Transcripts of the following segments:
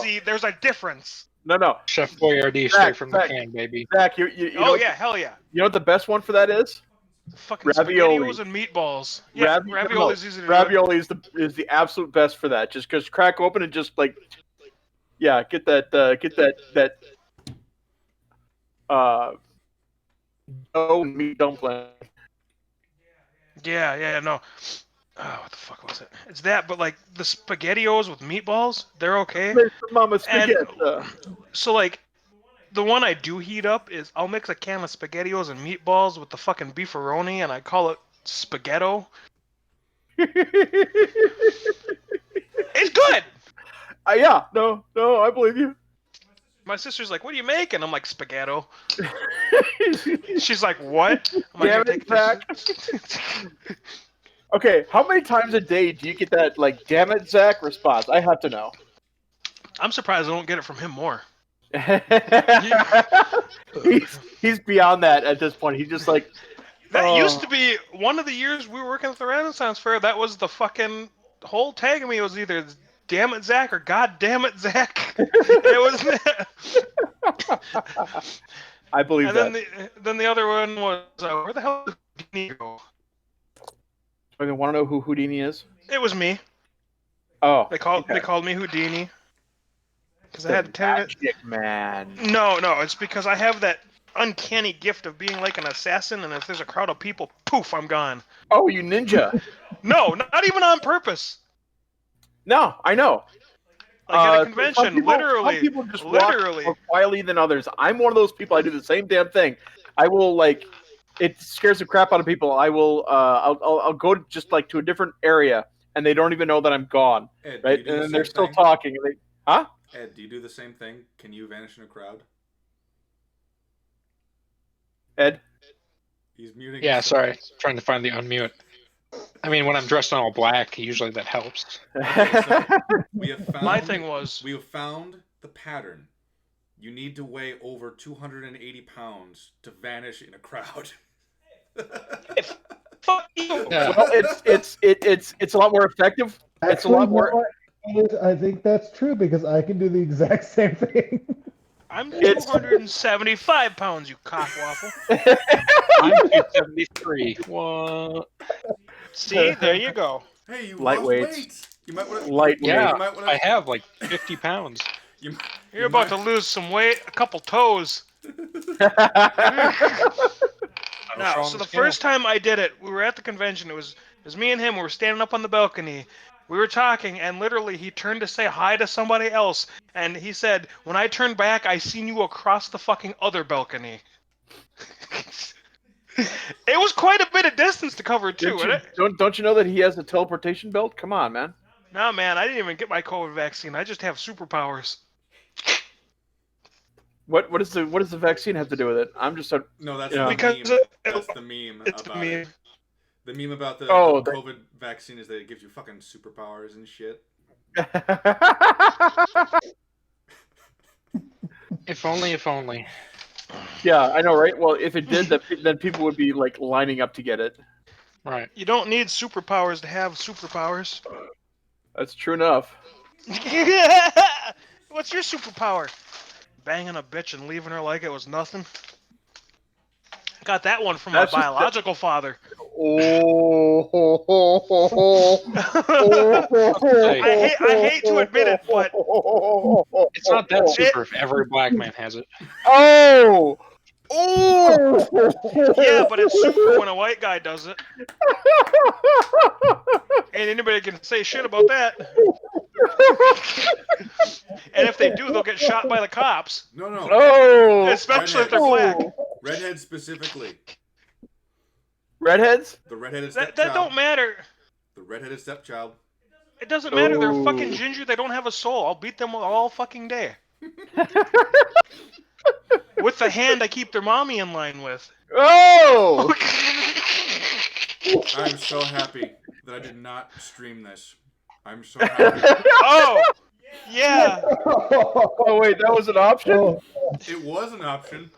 See, there's a difference. No. Chef Boyardee straight from the can, baby. Zach, you Oh yeah, hell yeah. You know what the best one for that is? Fucking SpaghettiOs and meatballs. Yeah, ravioli is easy to do. Ravioli is the absolute best for that. Just because crack open and just like, yeah, get that dough and meat dumpling. Yeah, no. Oh, what the fuck was it? It's that, but like the SpaghettiOs with meatballs, they're okay. Mama spaghetti. So like, the one I do heat up is I'll mix a can of SpaghettiOs and meatballs with the fucking beefaroni, and I call it spaghetto. It's good. Yeah, no, I believe you. My sister's like, "What are you making?" I'm like, "Spaghetto." She's like, "What?" I'm like, Damn it, Zach. Okay, how many times a day do you get that, like, "Damn it, Zach" response? I have to know. I'm surprised I don't get it from him more. He's beyond that at this point. He's just like... That used to be one of the years we were working at the Renaissance Fair. That was the fucking whole tag of me. It was either "Damn it, Zach" or "God damn it, Zach." It was... I believe and that. Then the other one was, where the hell did Houdini go? I want to know who Houdini is? It was me. Oh. They called me Houdini. Because I had the magic man. No, it's because I have that uncanny gift of being like an assassin, and if there's a crowd of people, poof, I'm gone. Oh, you ninja. No, not even on purpose. No, I know. Like at a convention, literally. Some people just walk more quietly than others. I'm one of those people. I do the same damn thing. I will, like, it scares the crap out of people. I will, I'll go just like to a different area, and they don't even know that I'm gone, Ed, right? And then they're still talking. And huh? Ed, do you do the same thing? Can you vanish in a crowd? Ed? He's muting. Yeah, sorry. Trying to find the unmute. I mean, when I'm dressed in all black, usually that helps. Okay, so we have found, my thing was... We have found the pattern. You need to weigh over 280 pounds to vanish in a crowd. Fuck you! Yeah. Well, it's a lot more effective. Actually, it's a lot more... I think that's true because I can do the exact same thing. I'm 275 pounds, you cockwaffle. I'm 273. What? See, there you go. Hey, you lightweight. Lost weight. You might want to. Lightweight. Yeah, wanna... I have like 50 pounds. You're about to lose some weight, a couple toes. No, so the first time I did it, we were at the convention. It was me and him. We were standing up on the balcony. We were talking, and literally he turned to say hi to somebody else, and he said, "When I turned back, I seen you across the fucking other balcony." It was quite a bit of distance to cover, too. Don't you know that he has a teleportation belt? Come on, man. No, man, I didn't even get my COVID vaccine. I just have superpowers. What does the vaccine have to do with it? I'm just a... No, that's the meme. That's the meme about it. The meme about the COVID vaccine is that it gives you fucking superpowers and shit. If only. Yeah, I know, right? Well, if it did, then people would be like lining up to get it. Right. You don't need superpowers to have superpowers. That's true enough. What's your superpower? Banging a bitch and leaving her like it was nothing? Got that one from my biological father. I hate to admit it, but it's not that super if every black man has it. Oh! Yeah, but it's super when a white guy does it. Ain't anybody can say shit about that. And if they do, they'll get shot by the cops. No. Especially if they're black. Redheads specifically. Redheads? The redheaded stepchild. That don't matter. The redheaded stepchild. It doesn't matter. They're fucking ginger. They don't have a soul. I'll beat them all fucking day. With the hand I keep their mommy in line with. Oh! I'm so happy that I did not stream this. I'm so happy. Oh! Yeah. Oh, wait, that was an option? It was an option.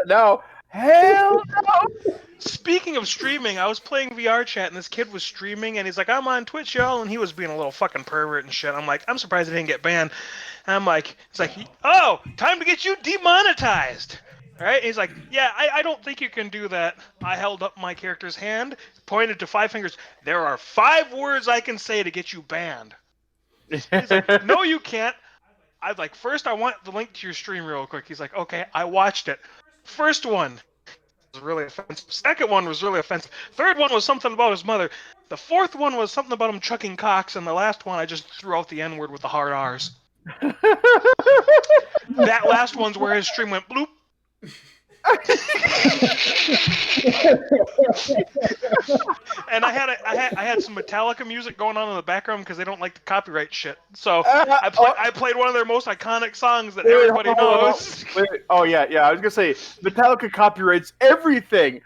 Now, Hell no! Speaking of streaming, I was playing VR chat and this kid was streaming and he's like, I'm on Twitch, y'all, and he was being a little fucking pervert and shit. I'm like, I'm surprised he didn't get banned. And I'm like, it's like, oh, time to get you demonetized. All right? And he's like, yeah, I don't think you can do that. I held up my character's hand, pointed to 5 fingers. There are 5 words I can say to get you banned. He's like, no, you can't. I was like, first, I want the link to your stream real quick. He's like, okay, I watched it. First one was really offensive. Second one was really offensive. Third one was something about his mother. The fourth one was something about him chucking cocks, and the last one I just threw out the N-word with the hard R's. That last one's where his stream went bloop. And I had some Metallica music going on in the background because they don't like the copyright shit. So I played one of their most iconic songs that everybody knows. Oh yeah. I was gonna say Metallica copyrights everything.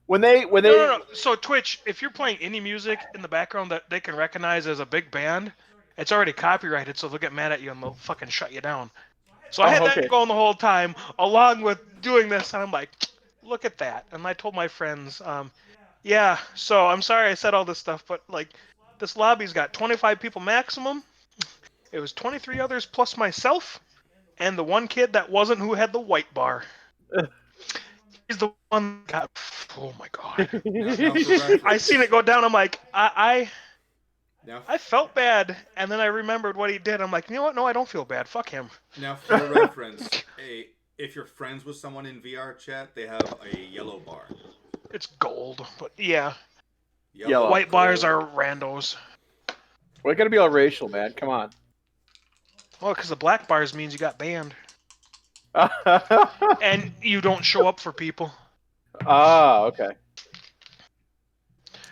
When they No. So Twitch, if you're playing any music in the background that they can recognize as a big band, it's already copyrighted, so they'll get mad at you and they'll fucking shut you down. So I had that going the whole time, along with doing this, and I'm like, look at that. And I told my friends, yeah, so I'm sorry I said all this stuff, but like, this lobby's got 25 people maximum. It was 23 others plus myself, and the one kid that wasn't who had the white bar. He's the one that got, oh my god. I seen it go down, I'm like, I felt bad, and then I remembered what he did. I'm like, you know what? No, I don't feel bad. Fuck him. Now, for reference, if you're friends with someone in VR chat, they have a yellow bar. It's gold, but yeah. Yellow. White bars are randos. We're gonna be all racial, man. Come on. Well, because the black bars means you got banned. And you don't show up for people. Ah, okay.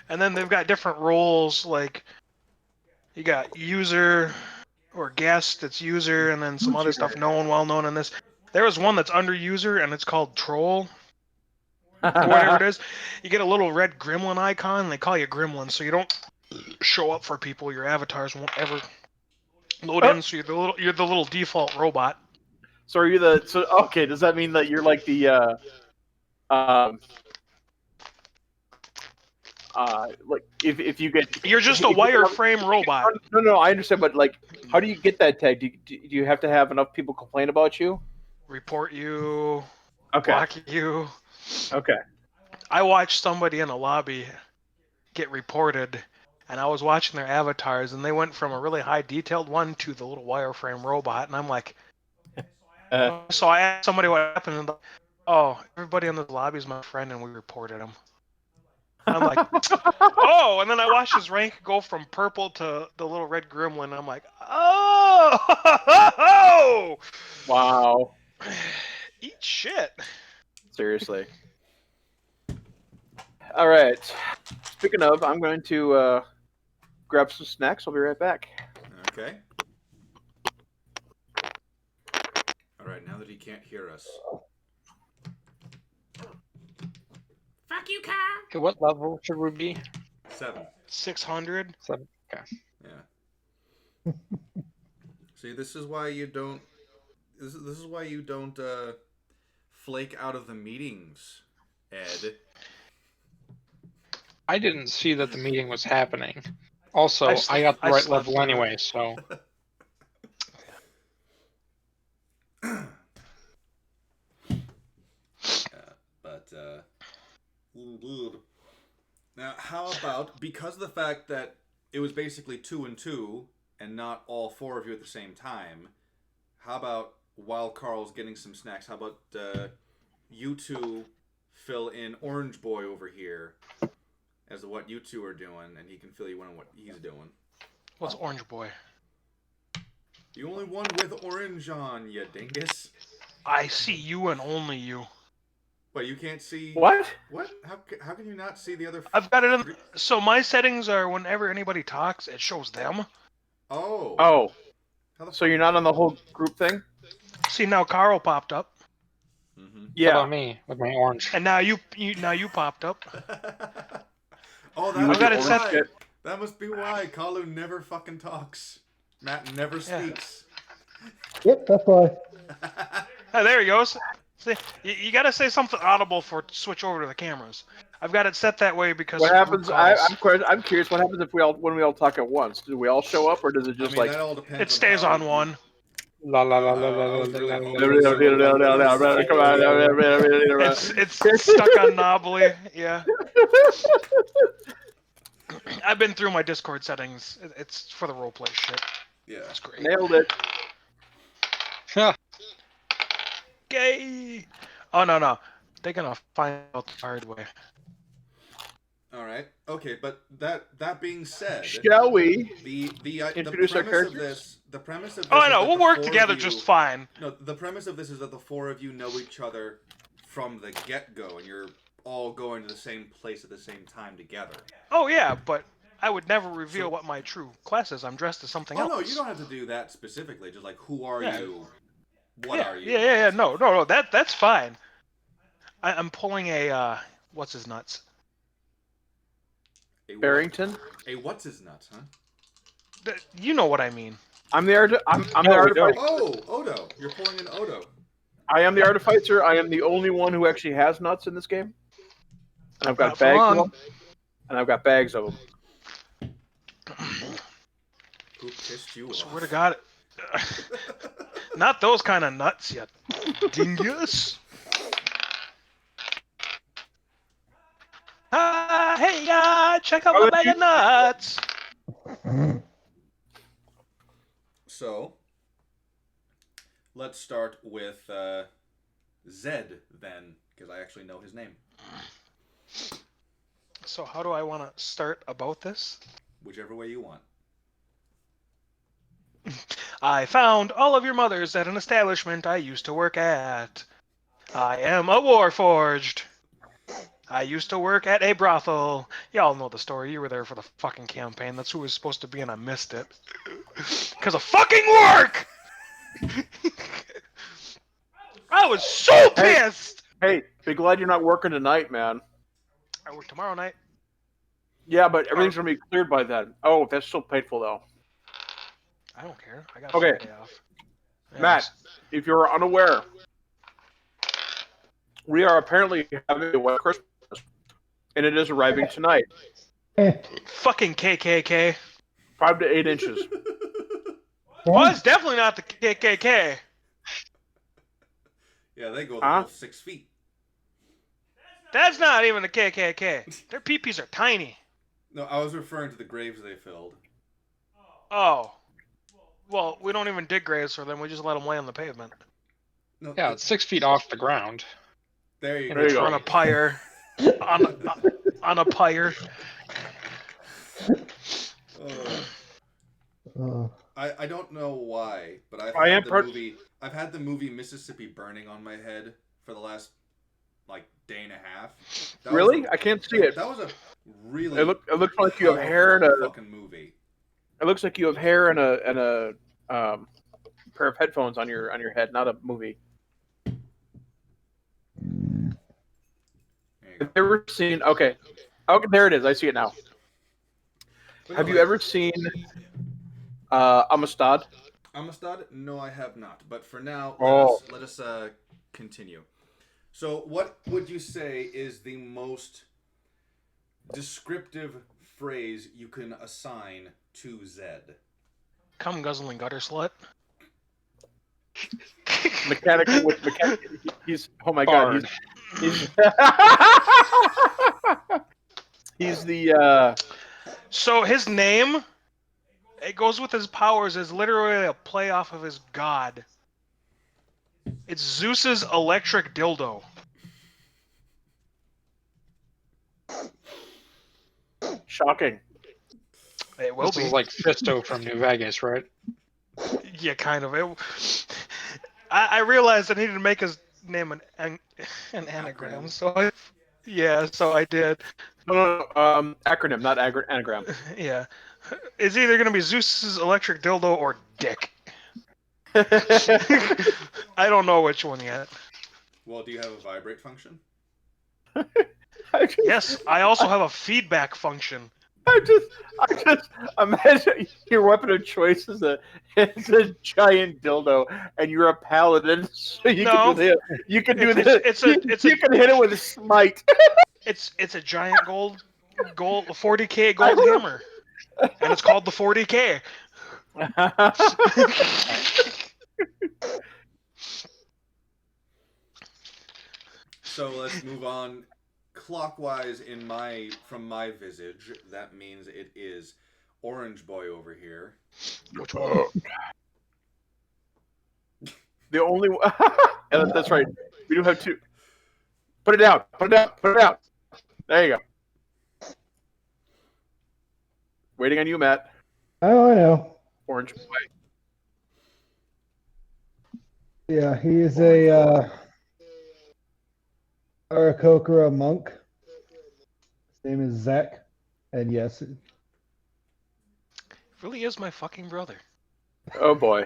And then they've got different roles, like you got user or guest, it's user, and then some other stuff well known in this. There was one that's under user, and it's called troll. Or whatever it is. You get a little red gremlin icon, and they call you gremlin, so you don't show up for people. Your avatars won't ever load in, so you're the little default robot. So are you okay, does that mean that you're like the like if you get you're just a wireframe robot. No, I understand, but like, how do you get that tag? Do you have to have enough people complain about you? Report you. Okay. Block you. Okay. I watched somebody in a lobby get reported, and I was watching their avatars, and they went from a really high detailed one to the little wireframe robot, and I'm like, so I asked somebody what happened, and oh, everybody in the lobby is my friend, and we reported him. I'm like, oh, and then I watched his rank go from purple to the little red gremlin. I'm like, oh, wow, eat shit. Seriously. All right. Speaking of, I'm going to grab some snacks. I'll be right back. Okay. All right. Now that he can't hear us. Fuck you, Carl. Okay, what level should we be? 7. 600. 7. Okay. Yeah. See, this is why you don't. This is why you don't flake out of the meetings, Ed. I didn't see that the meeting was happening. Also, I got the right level anyway, so. Now, how about, because of the fact that it was basically 2 and 2, and not all 4 of you at the same time, how about, while Carl's getting some snacks, how about you two fill in Orange Boy over here as to what you two are doing, and he can fill you in on what he's doing. What's Orange Boy? The only one with orange on, you dingus. I see you and only you. But you can't see... What? What? How can you not see the other... I've got it in... So my settings are whenever anybody talks, it shows them. Oh. Oh. So you're not on the whole group thing? See, now Carl popped up. Mm-hmm. Yeah. How about me with my orange? And now you popped up. Oh, that must be why Kalu never fucking talks. Matt never speaks. Yep, that's why. Oh, there he goes. See, you got to say something audible for it to switch over to the cameras. I've got it set that way because What of happens? group calls. I'm curious. What happens if when we all talk at once? Do we all show up, or does it just that all depends. It stays on one. La la la la la I la was really la hoping someone Come on. It's stuck on knobbly. Yeah. I've been through my Discord settings. It's for the roleplay shit. Yeah. It's great. Nailed it. Huh. Gay. Oh no. They're gonna find out the hard way. All right. Okay, but that being said, Shall we the introduce our premise of characters? the premise of this Oh, I is know. that We'll the work four of together you- just fine. No, the premise of this is that the four of you know each other from the get-go, and you're all going to the same place at the same time together. Oh yeah, but I would never reveal what my true class is. I'm dressed as something else. Oh no, you don't have to do that specifically. Just like, who are Yeah. you? What yeah, are you? Yeah. No. That's fine. I'm pulling a what's his nuts. Barrington. A what's his nuts, huh? You know what I mean. I'm the art. I'm the No, we artificer. don't. Oh, Odo. You're pulling an Odo. I am the artificer. I am the only one who actually has nuts in this game, and I've got Not for bags long. of them. And I've got bags of them. Who pissed you Swear off? to God. Not those kind of nuts yet. Dingus. Hey, check out my bag of nuts. So, let's start with Zed then, because I actually know his name. So how do I want to start about this? Whichever way you want. I found all of your mothers at an establishment I used to work at. I am a warforged. I used to work at a brothel. Y'all know the story. You were there for the fucking campaign. That's who was supposed to be, and I missed it. Because of fucking work! I was so pissed! Hey, be glad you're not working tonight, man. I work tomorrow night. Yeah, but everything's gonna be cleared by then. Oh, that's so painful, though. I don't care. I got Okay. Friday off. Matt, if you're unaware, we are apparently having a wet Christmas, and it is arriving tonight. Fucking KKK. 5 to 8 inches. Well, it's definitely not the KKK. Yeah, they go the Huh? whole 6 feet. That's not even the KKK. Their peepees are tiny. No, I was referring to the graves they filled. Oh. Well, we don't even dig graves for them. We just let them lay on the pavement. No, Yeah, it's 6 feet off the ground. there you There you go. go. On a pyre. on a pyre. I don't know why, but I've had the movie Mississippi Burning on my head for the last day and a half. That Really? was I can't see it. That was a really It looks like you have hair and a. fucking movie. It looks like you have hair and a pair of headphones on your head, not a movie. There you Have go. you ever seen? Okay, there it is. I see it now. But Have no, you ever seen Amistad? Amistad? No, I have not. But for now, Oh. let us continue. So, what would you say is the most descriptive phrase you can assign to Zed? Come guzzling gutter slut. Mechanical with mechanical. He's oh my god. He's he's the So his name, it goes with his powers, is literally a play off of his god. It's Zeus's electric dildo. shocking. It will This be. is like Fisto from New Vegas, right? Yeah, kind of. I realized I needed to make his name an anagram, so I did. No, acronym, not anagram. Yeah. It's either going to be Zeus's electric dildo or dick. I don't know which one yet. Well, do you have a vibrate function? Yes, I also have a feedback function. I just imagine your weapon of choice is a giant dildo, and you're a paladin, so you can do this. You can do this. You can hit it with a smite. It's a giant gold 40k gold hammer, and it's called the 40k. So let's move on clockwise from my visage. That means it is Orange Boy over here. Which one? The only one. Yeah, that's right. We do have two. Put it down. Put it down. Put it down. There you go. Waiting on you, Matt. Oh, I know. Orange Boy. Yeah, he is a Arakokra monk. His name is Zach, and yes, It really is my fucking brother. Oh boy.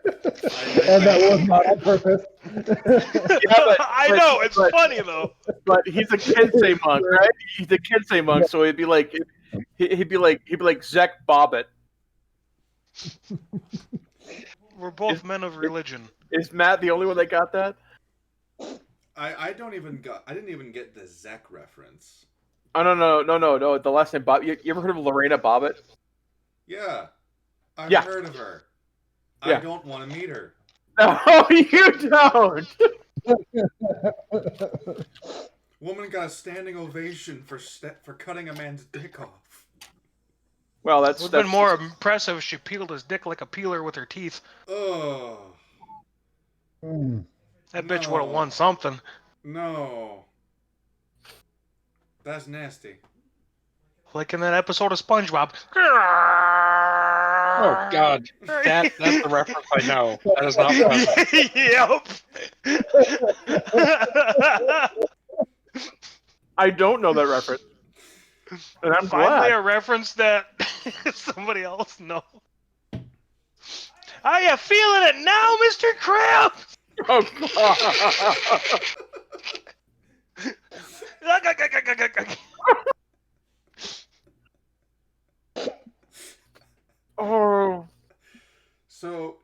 and that was not on purpose. I know, it's funny though. But he's a Kensei monk, right? He's a Kensei monk, so he'd be like Zach Bobbitt. We're both men of religion. Is Matt the only one that got that? I didn't even get the Zach reference. Oh no. The last name Bob. You ever heard of Lorena Bobbitt? Yeah. I've Yeah. heard of her. Yeah. I don't want to meet her. No, you don't. Woman got a standing ovation for cutting a man's dick off. Well, It would have been more impressive if she peeled his dick like a peeler with her teeth. Oh. That bitch No. would have won something. No. That's nasty. Like in that episode of SpongeBob. Oh God, that's the reference I know. That is not Yep. I don't know that reference. And I'm Finally glad. a reference that somebody else knows. Are you feeling it now, Mr. Krabs? Oh God. Oh. So,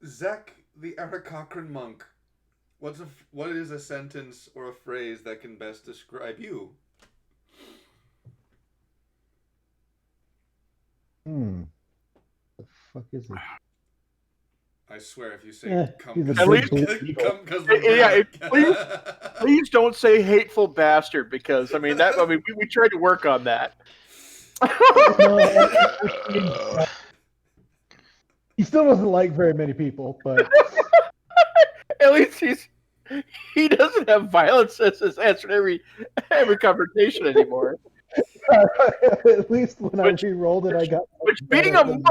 Zach the Arakokran monk, what is a sentence or a phrase that can best describe you? The fuck is it? I swear, if you say come, he's a At least- Please don't say hateful bastard, because we tried to work on that. He still doesn't like very many people, but At least he doesn't have violence as his answer to every conversation anymore. at least when I re-rolled it, I got. Which being a monk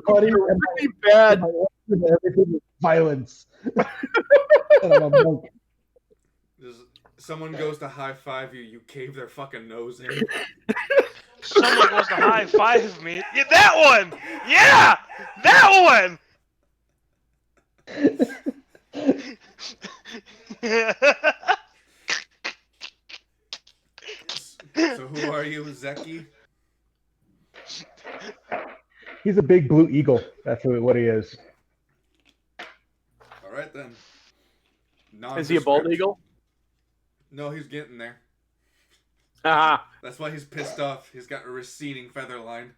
would be really bad. Everything is violence. And I'm a monk. Someone goes to high five you, you cave their fucking nose in. Someone goes to high five me. Yeah, that one! Yeah! That one! So who are you, Zeki? He's a big blue eagle. That's what he is. All right then. Is he a bald eagle? No, he's getting there. Ah. That's why he's pissed off. He's got a receding feather line.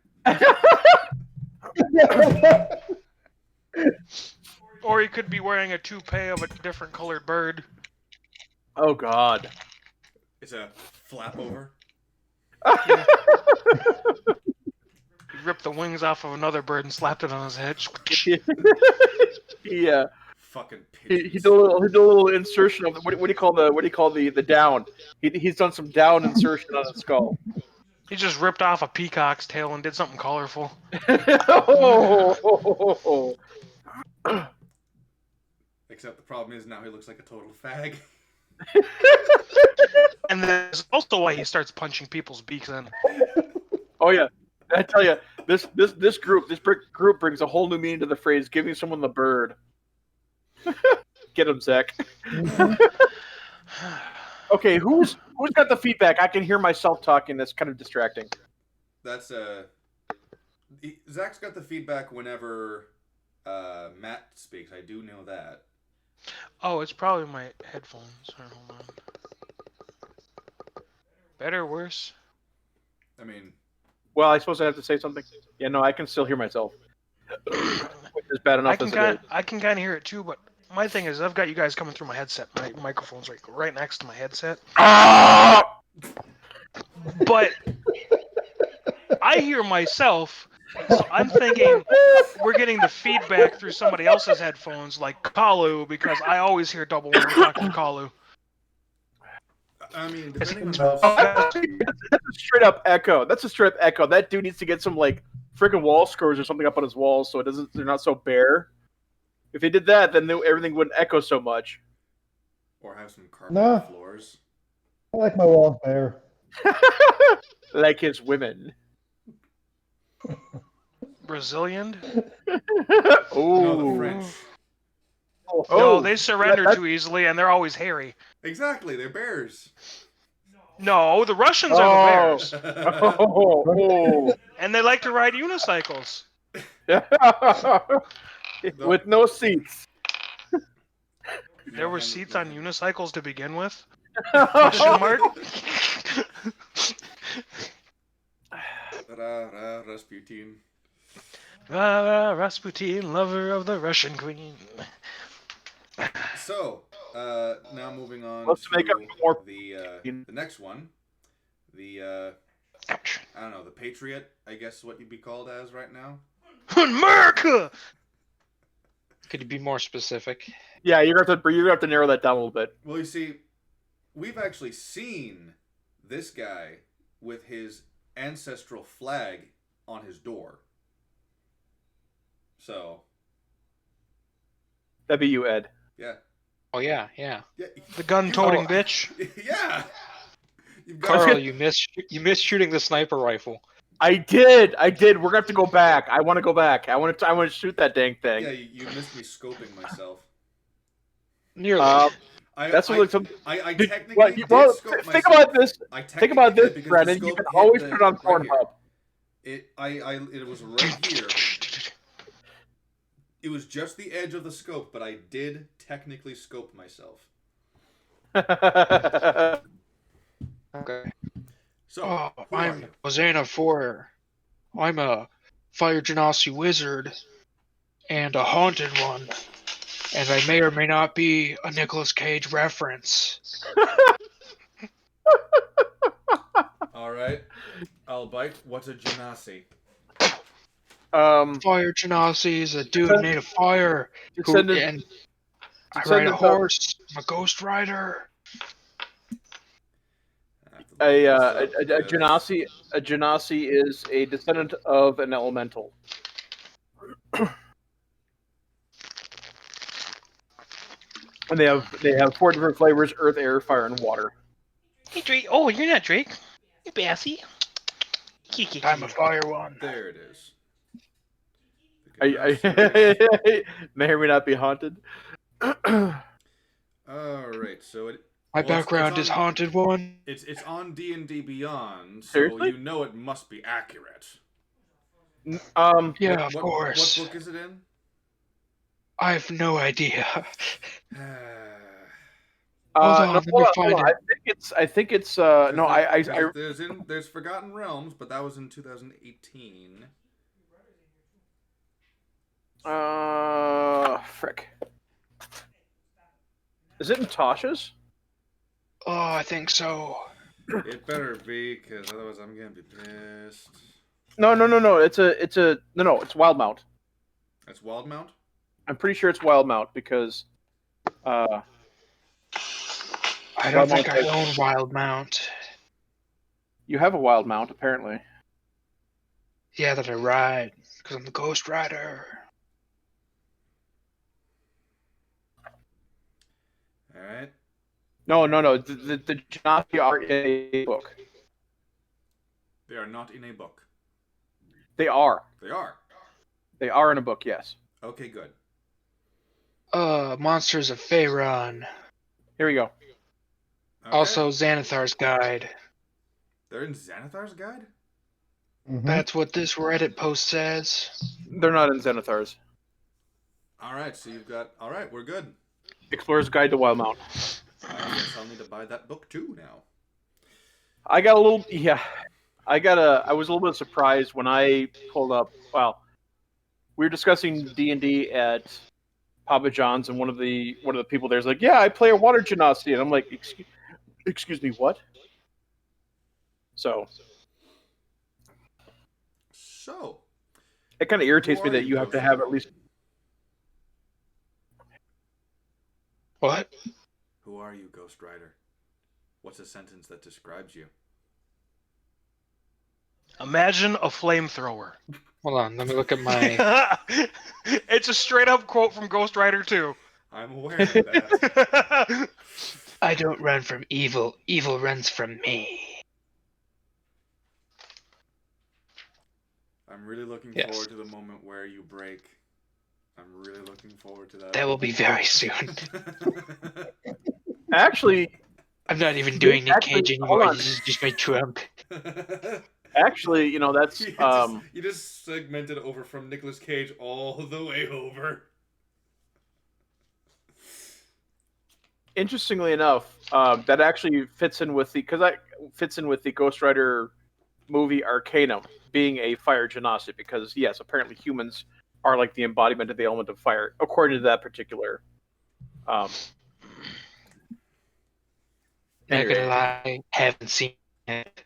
Or he could be wearing a toupee of a different colored bird. Oh God. It's a flap over. He ripped the wings off of another bird and slapped it on his head. Yeah. Fucking He did a little insertion of what do you call the down? He's done some down insertion on his skull. He just ripped off a peacock's tail and did something colorful. Oh. Except the problem is now he looks like a total fag. And there's also why he starts punching people's beaks in. Oh yeah, I tell you, this group brings a whole new meaning to the phrase "giving someone the bird." Get him, Zach. Okay, who's got the feedback? I can hear myself talking. That's kind of distracting. that's Zach's got the feedback whenever Matt speaks. I do know that. Oh, it's probably my headphones. Hold on. Better, worse? I mean, Well, I suppose I have to say something. Yeah, no, I can still hear myself. Which is bad enough as it is. I can kind of hear it too, but my thing is I've got you guys coming through my headset. My microphone's right next to my headset. Ah! But I hear myself, so I'm thinking we're getting the feedback through somebody else's headphones, like Kalu, because I always hear double when I'm talking to Kalu. I mean, It's- depending on That's a straight up echo. That's a straight up echo. That dude needs to get some like freaking wall screws or something up on his walls so they're not so bare. If he did that, then everything wouldn't echo so much. or have some carpet Nah. floors. I like my walls bare. Like his women. Brazilian? No, the Ooh. French. Oh, No, they surrender that- too easily, and they're always hairy. Exactly, they're bears. No, the Russians are the bears, Oh. and they like to ride unicycles. With no seats. There were seats on unicycles to begin with? Question mark? Rasputin. Rasputin, lover of the Russian queen. So, now moving on Let's to make up more- the next one. The Ouch. I don't know, the Patriot, I guess is what you'd be called as right now. America! Could you be more specific? Yeah, you're gonna have to narrow that down a little bit. Well, you see, we've actually seen this guy with his ancestral flag on his door. So, That'd be you, Ed. yeah. Oh yeah, yeah. Yeah. The gun-toting Oh. bitch. Yeah. You've got Carl, you missed shooting the sniper rifle. I did. We're gonna have to go back. I want to go back. I want to shoot that dang thing. Yeah, you missed me scoping myself. Nearly. That's what I Dude, technically did well, scope think myself. about this. I Think about technically this, did because the Brennan. You scope can hit always the- put it on right here. Pornhub. It was right here. It was just the edge of the scope, but I did technically scope myself. Okay. So, Oh, who are I'm you? Hosanna Four. I'm a Fire Genasi wizard and a haunted one. And I may or may not be a Nicolas Cage reference. All right. I'll bite. What's a genasi? Fire Genasi is a dude made of fire. And I ride a horse. I'm a ghost rider. A genasi is a descendant of an elemental. And they have 4 different flavors: earth, air, fire, and water. Hey, Drake. Oh, you're not Drake. Hey, Bassy. I'm a fire one. There it is. May or may not be haunted. All right. So My Well, background it's is on- haunted one. it's on D&D Beyond, so Seriously? you know it must be accurate. Yeah, of What course. book is it in? I have no idea. Hold on, let me find it. I think it's no. There's Forgotten Realms, but that was in 2018. Frick. Is it in Tasha's? Oh, I think so. It better be, because otherwise I'm gonna be pissed. No. It's Wildmount. That's Wildmount? I'm pretty sure it's Wildmount because I don't think I own Wild Mount. you have a Wildmount apparently. Yeah, that I ride, because I'm the Ghost Rider. Alright. No. The Genasi are in a book. They are not in a book. They are. They are. They are in a book. Yes. Okay, good. Monsters of Faerun. Here we go. Okay. Also, Xanathar's Guide. They're in Xanathar's Guide? That's what this Reddit post says. They're not in Zenithars. All right, so you've got. All right, we're good. Explorer's Guide to Wildmount. I guess I'll need to buy that book too now. I got a little, I was a little bit surprised when I pulled up. Well, we were discussing D&D at Papa John's, and one of the people there's like, "Yeah, I play a water genasi," and I'm like, "Excuse me, what?" So it kind of irritates me that you have to have at least. What? Who are you, Ghost Rider? What's a sentence that describes you? Imagine a flamethrower. Hold on, let me look at my. It's a straight up quote from Ghost Rider 2. I'm aware of that. I don't run from evil. Evil runs from me. I'm really looking forward to the moment where you break. I'm really looking forward to that. That will be very soon. Actually, I'm not even doing Nick Cage anymore. This is just my Trump. Actually, that's you just segmented over from Nicolas Cage all the way over. Interestingly enough, that actually fits in with the Ghost Rider movie Arcanum being a fire genasi, because yes, apparently humans are like the embodiment of the element of fire, according to that particular. Not gonna lie, haven't seen it.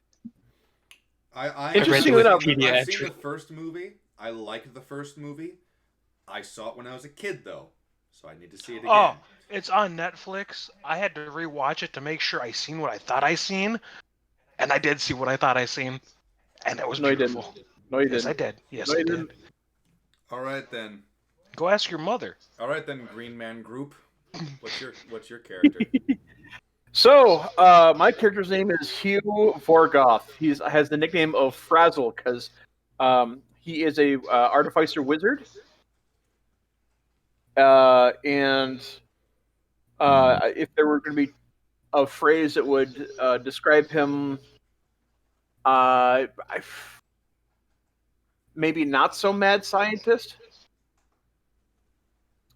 Interestingly enough, I've seen the first movie. I liked the first movie. I saw it when I was a kid, though, so I need to see it again. Oh, it's on Netflix. I had to rewatch it to make sure I seen what I thought I seen, and I did see what I thought I seen, and it was beautiful. You didn't. No, you yes, didn't. I did. Yes, no, I you did. Didn't. All right then. Go ask your mother. All right then, Green Man Group. What's your character? So, my character's name is Hugh Vorgoth. He has the nickname of Frazzle because he is a artificer wizard, and if there were going to be a phrase that would describe him, maybe not so mad scientist.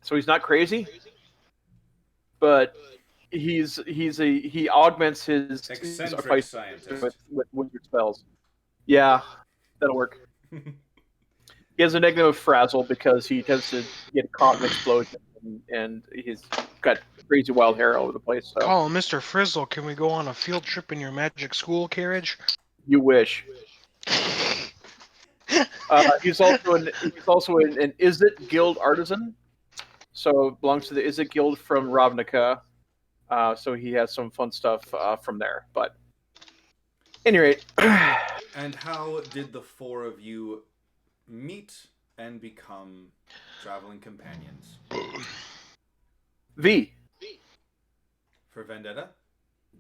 So he's not crazy, but he augments his eccentric scientist with wizard spells. Yeah, that'll work. He has a nickname of Frazzle because he tends to get caught in explosions, and he's got crazy wild hair all over the place. So. Call him Mr. Frizzle. Can we go on a field trip in your magic school carriage? You wish. He's also an Izzet Guild artisan, so belongs to the Izzet Guild from Ravnica. So he has some fun stuff from there. But at any rate. And how did the four of you meet and become traveling companions? V. For Vendetta?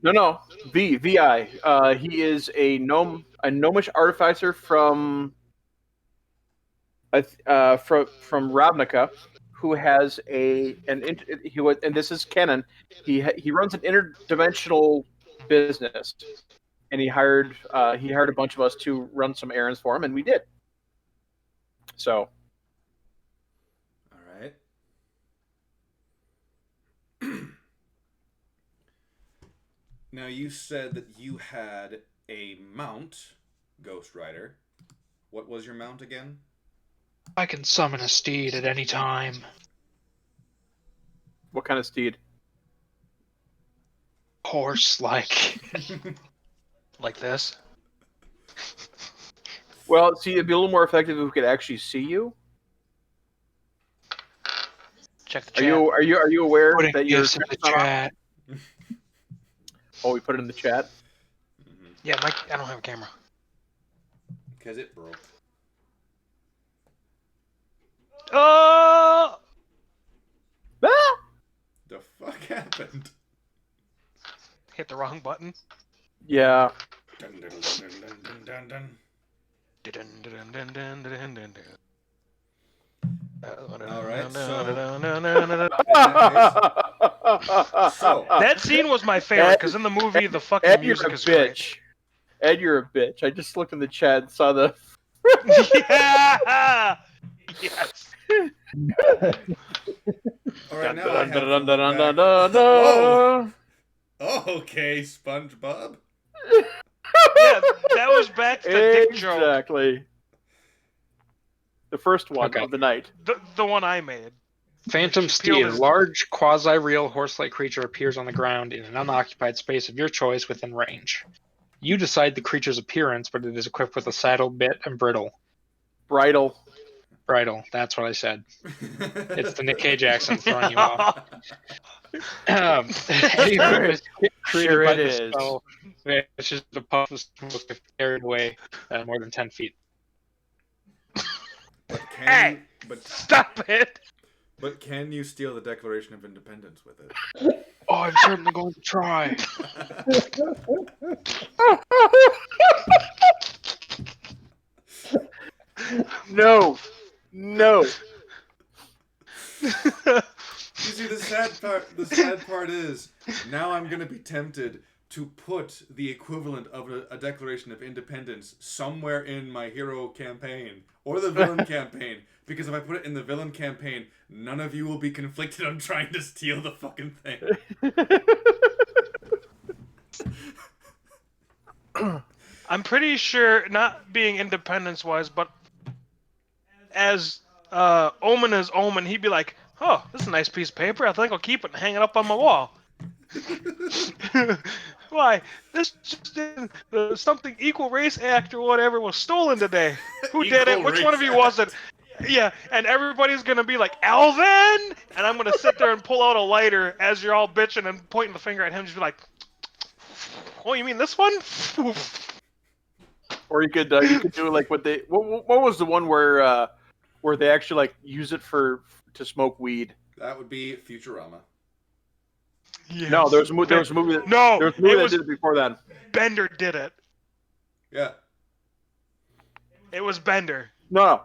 No. VI. He is a gnomish artificer from Ravnica, who has and this is canon. He runs an interdimensional business, and he hired a bunch of us to run some errands for him, and we did. So. All right. Now you said that you had a mount, Ghost Rider. What was your mount again? I can summon a steed at any time. What kind of steed? Horse-like. Like this? Well, see, it'd be a little more effective if we could actually see you. Check the chat. Are you aware Putting that you're gifts in the chat? Oh, we put it in the chat? Mm-hmm. Yeah, Mike, I don't have a camera. Because it broke. Oh! Ah! The fuck happened? Hit the wrong button. Yeah. Dun, dun, dun, dun, dun, dun, dun. All right, so that scene was my favorite because in the movie the fucking music is great. Ed, you're a bitch. I just looked in the chat and saw the Yeah. Yes. All right, now I have Dun, to dun, look dun, back. dun, dun. Oh, okay, SpongeBob. Yeah, that was back to the dick joke. Exactly. The first one Okay. of the night. The one I made. Phantom She peeled Steed, a his- large quasi-real horse-like creature appears on the ground in an unoccupied space of your choice within range. You decide the creature's appearance, but it is equipped with a saddle, bit, and bridle. Bridal. That's what I said. It's the Nick Cage accent throwing you off. Any purpose created Sure by it the is. spell vanishes the puff of smoke if carried away more than 10 feet. But can Hey! you, but Stop it! But can you steal the Declaration of Independence with it? Oh, I'm certainly going to try. No. No. You see, the sad part is, now I'm going to be tempted to put the equivalent of a Declaration of Independence somewhere in my hero campaign, or the villain campaign, because if I put it in the villain campaign, none of you will be conflicted on trying to steal the fucking thing. I'm pretty sure, not being independence-wise, but as Omen is Omen, he'd be like, oh, this is a nice piece of paper. I think I'll keep it and hang it up on my wall. Why? This just in, something equal race act or whatever was stolen today. Who did it? Equal Which one of race you was it? Yeah, and everybody's gonna be like, Alvin! And I'm gonna sit there and pull out a lighter as you're all bitching and pointing the finger at him, just be like, oh, you mean this one? Or you could do like what was the one where they actually like use it to smoke weed? That would be Futurama. Yes. No, there was a movie. There was a movie that did it before that. Bender did it. Yeah. It was Bender. No,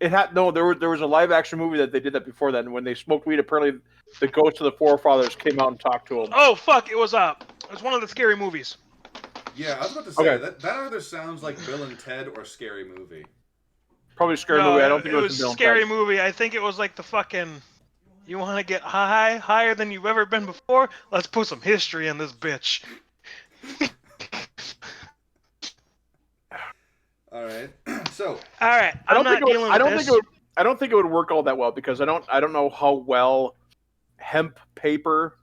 there was a live action movie that they did that before that, and when they smoked weed, apparently the ghost of the forefathers came out and talked to them. Oh fuck! It was one of the scary movies. Yeah, I was about to say, Okay. that either sounds like Bill and Ted or Scary Movie. Probably a scary movie. I don't think it it was was a scary movie. I think it was like the fucking. You want to get higher than you've ever been before? Let's put some history in this bitch. All right. So. All right. I don't think it would work all that well because I don't know how well hemp paper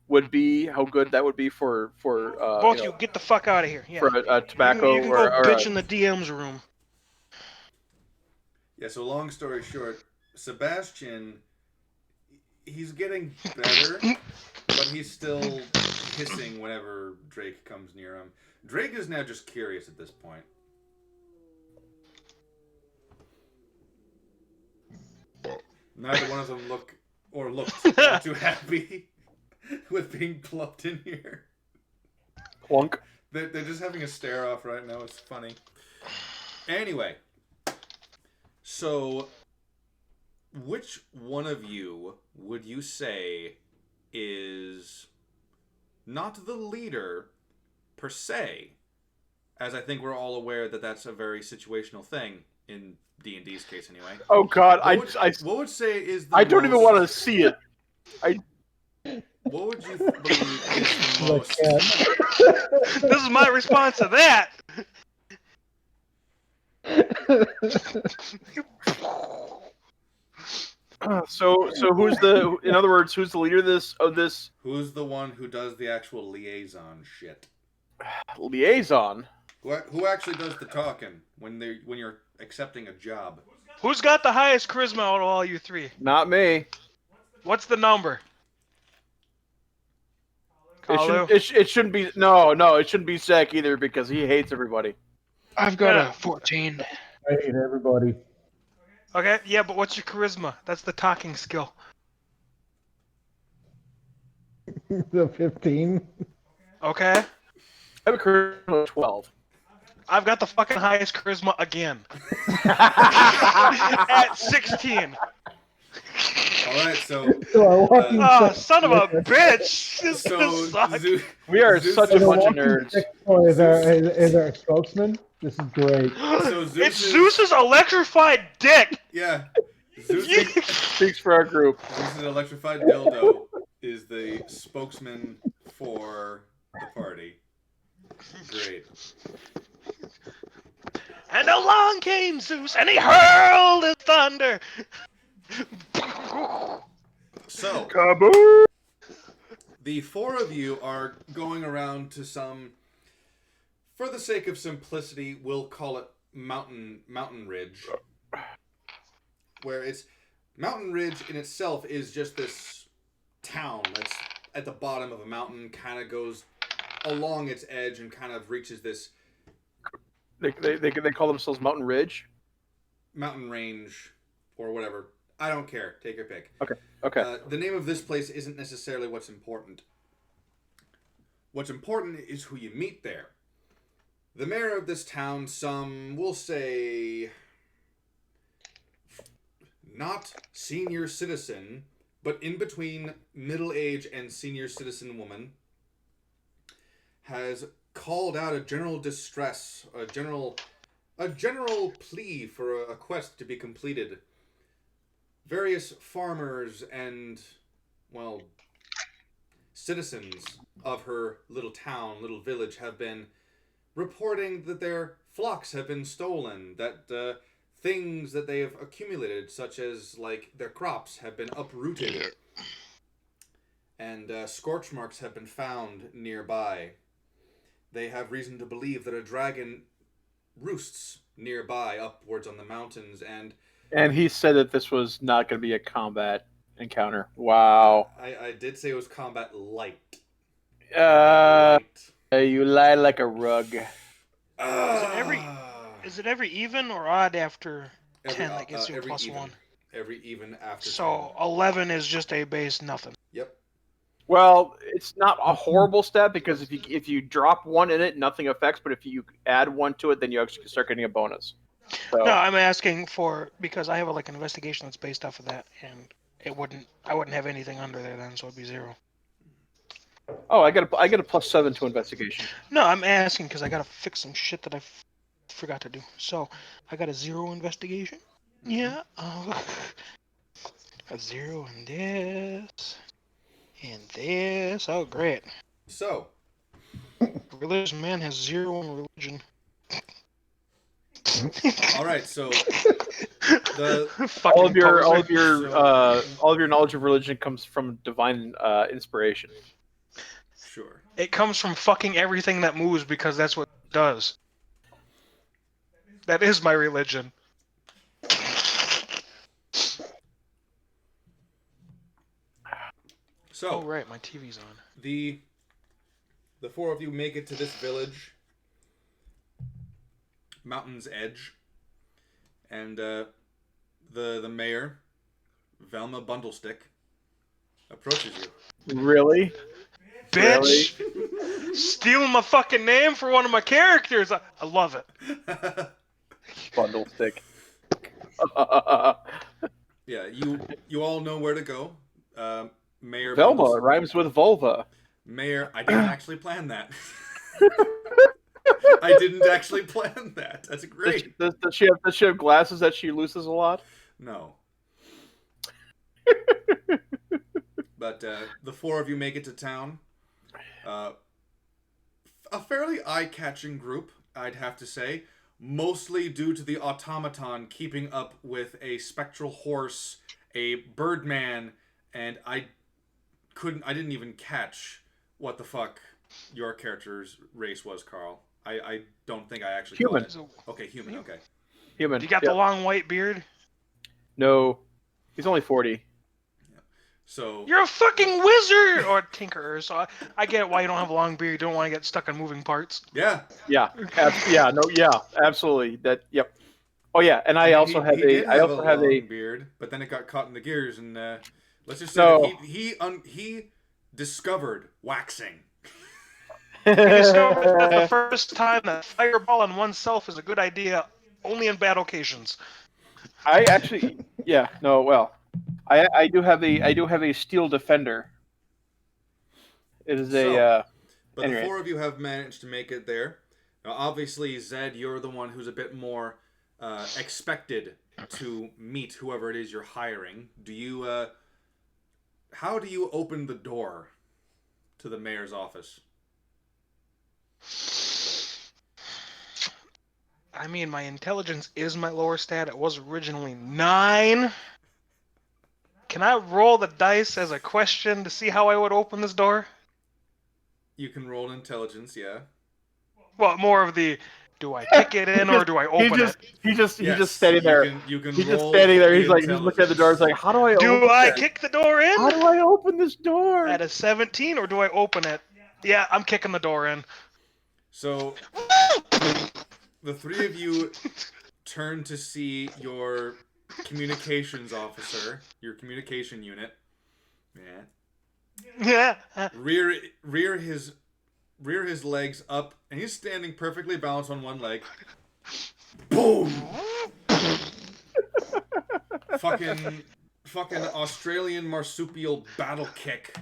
would be, how good that would be for both you get the fuck out of here. Yeah. for a tobacco you can or go bitch in the DM's room. Yeah. So long story short, Sebastian, he's getting better, but he's still hissing whenever Drake comes near him. Drake is now just curious at this point. Neither one of them looked too happy with being plucked in here. Plunk. They're just having a stare off right now. It's funny. Anyway, so which one of you would you say is not the leader per se? As I think we're all aware that that's a very situational thing in D&D's case, anyway. Oh God, what would say is the I don't even want to see it. What would you believe is the most? This is my response to that. So who's in other words, who's the leader of this Who's the one who does the actual liaison shit? liaison? Who actually does the talking when you're accepting a job? Who's got the highest charisma out of all you three? Not me. What's the number? It shouldn't be it shouldn't be Zach either because he hates everybody. I've got a 14. I hate everybody. Okay, yeah, but what's your charisma? That's the talking skill. The 15. Okay? I have a charisma of 12. I've got the fucking highest charisma again. At 16. Alright, so... Oh, son of a bitch! This So, sucks. We are such a bunch of nerds. Is our spokesman? This is great. So Zeus It's Zeus's electrified dick. Yeah. Zeus Speaks for our group. Zeus's electrified dildo is the spokesman for the party. Great. And along came Zeus, and he hurled his thunder. So, Kaboom! the four of you are going around to some, for the sake of simplicity, we'll call it Mountain Ridge. Where it's Mountain Ridge in itself is just this town that's at the bottom of a mountain, kind of goes along its edge and kind of reaches this They call themselves Mountain Ridge. mountain range or whatever. I don't care. Take your pick. Okay. The name of this place isn't necessarily what's important. What's important is who you meet there. The mayor of this town, some will say, not senior citizen, but in between middle age and senior citizen woman, has called out a general distress, a general plea for a quest to be completed. Various farmers and, well, citizens of her little town, little village, have been reporting that their flocks have been stolen, that things that they have accumulated, such as, like, their crops, have been uprooted, and scorch marks have been found nearby. They have reason to believe that a dragon roosts nearby, upwards on the mountains, And he said that this was not going to be a combat encounter. Wow. I did say it was combat light. You lie like a rug. Is it every even or odd after 10 that gets you a every plus even. 1? Every even after So 10. 11 is just a base nothing. Yep. Well, it's not a horrible stat because if you drop one in it, nothing affects. But if you add one to it, then you actually start getting a bonus. So, No, I'm asking for because I have an investigation that's based off of that, and I wouldn't have anything under there then, so it'd be 0. Oh, I got a +7 to investigation. No, I'm asking because I gotta fix some shit that I forgot to do. So I got a 0 investigation. Yeah. A 0 in this. And this. Oh, great. So, Religious man has 0 in religion. all right. So All of your poser. knowledge of religion comes from divine inspiration. Sure. It comes from fucking everything that moves because that's what it does. That is my religion. So, Oh right, my TV's on. the four of you make it to this village, Mountain's Edge, and the mayor, Velma Bundlestick, approaches you. Really? Bitch! Stealing my fucking name for one of my characters. I love it. Bundle stick. Yeah, you all know where to go. Mayor Velma rhymes with vulva. Mayor, I didn't actually plan that. I didn't actually plan that. That's great. Does she have glasses that she loses a lot? No. But the four of you make it to town. A fairly eye-catching group, I'd have to say. Mostly due to the automaton keeping up with a spectral horse, a birdman, and I didn't even catch what the fuck your character's race was, Carl. I don't think I actually Human. caught it. Okay, human, okay. Human. You got the long white beard? No. He's only 40. So You're a fucking wizard! Or tinkerer, so I get why you don't have a long beard. You don't want to get stuck on moving parts. yeah. Yeah. Absolutely. Yep. Oh yeah, and I also have a beard, but then it got caught in the gears, and let's just say No. that he discovered waxing. You discovered that the first time that fireball on oneself is a good idea, only in bad occasions. I actually, yeah, no, well, I do have a steel defender. It is But anyway. the four of you have managed to make it there. Now, obviously, Zed, you're the one who's a bit more expected to meet whoever it is you're hiring. Do you? How do you open the door to the mayor's office? I mean, my intelligence is my lower stat. It was originally 9. Can I roll the dice as a question to see how I would open this door? You can roll intelligence, yeah. Well, more of the, do I kick it in or do I open it? He's just Yes, standing there. You can He's roll just standing there. the He's looking at the door. He's like, how do I open Do I this? kick the door in? How do I open this door? At a 17 or do I open it? Yeah, I'm kicking the door in. So, the three of you turn to see your communications officer, your communication unit. Yeah. Yeah. Rear his legs up, and he's standing perfectly balanced on one leg. Boom! fucking Australian marsupial battle kick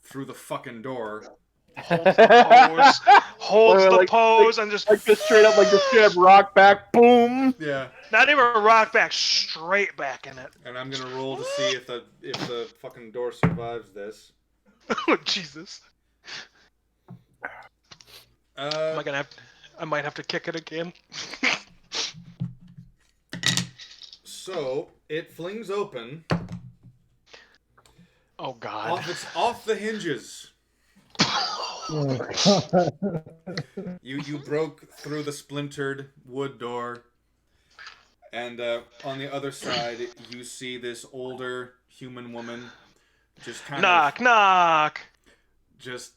through the fucking door. Holds the pose, and just like this straight up rock back, boom. Yeah. Not even a rock back, straight back in it. And I'm gonna roll to see if the fucking door survives this. Oh Jesus! I might have to kick it again. So it flings open. Oh God! Off the hinges. You broke through the splintered wood door, and on the other side you see this older human woman just kind of knock, just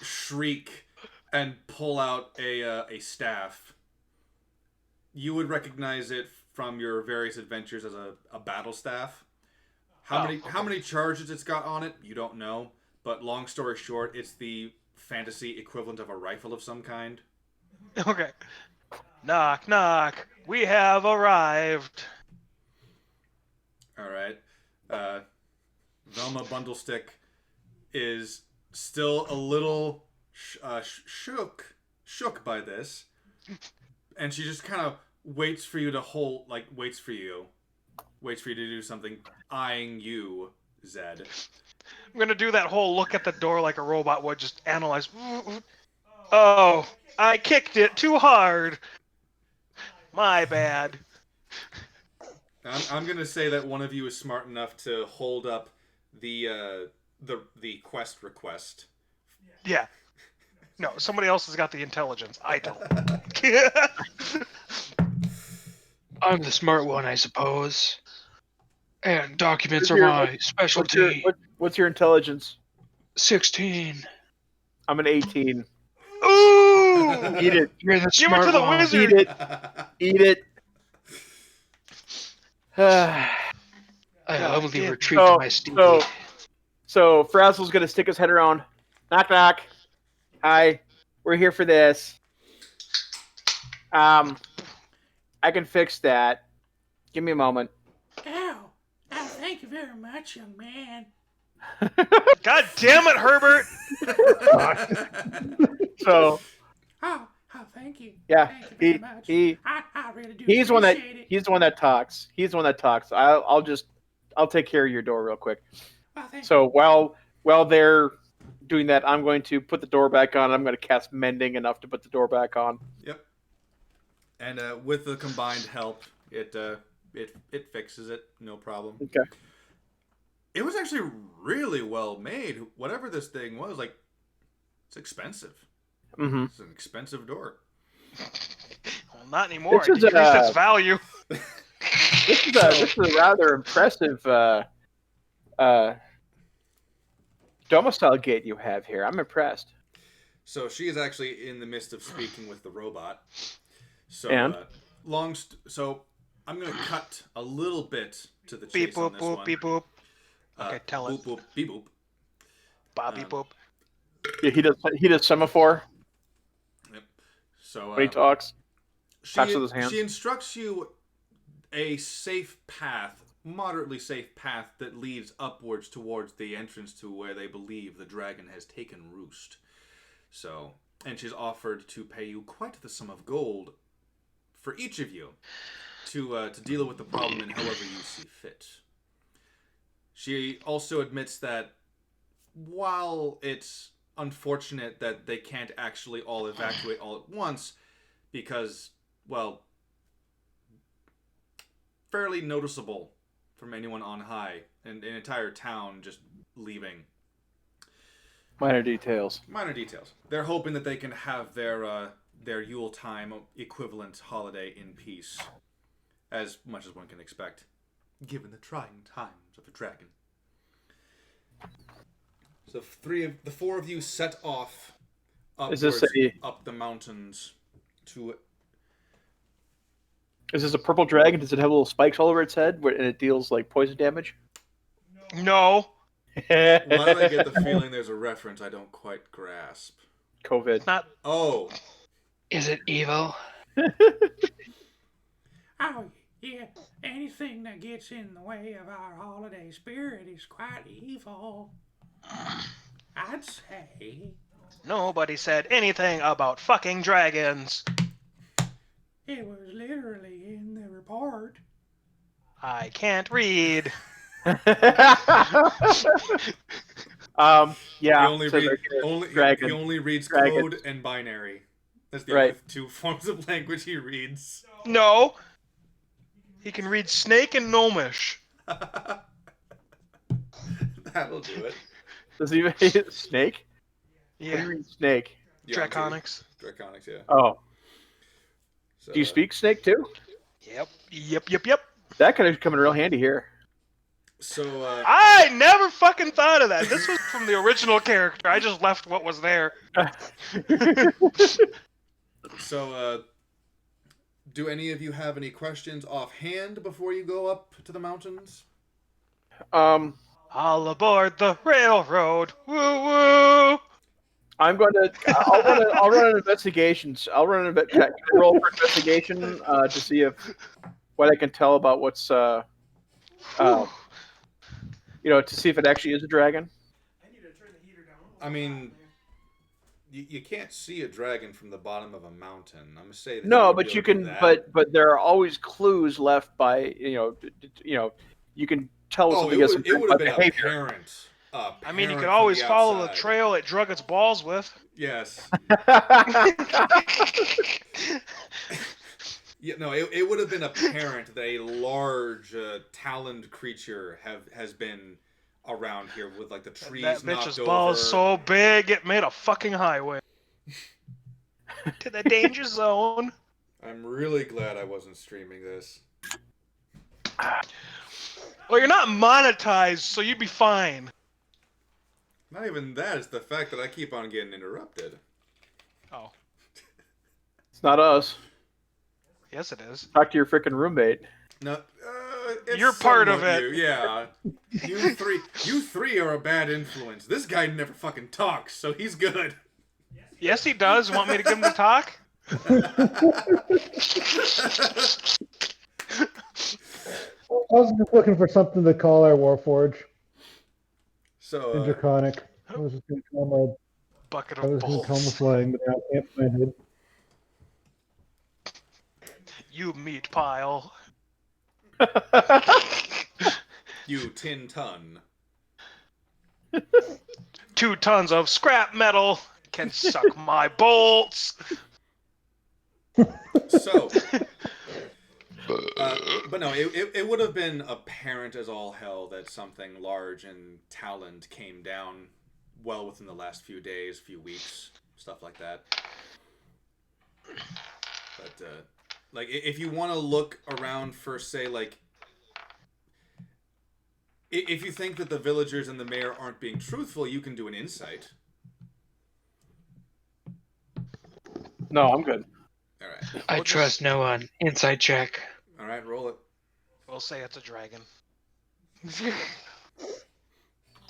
shriek and pull out a staff. You would recognize it from your various adventures as a battle staff. How many charges it's got on it, you don't know. But long story short, it's the fantasy equivalent of a rifle of some kind. Okay. Knock, knock. We have arrived. All right. Velma Bundlestick is still a little shook by this, and she just kind of waits for you to do something, eyeing you, Zed. I'm gonna do that whole look at the door like a robot would, just analyze. Oh, I kicked it too hard. My bad. I'm gonna say that one of you is smart enough to hold up the quest request. Yeah. No, somebody else has got the intelligence. I don't. I'm the smart one, I suppose. And documents are my specialty. What's your intelligence? 16. I'm an 18. Ooh! Eat it. You're the Give it smart to the one. wizard. Eat it. I humbly retreat to my steed. So Frazzle's gonna stick his head around. Knock knock. Hi, we're here for this. I can fix that. Give me a moment. Oh, thank you very much, young man. God damn it, Herbert! So. Oh, thank you. Yeah, Thank you very much. I really do he's the one that appreciate it. he's the one that talks. He's the one that talks. I'll take care of your door real quick. Oh, thank So while they're doing that, I'm going to put the door back on. I'm going to cast mending enough to put the door back on. Yep. And with the combined help, it fixes it, no problem. Okay. It was actually really well made. Whatever this thing was, like, it's expensive. Mm-hmm. It's an expensive door. Well, not anymore. This It is, decreased its value. This is a rather impressive domicile gate you have here. I'm impressed. So she is actually in the midst of speaking with the robot. So And? so I'm going to cut a little bit to the chase Beep on boop this boop one. beep boop. Okay, tell boop, it. Boop beep boop. Bobby boop. Yeah, he does semaphore Yep. So when he talks. Talks she with his hands. She instructs you a safe path, moderately safe path that leads upwards towards the entrance to where they believe the dragon has taken roost. So and she's offered to pay you quite the sum of gold for each of you to deal with the problem in however you see fit. She also admits that while it's unfortunate that they can't actually all evacuate all at once, because, well, fairly noticeable from anyone on high, and an entire town just leaving. Minor details. Minor details. They're hoping that they can have their Yule time equivalent holiday in peace, as much as one can expect, given the trying times of a dragon. So the four of you set off upwards, up the mountains to... Is this a purple dragon? Does it have little spikes all over its head and it deals like poison damage? No. Why do I get the feeling there's a reference I don't quite grasp? COVID. Not. Oh. Is it evil? Oh, yeah. Anything that gets in the way of our holiday spirit is quite evil. I'd say. Nobody said anything about fucking dragons. It was literally in the report. I can't read. Yeah. He only reads dragons. code and binary. That's the only two forms of language he reads. No. He can read snake and gnomish. That'll do it. Does he read snake? Yeah. How do you read snake? Draconics. Draconics, yeah. Oh. So, Do you speak snake too? Yep. That could come in real handy here. So, I never fucking thought of that. This was from the original character. I just left what was there. So, do any of you have any questions offhand before you go up to the mountains? All aboard the railroad. Woo woo. I'm going to. I'll run an investigation. I'll run can I roll for investigation to see if what I can tell about what's to see if it actually is a dragon. I mean, you can't see a dragon from the bottom of a mountain. I'm gonna say that. No, but you can. But there are always clues left by you can tell something it would have been behavior. apparent. I mean, you could always follow the trail it drug its balls with. Yes. Yeah, no, it would have been apparent that a large, taloned creature has been around here with like the trees knocked over. That bitch's ball is so big it made a fucking highway to the danger zone. I'm really glad I wasn't streaming this. Well, you're not monetized, so you'd be fine. Not even that. It's the fact that I keep on getting interrupted. Oh. It's not us. Yes, it is. Talk to your freaking roommate. No, it's you're part of it. Yeah. You three are a bad influence. This guy never fucking talks, so he's good. Yes, he does. Want me to give him the talk? I was just looking for something to call our Warforge. So, Draconic. I was just going to call my bucket I of was going to call my balls. flying, but now I can't find it. You meat pile. you tin ton. 2 tons of scrap metal can suck my bolts. So, but no, it would have been apparent as all hell that something large and taloned came down well within the last few days, few weeks, stuff like that. But, like, if you want to look around for, say, like, if you think that the villagers and the mayor aren't being truthful, you can do an insight. No, I'm good. All right. I trust no one. Inside check. All right, roll it. We'll say it's a dragon.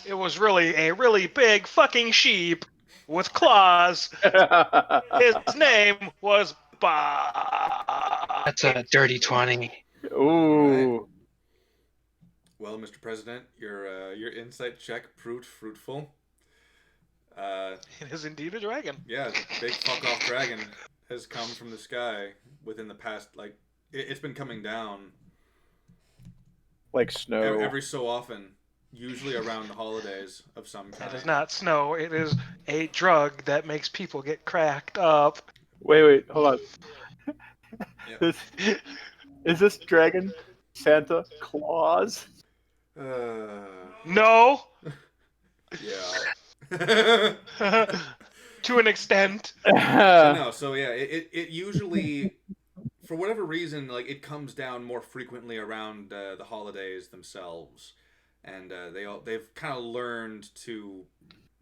It was really a really big fucking sheep with claws. His name was Bob. That's a dirty 20. Ooh. Right. Well, Mr. President, your insight check proved fruitful. It is indeed a dragon. Yeah, the big fuck off dragon has come from the sky within the past, like, it's been coming down Like snow. every so often, usually around the holidays of some kind. It is not snow. It is a drug that makes people get cracked up. Wait, hold on. Yep. Is this dragon Santa Claus? No. Yeah. To an extent. No, so yeah, it usually, for whatever reason, like it comes down more frequently around the holidays themselves, and they've kind of learned to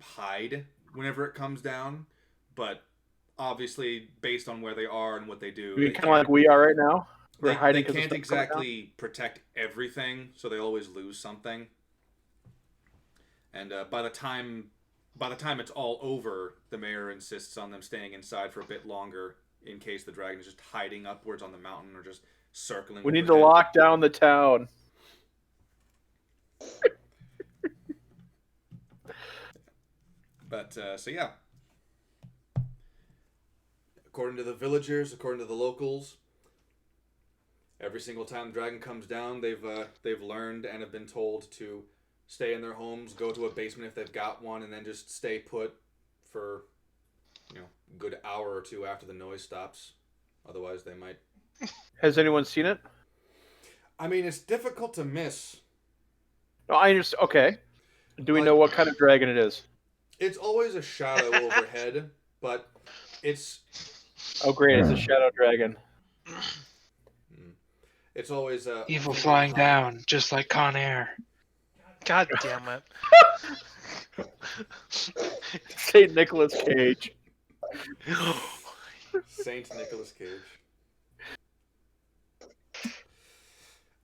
hide whenever it comes down, but obviously based on where they are and what they do, Kind of like we are right now. We're they hiding 'cause of can't stuff coming exactly protect everything, so they always lose something. And by the time it's all over, the mayor insists on them staying inside for a bit longer in case the dragon is just hiding upwards on the mountain or just circling. We need to overhead. lock down the town. But so yeah, according to the villagers, according to the locals, every single time the dragon comes down, they've learned and have been told to stay in their homes, go to a basement if they've got one, and then just stay put for, a good hour or two after the noise stops. Otherwise, they might. Has anyone seen it? I mean, it's difficult to miss. No, I understand. Okay. Do we know what kind of dragon it is? It's always a shadow overhead, but it's. Oh, great! It's a shadow dragon. It's always evil flying down, just like Con Air. God damn it. Saint Nicholas Cage. Saint Nicholas Cage.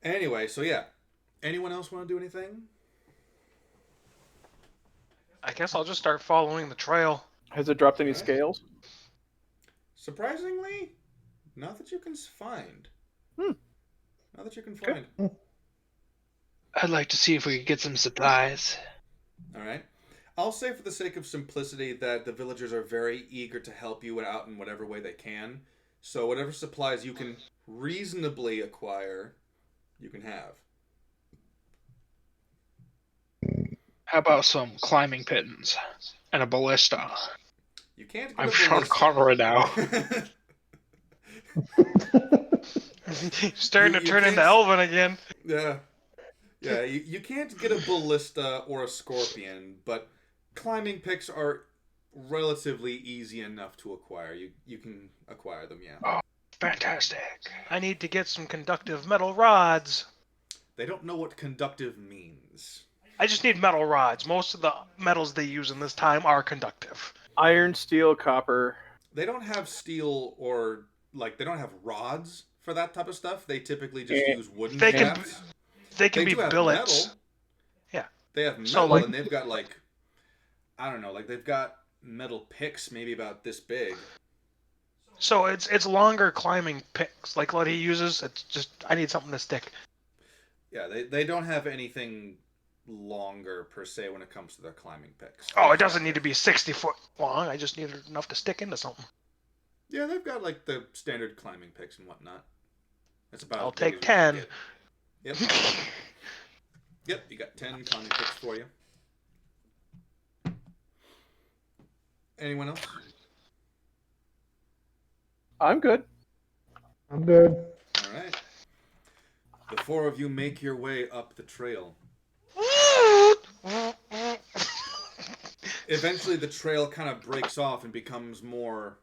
Anyway, so yeah. Anyone else want to do anything? I guess I'll just start following the trail. Has it dropped any scales? Surprisingly, not that you can find. Not that you can find. I'd like to see if we could get some supplies. All right. I'll say for the sake of simplicity that the villagers are very eager to help you out in whatever way they can. So whatever supplies you can reasonably acquire, you can have. How about some climbing pittons and a ballista? You can't get I'm a Sean ballista. Connery now. Starting to turn can't- into Elvin again. Yeah. Yeah, you can't get a ballista or a scorpion, but climbing picks are relatively easy enough to acquire. You can acquire them, yeah. Oh, fantastic. I need to get some conductive metal rods. They don't know what conductive means. I just need metal rods. Most of the metals they use in this time are conductive. Iron, steel, copper. They don't have steel or, they don't have rods for that type of stuff. They typically just use wooden They can shafts. They can be do have billets. metal. Yeah. They have metal, So, and they've got, I don't know, they've got metal picks maybe about this big. So it's longer climbing picks, like what he uses. It's just I need something to stick. Yeah, they don't have anything longer per se when it comes to their climbing picks. Oh, it doesn't need to be 60 foot long. I just need enough to stick into something. Yeah, they've got the standard climbing picks and whatnot. That's about. I'll as big take as we can 10. get. Yep. Yep, you got 10 climbing picks for you. Anyone else? I'm good. I'm good. All right. The four of you make your way up the trail. Eventually, the trail kind of breaks off and becomes more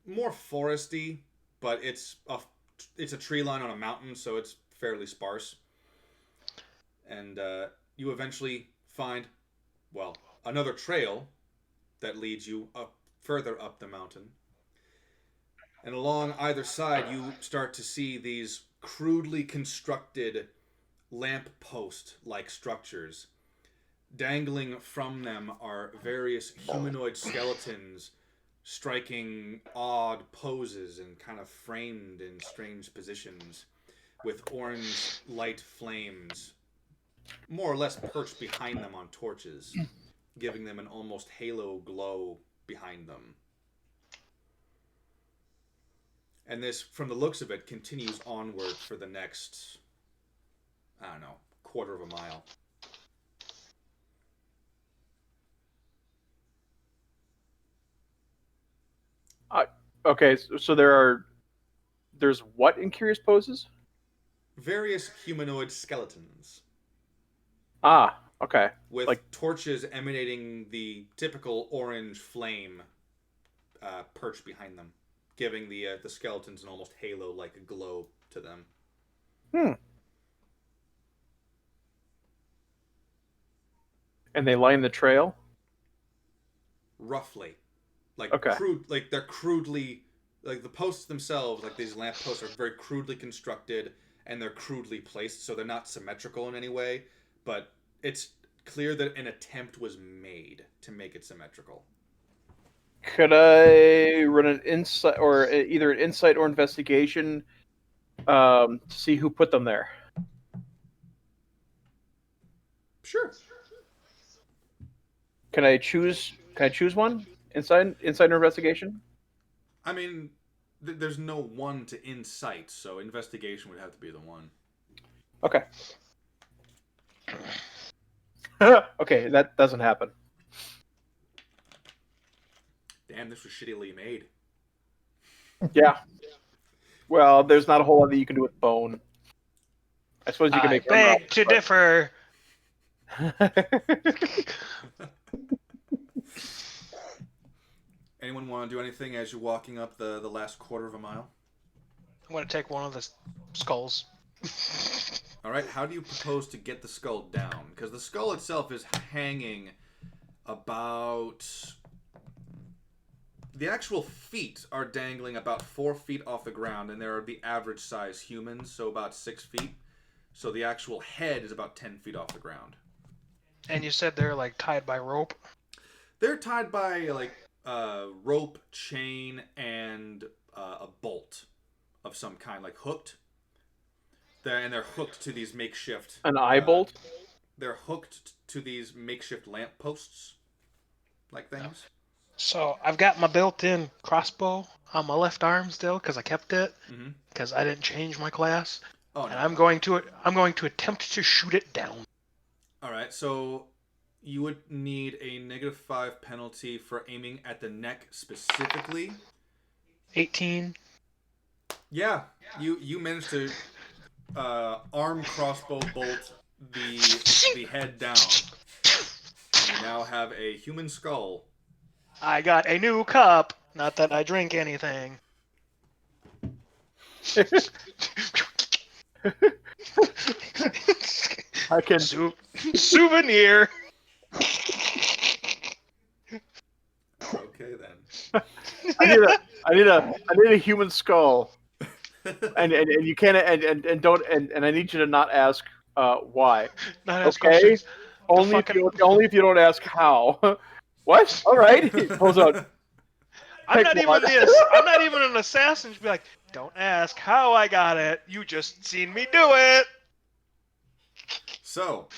foresty, but it's a tree line on a mountain, so it's fairly sparse. And you eventually find, another trail that leads you further up the mountain. And along either side, you start to see these crudely constructed lamppost-like structures. Dangling from them are various humanoid skeletons striking odd poses and kind of framed in strange positions with orange light flames more or less perched behind them on torches. giving them an almost halo glow behind them. And this, from the looks of it, continues onward for the next, I don't know, quarter of a mile. Okay, so there's what in Curious Poses? Various humanoid skeletons. Ah, okay. With like torches emanating the typical orange flame perched behind them, giving the skeletons an almost halo-like glow to them. And they line the trail? Roughly. Like, okay. They're crudely... Like, the posts themselves, like these lamp posts, are very crudely constructed, and they're crudely placed, so they're not symmetrical in any way, but it's clear that an attempt was made to make it symmetrical. Could I run an insight, or either an insight or investigation, to see who put them there? Sure. Can I choose one? Insight or investigation? I mean, there's no one to insight, so investigation would have to be the one. Okay. Okay, that doesn't happen. Damn, this was shittily made. Yeah. Well, there's not a whole lot that you can do with bone. I suppose you can make. I beg to differ. Anyone want to do anything as you're walking up the last quarter of a mile? I'm going to take one of the skulls. All right, how do you propose to get the skull down? Because the skull itself is hanging about... The actual feet are dangling about 4 feet off the ground, and they're the average size humans, so about 6 feet. So the actual head is about 10 feet off the ground. And you said they're like tied by rope? They're tied by like rope, chain, and a bolt of some kind, like hooked. They're hooked to these makeshift... An eye bolt? They're hooked to these makeshift lamp posts, like things. So I've got my built-in crossbow on my left arm still because I kept it because I didn't change my class. Oh, and no. I'm going to attempt to shoot it down. All right, so you would need a -5 penalty for aiming at the neck specifically. 18. Yeah, you managed to arm crossbow bolt the head down. You now have a human skull. I got a new cup. Not that I drink anything. I can souvenir. Okay then. I need a human skull. and you can't and don't and I need you to not ask why. Not ask okay? questions. Only if you don't ask how. What? All right. Pulls out. I'm not even an assassin to be like, don't ask how I got it. You just seen me do it. So,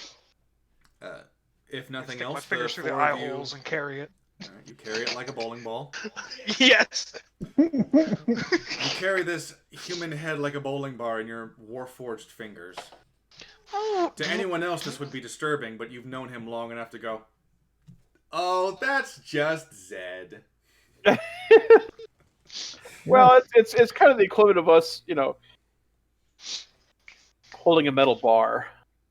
if nothing else, my fingers through the four eye of you, holes and carry it. You carry it like a bowling ball. Yes. You carry this human head like a bowling ball in your warforged fingers. To anyone else, this would be disturbing, but you've known him long enough to go, oh, that's just Zed. Well, it's kind of the equivalent of us, holding a metal bar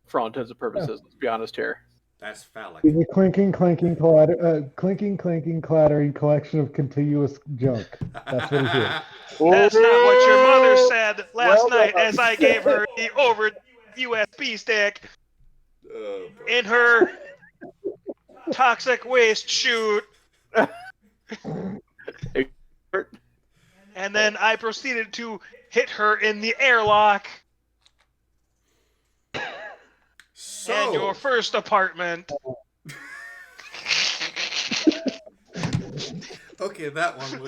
for all intents and purposes. Let's be honest here. That's phallic. The clinking, clattering collection of contiguous junk. That's what it is. That's not what your mother said last night as I gave her the over USB stick in her toxic waste chute. And then I proceeded to hit her in the airlock. So, and your first apartment. Okay, that one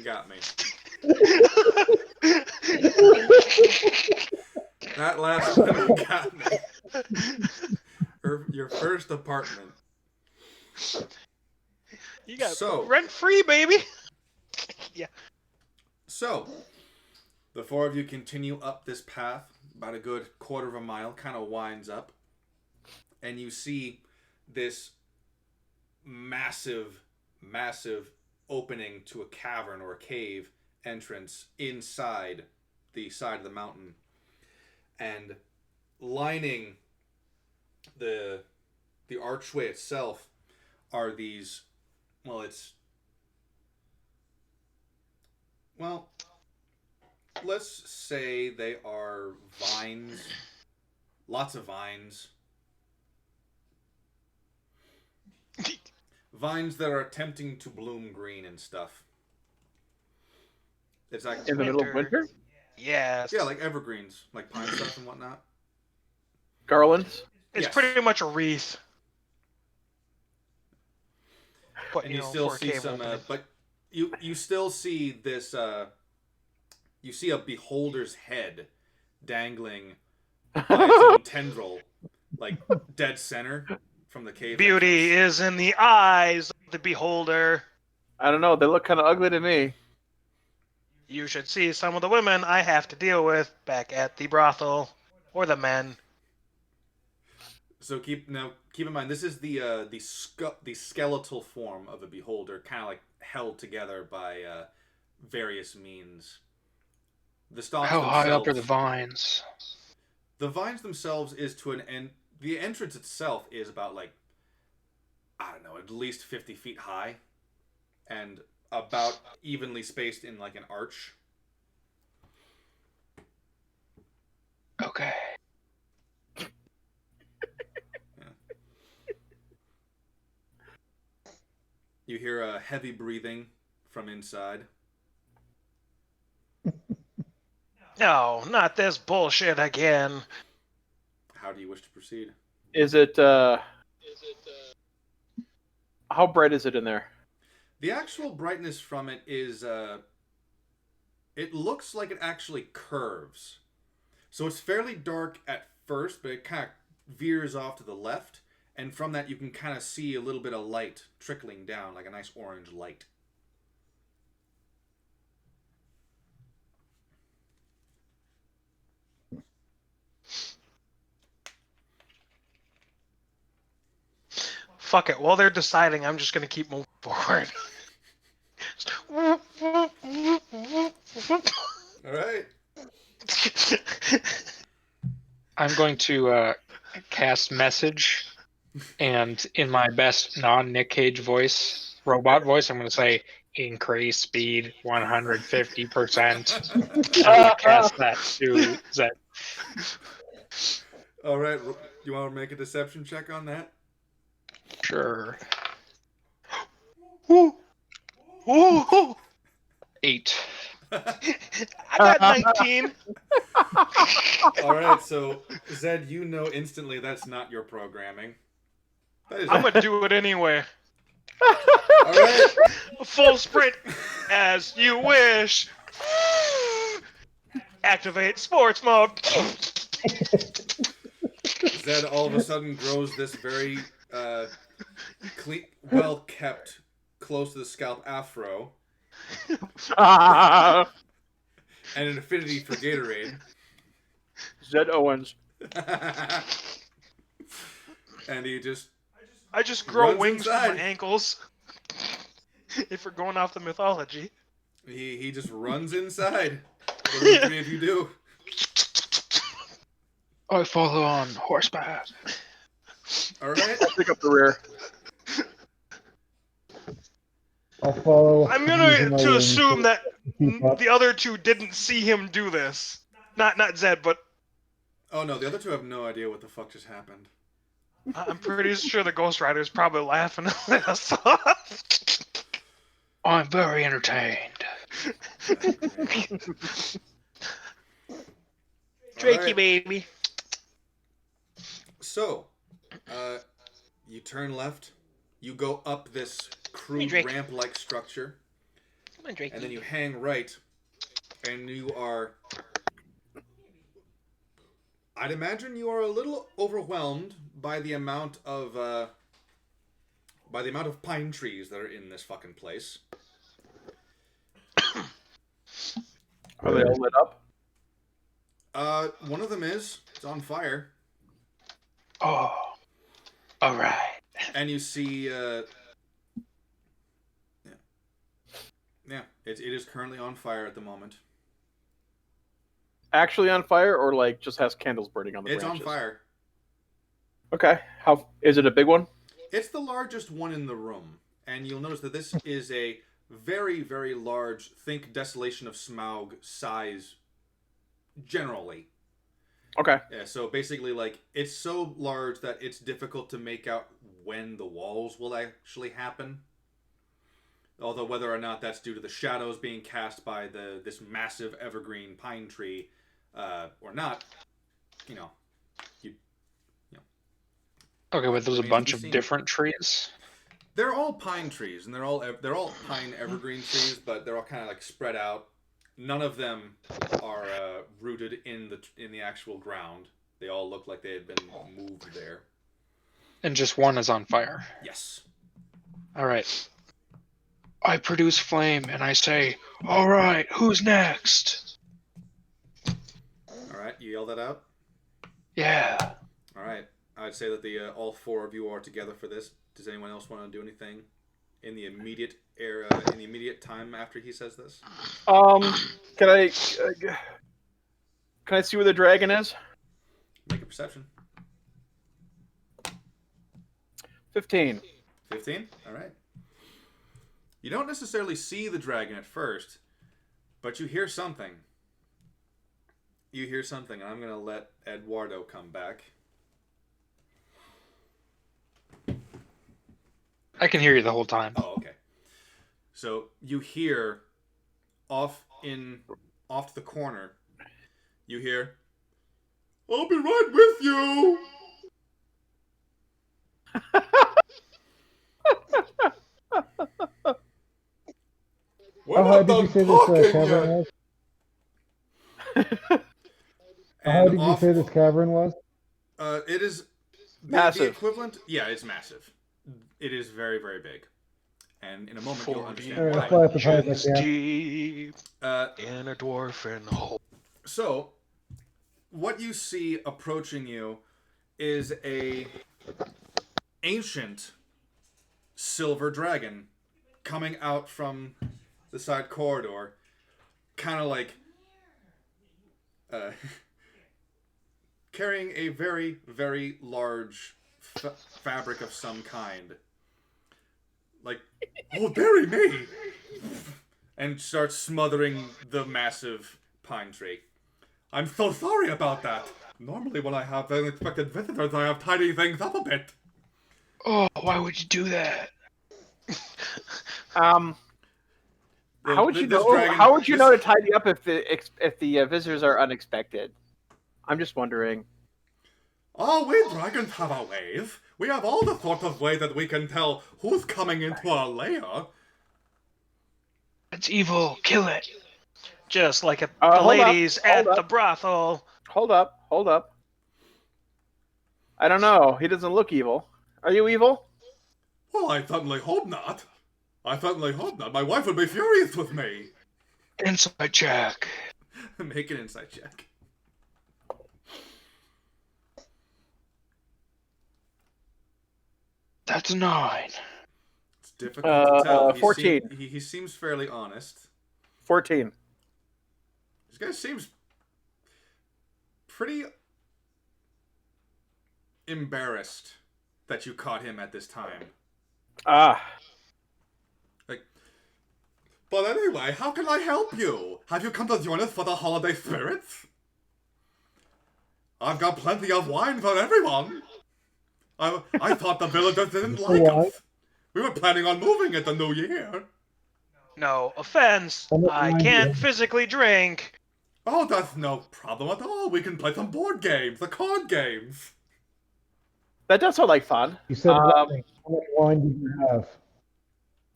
got me. That last one got me. Your first apartment. You got So- rent free, baby. Yeah. So, the four of you continue up this path, about a good quarter of a mile, kind of winds up, and you see this massive, massive opening to a cavern or a cave entrance inside the side of the mountain. And lining the archway itself are these, let's say they are vines. Lots of vines. Vines that are attempting to bloom green and stuff. It's like In the middle of winter? Yes. Yeah, like evergreens, like pine stuff and whatnot. Garlands? It's Yes. pretty much a wreath. But, And you still for a see cave some, opening. but you still see this. You see a beholder's head dangling by its own tendril, like dead center from the cave. Beauty entrance. is in the eyes of the beholder. I don't know. They look kind of ugly to me. You should see some of the women I have to deal with back at the brothel, or the men. So keep in mind, this is the skeletal form of a beholder, kind of like held together by various means. The stalks How high up are themselves- the vines? The vines themselves is to an end. The entrance itself is about I don't know, at least 50 feet high, and about evenly spaced in like an arch. Okay. You hear a heavy breathing from inside. No, not this bullshit again. How do you wish to proceed? Is it, how bright is it in there? The actual brightness from it is, it looks like it actually curves. So it's fairly dark at first, but it kind of veers off to the left. And from that, you can kind of see a little bit of light trickling down, like a nice orange light. Fuck it. While they're deciding, I'm just gonna keep moving forward. All right. I'm going to cast message, and in my best non-Nick Cage voice, robot voice, I'm going to say increase speed 150%. And cast that to Zed. All right. You want to make a deception check on that? Sure. Ooh. Ooh. 8. I got 19. All right. So Zed, you know instantly that's not your programming. That is. I'm gonna do it anyway. All right. Full sprint, as you wish. Activate sports mode. Zed all of a sudden grows this very clean, well kept, close to the scalp afro, and an affinity for Gatorade. Zed Owens. And he just I just grow Runs wings from inside. my ankles. If we're going off the mythology. he just runs inside. What do the three of you do? I follow on horseback. All right. Pick up the rear. I'll follow. I'm using gonna my to wings assume that keep up. the other two didn't see him do this. Not Zed, but Oh no, the other two have no idea what the fuck just happened. I'm pretty sure the Ghost Rider's probably laughing at us. I'm very entertained. Drakey, Alright. baby. So, you turn left. You go up this crude Drake. ramp-like structure, Come on, Drakey. and then you hang right, and you are. I'd imagine you are a little overwhelmed by the amount of by the amount of pine trees that are in this fucking place. Are they all lit up? One of them is. It's on fire. Oh, all right. And you see, it is currently on fire at the moment. Actually on fire, or like just has candles burning on the branches? It's on fire. Okay. How is it a big one? It's the largest one in the room, and you'll notice that this is a very, very large, think Desolation of Smaug size, generally. Okay. Yeah, so basically, like, it's so large that it's difficult to make out when the walls will actually happen. Although whether or not that's due to the shadows being cast by this massive evergreen pine tree, or not, you know. Okay, but there's a Remains to bunch be of seen. different trees. They're all pine trees, and they're all pine evergreen trees, but they're all kind of like spread out. None of them are rooted in the actual ground. They all look like they had been moved there. And just one is on fire. Yes. All right. I produce flame and I say, all right, who's next? All right, you yell that out. Yeah. All right, I'd say that the all four of you are together for this. Does anyone else want to do anything in the immediate time after he says this? Can I see where the dragon is? Make a perception. 15. 15? All right. You don't necessarily see the dragon at first, but you hear something. You hear something, and I'm going to let Eduardo come back. I can hear you the whole time. Oh, okay. So you hear off to the corner, you hear, "I'll be right with you." How high did you say this cavern was? How high did you say this cavern was? It is Massive. The equivalent. Yeah, it's massive. It is very, very big. And in a moment, you'll understand Alright, I'll why. fly up as high as I Dungeons can. deep in a dwarfen hole. So, what you see approaching you is a ancient silver dragon coming out from the side corridor, kind of like carrying a very, very large fabric of some kind. Like, "Oh, bury me!" and starts smothering the massive pine tree. "I'm so sorry about that. Normally when I have unexpected visitors, I have tidy things up a bit." Oh, why would you do that? How would you know? How would you know to tidy up if the visitors are unexpected? I'm just wondering. Oh, we dragons have our ways. We have all the sorts of ways that we can tell who's coming into our lair. It's evil. Kill it. Just like the hold ladies up, hold at the up. brothel. Hold up. I don't know. He doesn't look evil. Are you evil? Well, I certainly hope not. My wife would be furious with me. Inside check. Make an insight check. That's 9. It's difficult to tell. 14. He seems fairly honest. 14. This guy seems pretty embarrassed that you caught him at this time. But anyway, how can I help you? Have you come to join us for the holiday spirits? I've got plenty of wine for everyone. I thought the villagers didn't like us. We were planning on moving at the new year. No offense. I can't physically drink. Oh, that's no problem at all. We can play some board games, the card games. That does sound like fun. You said wine. How much wine do you have?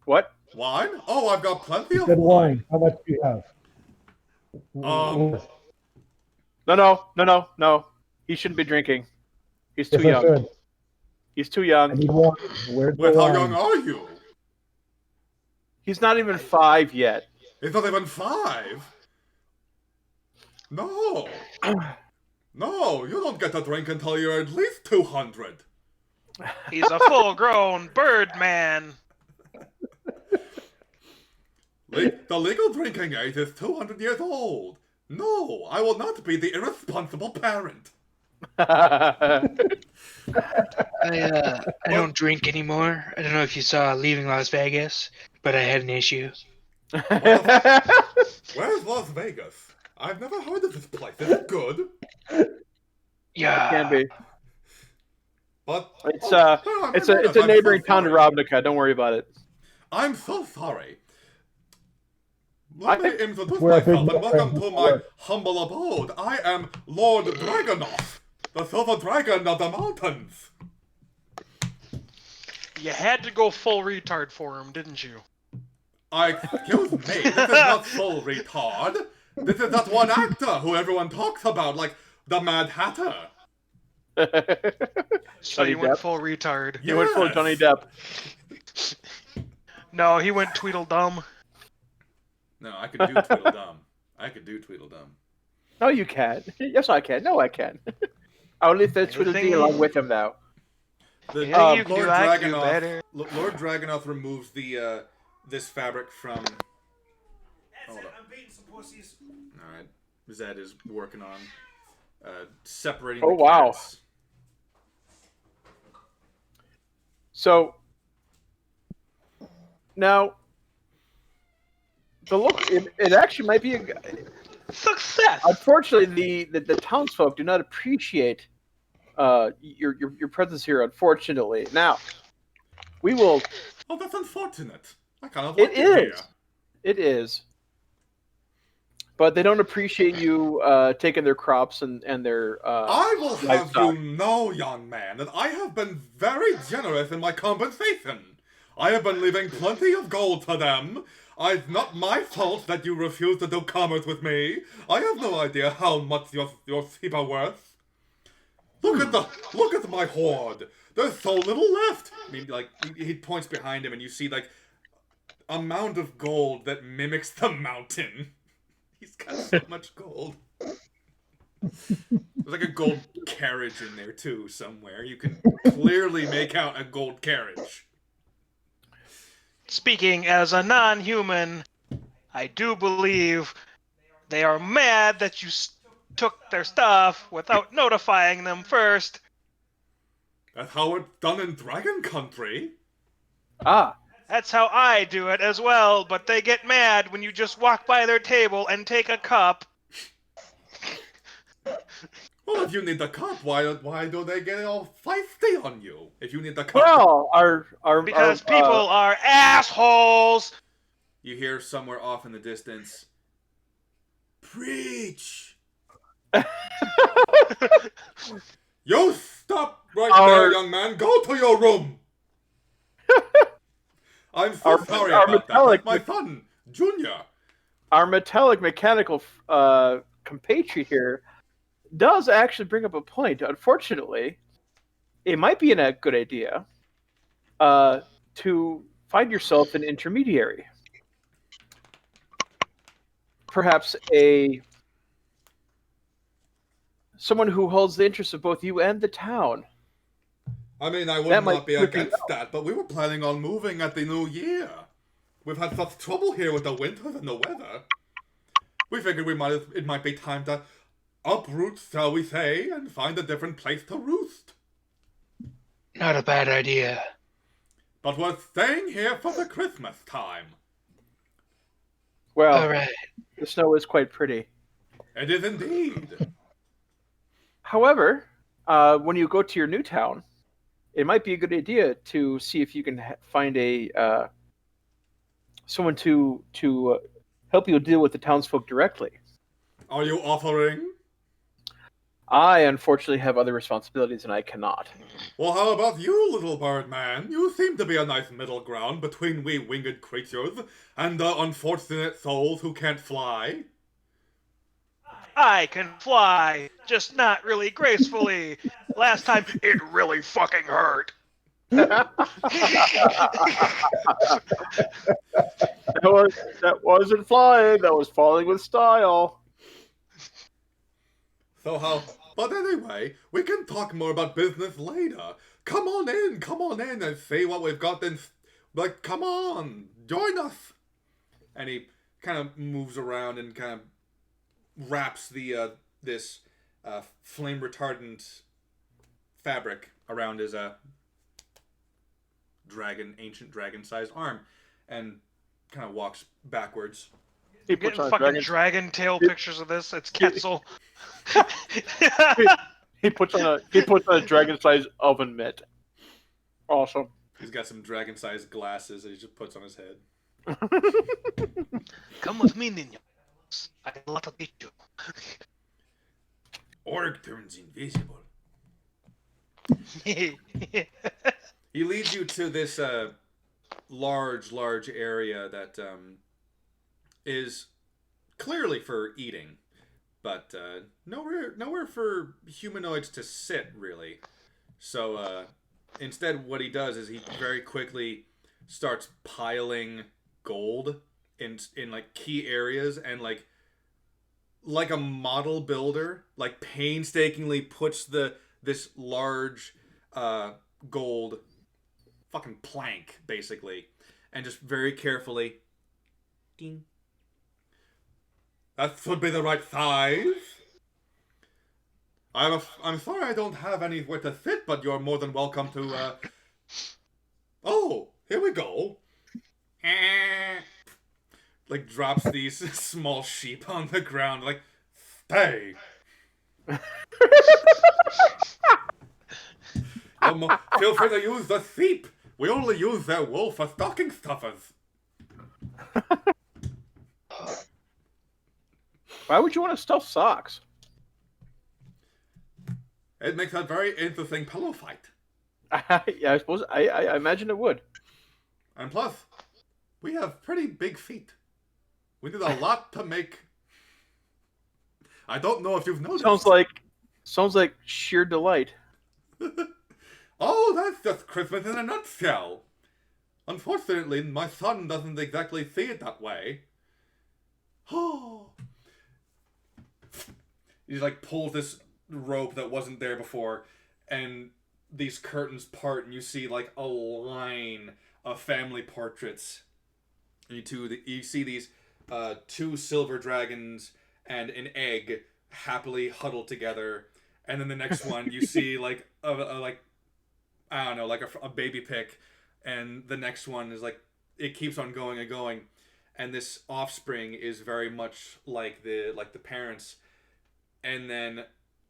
What? Wine? Oh, I've got plenty You of said wine. wine. How much do you have? No. He shouldn't be drinking. He's too Yes, I young. should. He's too I young. need one. Where's Wait, the how line? young are you? He's not even 5 yet. He's not even 5. No. No, you don't get a drink until you're at least 200. He's a full-grown bird man. The legal drinking age is 200 years old. No, I will not be the irresponsible parent. I don't drink anymore. I don't know if you saw Leaving Las Vegas, but I had an issue. Where's Las Vegas? I've never heard of this place. Is it good? Yeah. Can be. But It's oh, it's my a goodness, I'm neighboring so town to sorry. Ravnica. Don't worry about it. I'm so sorry. Let me introduce We're a big myself and welcome to my fan. humble abode. I am Lord Dragonoff, the silver dragon of the mountains. You had to go full retard for him, didn't you? Excuse me, this is not full retard. This is that one actor who everyone talks about, like the Mad Hatter. So Johnny you went Depp. full retard. You went for Yes. Johnny Depp. No, he went Tweedledum. No, I could do Tweedledum. I could do Tweedledum. No, you can. Yes, I can. No, I can. I'll leave the Tweedledee along with him now. Anything Lord you can do, I can do Dragonoff, better. Lord Dragonoff removes the this fabric from. Hold up. I'm beating some pussies. All right, Zed is working on separating. Oh, the wow. cats. So now the look it actually might be a. Success! Unfortunately, the townsfolk do not appreciate your presence here. Unfortunately, now we will. Oh, that's unfortunate. I kind of It like it here. is. It is. But they don't appreciate you taking their crops and their. I will have livestock. you know, young man, that I have been very generous in my compensation. I have been leaving plenty of gold to them. It's not my fault that you refuse to do commerce with me. I have no idea how much your sheep are worth. Look at my hoard. There's so little left. I mean, like he points behind him, and you see like a mound of gold that mimics the mountain. He's got so much gold. There's like a gold carriage in there too somewhere. You can clearly make out a gold carriage. Speaking as a non-human, I do believe they are mad that you took their stuff without notifying them first. That's how it's done in Dragon Country. Ah, That's how I do it as well, but they get mad when you just walk by their table and take a cup. Well, if you need the cup, why do they get all feisty on you? If you need the cup, well, our Because people are assholes! you hear somewhere off in the distance. Preach! You stop right there, young man. Go to your room. I'm so sorry about that. That's my son, Junior. our metallic mechanical compatriot here does actually bring up a point. Unfortunately, it might be a good idea to find yourself an intermediary. Perhaps someone who holds the interests of both you and the town. I mean, I would That might not be flip you against that, but we were planning on moving at the new year. We've had such trouble here with the winters and the weather. We figured it might be time to uproot, shall we say, and find a different place to roost. Not a bad idea. But we're staying here for the Christmas time. Well, All right. the snow is quite pretty. It is indeed. However, when you go to your new town, it might be a good idea to see if you can find someone to help you deal with the townsfolk directly. Are you offering? I unfortunately have other responsibilities and I cannot. Well, how about you, little bird man? You seem to be a nice middle ground between we winged creatures and the unfortunate souls who can't fly. I can fly, just not really gracefully. Last time, it really fucking hurt. That wasn't flying. That was falling with style. So how? But anyway, we can talk more about business later. Come on in and see what we've got. Then, like, come on, join us. And he kind of moves around and kind of wraps the this flame retardant fabric around his ancient dragon-sized arm, and kind of walks backwards. He I'm puts getting on a fucking dragon tail pictures of this. It's Quetzal. He puts on a dragon-sized oven mitt. Awesome. He's got some dragon-sized glasses that he just puts on his head. Come with me, Niños. I have a lot to teach you. Org turns invisible. He leads you to this large area that is clearly for eating, but nowhere for humanoids to sit, really. So instead, what he does is he very quickly starts piling gold in like key areas, and like a model builder, like painstakingly puts this large gold fucking plank, basically, and just very carefully, ding. That should be the right size. I'm sorry I don't have anywhere to sit, but you're more than welcome to. Oh, here we go. Like drops these small sheep on the ground, like, stay. Feel free to use the sheep. We only use their wool for stocking stuffers. Why would you want to stuff socks? It makes a very interesting pillow fight. Yeah, I suppose I imagine it would. And plus, we have pretty big feet. We need a lot to make. I don't know if you've noticed. Sounds like sheer delight. Oh, that's just Christmas in a nutshell. Unfortunately, my son doesn't exactly see it that way. Oh. He like pulls this rope that wasn't there before, and these curtains part, and you see like a line of family portraits. You see these two silver dragons and an egg happily huddled together, and then the next one you see like I don't know, like a baby pick, and the next one is like it keeps on going and going, and this offspring is very much like the parents, and then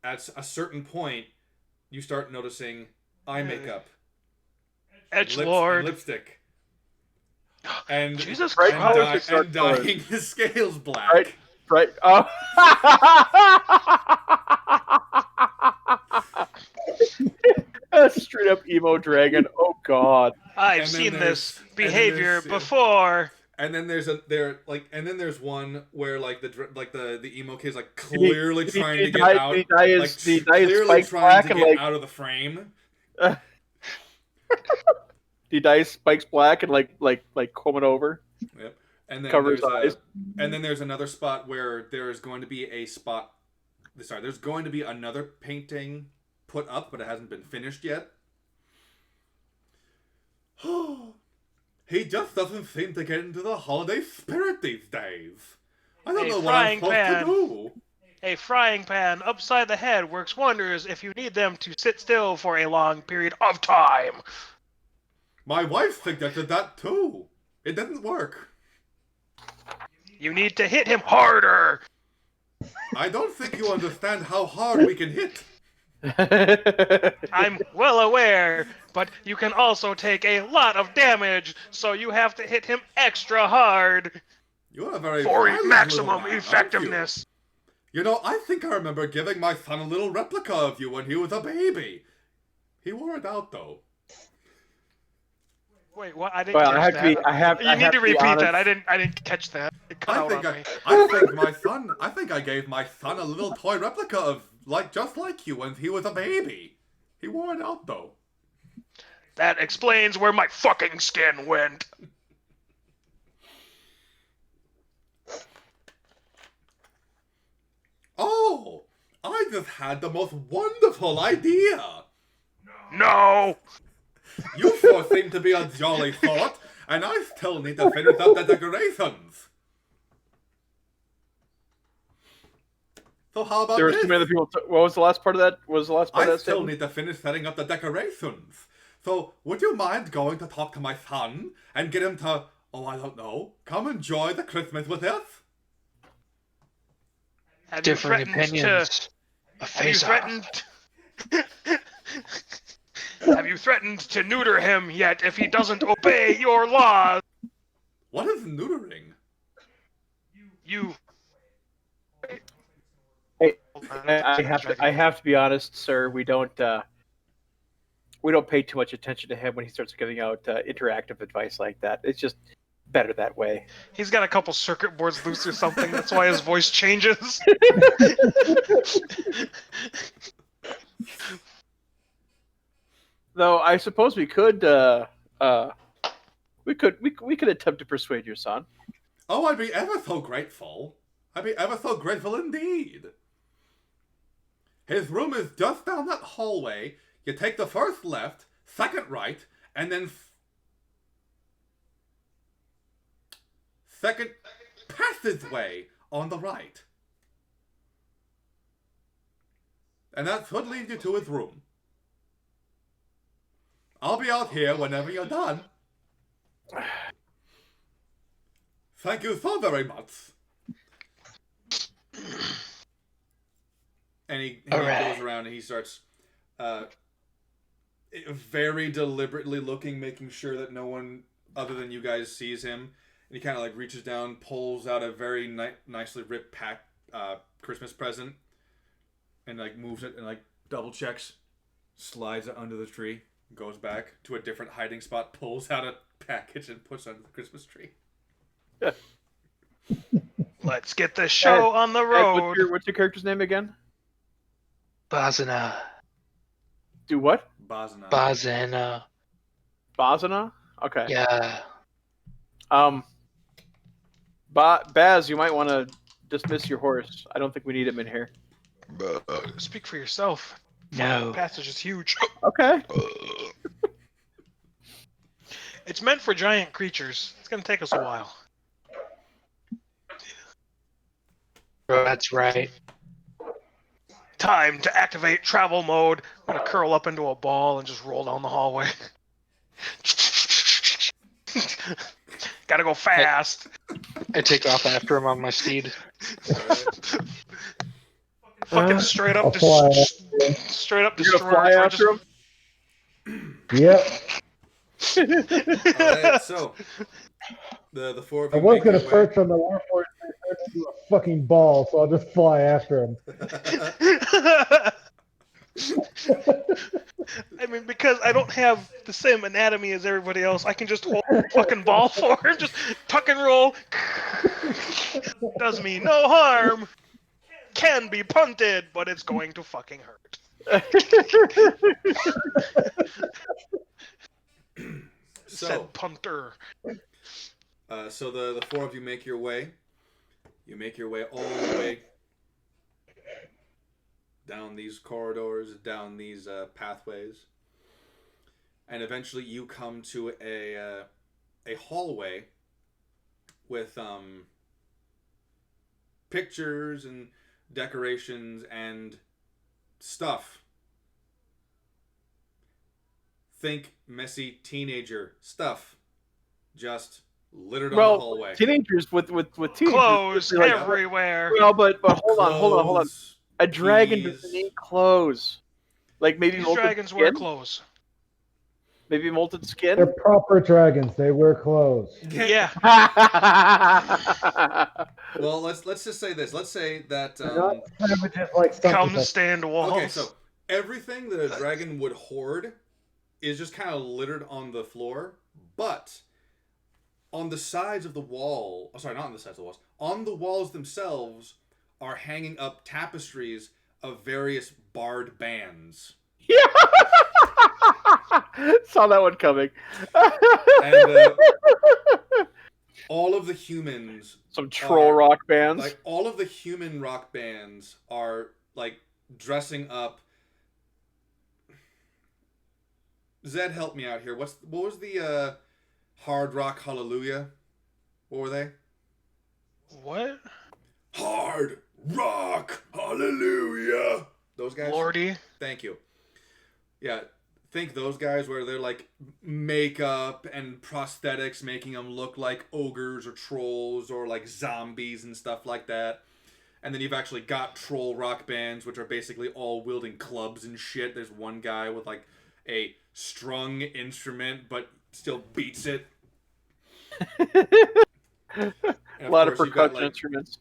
at a certain point you start noticing eye makeup, Edgelord, lipstick, and Jesus Christ, and dyeing his scales black. Right. Oh. Straight up emo dragon. Oh god. I've seen this behavior before. And then there's one where like the emo kid's like clearly trying to get out, clearly trying to get out of the frame. He dyes spikes black and like comb it over. Yep. And then covers eyes. And then there's another spot where there's going to be there's going to be another painting put up, but it hasn't been finished yet. He just doesn't seem to get into the holiday spirit these days. I don't know what I'm supposed to do. A frying pan upside the head works wonders if you need them to sit still for a long period of time. My wife suggested that too. It didn't work. You need to hit him harder. I don't think you understand how hard we can hit. I'm well aware, but you can also take a lot of damage, so you have to hit him extra hard. You're a very for maximum man, effectiveness. You know, I think I remember giving my son a little replica of you when he was a baby. He wore it out though. Wait, what? I didn't catch that. You need to repeat that. I didn't catch that. It cut out on me. I think I gave my son a little toy replica of just like you when he was a baby. He wore it out though. That explains where my fucking skin went. Oh, I just had the most wonderful idea. No! You four seem to be a jolly thought, and I still need to finish up the decorations. So how about There were this? too many other people. What was the last part of that? I still need to finish setting up the decorations. So, would you mind going to talk to my son and get him to, I don't know, come enjoy the Christmas with us? Differing opinions. Have you threatened to neuter him yet if he doesn't obey your laws? What is neutering? You. Hey, I have to be honest, sir. We don't pay too much attention to him when he starts giving out interactive advice like that. It's just better that way. He's got a couple circuit boards loose or something. That's why his voice changes. Though I suppose we could attempt to persuade your son. Oh, I'd be ever so grateful. I'd be ever so grateful indeed. His room is just down that hallway. You take the first left, second right, and then second passageway on the right. And that should lead you to his room. I'll be out here whenever you're done. Thank you so very much. And he goes around and he starts very deliberately looking, making sure that no one other than you guys sees him. And he kind of like reaches down, pulls out a very nicely ripped Christmas present, and like moves it and like double checks, slides it under the tree, goes back to a different hiding spot, pulls out a package and puts it under the Christmas tree. Let's get the show on the road. What's your character's name again? Bazana. Do what? Bazana. Bazana? Okay. Yeah. Baz, you might want to dismiss your horse. I don't think we need him in here. Speak for yourself. No. The passage is huge. Okay. It's meant for giant creatures. It's going to take us a while. That's right. Time to activate travel mode. I'm going to curl up into a ball and just roll down the hallway. Gotta go fast. I take off after him on my steed. Fucking straight up I'll straight up You're gonna destroy. fly after him? Yep. Alright, so the four of I you was make gonna your way. perch on the warforged and turn into a fucking ball, so I'll just fly after him. I mean, because I don't have the same anatomy as everybody else, I can just hold the fucking ball forward, just tuck and roll. Does me no harm. Can be punted, but it's going to fucking hurt. Said punter. So the four of you make your way. You make your way all the way down these corridors, down these pathways, and eventually you come to a hallway with pictures and decorations and stuff. Think messy teenager stuff, just littered on the hallway. Teenagers with teenagers. Clothes everywhere. Well, but hold on. A dragon Keys. doesn't need clothes. Like maybe These molted dragons skin? wear clothes. Maybe molted skin? They're proper dragons. They wear clothes. Yeah. Well, let's just say this. Let's say that They're not savages like Come some stand walls. okay, so everything that a dragon would hoard is just kind of littered on the floor, but on the sides of the wall, oh, sorry, not on the sides of the walls, on the walls themselves are hanging up tapestries of various barred bands. Saw that one coming. And all of the humans, some troll rock bands. Like all of the human rock bands are like dressing up. Zed, help me out here. What was the hard rock hallelujah? What were they? What? Hard rock hallelujah. Those guys. Lordy. Thank you. Yeah, think those guys where they're like makeup and prosthetics making them look like ogres or trolls or like zombies and stuff like that. And then you've actually got troll rock bands, which are basically all wielding clubs and shit. There's one guy with like a strung instrument, but still beats it. A lot of percussion instruments.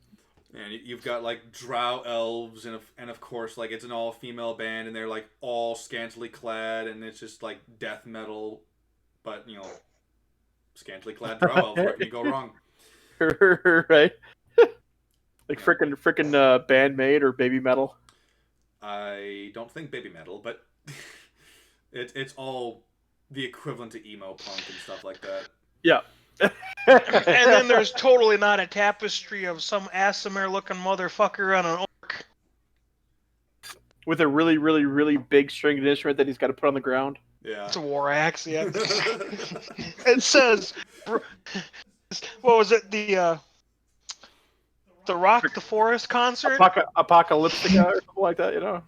And you've got like drow elves, and of course like it's an all-female band, and they're like all scantily clad, and it's just like death metal, but you know, scantily clad drow elves. Where can you go wrong? Right. Like frickin' Bandmate or Baby Metal. I don't think Baby Metal, but it's all the equivalent to emo punk and stuff like that. Yeah. And then there's totally not a tapestry of some Aasimar looking motherfucker on an orc. With a really, really, really big stringed instrument that he's got to put on the ground. Yeah. It's a war axe, yeah. It says, what was it, the Rock the Forest concert? Apocalyptica or something like that, you know?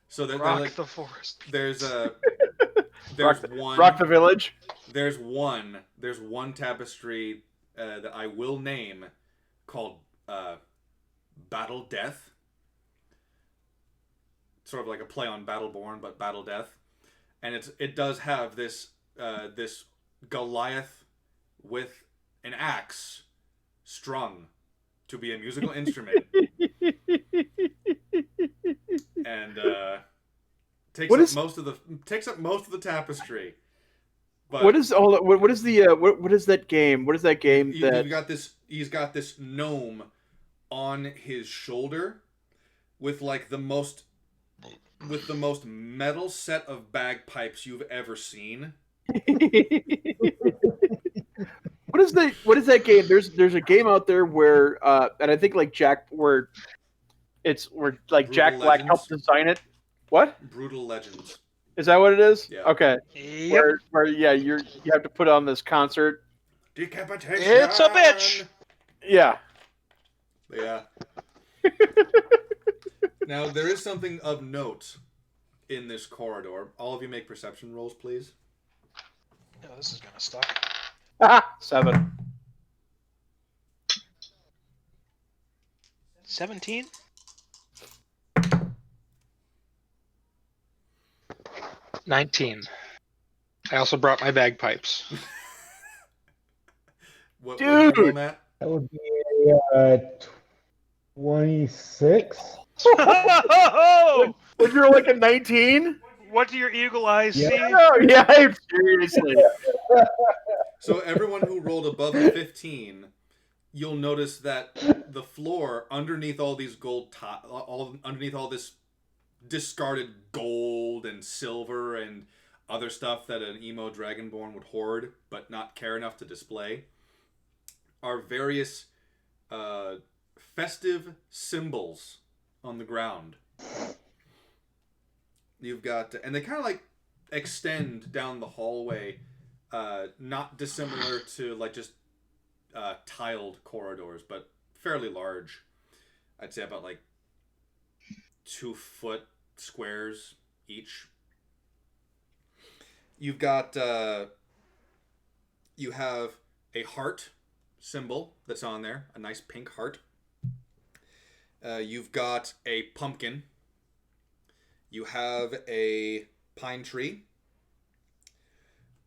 So Rock the Forest. There's one. Rock the Village. There's one tapestry that I will name called Battle Death. Sort of like a play on Battleborn, but Battle Death. And it does have this this Goliath with an axe strung to be a musical instrument. And takes up most of the tapestry. But what is that game? What is that game he's got this gnome on his shoulder with like the most metal set of bagpipes you've ever seen. What is that game? There's a game out there where and I think like Jack Black helped design it. What? Brutal Legends. Is that what it is? Yeah. Okay. Yep. Where you have to put on this concert. Decapitation. It's a bitch. Yeah. Yeah. Now there is something of note in this corridor. All of you make perception rolls, please. Oh, this is gonna suck. 7. 17? $19. I also brought my bagpipes. What Dude! you roll, Matt? That would be a 26. Would you like a 19? What do your eagle eyes see? Oh, yeah, seriously. So everyone who rolled above a 15, you'll notice that the floor underneath all these underneath all this discarded gold and silver and other stuff that an emo dragonborn would hoard but not care enough to display are various festive symbols on the ground. You've got, and they kind of like extend down the hallway, not dissimilar to like just tiled corridors, but fairly large. I'd say about like 2-foot squares each. You've got, you have a heart symbol that's on there, a nice pink heart. You've got a pumpkin. You have a pine tree.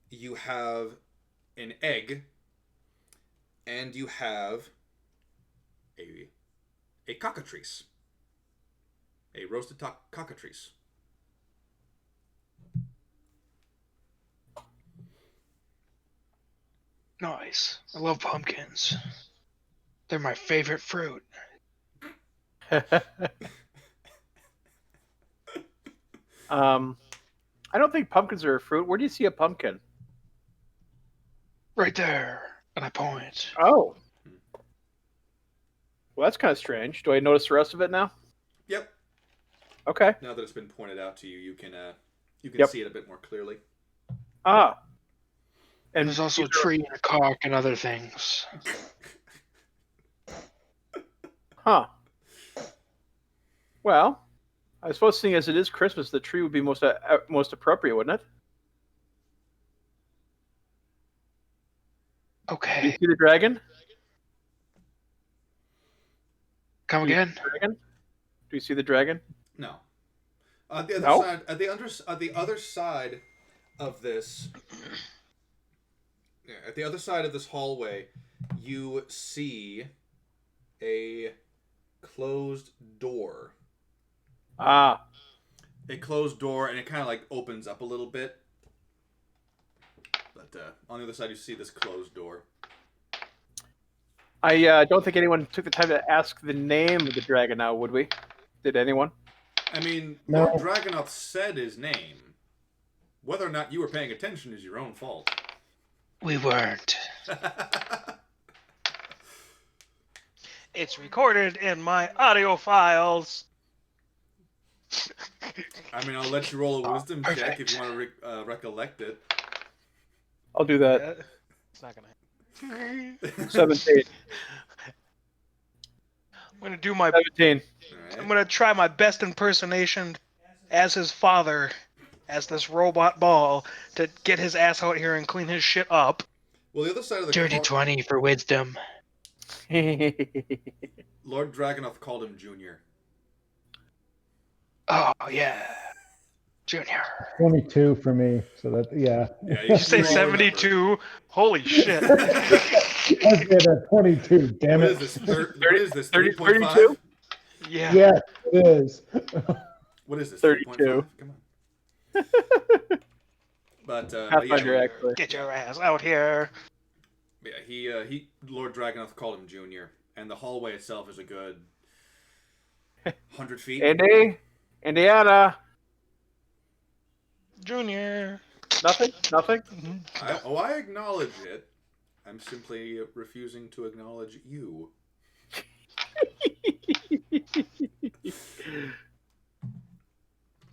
You have an egg. And you have a cockatrice. A roasted cockatrice. Nice. I love pumpkins. They're my favorite fruit. I don't think pumpkins are a fruit. Where do you see a pumpkin? Right there. And I point. Oh. Well, that's kind of strange. Do I notice the rest of it now? Yep. Okay. Now that it's been pointed out to you, you can Yep. see it a bit more clearly. Ah. And there's also a tree and a cock and other things. Huh. Well, I suppose seeing as it is Christmas, the tree would be most appropriate, wouldn't it? Do you Okay. see the dragon? Come Do you see again? the dragon? Do you see the dragon? No. At the other No? side, at the other side of this, at the other side of this hallway, you see a closed door. Ah. A closed door, and it kind of like opens up a little bit. But on the other side, you see this closed door. I don't think anyone took the time to ask the name of the dragon now, would we? Did anyone? I mean, No. Lord Dragonoth said his name. Whether or not you were paying attention is your own fault. We weren't. It's recorded in my audio files. I mean, I'll let you roll a wisdom check if you want to recollect it. I'll do that. Yeah, it's not gonna happen. 17. I'm gonna do my. 17. Alright. I'm gonna try my best impersonation as his father, as this robot ball, to get his ass out here and clean his shit up. Well, the other side of the Dirty 20 for wisdom. Lord Dragonoth called him Junior. Oh, yeah. Junior. 22 for me. So that, yeah. Yeah, Did you say roll a number. 72? Holy shit. I said a 22. Damn What it. is this? What is this? 30, 3.5? 32? Yeah. Yes, it is. What is this? 32. 3.5? Come on. But Pathfinder, actually. Get your ass out here. yeah, he Lord Dragonoth called him Junior, and the hallway itself is a good 100 feet. Andy? Indiana? Junior. Nothing? Nothing? I acknowledge it. I'm simply refusing to acknowledge you.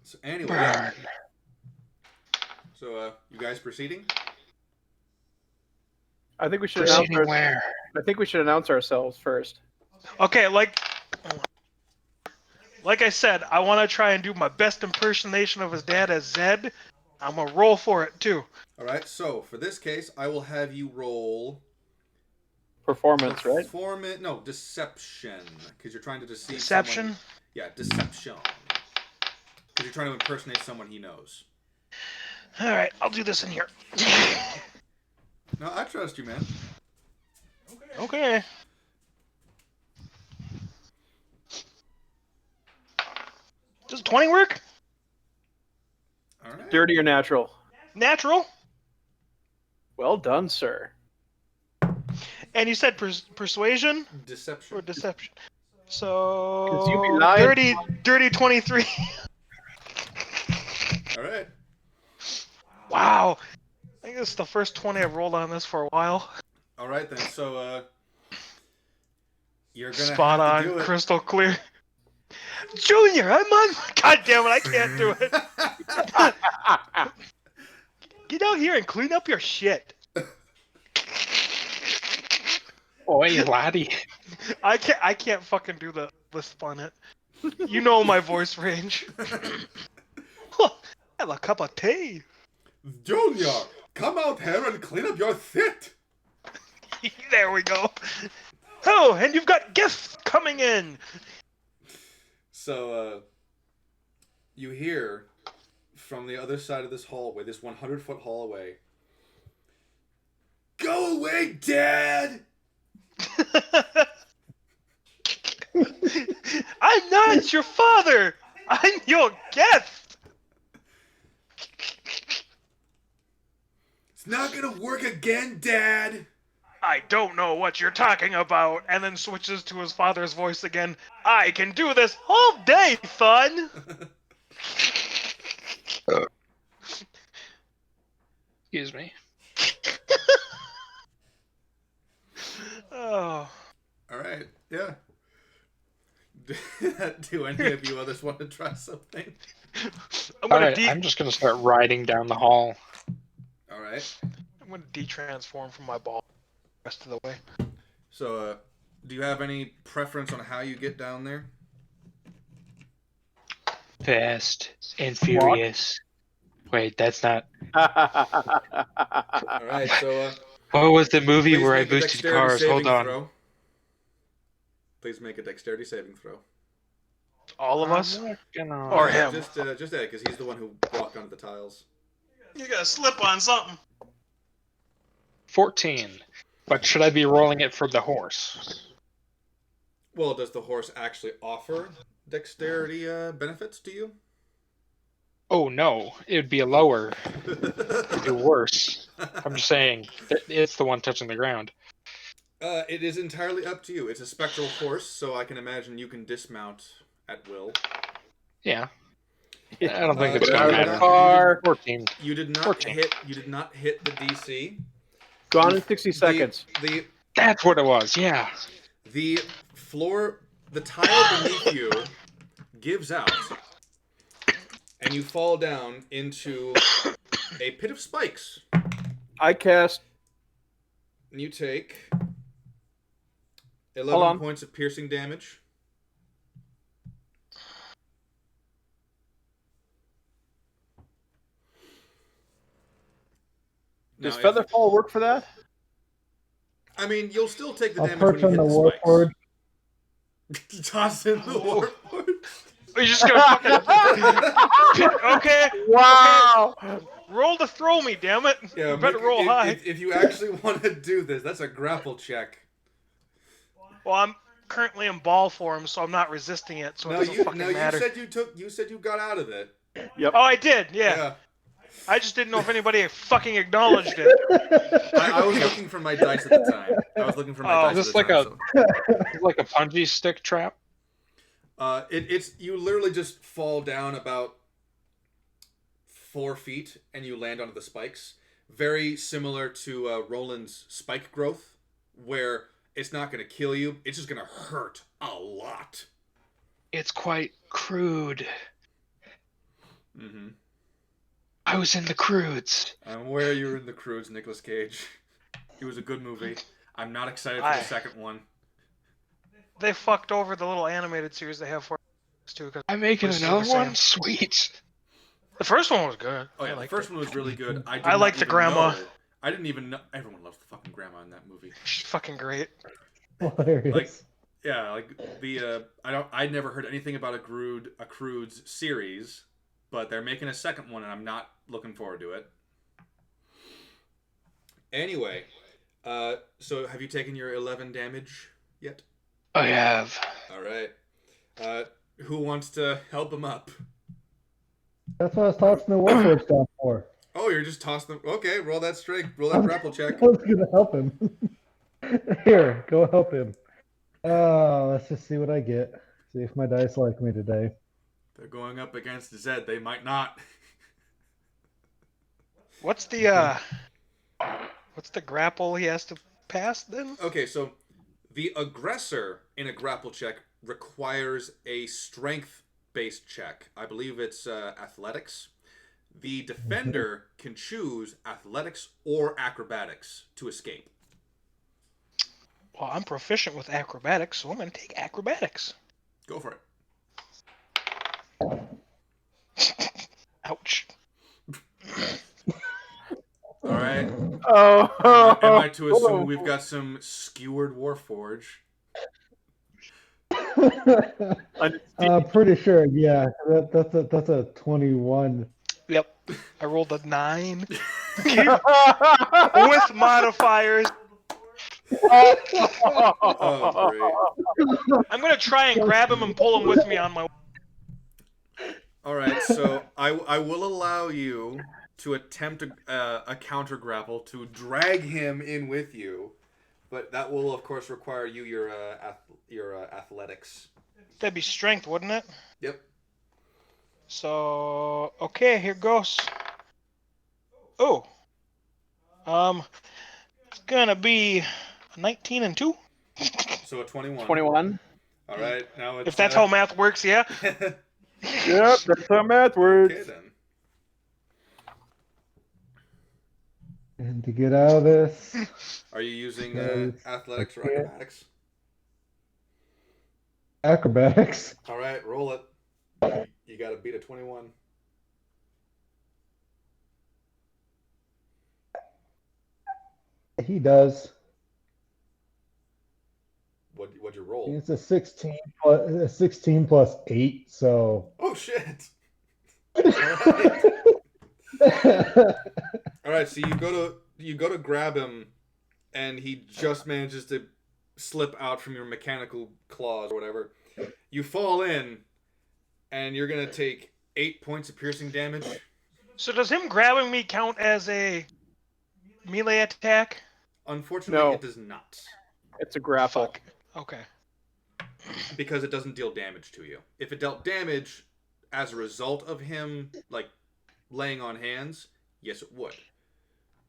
So anyway, Burn. so you guys proceeding? I think we should Proceeding announce where? I think we should announce ourselves first. Okay, like I said, I want to try and do my best impersonation of his dad as Zed. I'm gonna roll for it too. All right. So for this case, I will have you roll Performance, right? No, deception, because you're trying to deceive. Deception? Someone. Yeah, deception. Because you're trying to impersonate someone he knows. All right, I'll do this in here. No, I trust you, man. Okay. Does 20 work? All right. Dirty or natural? Natural? Well done, sir. And you said persuasion Deception. or deception? 'Cause you be So lying. dirty 23. All right. Wow. I think this is the first 20 I've rolled on this for a while. All right then. So you're gonna Spot have on, to do it. crystal clear. Junior, I'm on. God damn it, I can't do it. Get out here and clean up your shit. Oi, laddie. I can't fucking do the lisp on it. You know my voice range. Have a cup of tea. Junior, come out here and clean up your shit. There we go. Oh, and you've got gifts coming in. So you hear from the other side of this hallway, this 100-foot hallway. Go away, Dad! I'm not your father. I'm your guest. It's not gonna work again, Dad! I don't know what you're talking about, and then switches to his father's voice again. I can do this all day, son. Excuse me. Oh. All right. Yeah. Do any of you others want to try something? I'm All gonna right, I'm just gonna start riding down the hall. All right. I'm gonna de-transform from my ball the rest of the way. So, do you have any preference on how you get down there? Fast and Furious. Wait, that's not. All right. So, What was the movie please where I make a boosted dexterity cars? saving Hold on. throw. Please make a dexterity saving throw. All of us? I'm not gonna... Or him. Just Ed, because he's the one who walked onto the tiles. You gotta slip on something. 14. But should I be rolling it for the horse? Well, does the horse actually offer dexterity benefits to you? Oh no, it would be a lower. It'd be worse. I'm just saying, it's the one touching the ground. It is entirely up to you. It's a spectral horse, so I can imagine you can dismount at will. Yeah. I don't think it's you gonna did matter. not- 14. You did not 14. hit. You did not hit the DC. Gone in 60 seconds. That's what it was, yeah. The floor, the tile beneath you gives out, and you fall down into a pit of spikes. I cast. And you take Hold 11 on. points of piercing damage. Does Now, Featherfall work for that? I mean, you'll still take the I'll damage when perch you on hit the the spikes. warlord. Toss in the warlord. Are you just gonna fucking... Okay. Wow! Okay. Roll to throw me, damn it. Yeah, You better roll high. if you actually want to do this, that's a grapple check. Well, I'm currently in ball form, so I'm not resisting it, so it doesn't fucking matter. You said you got out of it. Yep. Oh, I did, yeah. I just didn't know if anybody fucking acknowledged it. I was looking for my dice at the time. Is this like a punji stick trap? It's you literally just fall down about 4 feet and you land onto the spikes. Very similar to Roland's spike growth, where it's not going to kill you. It's just going to hurt a lot. It's quite crude. Mm-hmm. I was in the Crudes. I'm aware you were in the Crudes, Nicolas Cage. It was a good movie. I'm not excited for the second one. They fucked over the little animated series they have for us too. I'm making another one? Sweet. The first one was good. Oh yeah, the first one was really good. I like the grandma. I didn't even know. Everyone loves the fucking grandma in that movie. She's fucking great. Hilarious. I'd never heard anything about a Crudes series, but they're making a second one, and I'm not looking forward to it. Anyway, so have you taken your 11 damage yet? I have. All right. Who wants to help him up? That's what I was tossing the warlord stuff for. Oh, you're just tossing them. Okay, roll that strength. Roll that grapple check. I was gonna help him. Here, go help him. Let's just see what I get. See if my dice like me today. They're going up against Zed. They might not. What's the grapple he has to pass then? Okay, so the aggressor in a grapple check requires a strength-based check. I believe it's athletics. The defender can choose athletics or acrobatics to escape. Well, I'm proficient with acrobatics, so I'm going to take acrobatics. Go for it. Ouch. All right. Oh. Am I to assume we've got some skewered Warforge? I'm pretty sure. Yeah, that's a 21. Yep. I rolled a 9. With modifiers. Oh, great. I'm going to try and grab him and pull him with me on my... All right, so I will allow you to attempt a counter grapple to drag him in with you, but that will of course require your athletics. That'd be strength, wouldn't it? Yep. So, okay, here goes. Oh, It's gonna be a 19 and 2. So a 21. 21. All right, now it's. If that's how math works, yeah. Yep, that's how math works. Okay then. And to get out of this, Are you using Yes, athletics or I can't. acrobatics? acrobatics. All right, roll it. You got to beat a 21. He does. What'd you roll? It's a 16 plus 8, so. Oh shit! All right. All right, so you go to grab him, and he just manages to slip out from your mechanical claws or whatever. You fall in, and you're gonna take 8 points of piercing damage. So does him grabbing me count as a melee attack? Unfortunately, No. it does not, It's a grapple. Fuck. Okay. because it doesn't deal damage to you. If it dealt damage as a result of him like laying on hands, yes, it would.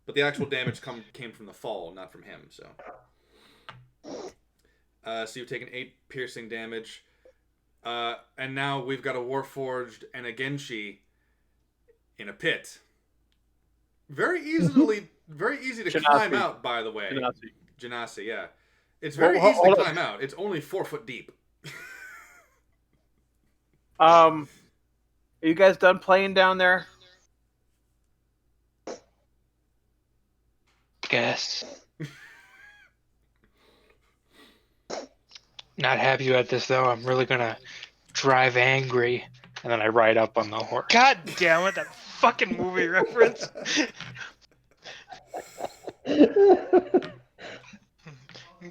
But the actual damage came from the fall, not from him. So you've taken 8 piercing damage, and now we've got a Warforged and a Genshi in a pit. Very easy to Genasi. climb out. By the way, Genasi, yeah, it's very Well, easy to climb out. It's only 4 foot deep. Are you guys done playing down there? Guess. Not happy about this though. I'm really gonna drive angry, and then I ride up on the horse. God damn it, that fucking movie reference.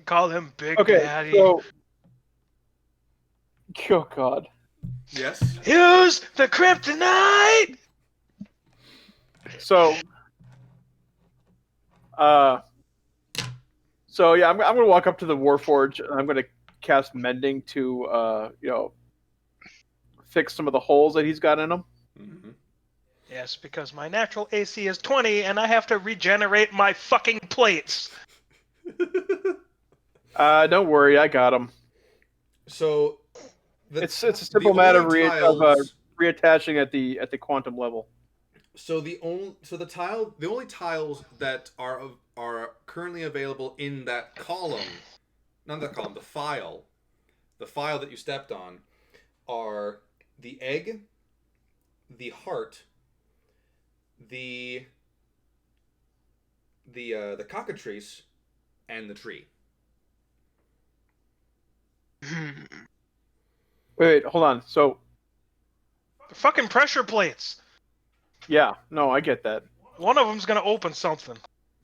Call him Big Okay, Daddy. so. Oh God. Yes. Use the kryptonite. So. So yeah, I'm gonna walk up to the Warforge and I'm gonna cast Mending to fix some of the holes that he's got in them. Mm-hmm. Yes, because my natural AC is 20 and I have to regenerate my fucking plates. Don't worry, I got them. So It's a simple matter of reattaching at the quantum level. So the only tiles that are currently available in that column, not that column, the file that you stepped on, are the egg, the heart, the cockatrice, and the tree. Wait, hold on. So The fucking pressure plates. yeah, no, I get that. One of them's gonna open something.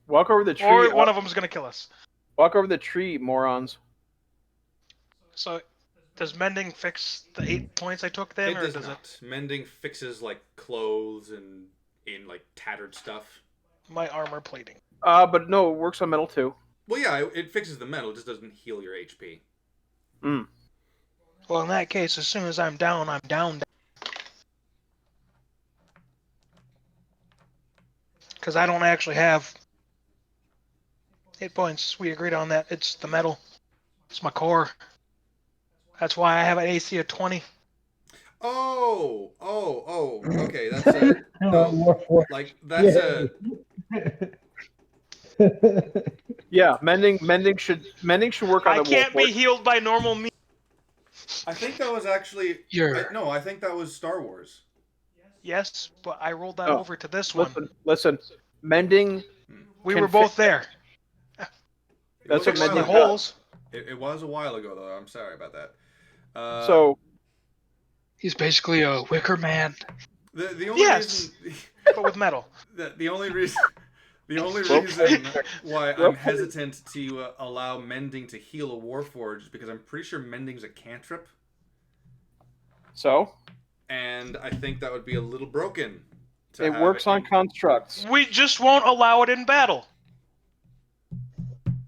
Walk over the tree. Or one of them's gonna kill us. Walk over the tree, morons. So, does mending fix the 8 points I took then, It or does does not. Mending fixes like clothes and in like tattered stuff. my armor plating? But no, it works on metal too. Well, yeah, it fixes the metal. It just doesn't heal your HP. Well, in that case, as soon as I'm down, I'm down. Because I don't actually have 8 points. We agreed on that. It's the metal. It's my core. That's why I have an AC of 20. Oh, okay. That's that's Yeah, mending should work on I the can't be Warforged. healed by normal me. I think that was actually. I think that was Star Wars. Yes, but I rolled that Oh, over to this one. Listen. Mending. We can were both there. That's what Fixed the mending holes. It was a while ago, though. I'm sorry about that. So He's basically a wicker man. The only Yes. reason But with metal. the only reason why I'm hesitant to allow mending to heal a Warforged is because I'm pretty sure mending's a cantrip, so and I think that would be a little broken. it works on constructs. We just won't allow it in battle.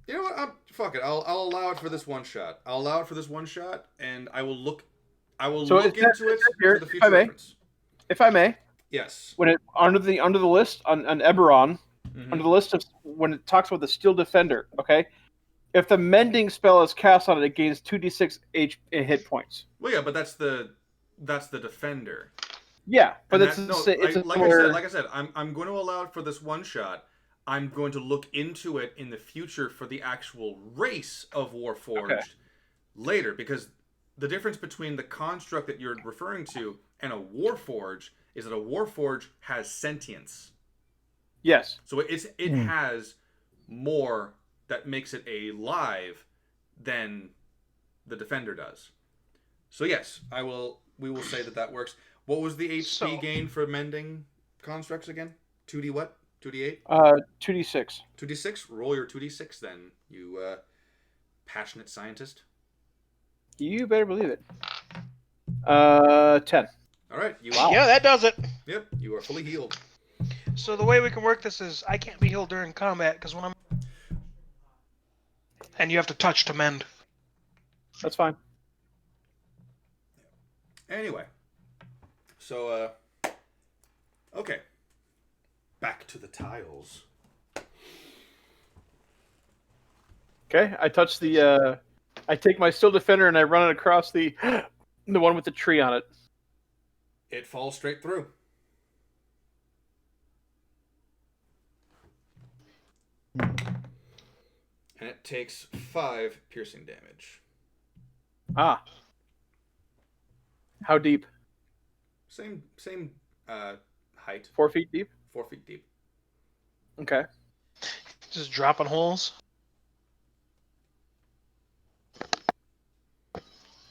You know what? Fuck it. I'll allow it for this one shot. I'll allow it for this one shot, and I will look. I will look into it for the future reference. If I may, Yes. when it under the list on Eberron, under the list of when it talks about the Steel Defender, okay? If the Mending spell is cast on it, it gains 2d6 hit points. Well, yeah, but that's the Defender. Yeah, but And similar... like I said, I'm going to allow it for this one shot. I'm going to look into it in the future for the actual race of Warforged later, because the difference between the construct that you're referring to and a Warforged is that a Warforged has sentience. Yes. So it has more that makes it alive than the Defender does. So yes, we will say that works. What was the HP gain for mending constructs again? 2d what? 2d8? 2d6. 2d6? Roll your 2d6 then, you passionate scientist. You better believe it. 10. All right. Yeah, that does it. Yep, you are fully healed. So the way we can work this is I can't be healed during combat because when I'm... And you have to touch to mend. That's fine. Anyway. So, okay. Back to the tiles. Okay, I touch the, I take my Steel Defender and I run it across the one with the tree on it. It falls straight through. And it takes 5 piercing damage. Ah. How deep? Same height. 4 feet deep? 4 feet deep. Okay. Just dropping holes.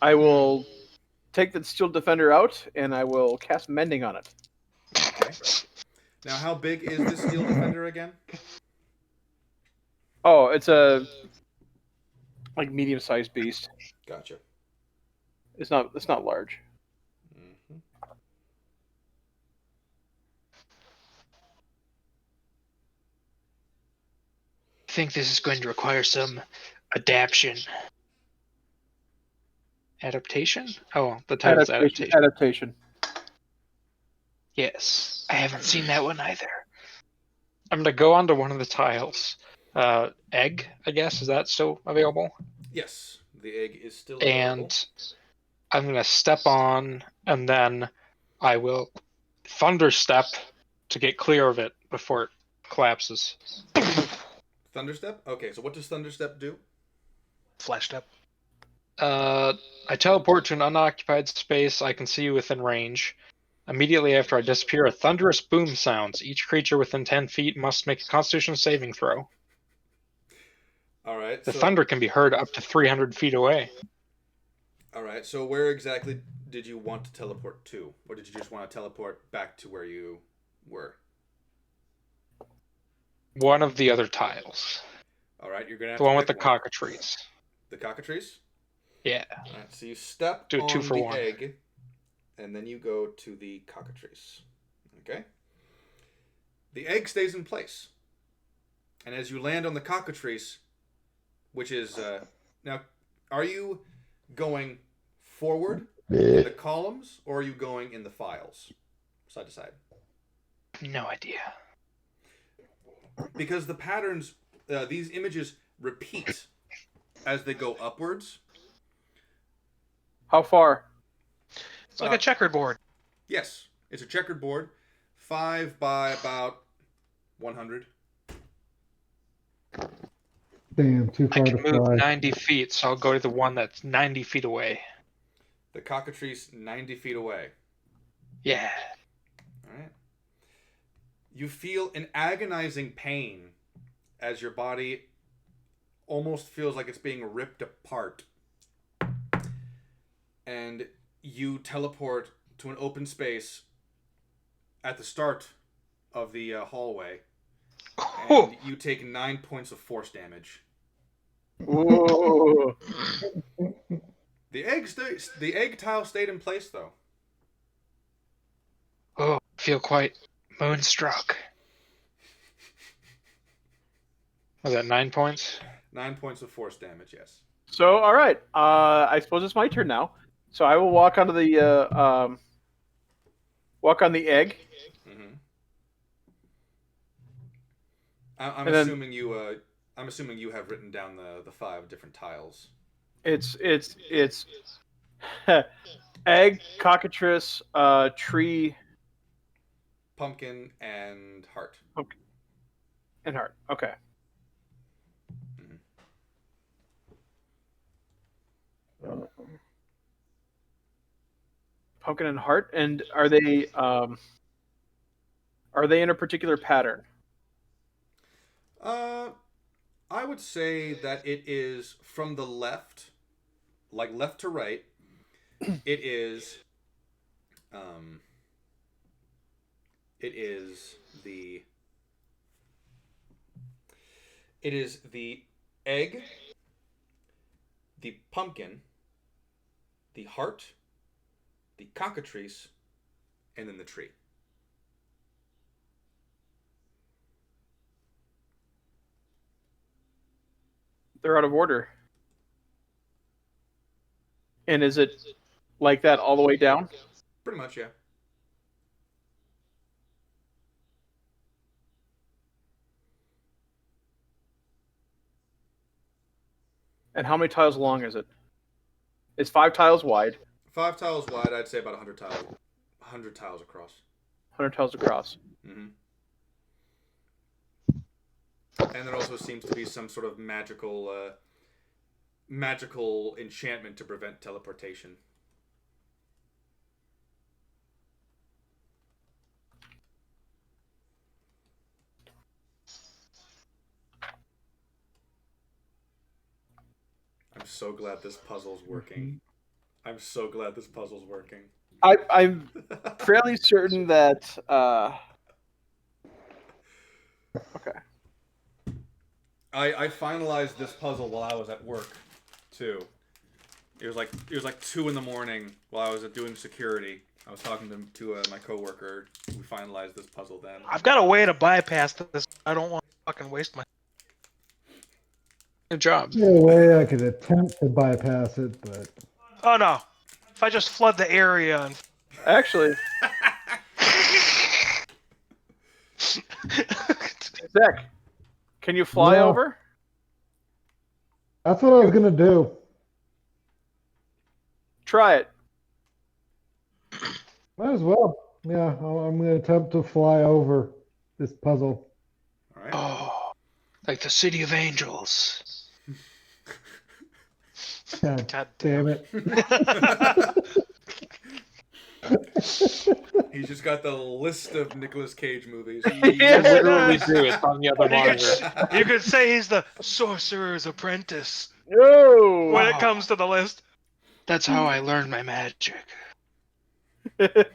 I will take the Steel Defender out and I will cast Mending on it. Okay. Now, how big is this Steel Defender again? Oh, it's a medium-sized beast. Gotcha. It's not large. Mm-hmm. I think this is going to require some adaptation. Adaptation? Oh, the title's adaptation. Adaptation. Yes, I haven't seen that one either. I'm gonna go onto one of the tiles. Egg, I guess, is that still available? Yes, the egg is still available. And I'm gonna step on, and then I will thunderstep to get clear of it before it collapses. Thunderstep? Okay, so what does Thunderstep do? Flash step. I teleport to an unoccupied space I can see within range. Immediately after I disappear, a thunderous boom sounds. Each creature within 10 feet must make a Constitution saving throw. All right. The thunder can be heard up to 300 feet away. All right. So where exactly did you want to teleport to? Or did you just want to teleport back to where you were? One of the other tiles. All right. You're going to have the one with the cockatrice. The cockatrice? Yeah. All right. So you step Do a on 2 for the 1. egg, and then you go to the cockatrice. Okay? The egg stays in place. And as you land on the cockatrice, which is... now, are you going forward in the columns, or are you going in the files? Side to side. No idea. Because the patterns, these images repeat as they go upwards. How far? It's like a checkered board. Yes, it's a checkered board, 5 by about 100. Damn, too far I to can move fly. 90 feet, so I'll go to the one that's 90 feet away. The cockatrice 90 feet away. Yeah. All right. You feel an agonizing pain as your body almost feels like it's being ripped apart. And you teleport to an open space at the start of the hallway. And you take 9 points of force damage. Whoa. The egg tile stayed in place, though. Oh, I feel quite moonstruck. Was that 9 points? 9 points of force damage, yes. So, all right. I suppose it's my turn now. So I will walk onto the walk on the egg. Mm-hmm. I'm assuming you. I'm assuming you have written down the 5 different tiles. It's egg, cockatrice, tree, pumpkin, and heart. Okay. And heart. Okay. Pumpkin and heart, and are they in a particular pattern? I would say that it is from the left, like left to right. It is, it is the egg, the pumpkin, the heart, the cockatrice, and then the tree. They're out of order. And is it like that all the way down? Pretty much, yeah. And how many tiles long is it? It's 5 tiles wide. 5 tiles wide, I'd say about 100 tiles. 100 tiles across. 100 tiles across. Mm-hmm. And there also seems to be some sort of magical enchantment to prevent teleportation. I'm so glad this puzzle's working. I'm so glad this puzzle's working. I'm fairly certain that. Okay. I finalized this puzzle while I was at work, too. It was like 2 a.m. while I was doing security. I was talking to my coworker. We finalized this puzzle then. I've got a way to bypass this. I don't want to fucking waste my. Good job. Yeah, a way I could attempt to bypass it, but Oh no! If I just flood the area and. Actually, Zach, can you fly Yeah. over? that's what I was gonna do. Try it. Might as well. Yeah, I'm gonna attempt to fly over this puzzle. All right. Oh, like the City of Angels. God, God damn it! He's just got the list of Nicolas Cage movies. Yeah, Literally do. It's on the other monitor. You could say he's the sorcerer's apprentice No. when it comes to the list. That's how I learned my magic.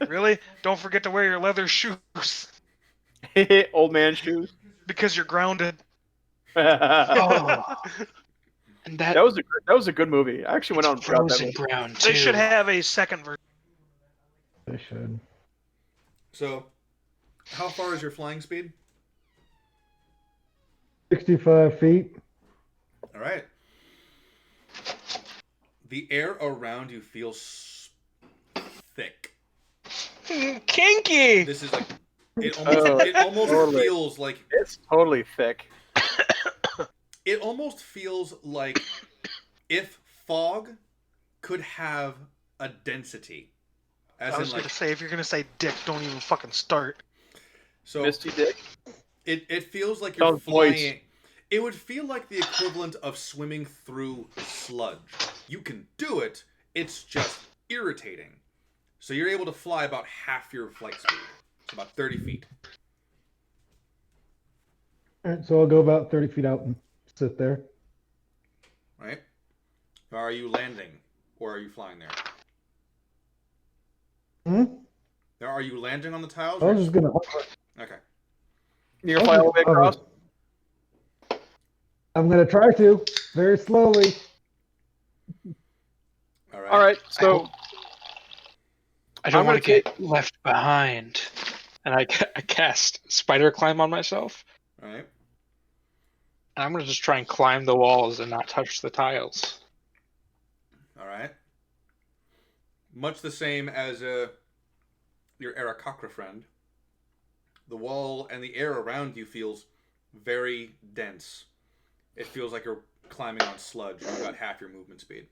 Really? Don't forget to wear your leather shoes Old man shoes. because you're grounded. Oh, and That was a good movie. I actually went out and shot that frozen movie. brown too. They should have a second version. I should. So, how far is your flying speed? 65 feet. All right. The air around you feels thick. Kinky. This is like it almost totally. feels like It's totally thick. it almost feels like if fog could have a density. As I was in gonna like say, if you're gonna say dick, don't even fucking start. so Misty Dick. it feels like you're Sounds moist. flying. It would feel like the equivalent of swimming through sludge. You can do it, it's just irritating. So you're able to fly about half your flight speed. It's about 30 feet. All right, so I'll go about 30 feet out and sit there. Right? Are you landing or are you flying there? Now, are you landing on the tiles? I or- was just gonna. Okay. You're gonna fly all the way across. I'm gonna try to very slowly. All right. All right. So I don't I'm want to gonna get left behind. And I cast spider climb on myself. All right. And I'm going to just try and climb the walls and not touch the tiles. All right. Much the same as your Aarakocra friend. The wall and the air around you feels very dense. It feels like you're climbing on sludge. You've got half your movement speed.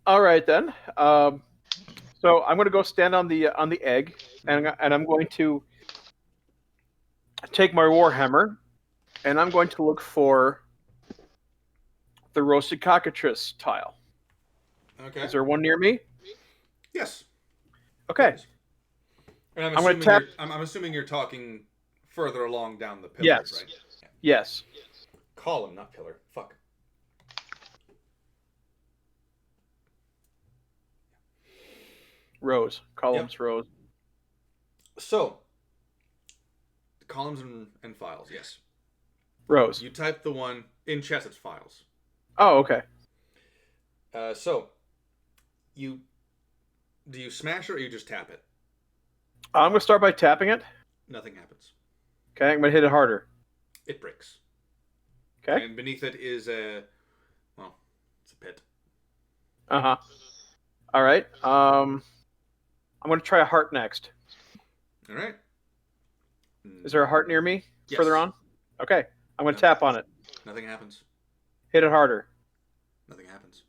All right then. So I'm going to go stand on the egg, and I'm going to take my warhammer, and I'm going to look for the roasted cockatrice tile. Okay. Is there one near me? Yes. Okay. And I'm going to tap. I'm assuming you're talking further along down the pillar, Yes. right? Yeah. Yes. Column, not pillar. Fuck. Rows. Columns, rows. So, columns and files, yes. Rows. You type the one in chess, it's files. Oh, okay. So, do you smash it or you just tap it? I'm going to start by tapping it. Nothing happens. Okay, I'm going to hit it harder. It breaks. Okay. And beneath it is it's a pit. Uh-huh. All right. I'm going to try a heart next. All right. Is there a heart near me? Yes. Further on? Okay. I'm going to tap on it. Nothing happens. Hit it harder. Nothing happens.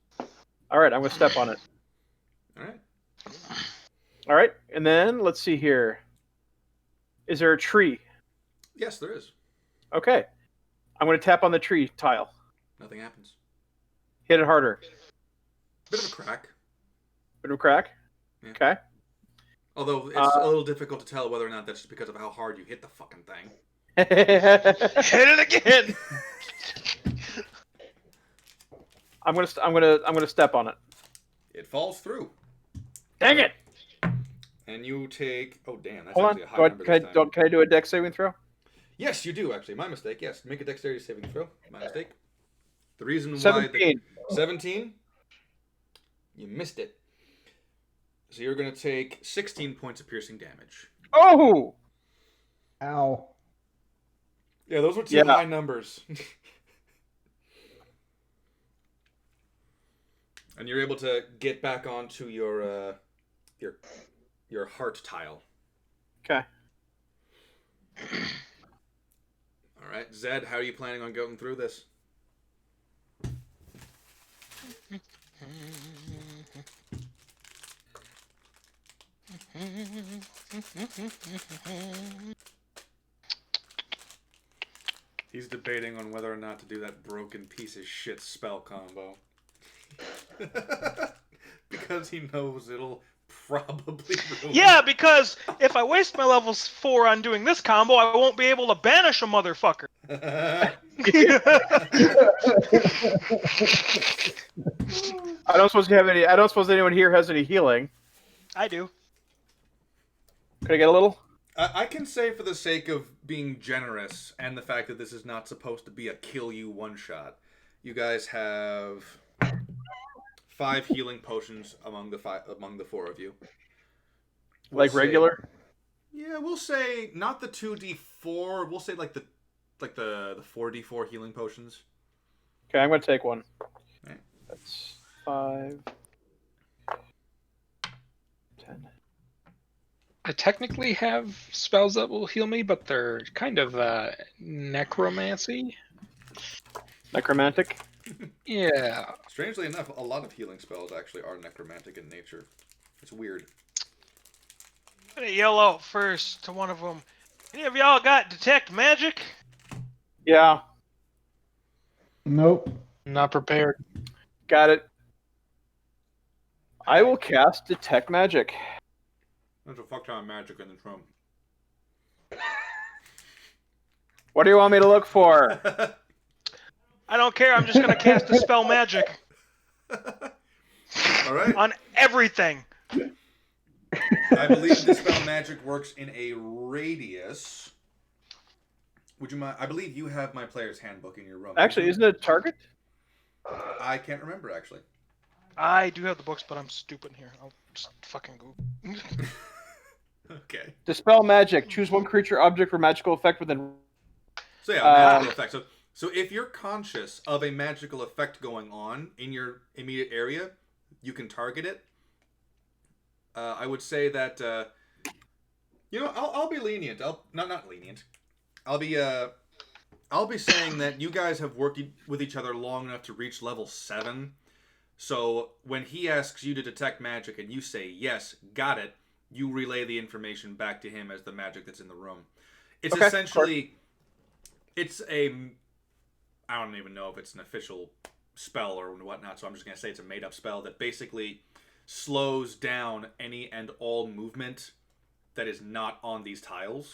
All right, I'm going to step on it. All right. All right, and then let's see here. Is there a tree? Yes, there is. Okay. I'm going to tap on the tree tile. Nothing happens. Hit it harder. Bit of a crack. Bit of a crack? Yeah. Okay. Although it's a little difficult to tell whether or not that's just because of how hard you hit the fucking thing. Hit it again. I'm gonna step on it. It falls through. Dang it! And you take... Oh, damn. That's Hold on. actually a high number this time. Can I do a dex saving throw? Yes, you do, actually. My mistake. Yes. Make a dexterity saving throw. My mistake. The reason why... 17. 17? You missed it. So you're going to take 16 points of piercing damage. Oh! Ow. Yeah, those were two high numbers. And you're able to get back onto your heart tile. Okay. All right, Zed, how are you planning on going through this? He's debating on whether or not to do that broken piece of shit spell combo. Because he knows it'll probably ruin Yeah, because if I waste my levels 4 on doing this combo, I won't be able to banish a motherfucker. I don't suppose anyone here has any healing. I do. Could I get a little? I can say, for the sake of being generous and the fact that this is not supposed to be a kill you one shot, you guys have 5 healing potions among the 4 of you. Like regular? Yeah, we'll say not the 2d4. We'll say like the 4d4 healing potions. Okay, I'm going to take one. Right. That's 5, 10. I technically have spells that will heal me, but they're kind of necromancy. Necromantic? Yeah. Strangely enough, a lot of healing spells actually are necromantic in nature. It's weird. I'm gonna yell out first to one of them. Any of y'all got detect magic? Yeah. Nope. Not prepared. Got it. I will cast Detect Magic. There's a fuck ton of magic in this room. What do you want me to look for? I don't care, I'm just gonna cast Dispel Magic. Alright. On everything. I believe Dispel Magic works in a radius. Would you mind? I believe you have my player's handbook in your room. Actually, isn't it a target? I can't remember, actually. I do have the books, but I'm stupid here. I'll just fucking go. Okay. Dispel Magic. Choose one creature, object, or magical effect within... So yeah, magical effect. So if you're conscious of a magical effect going on in your immediate area, you can target it. I would say that I'll be lenient. Not lenient. I'll be saying that you guys have worked with each other long enough to reach level 7. So when he asks you to detect magic and you say yes, got it, you relay the information back to him as the magic that's in the room. It's essentially, it's a, I don't even know if it's an official spell or whatnot, so I'm just going to say it's a made-up spell that basically slows down any and all movement that is not on these tiles.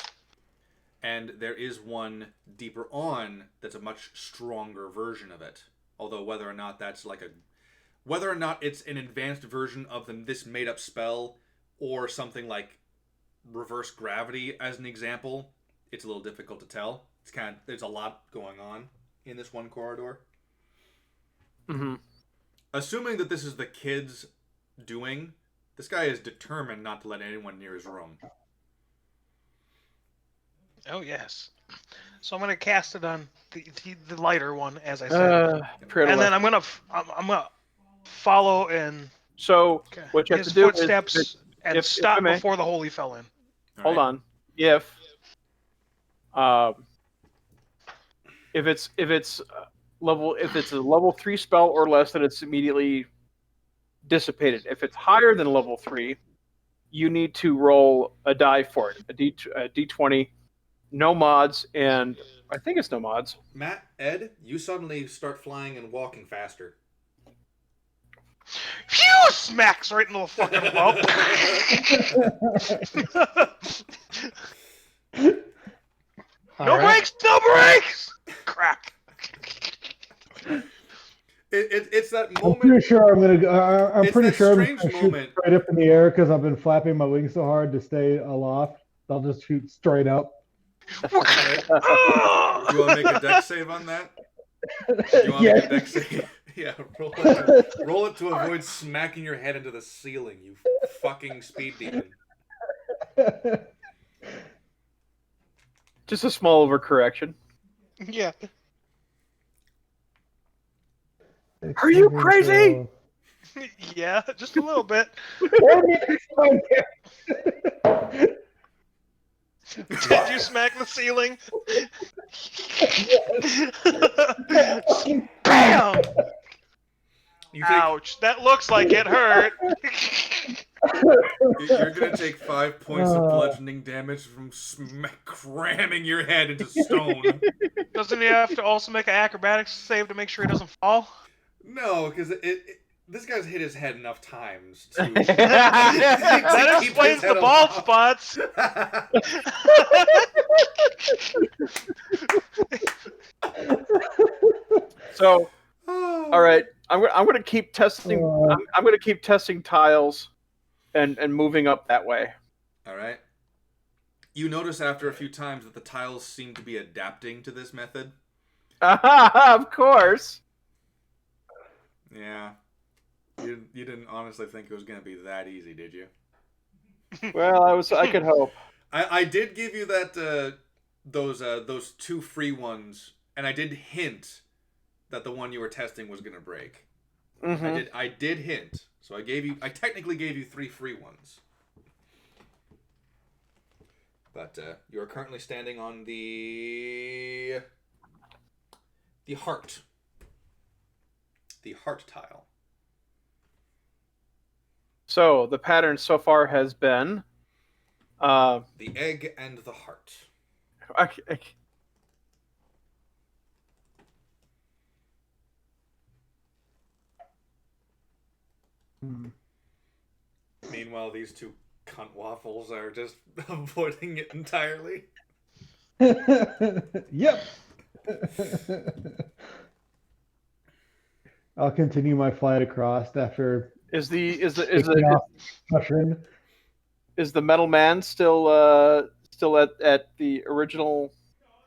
And there is one deeper on that's a much stronger version of it. Although whether or not it's an advanced version of this made-up spell or something like reverse gravity as an example, it's a little difficult to tell. There's a lot going on in this one corridor. Mm-hmm. Assuming that this is the kid's doing, this guy is determined not to let anyone near his room. Oh yes. So I'm gonna cast it on the lighter one, as I said, and then I'm gonna follow in. So what you have to do footsteps is and stop before the hole he fell in. Hold on. If it's a level 3 spell or less, then it's immediately dissipated. If it's higher than level 3, you need to roll a die for it, a d20. No mods, and I think it's no mods. Matt, Ed, you suddenly start flying and walking faster. Phew! Smacks right in the fucking bump. No brakes! No brakes! Crack. It's that moment. I'm pretty sure I'm gonna. I'm pretty sure I'm gonna shoot moment. straight up in the air because I've been flapping my wings so hard to stay aloft. I'll just shoot straight up. You want to make a dex save on that? You want to make a dex save? Yeah, roll it to avoid smacking your head into the ceiling, you fucking speed demon. Just a small overcorrection. Yeah. Are you crazy? Yeah, just a little bit. Did you smack the ceiling? Bam! Ouch, that looks like it hurt. You're going to take 5 points of bludgeoning damage from cramming your head into stone. Doesn't he have to also make an acrobatics save to make sure he doesn't fall? No, because this guy's hit his head enough times to... That explains the bald spots. So, all right, I'm going to keep testing. I'm going to keep testing tiles, and moving up that way. All right. You notice after a few times that the tiles seem to be adapting to this method. Of course. Yeah. You didn't honestly think it was going to be that easy, did you? Well, I could hope. I did give you that those 2 free ones, and I did hint that the one you were testing was going to break. Mm-hmm. I did hint. So I technically gave you 3 free ones. But you are currently standing on the heart. The heart tile. So the pattern so far has been the egg and the heart. Okay. Meanwhile, these 2 cunt waffles are just avoiding it entirely. Yep. I'll continue my flight across after. Is the metal man still at the original?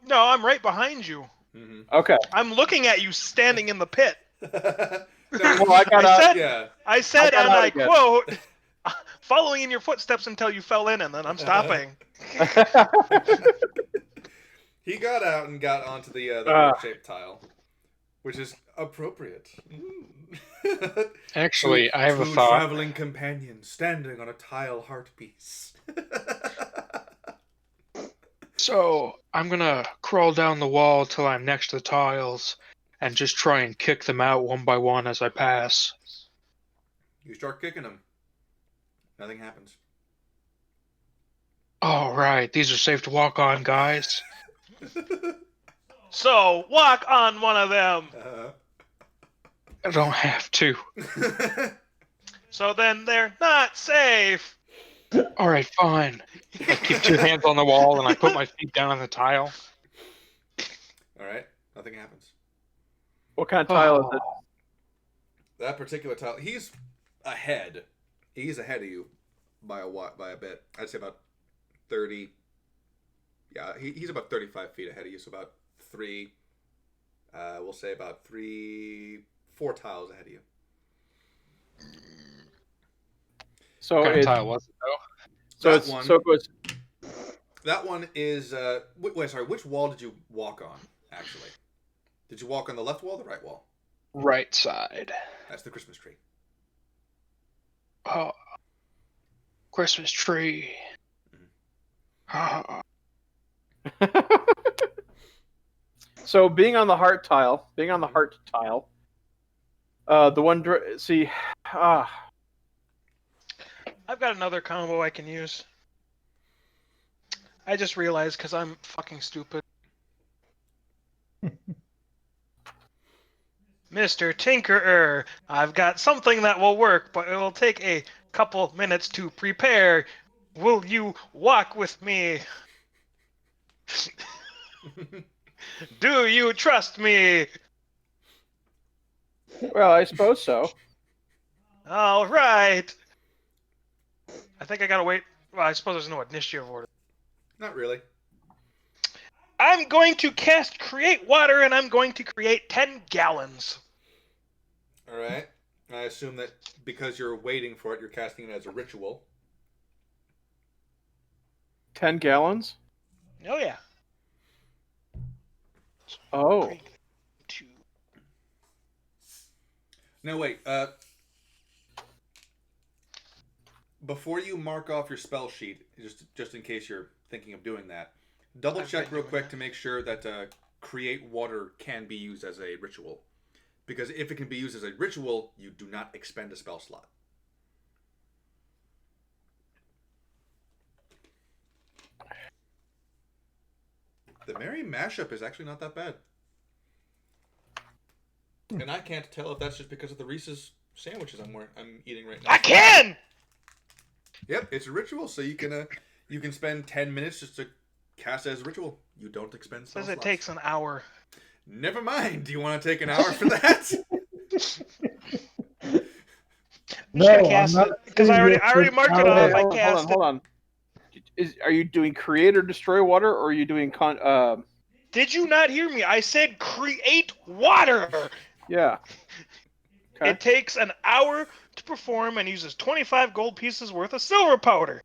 No, I'm right behind you. Mm-hmm. Okay. I'm looking at you standing in the pit. Well, I said, and I quote, following in your footsteps until you fell in, and then I'm stopping. He got out and got onto the heart-shaped tile, which is appropriate. Actually, I have a two thought. traveling companions standing on a tile heart piece. So, I'm gonna crawl down the wall till I'm next to the tiles and just try and kick them out one by one as I pass. You start kicking them. Nothing happens. All right, these are safe to walk on, guys. So, walk on one of them. I don't have to. So then they're not safe. All right, fine. I keep 2 hands on the wall and I put my feet down on the tile. All right, nothing happens. What kind of tile is it? That particular tile, he's ahead. He's ahead of you by a bit. I'd say about 30. Yeah, he's about 35 feet ahead of you, so about 3. We'll say about 4 tiles ahead of you. So What kind of it's tile was it, though? so it goes. That one is. Wait, sorry. Which wall did you walk on? Actually, did you walk on the left wall or the right wall? Right side. That's the Christmas tree. Oh, Christmas tree. Oh. So being on the heart tile, the one see, I've got another combo I can use. I just realized because I'm fucking stupid. Mr. Tinkerer, I've got something that will work, but it will take a couple minutes to prepare. Will you walk with me? Do you trust me? well, I suppose so. All right. I think I gotta wait. Well, I suppose there's no initiative order. Not really. I'm going to cast Create Water, and I'm going to create 10 gallons. All right. I assume that because you're waiting for it, you're casting it as a ritual. 10 gallons? Oh, yeah. Oh. 3, 2. No, wait. Before you mark off your spell sheet, just in case you're thinking of doing that, double check real quick to make sure that Create Water can be used as a ritual. Because if it can be used as a ritual, you do not expend a spell slot. The Merry Mashup is actually not that bad. And I can't tell if that's just because of the Reese's sandwiches I'm eating right now. I can! Yep, it's a ritual, so you can spend 10 minutes just to cast it as a ritual. You don't expend spell Says it slots. takes an hour. Never mind. Do you want to take an hour for that? No, Should I I'm cast not it? Because I saying already yes, marked no. it off. Hey, I hold cast on, hold on. Are you doing create or destroy water, or are you doing Did you not hear me? I said create water. Yeah. Okay. It takes an hour to perform and uses 25 gold pieces worth of silver powder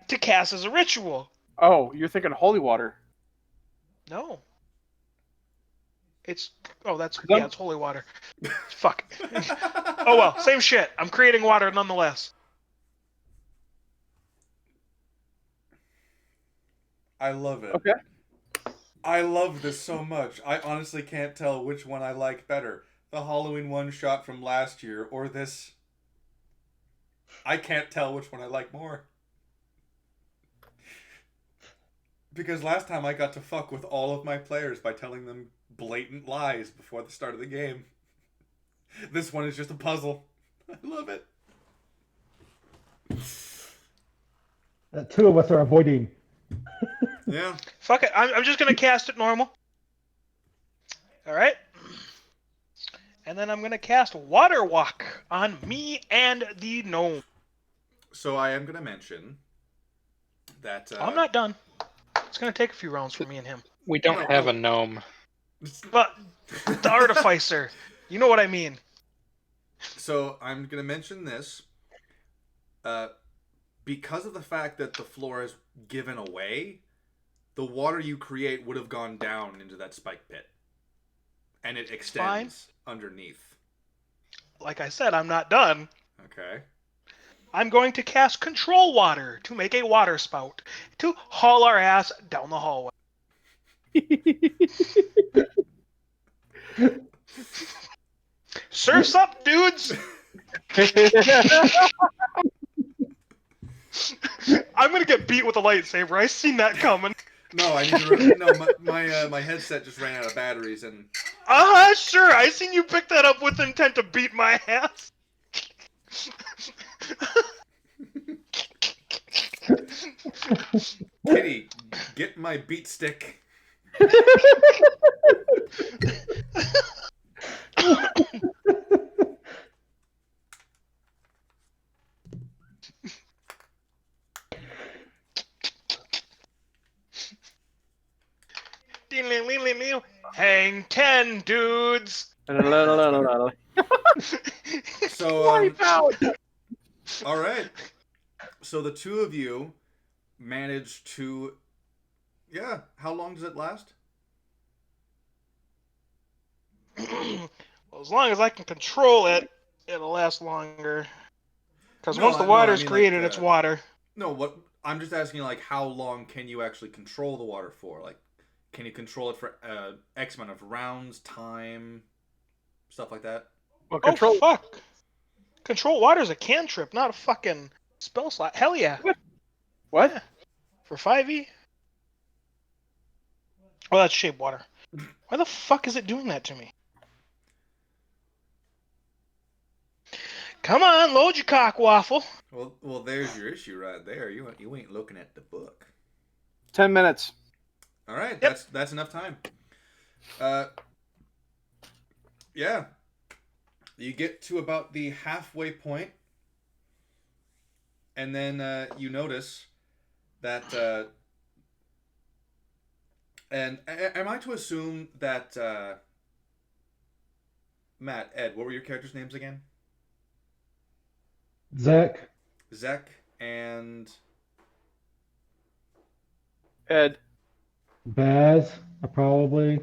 to cast as a ritual. Oh, you're thinking holy water. No. It's it's holy water. Fuck. Oh well, same shit. I'm creating water nonetheless. I love it. Okay. I love this so much. I honestly can't tell which one I like better. The Halloween one shot from last year or this. I can't tell which one I like more. Because last time I got to fuck with all of my players by telling them blatant lies before the start of the game. This one is just a puzzle. I love it. Two of us are avoiding. Yeah. Fuck it. I'm just gonna cast it normal. All right. And then I'm gonna cast Water Walk on me and the gnome. So I am gonna mention that I'm not done. It's gonna take a few rounds for me and him. We don't have a gnome. But the artificer, you know what I mean. So I'm gonna mention this. Because of the fact that the floor is given away, the water you create would have gone down into that spike pit. And it extends underneath. Like I said, I'm not done. Okay. I'm going to cast Control Water to make a water spout to haul our ass down the hallway. Surf's up, dudes! I'm gonna get beat with a lightsaber. I seen that coming. No, I need to. No, my headset just ran out of batteries, and. Sure. I seen you pick that up with intent to beat my ass. Kitty, get my beat stick. Hang 10, dudes. So, all right. So the two of you managed to. Yeah. How long does it last? Well, as long as I can control it, it'll last longer. Because No, once the no, water's I mean, created, like, it's water. No, what I'm just asking, like, how long can you actually control the water for? Like, can you control it for X amount of rounds, time, stuff like that? Well, Oh, fuck. Control water's a cantrip, not a fucking spell slot. Hell yeah. What? Yeah. For 5e? Oh, that's shape water. Why the fuck is it doing that to me? Come on, load your cock waffle. Well, there's your issue right there. You ain't looking at the book. 10 minutes. All right, Yep. that's enough time. Yeah. You get to about the halfway point, and then you notice that. And am I to assume that Matt, Ed, what were your characters' names again? Zach. Zek and Ed. Baz, probably.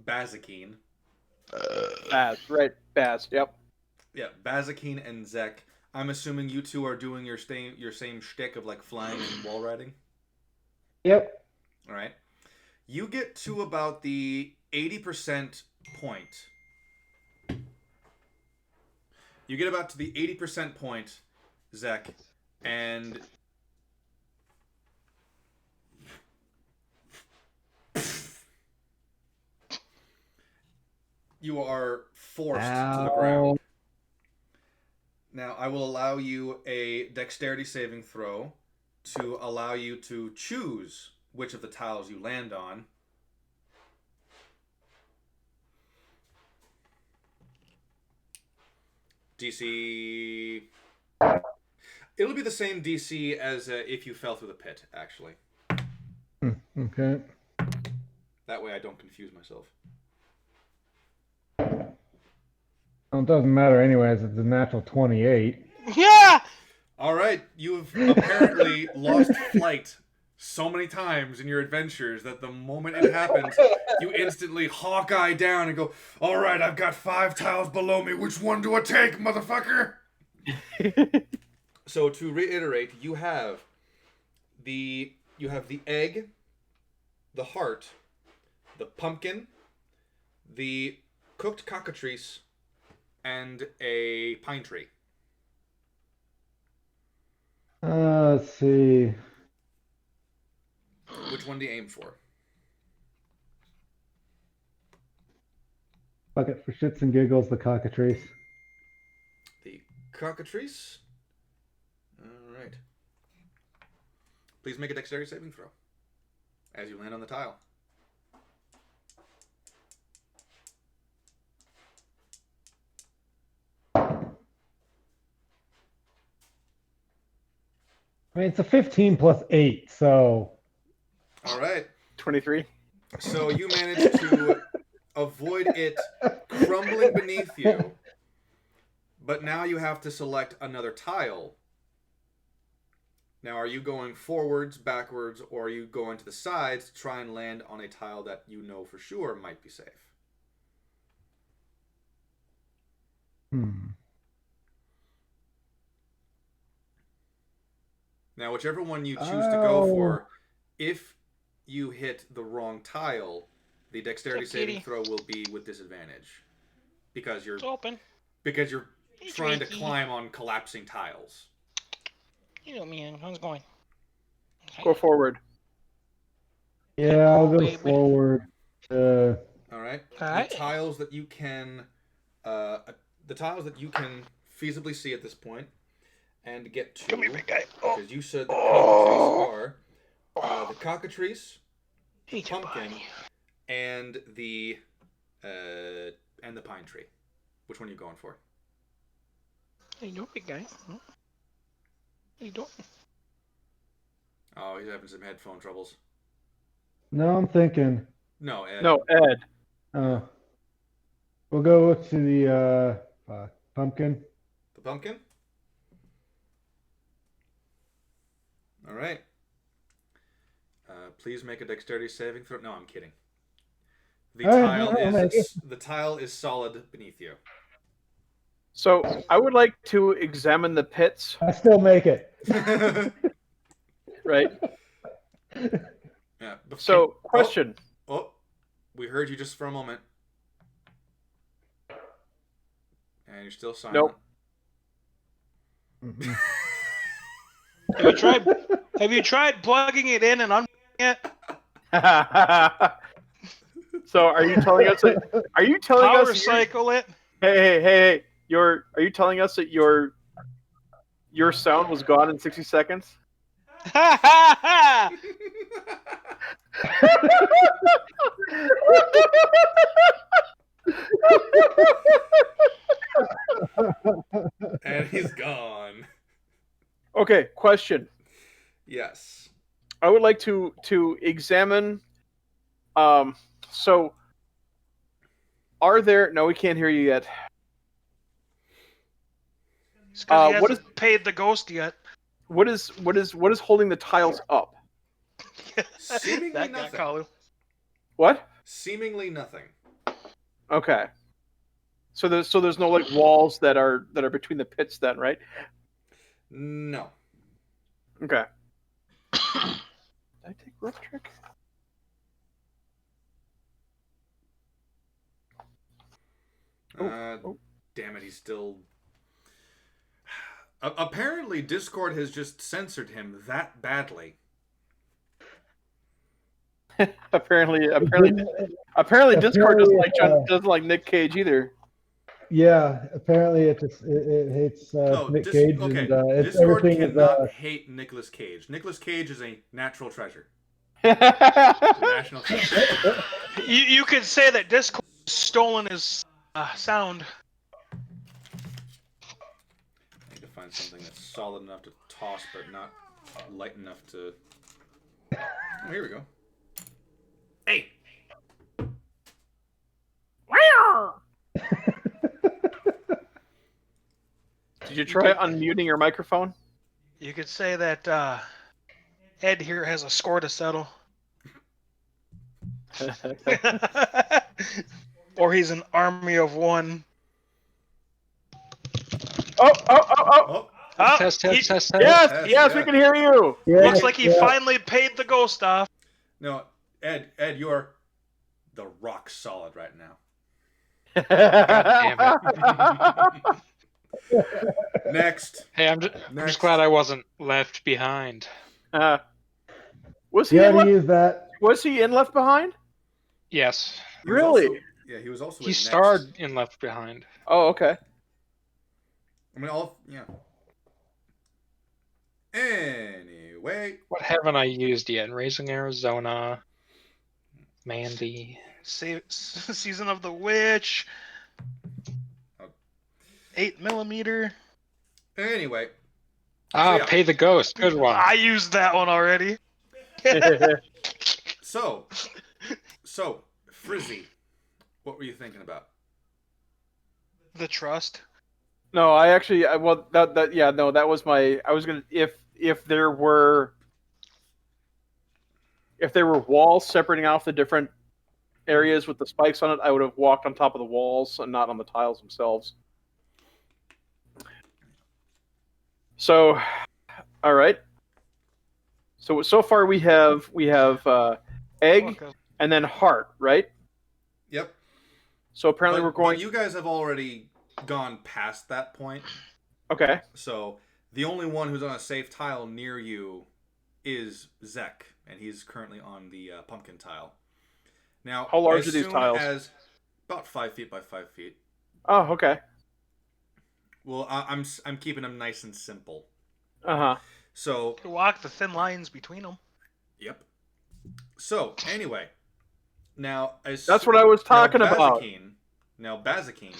Bazakine. Baz. Right. Baz. Yep. Yeah, Bazakine and Zek. I'm assuming you two are doing your same shtick of like flying and wall riding. Yep. All right. You get to about the 80% point. You get about to the 80% point, Zek, and you are forced to the ground. Now, I will allow you a dexterity saving throw to allow you to choose which of the tiles you land on. DC. It'll be the same DC as if you fell through the pit, actually. Okay. That way I don't confuse myself. Well, it doesn't matter anyways. It's a natural 28. Yeah! All right, you've apparently lost flight so many times in your adventures that the moment it happens, you instantly Hawkeye down and go, all right, I've got 5 tiles below me. Which one do I take, motherfucker? So to reiterate, you have the egg, the heart, the pumpkin, the cooked cockatrice, and a pine tree. Let's see. Which one do you aim for? Fuck it, for shits and giggles, the cockatrice. The cockatrice. All right. Please make a dexterity saving throw as you land on the tile. I mean, it's a 15 plus 8, so. All right. 23. So you managed to avoid it crumbling beneath you, but now you have to select another tile. Now, are you going forwards, backwards, or are you going to the sides to try and land on a tile that you know for sure might be safe? Now, whichever one you choose to go for, if you hit the wrong tile, the dexterity saving throw will be with disadvantage because you're open. Because you're trying to climb on collapsing tiles. You know me, how's it going? Okay. Go forward. Yeah, I'll go forward. All right. The tiles that you can, feasibly see at this point and get to. Come here, big guy. Because you said the cockatrice are the cockatrice, the pumpkin, and the pine tree. Which one are you going for? How you doing, big guy? How you doing? Oh, he's having some headphone troubles. No, I'm thinking. No, Ed. No, Ed. We'll go to the pumpkin. The pumpkin? All right. Please make a dexterity saving throw. No, I'm kidding. The tile is solid beneath you. So I would like to examine the pits. I still make it. Right. Yeah. So, question. Oh, we heard you just for a moment, and you're still silent. Nope. Have you tried plugging it in and unplugging it? So are you telling us that? Are you telling Power us? Cycle it. Hey! Are you telling us that your sound was gone in 60 seconds? Ha ha ha! And he's gone. Okay, question. Yes. I would like to examine. So, are there? No, we can't hear you yet. It's 'cause he hasn't paid the ghost yet. What is holding the tiles up? Seemingly nothing. What? Seemingly nothing. Okay. So there's no like walls that are between the pits then, right? No. Okay. Did I take rough trick? Damn it, he's still... Apparently, Discord has just censored him that badly. apparently, Discord doesn't like Nick Cage either. Yeah, apparently it hates Nick Cage. Okay, and Discord cannot hate Nicolas Cage. Nicolas Cage is a natural treasure. National treasure. You could say that Discord has stolen his sound. I need to find something that's solid enough to toss, but not light enough to... Oh, here we go. Hey! Did you try unmuting your microphone? You could say that Ed here has a score to settle. Or he's an army of one. Oh! Test. Yes, we can hear you. Yeah, Looks like he finally paid the ghost off. No, Ed, you're the rock solid right now. God damn it. Next. Hey, I'm just glad I wasn't left behind. Was he in Left Behind? Yes. Really? He was also. He starred in Left Behind. Oh, okay. I mean, yeah. Anyway. What haven't I used yet? Raising Arizona, Mandy. Season of the Witch. 8mm. Anyway. Pay the Ghost. Good one. I used that one already. So, Frizzy, what were you thinking about? The Trust. No, that was my. I was gonna if there were walls separating off the different areas with the spikes on it, I would have walked on top of the walls and not on the tiles themselves. So, all right. So far we have egg and then heart, right? Yep. So apparently we're going. But you guys have already gone past that point. Okay. So the only one who's on a safe tile near you is Zek, and he's currently on the pumpkin tile. Now, how large are these tiles? As about 5 feet by 5 feet. Oh, okay. Well, I'm keeping them nice and simple. Uh-huh. So you walk the thin lines between them. Yep. So anyway, now that's what I was talking about. Now Bazikeen,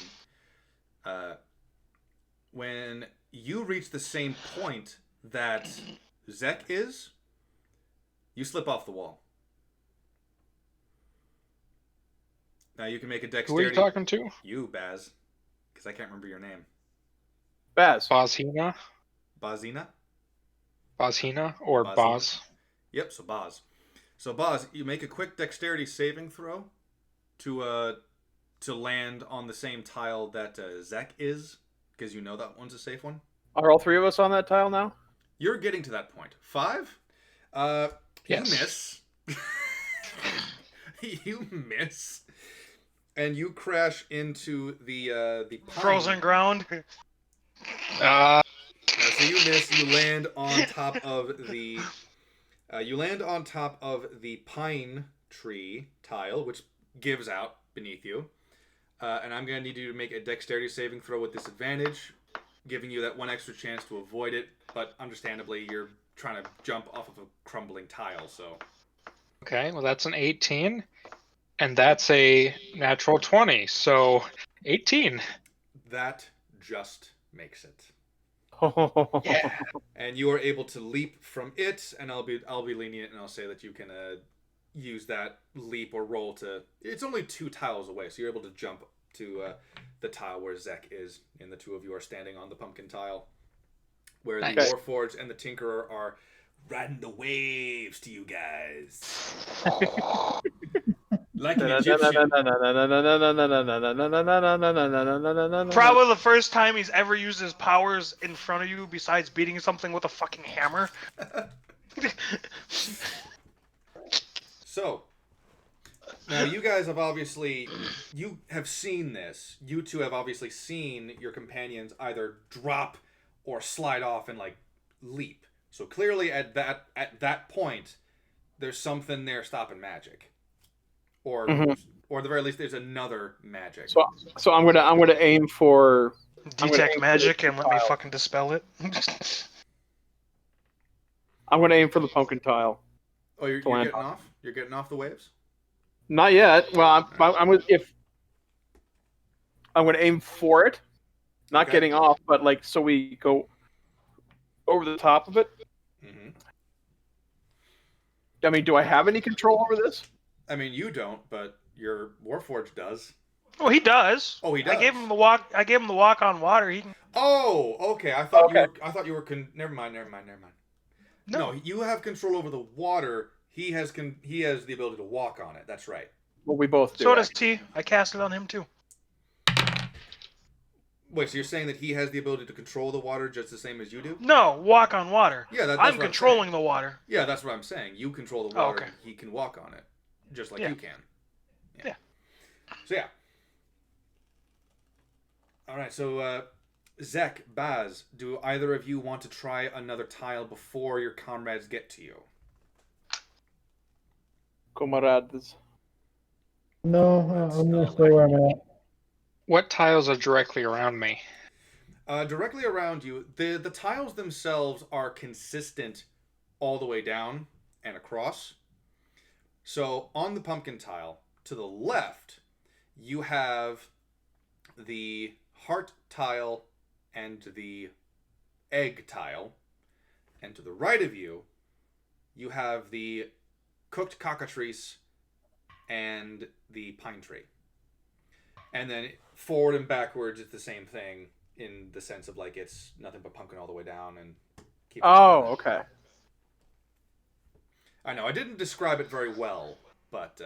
when you reach the same point that Zek is, you slip off the wall. Now you can make a dexterity. Who are you talking to? You, Baz, because I can't remember your name. Baz. Bozhina? Bazina? Bozhina or Bozhina. Boz? Yep, so Boz. So Boz, you make a quick dexterity saving throw to land on the same tile that Zek is, because you know that one's a safe one. Are all three of us on that tile now? You're getting to that point. 5? Yes. You miss. You miss. And you crash into the pine. Frozen ground. So you miss. You land on top of the. You land on top of the pine tree tile, which gives out beneath you. And I'm going to need you to make a dexterity saving throw with disadvantage, giving you that one extra chance to avoid it. But understandably, you're trying to jump off of a crumbling tile, so. Okay, well, that's an 18. And that's a natural 20, so 18. That just makes it. Yeah. And you are able to leap from it, and I'll be lenient, and I'll say that you can use that leap or roll to. It's only 2 tiles away, so you're able to jump to the tile where Zek is, and the two of you are standing on the pumpkin tile, where the Warforged and the Tinkerer are riding the waves to you guys. Like an Egyptian. Probably the first time he's ever used his powers in front of you besides beating something with a fucking hammer. So, now you guys have obviously, you have seen this. You two have obviously seen your companions either drop or slide off and like leap. So clearly at that point, there's something there stopping magic. Or at the very least, there's another magic. So I'm gonna aim for detect magic and let me fucking dispel it. I'm gonna aim for the pumpkin tile. Oh, you're getting off? You're getting off the waves? Not yet. Well, I'm gonna aim for it, not getting off, but like so we go over the top of it. Mm-hmm. I mean, do I have any control over this? I mean, you don't, but your Warforged does. Oh, he does. Oh, he does. I gave him the walk on water. He can... Oh, okay. I thought you were. Never mind. No, you have control over the water. He has the ability to walk on it. That's right. Well, we both do. So does T. I cast it on him too. Wait, so you're saying that he has the ability to control the water just the same as you do? No, walk on water. Yeah, that's I'm controlling the water. Yeah, that's what I'm saying. You control the water. Oh, okay. He can walk on it, just like you can. Yeah. So yeah. All right. So Zek, Baz, do either of you want to try another tile before your comrades get to you? Comrades. No, I'm gonna stay where I'm at. What tiles are directly around me? Directly around you, the tiles themselves are consistent all the way down and across. So on the pumpkin tile, to the left, you have the heart tile and the egg tile. And to the right of you, you have the cooked cockatrice and the pine tree. And then forward and backwards, it's the same thing in the sense of like it's nothing but pumpkin all the way down and keep. Oh, okay. I know I didn't describe it very well, but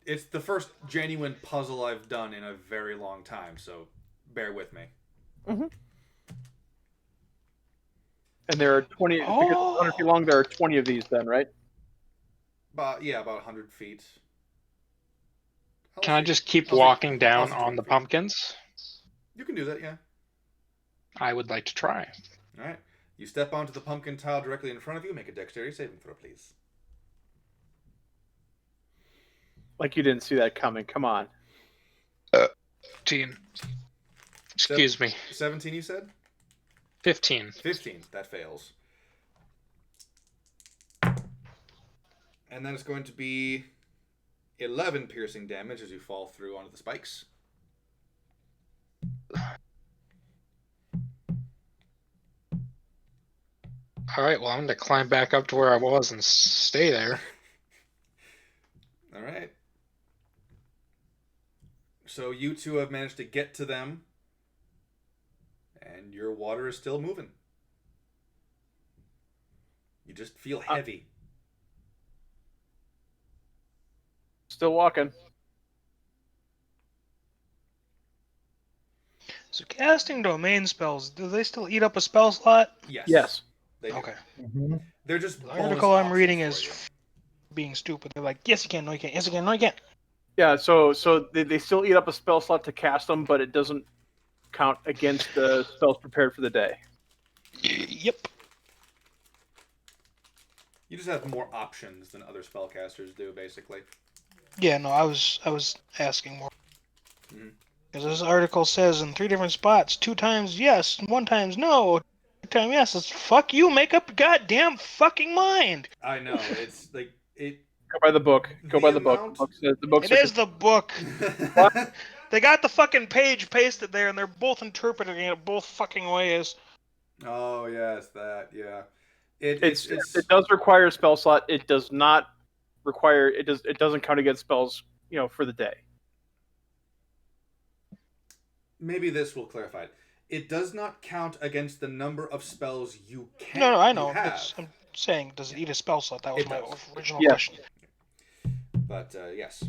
it's the first genuine puzzle I've done in a very long time, so bear with me. Mm-hmm. And there are 20. Because it's 100 feet long, there are 20 of these. Then, right? About 100 feet. Can I just keep walking down on the pumpkins? You can do that, yeah. I would like to try. All right. You step onto the pumpkin tile directly in front of you. Make a dexterity saving throw, please. Like you didn't see that coming. Come on. 15. Excuse me. 17, you said? 15. 15. That fails. And then it's going to be 11 piercing damage as you fall through onto the spikes. All right, well, I'm going to climb back up to where I was and stay there. All right. So you two have managed to get to them, and your water is still moving. You just feel heavy. Still walking. So casting domain spells, do they still eat up a spell slot? Yes. Yes. They do. Okay. Mm-hmm. They're just The bonus article I'm options reading for is you. being stupid. They're like, yes you can, no you can't, yes you can, no you can't. Yeah. So they still eat up a spell slot to cast them, but it doesn't count against the spells prepared for the day. Yep. You just have more options than other spellcasters do, basically. Yeah, no, I was asking more. Mhm. Because this article says in 3 different spots, 2 times yes, 1 times no. 2 times yes, it's fuck you, make up your goddamn fucking mind. I know. It's like it. Go by the book. Go The by the book. amount- The book says the book It says is the book. They got the fucking page pasted there, and they're both interpreting it both fucking ways. Oh yes, that yeah. it does require a spell slot. It does not require it doesn't count against spells, for the day. Maybe this will clarify it. It does not count against the number of spells you can. No, I you know. have. I'm saying, does it eat a spell slot? That was It my does. original Yes. question. But yes,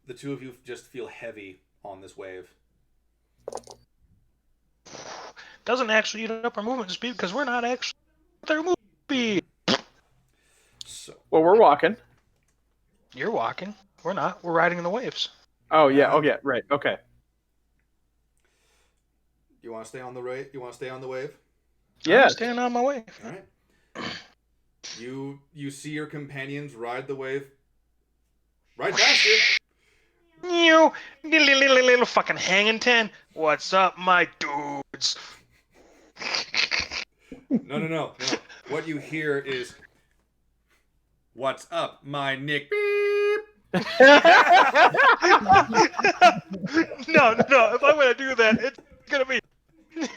the two of you just feel heavy on this wave. Doesn't actually eat up our movement speed because we're not actually their movement speed. So Well, we're walking. You're walking. We're not. We're riding in the waves. Oh yeah. Oh yeah. Right. Okay. you want to stay on the wave? You want to stay on the wave? I'm Yes. staying on my wave. All right. You see your companions ride the wave right past you. You little fucking hanging ten. What's up, my dudes? No. What you hear is, "What's up, my Nick?" Beep. No. If I'm gonna do that, it's gonna be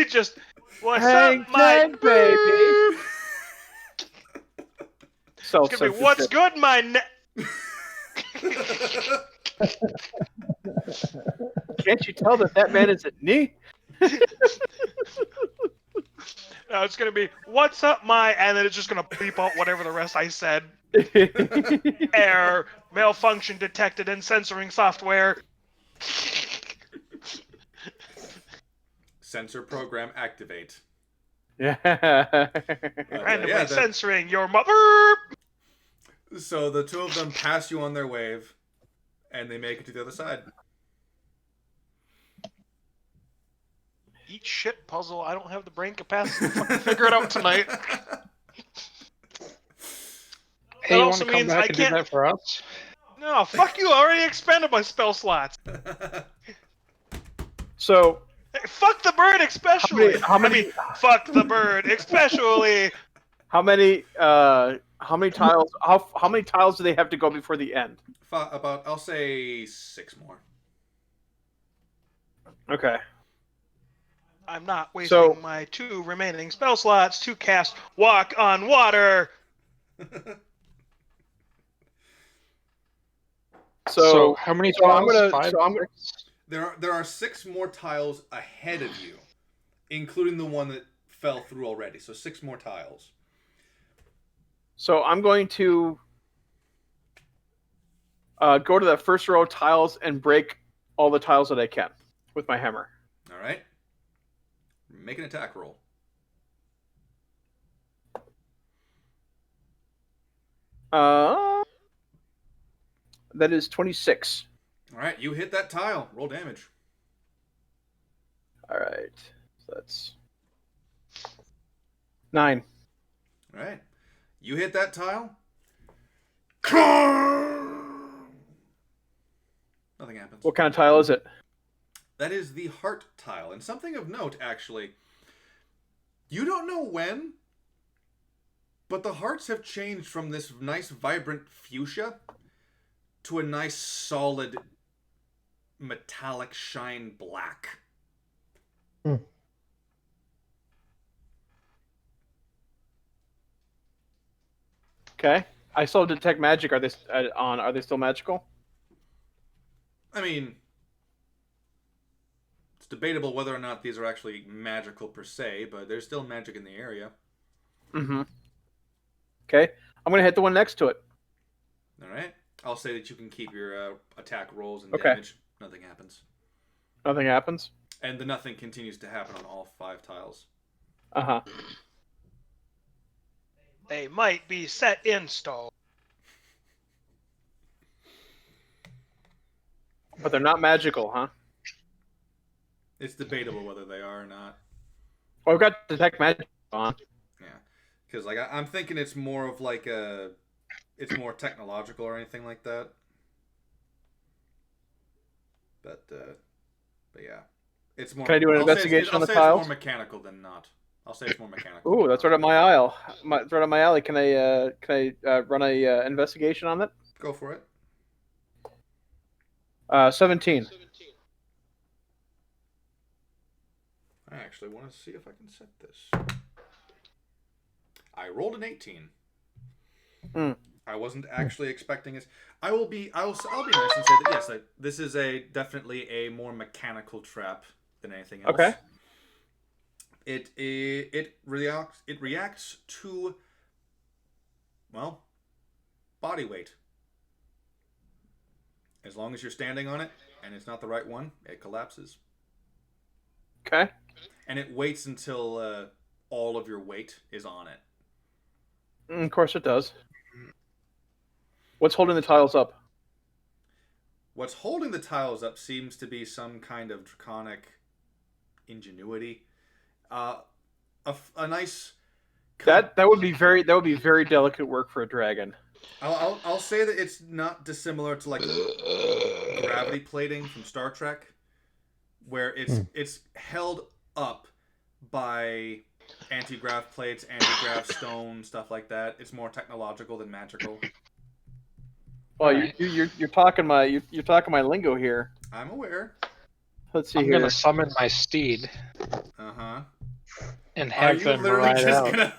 just what's Hang up, my ten, baby. So It's gonna be what's good, my Can't you tell that man isn't me? No, it's gonna be what's up, my, and then it's just gonna bleep out whatever the rest I said. Error, malfunction detected in censoring software. Sensor program activate. Yeah. Randomly censoring your mother. So the two of them pass you on their wave, and they make it to the other side. Eat shit, puzzle. I don't have the brain capacity to fucking figure it out tonight. Hey, you want also to come means back I and do can't- that for us? No, fuck you. I already expended my spell slots. So Hey, fuck the bird, especially. How many- I mean, fuck the bird, especially. how many tiles? How many tiles do they have to go before the end? About, I'll say 6 more. Okay. I'm not wasting So- my 2 remaining spell slots to cast Walk on Water. So how many so I'm tiles? gonna- 5, so I'm- 6? There are 6 more tiles ahead of you, including the one that fell through already. So 6 more tiles. So I'm going to go to the first row of tiles and break all the tiles that I can with my hammer. All right. Make an attack roll. That is 26. All right, you hit that tile. Roll damage. All right. So that's 9. All right, you hit that tile. Nothing happens. What kind of tile is it? That is the heart tile. And something of note, actually. You don't know when, but the hearts have changed from this nice, vibrant fuchsia to a nice, solid, metallic shine black. Okay. I still detect magic. Are they on? Are they still magical? I mean, it's debatable whether or not these are actually magical per se, but there's still magic in the area. Mm-hmm. Okay. I'm going to hit the one next to it. All right. I'll say that you can keep your attack rolls and Okay. damage. Nothing happens. Nothing happens? And the nothing continues to happen on all 5 tiles. Uh-huh. They might be set in stone. But they're not magical, huh? It's debatable whether they are or not. Well, I've got detect magic on. Yeah. Because like, I'm thinking it's more of like a... It's more technological or anything like that. But yeah. It's more... Can I do an investigation on the tiles? It's more mechanical than not. I'll say it's more mechanical. Ooh, that's right up my aisle. It's right up my alley. Can I run a investigation on it? Go for it. 17. I actually want to see if I can set this. I rolled an 18. I wasn't actually expecting it. I'll be nice and say that yes, this is definitely a more mechanical trap than anything else. Okay. It reacts to, well, body weight. As long as you're standing on it and it's not the right one, it collapses. Okay. And it waits until all of your weight is on it. Of course it does. What's holding the tiles up? What's holding the tiles up seems to be some kind of draconic ingenuity. A nice. That would be very delicate work for a dragon. I'll say that it's not dissimilar to like gravity plating from Star Trek, where it's held up by anti-grav plates, anti-grav stone, stuff like that. It's more technological than magical. Well, you're talking my lingo here. I'm aware. Let's see I'm here. gonna summon my steed and Are have you them literally ride just out. gonna?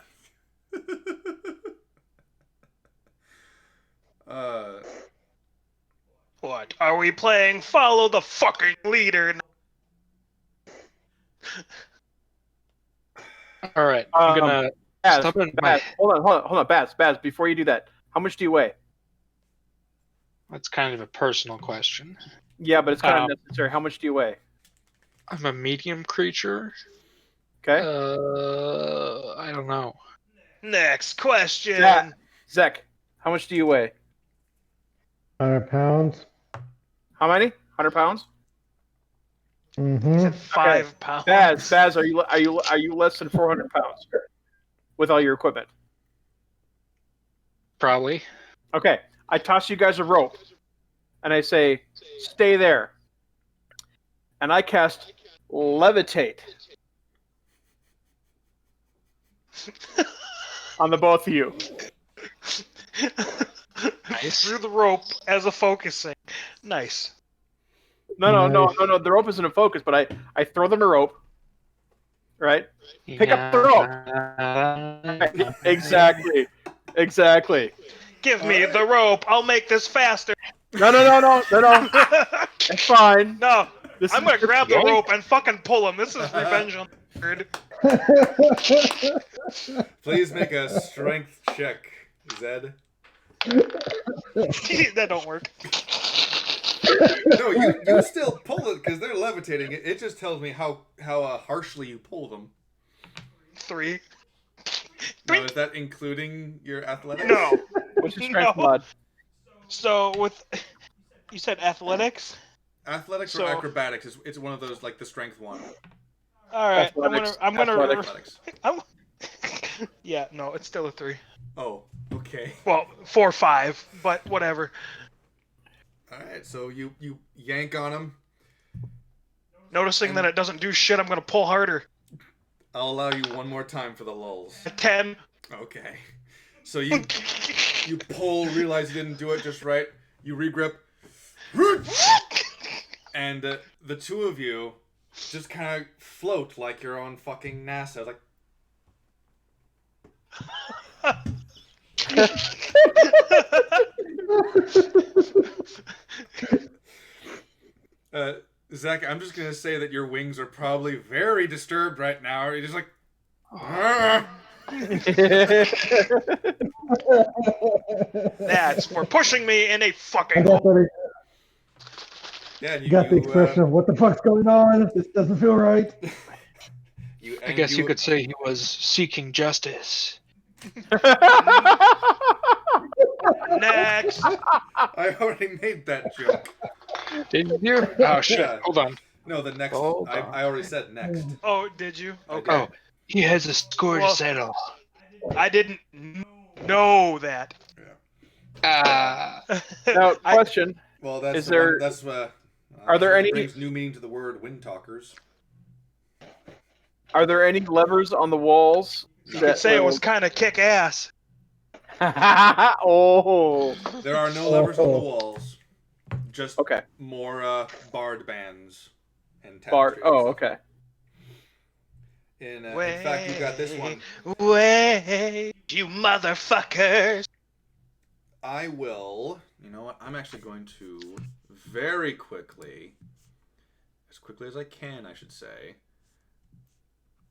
What? Are we playing follow the fucking leader? All right, I'm gonna Baz, summon my. hold on, Baz, before you do that, how much do you weigh? That's kind of a personal question. Yeah, but it's kind of necessary. How much do you weigh? I'm a medium creature. Okay. I don't know. Next question. Zek, how much do you weigh? 100 pounds. How many? 100 pounds? Mm-hmm. 5 pounds. Baz, are you less than 400 pounds with all your equipment? Probably. Okay, I toss you guys a rope, and I say, stay there. And I cast levitate on the both of you. Nice. Through the rope as a focusing. Nice. No. The rope isn't a focus, but I throw them a rope. Right? Pick up the rope. Exactly. Give me the rope. I'll make this faster. No. It's fine. No. This I'm is gonna grab the okay. rope and fucking pull him. This is revenge on the nerd. Please make a strength check, Zed. That don't work. No, you still pull it because they're levitating. It just tells me how harshly you pull them. 3. Now, is that including your athletics? No. What's your strength No. mod? So with, you said athletics. Athletics or acrobatics? It's one of those, like the strength one. All right, Athletics. I'm gonna. Athletics. Yeah, no, it's still a 3. Oh, okay. Well, 4 or 5, but whatever. All right, so you yank on him. Noticing that it doesn't do shit, I'm gonna pull harder. I'll allow you one more time for the lulls. 10. Okay. So you pull, realize you didn't do it just right. You regrip, and the two of you just kind of float like you're on fucking NASA. Like. Zach, I'm just gonna say that your wings are probably very disturbed right now. You're just like, That's for pushing me in a I fucking got hole. that. yeah. You got the expression of what the fuck's going on? This doesn't feel right. I guess you could say he was seeking justice. Next. I already made that joke. Did you? Oh shit! Yeah. Hold on. No, the next. Hold I on. already said next. Oh, did you? Okay. Oh, he has a score Well- to settle. I didn't know that. Now, question: Well, that's Is there- are there any- brings new meaning to the word wind talkers? Are there any levers on the walls? You could say it was kind of kick ass. Oh. There are no levers on the walls. Just Okay. more barred bands and Bart. tapestries and Oh, stuff. okay. In fact, you got this one. Wait, you motherfuckers. I will. You know what? I'm actually going to very quickly, as quickly as I can, I should say.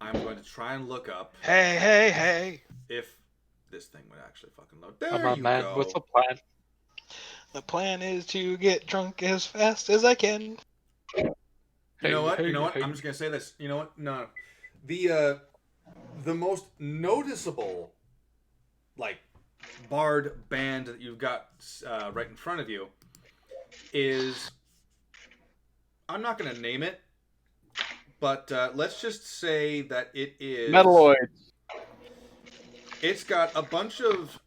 I'm going to try and look up Hey. if this thing would actually fucking load. There I'm a you man go. with a plan. The plan is to get drunk as fast as I can. You know what? Hey, You know what? hey. I'm just gonna say this. You know what? No. The most noticeable, like, barred band that you've got right in front of you is, I'm not gonna name it, but let's just say that it is Metalloid. It's got a bunch of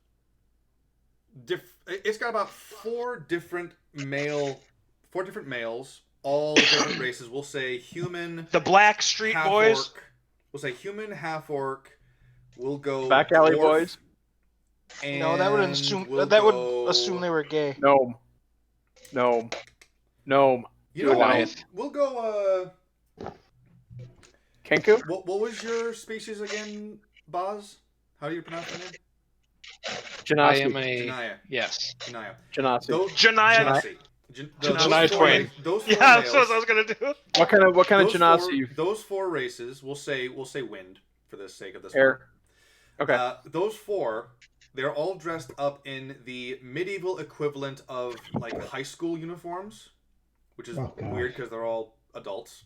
it's got about four different males, all different races. We'll say human, The Black Street half Boys. orc. We'll say human, half orc. We'll go Back alley dwarf, boys. No, that would and assume we'll that go- would assume they were gay. Gnome. You know what? Goliath. We'll go. Kenku? What was your species again, Boz? How do you pronounce your name? I Genasi. am a Janaya. yes. Janaya. Genasi. Janaya. Genasi. Janaya Twain. Those four Yeah, that's what I males, was gonna do. What kind of those Genasi? those four races, we'll say wind for the sake of this Air. one. Okay. Those four, they're all dressed up in the medieval equivalent of like high school uniforms, which is Oh, gosh. weird because they're all adults,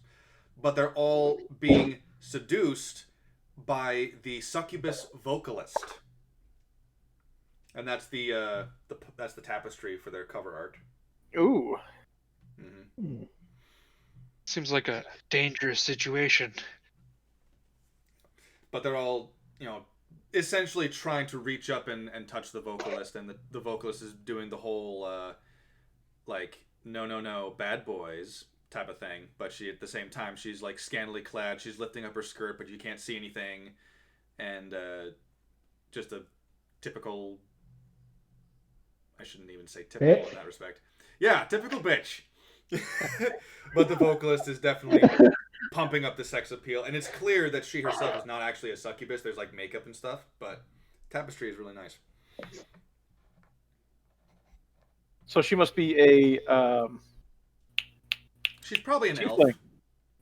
but they're all being seduced by the succubus vocalist, and that's the tapestry for their cover art. Ooh. Mm-hmm. Seems like a dangerous situation. But they're all, essentially trying to reach up and touch the vocalist, and the vocalist is doing the whole, no, bad boys type of thing. But she, at the same time, she's like scantily clad. She's lifting up her skirt, but you can't see anything. And just a typical, I shouldn't even say typical in that respect. Yeah, typical bitch. But the vocalist is definitely pumping up the sex appeal, and it's clear that she herself is not actually a succubus. There's like makeup and stuff, but tapestry is really nice. So she must be a She's probably an elf.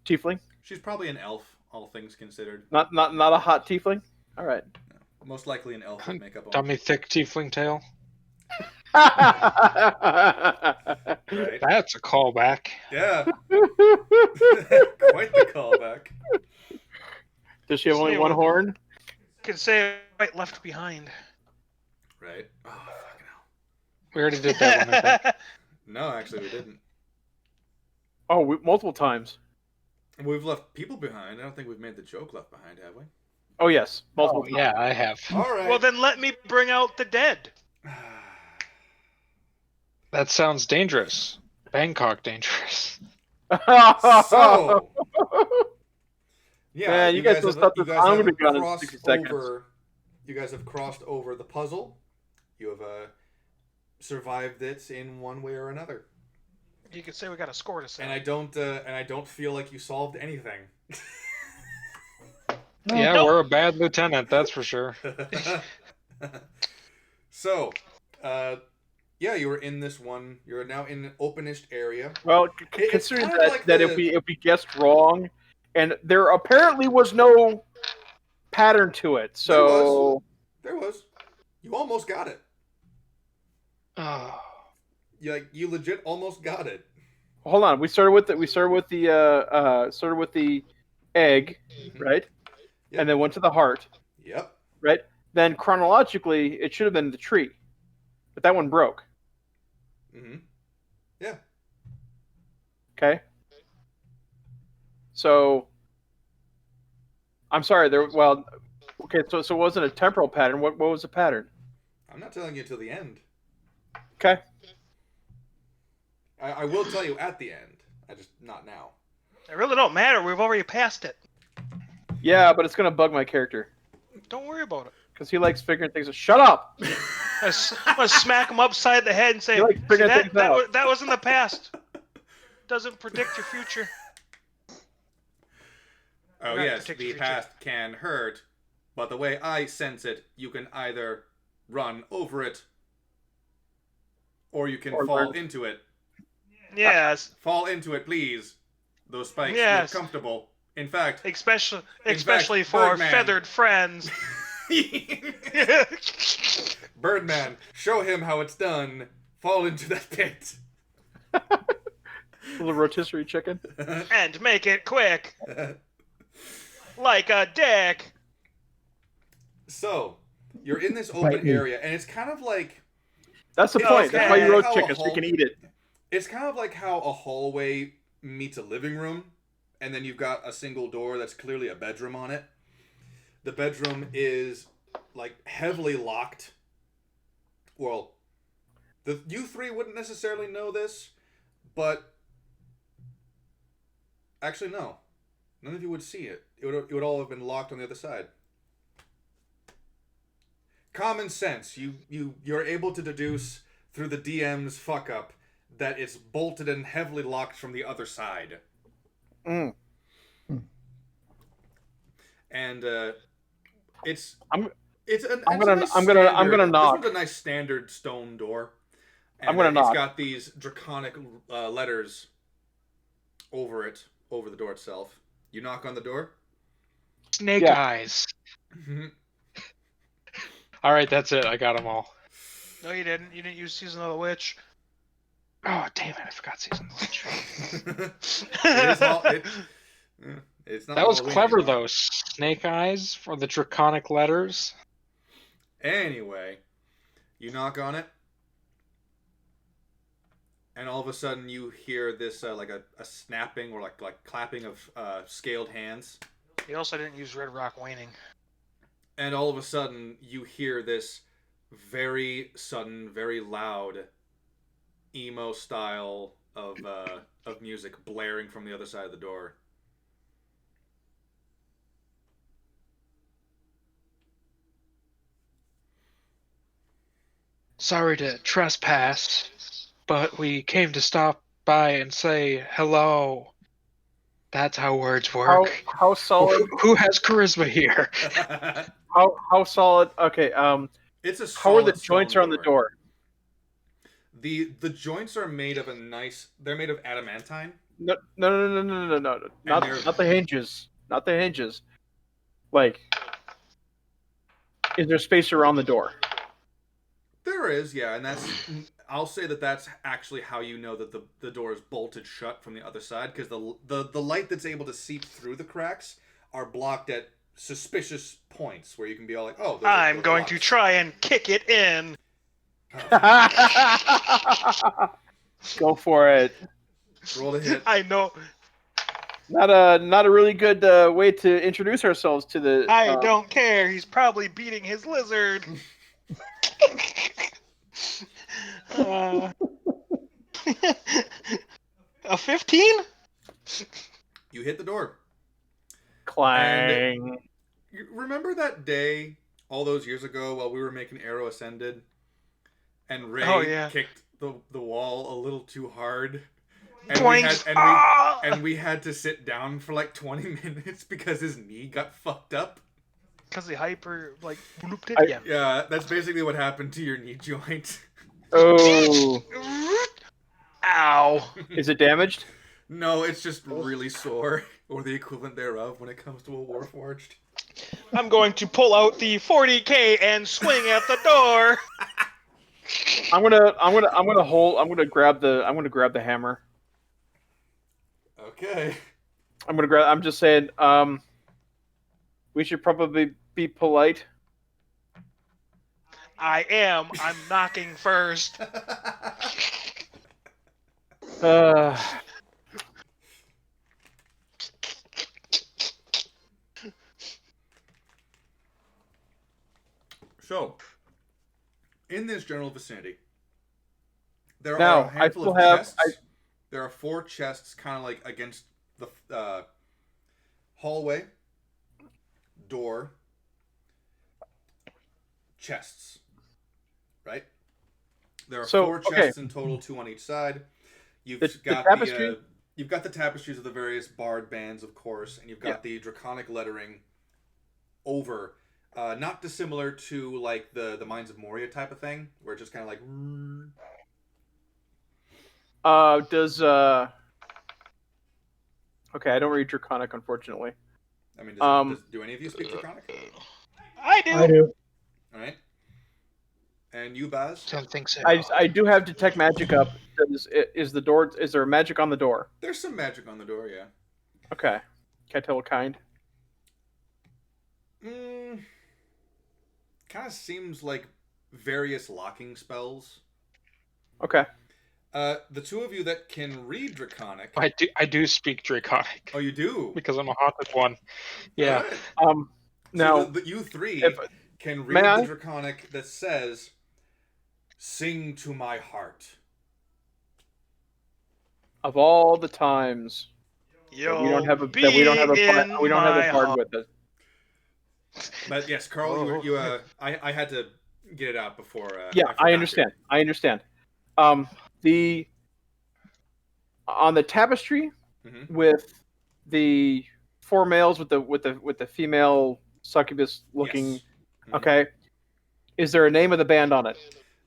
tiefling. She's probably an elf, all things considered. Not a hot tiefling. All right. Most likely an elf with makeup on. Dummy thick tiefling tail. Right? That's a callback. Yeah. Quite the callback. Does she have only one horn? Could say right left behind. Right. Oh, fucking hell. We already did that one, I think. No, actually, we didn't. Oh, multiple times. We've left people behind. I don't think we've made the joke left behind, have we? Oh yes, multiple. Oh, yeah, I have. All right. Well, then let me bring out the dead. That sounds dangerous. Bangkok dangerous. So, yeah, Man, you guys don't stop you this guys comedy have gun in crossed 60 seconds. over. You guys have crossed over the puzzle. You have survived it in one way or another. You could say we got a score to settle. And I don't feel like you solved anything. Yeah, Nope. we're a bad lieutenant, that's for sure. So, yeah, you were in this one. You're now in an openish area. Well, It's considering kind of like that the- if we guessed wrong, and there apparently was no pattern to it, so There was. You almost got it. Oh. You legit almost got it. hold on. We started with the egg, right? Yep. And then went to the heart, Yep. right? Then chronologically, it should have been the tree, but that one broke. Mm-hmm. Yeah. Okay. So, I'm sorry. Okay. So it wasn't a temporal pattern. What was the pattern? I'm not telling you till the end. Okay. I will tell you at the end. I just not now. It really don't matter. We've already passed it. Yeah, but it's gonna bug my character Don't worry about it. because he likes figuring things out. Shut up! I'm gonna smack him upside the head and say, You like "See, figuring things out." that was in the past. Doesn't predict your future." Oh Not yes, the particularly past can hurt, but the way I sense it, you can either run over it, or you can Or fall learn. into it. Yes, Fall into it, please. Those spikes Yes. look comfortable. In fact, especially for Birdman. feathered friends. Birdman, show him how it's done. Fall into that pit. Little rotisserie chicken. And make it quick, like a dick. So, you're in this open Bite me. area, and it's kind of like That's the Yeah, point. it's That's kinda why you like roast how a chicken, so we can hall- eat it. it's kind of like how a hallway meets a living room, and then you've got a single door that's clearly a bedroom on it. The bedroom is like heavily locked. Well, you three wouldn't necessarily know this, but actually no, none of you would see it. It would all have been locked on the other side. Common sense. You're able to deduce through the DM's fuck up that it's bolted and heavily locked from the other side. Mm. And it's I'm it's an I'm it's a gonna- nice I'm gonna standard- knock. This one's a nice standard stone door. And I'm gonna It's knock. got these draconic letters over it, over the door itself. You knock on the door. Snake Yeah. eyes. All right, that's it. I got them all. No, you didn't. You didn't use Season of the Witch. Oh, damn it. I forgot Season of the Witch. It's not That was Halloween clever, anymore. though. Snake eyes for the draconic letters. Anyway, you knock on it, and all of a sudden you hear this like a snapping or like clapping of scaled hands, He also didn't use Red Rock Waning. and all of a sudden you hear this very sudden, very loud emo style of music blaring from the other side of the door. Sorry to trespass, but we came to stop by and say hello. That's how words work. How solid? Who has charisma here? How solid? Okay. It's a How are the solid joints stone are on the door? The joints are made of a nice. They're made of adamantine. No. Not they're- not the hinges. Not the hinges. Like, is there space around the door? There is, yeah, and that's. I'll say that's actually how you know that the door is bolted shut from the other side, because the light that's able to seep through the cracks are blocked at suspicious points where you can be all like, oh. I'm going to try and kick it in. Go for it. Roll a hit. I know. Not a really good way to introduce ourselves to the. I don't care. He's probably beating his lizard. A 15? You hit the door. Clang. You remember that day all those years ago while we were making Arrow Ascended, and Ray kicked the wall a little too hard, and we had to sit down for like 20 minutes because his knee got fucked up. Because he blooped it? Yeah, that's basically what happened to your knee joint. Oh. Ow. Is it damaged? No, it's just really sore, or the equivalent thereof when it comes to a Warforged. I'm going to pull out the 40K and swing at the door. I'm gonna grab the hammer. Okay. I'm just saying, we should probably be polite. I am. I'm knocking first. So, in this general vicinity, there are a handful of chests. There are 4 chests kind of like against the hallway, door, chests, right? There are 4 chests in total, 2 on each side. You've got the tapestries of the various barred bands, of course, and you've got the draconic lettering over. Not dissimilar to like the Mines of Moria type of thing, where it's just kind of like. Okay, I don't read Draconic, unfortunately. I mean, do any of you speak Draconic? I do. I do. All right. And you, Baz? Don't think so. I do have Detect Magic up. Is there magic on the door? There's some magic on the door, yeah. Okay. Can I tell what kind? Kind of seems like various locking spells. Okay. The 2 of you that can read Draconic. I do speak Draconic. Oh, you do? Because I'm a haunted one. Yeah. Right. Now so you 3 can read the Draconic that says, "Sing to my heart." Of all the times we don't have a bard with us. But yes, Carl, I had to get it out before. I understand. I understand. On the tapestry with the 4 males with the female succubus looking. Yes. Okay. Is there a name of the band on it?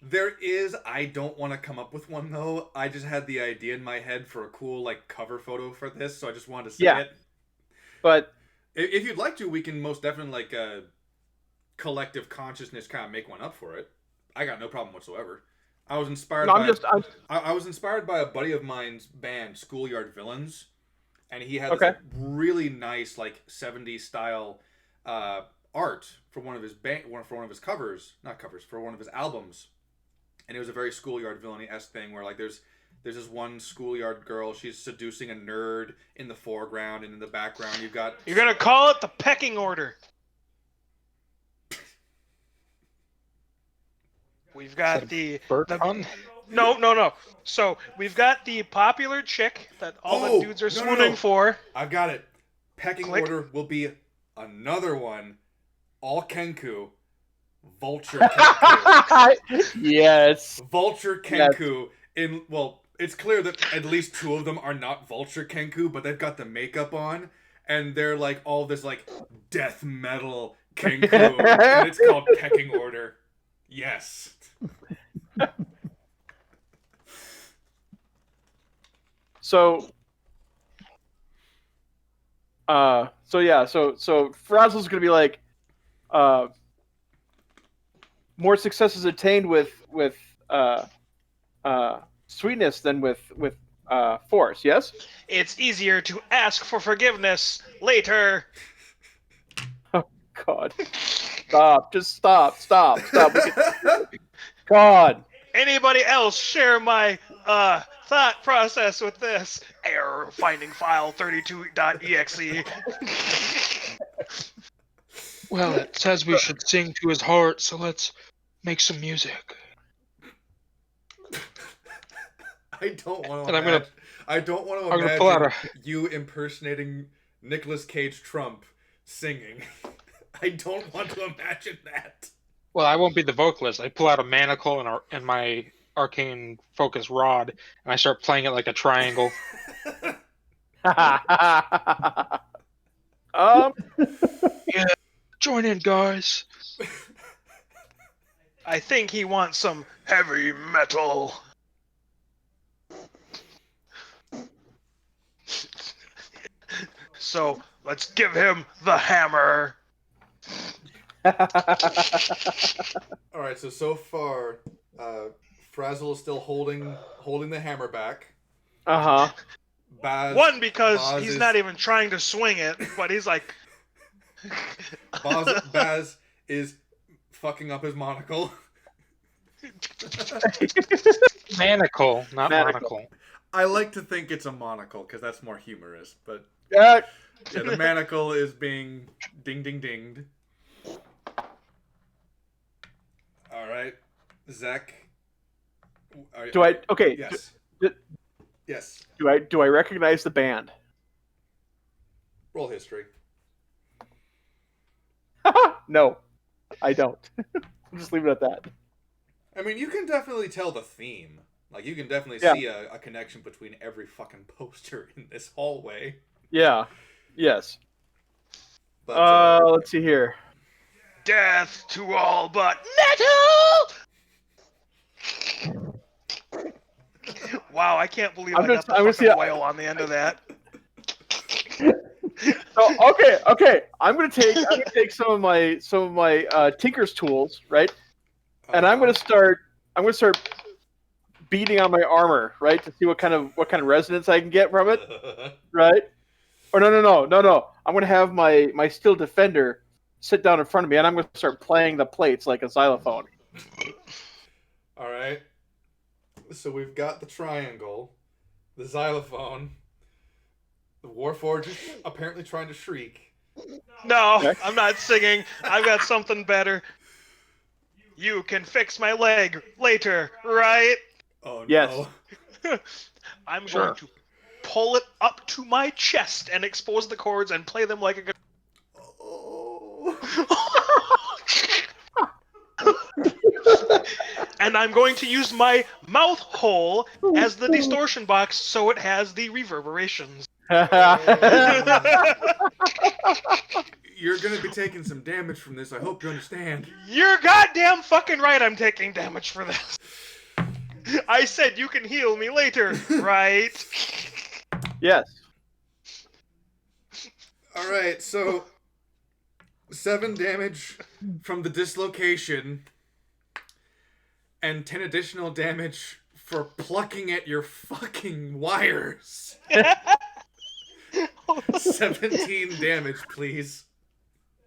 There is. I don't want to come up with one though. I just had the idea in my head for a cool like cover photo for this, so I just wanted to say it. But if you'd like to, we can most definitely like collective consciousness kind of make one up for it. I got no problem whatsoever. I was inspired. I was inspired by a buddy of mine's band, Schoolyard Villains, and he had this like, really nice like 70s style art for one of his for one of his albums, and it was a very Schoolyard Villainy-esque thing where like there's this one schoolyard girl, she's seducing a nerd in the foreground, and in the background you're gonna call it the pecking order. We've got No. So we've got the popular chick that all the dudes are swooning for. I've got it. Pecking order will be another one. All Kenku. Vulture Kenku. Yes. Vulture Kenku. It's clear that at least 2 of them are not Vulture Kenku, but they've got the makeup on, and they're like all this like death metal Kenku, and it's called Pecking Order. Yes. So Frazzle's gonna be like, more successes attained with sweetness than with force. Yes. It's easier to ask for forgiveness later. Oh God! Stop! Just stop! God! Anybody else share my thought process with this? Error finding file 32.exe. Well, it says we should sing to his heart, so let's make some music. I don't want And to I'm gonna- imagine. I don't want to I'm gonna pull out imagine you impersonating Nicolas Cage Trump singing. I don't want to imagine that. Well, I won't be the vocalist. I pull out a manacle and my arcane focus rod, and I start playing it like a triangle. Yeah, join in, guys. I think he wants some heavy metal. So let's give him the hammer. All right. So far, Frazzle is still holding the hammer back. Baz, One, because Baz he's is- not even trying to swing it, but he's like... Baz is fucking up his monocle. Manacle, not Manacle. monocle. I like to think it's a monocle because that's more humorous, but Yeah. yeah, the manacle is being ding ding dinged. All right, Zach. Do I? Okay. Yes. Yes. Do I recognize the band? Roll history. No, I don't. I'll just leave it at that. I mean, you can definitely tell the theme. Like, you can definitely Yeah. see a connection between every fucking poster in this hallway. Yeah. Yes. But Let's see here. Death to all but metal! Wow, I can't believe I'm I just- got the I'm gonna fucking see- whale on the end of that. So okay. I'm gonna take some of my Tinker's tools, right? And I'm gonna start beating on my armor, right, to see what kind of resonance I can get from it, right? Or no. I'm gonna have my steel defender sit down in front of me, and I'm gonna start playing the plates like a xylophone. All right. So we've got the triangle, the xylophone, the Warforged is apparently trying to shriek. No, Okay. I'm not singing. I've got something better. You can fix my leg later, right? Oh no. Yes. I'm Sure. going to pull it up to my chest and expose the chords and play them like a guitar. Oh. And I'm going to use my mouth hole as the distortion box so it has the reverberations. You're gonna be taking some damage from this. I hope you understand. You're goddamn fucking right I'm taking damage for this. I said you can heal me later, right? Yes. All right. So 7 damage from the dislocation, and 10 additional damage for plucking at your fucking wires. 17 damage, please.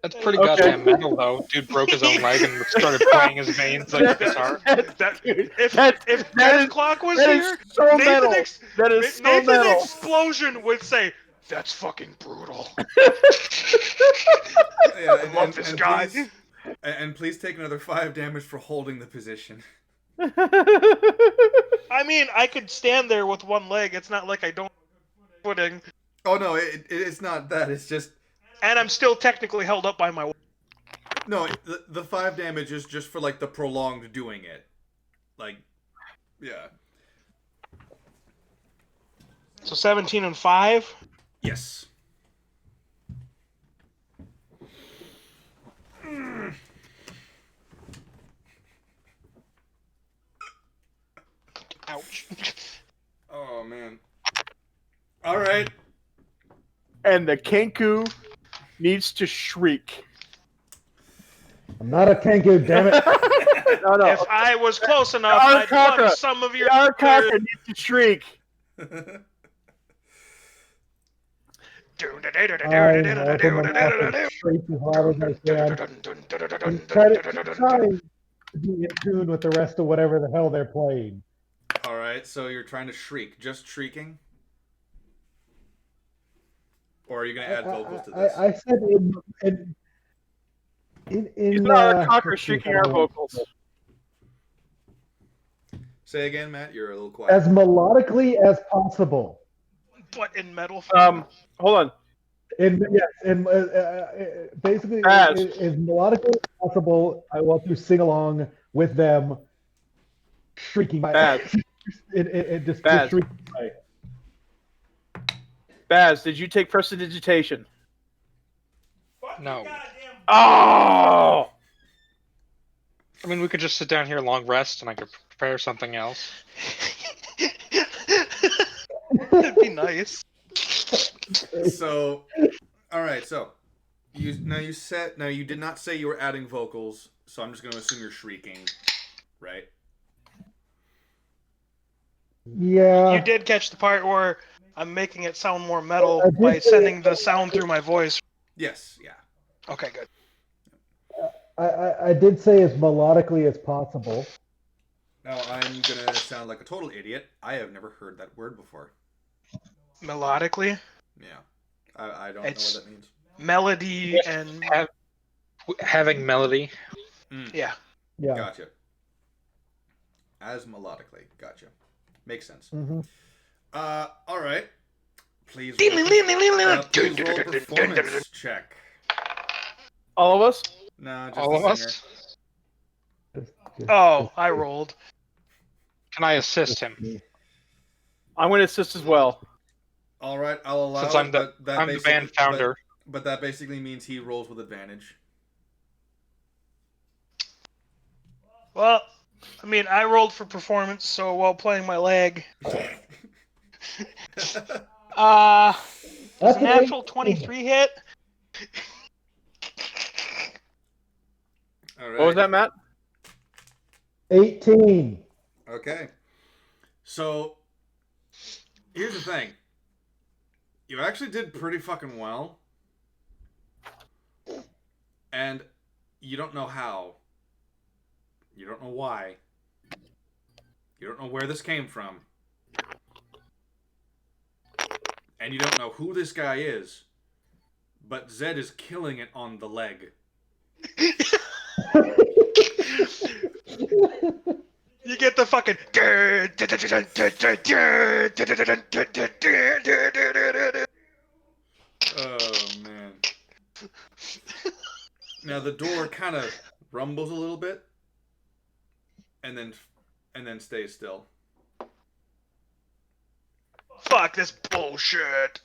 That's pretty Okay. goddamn metal, though. Dude broke his own leg and started playing his veins like a guitar. If That Death is- Clock was that here, is so metal. Nathan, That is so Nathan metal. Explosion would say, "That's fucking brutal." Yeah, I love this guy. Please, and please take another 5 damage for holding the position. I mean, I could stand there with one leg. It's not like I don't footing, Oh no, it's not that. It's just and I'm still technically held up by my. no. The 5 damage is just for like the prolonged doing it. Like, yeah. So 17 and 5. Yes. Ouch. Oh man. All right. And the Kenku needs to shriek. I'm not a Kenku, damn it. No. If I was close enough, Our I'd plug Kaka. some of your. Our Kaka needs to shriek. I open my mouth and shriek as loud as I can. And try to. be in tune with the rest of whatever the hell they're playing. All right, so you're trying to shriek, just shrieking, or are you going to add vocals to this? I said in He's not a talker shrieking our vocals. Say again, Matt. You're a little quiet. As melodically as possible. But in metal form. Hold on. Basically, as melodically as possible, I want to sing along with them, shrieking my Baz. just Baz. shrieking my. Baz, did you take prestidigitation? No. Oh! I mean, we could just sit down here, long rest, and I could prepare something else. That'd be nice. So, all right. So, you did not say you were adding vocals, so I'm just going to assume you're shrieking, right? Yeah. You did catch the part where I'm making it sound more metal by sending the sound through my voice. Yes. Yeah. Okay, good. I did say as melodically as possible. Now I'm gonna sound like a total idiot. I have never heard that word before. Melodically? Yeah, I don't know what that means. Melody and Having melody. yeah. Gotcha. As melodically, gotcha. Makes sense. Mm-hmm. All right. Please roll a performance check. All of us? No, just All the of singer. us? Oh, I rolled. Can I assist him? I'm going to assist as well. All right, I'll allow Since it, I'm the band founder. But that basically means he rolls with advantage. Well, I mean, I rolled for performance, so while playing my leg. Does a natural 23 hit? All right. What was that, Matt? 18. Okay. So, here's the thing. You actually did pretty fucking well. And you don't know how. You don't know why. You don't know where this came from. And you don't know who this guy is. But Zed is killing it on the leg. You get the fucking. Oh, man. Now the door kind of rumbles a little bit. And then stays still. Fuck this bullshit.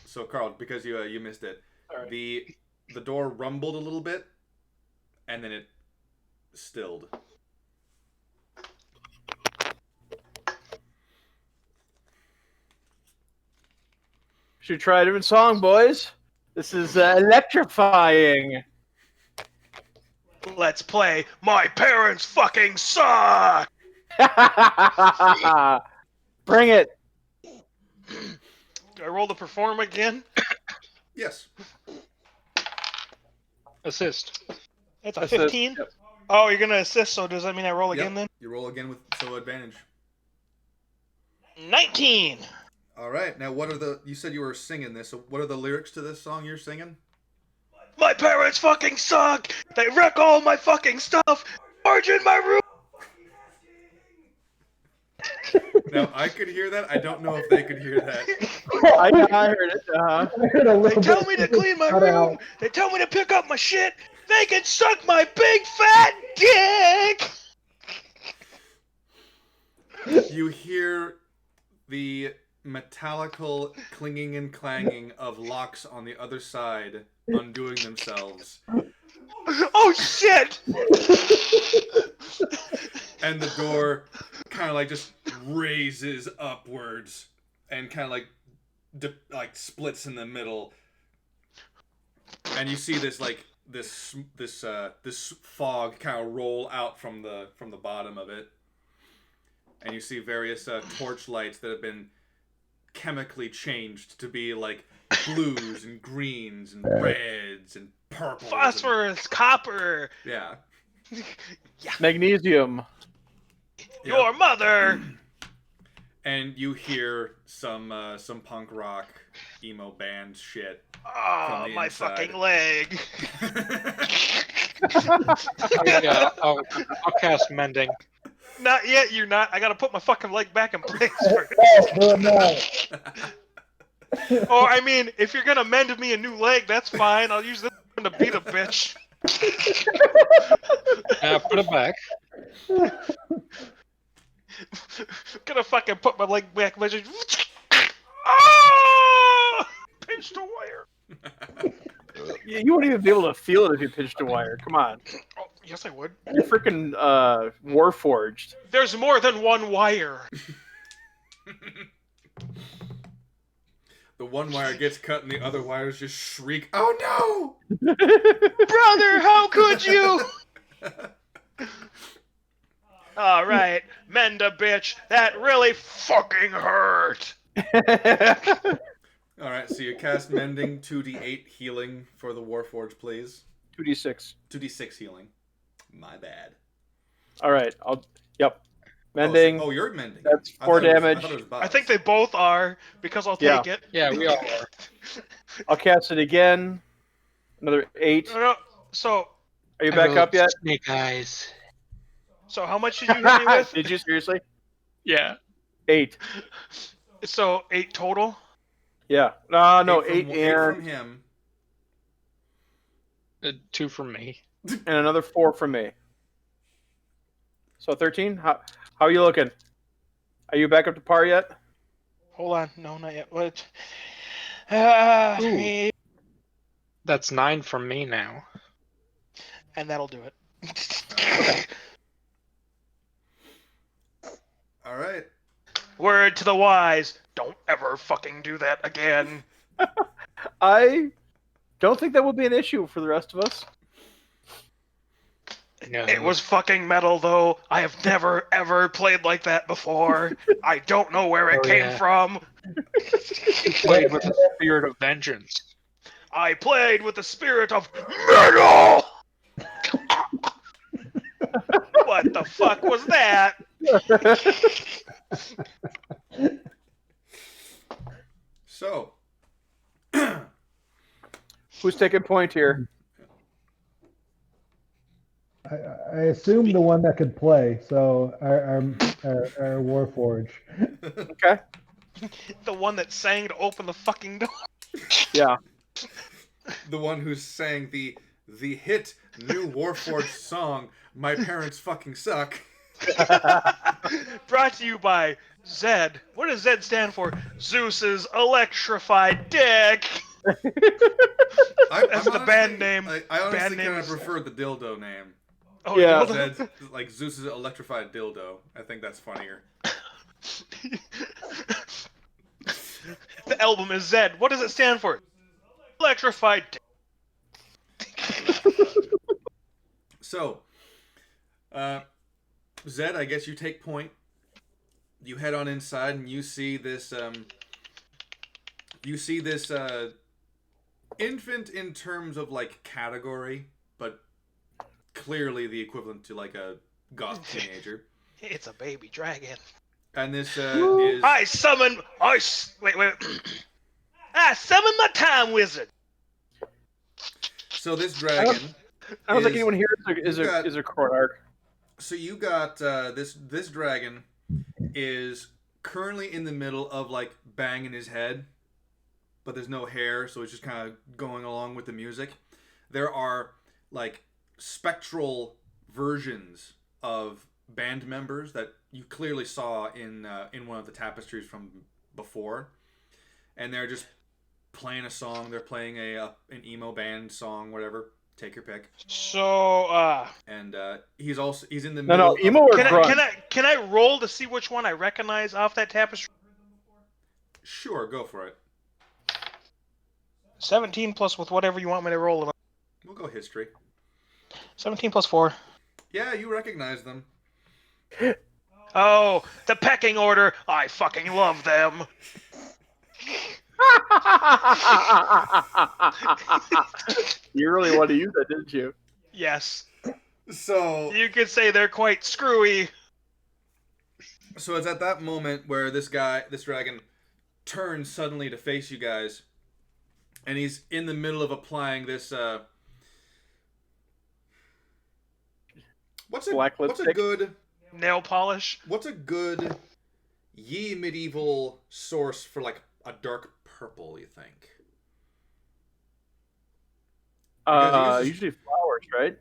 So Carl, because you missed it, Right. the door rumbled a little bit, and then it stilled. Should try a different song, boys. This is electrifying. Let's play My Parents Fucking Suck! Bring it. Do I roll to perform again? Yes. Assist. It's a Assist, 15? yep. Oh, you're gonna assist, so does that mean I roll again then? You roll again with advantage. 19! All right. Now, you said you were singing this. So what are the lyrics to this song you're singing? My parents fucking suck! They wreck all my fucking stuff! Margin my room! Now, I could hear that. I don't know if they could hear that. I heard it. They tell me to clean my room! They tell me to pick up my shit! They can suck my big fat dick! You hear the metallical clinging and clanging of locks on the other side undoing themselves. Oh shit! And the door kind of like just raises upwards and kind of like splits in the middle. And you see this like this fog kind of roll out from the bottom of it. And you see various torch lights that have been chemically changed to be like blues and greens and reds and purples. Phosphorus, copper. Yeah. Magnesium. Your mother. And you hear some punk rock emo band shit. Oh, my inside. fucking leg. Yeah, I'll cast mending. Not yet, you're not. I gotta put my fucking leg back in place first. No, no. Or, I mean, if you're gonna mend me a new leg, that's fine. I'll use this one to beat a bitch. Put it back. Gonna fucking put my leg back. Oh! Pinched a wire. You wouldn't even be able to feel it if you pinched a wire. Come on. Oh, yes, I would. You're freaking Warforged. There's more than one wire. The one wire gets cut and the other wires just shriek, "Oh no! Brother, how could you? Alright, mend a bitch. That really fucking hurt. Alright, so you cast Mending, 2d8 healing for the Warforged, please. 2d6. 2d6 healing. My bad. Alright, Yep. Mending. Oh, you're mending. That's 4 damage. I think they both are, because I'll take it. Yeah, we all are. I'll cast it again. Another 8. No, so... Are you back up yet? Snake eyes. So how much did you hit me with? Did you seriously? Yeah. 8. So 8 total? Yeah. No, 8 8 and... from him. 2 from me. And another 4 from me. So 13? How are you looking? Are you back up to par yet? Hold on. No, not yet. What? That's 9 from me now. And that'll do it. Okay. Alright. Word to the wise. Don't ever fucking do that again. I don't think that will be an issue for the rest of us. No. It was fucking metal, though. I have never, ever played like that before. I don't know where it came from. You played with the spirit of vengeance. I played with the spirit of metal! What the fuck was that? So. Who's taking point here? I assume the one that could play, so our Warforge. Okay. The one that sang to open the fucking door. Yeah. The one who sang the hit new Warforged song, "My Parents Fucking Suck." Brought to you by Zed. What does Zed stand for? Zeus's electrified dick. That's the band name. I honestly Band name kind of is- prefer the dildo name. Oh, Yeah. dildo? Zed's, like Zeus's electrified dildo. I think that's funnier. The album is Zed. What does it stand for? Electrified dick. So, Zed, I guess you take point. You head on inside and you see this. Infant in terms of like category, but clearly the equivalent to like a goth teenager. It's a baby dragon. And this is. I summon. Wait. I summon my time wizard. So this dragon. I don't think is- anyone here is a court arc. So you got this dragon is currently in the middle of like banging his head, but there's no hair, so it's just kind of going along with the music. There are like spectral versions of band members that you clearly saw in one of the tapestries from before, and they're just playing a song. They're playing an emo band song, whatever. Take your pick. So, And he's in the No, middle. emo or can grunge? I roll to see which one I recognize off that tapestry? Sure, go for it. 17 plus with whatever you want me to roll. We'll go history. 17 plus 4. Yeah, you recognize them. Oh, the pecking order. I fucking love them. You really want to use that, didn't you? Yes. So You could say they're quite screwy. So it's at that moment where this dragon, turns suddenly to face you guys, and he's in the middle of applying this. What's a good nail polish? What's a good ye medieval source for like a dark purple? You think? Usually flowers, right?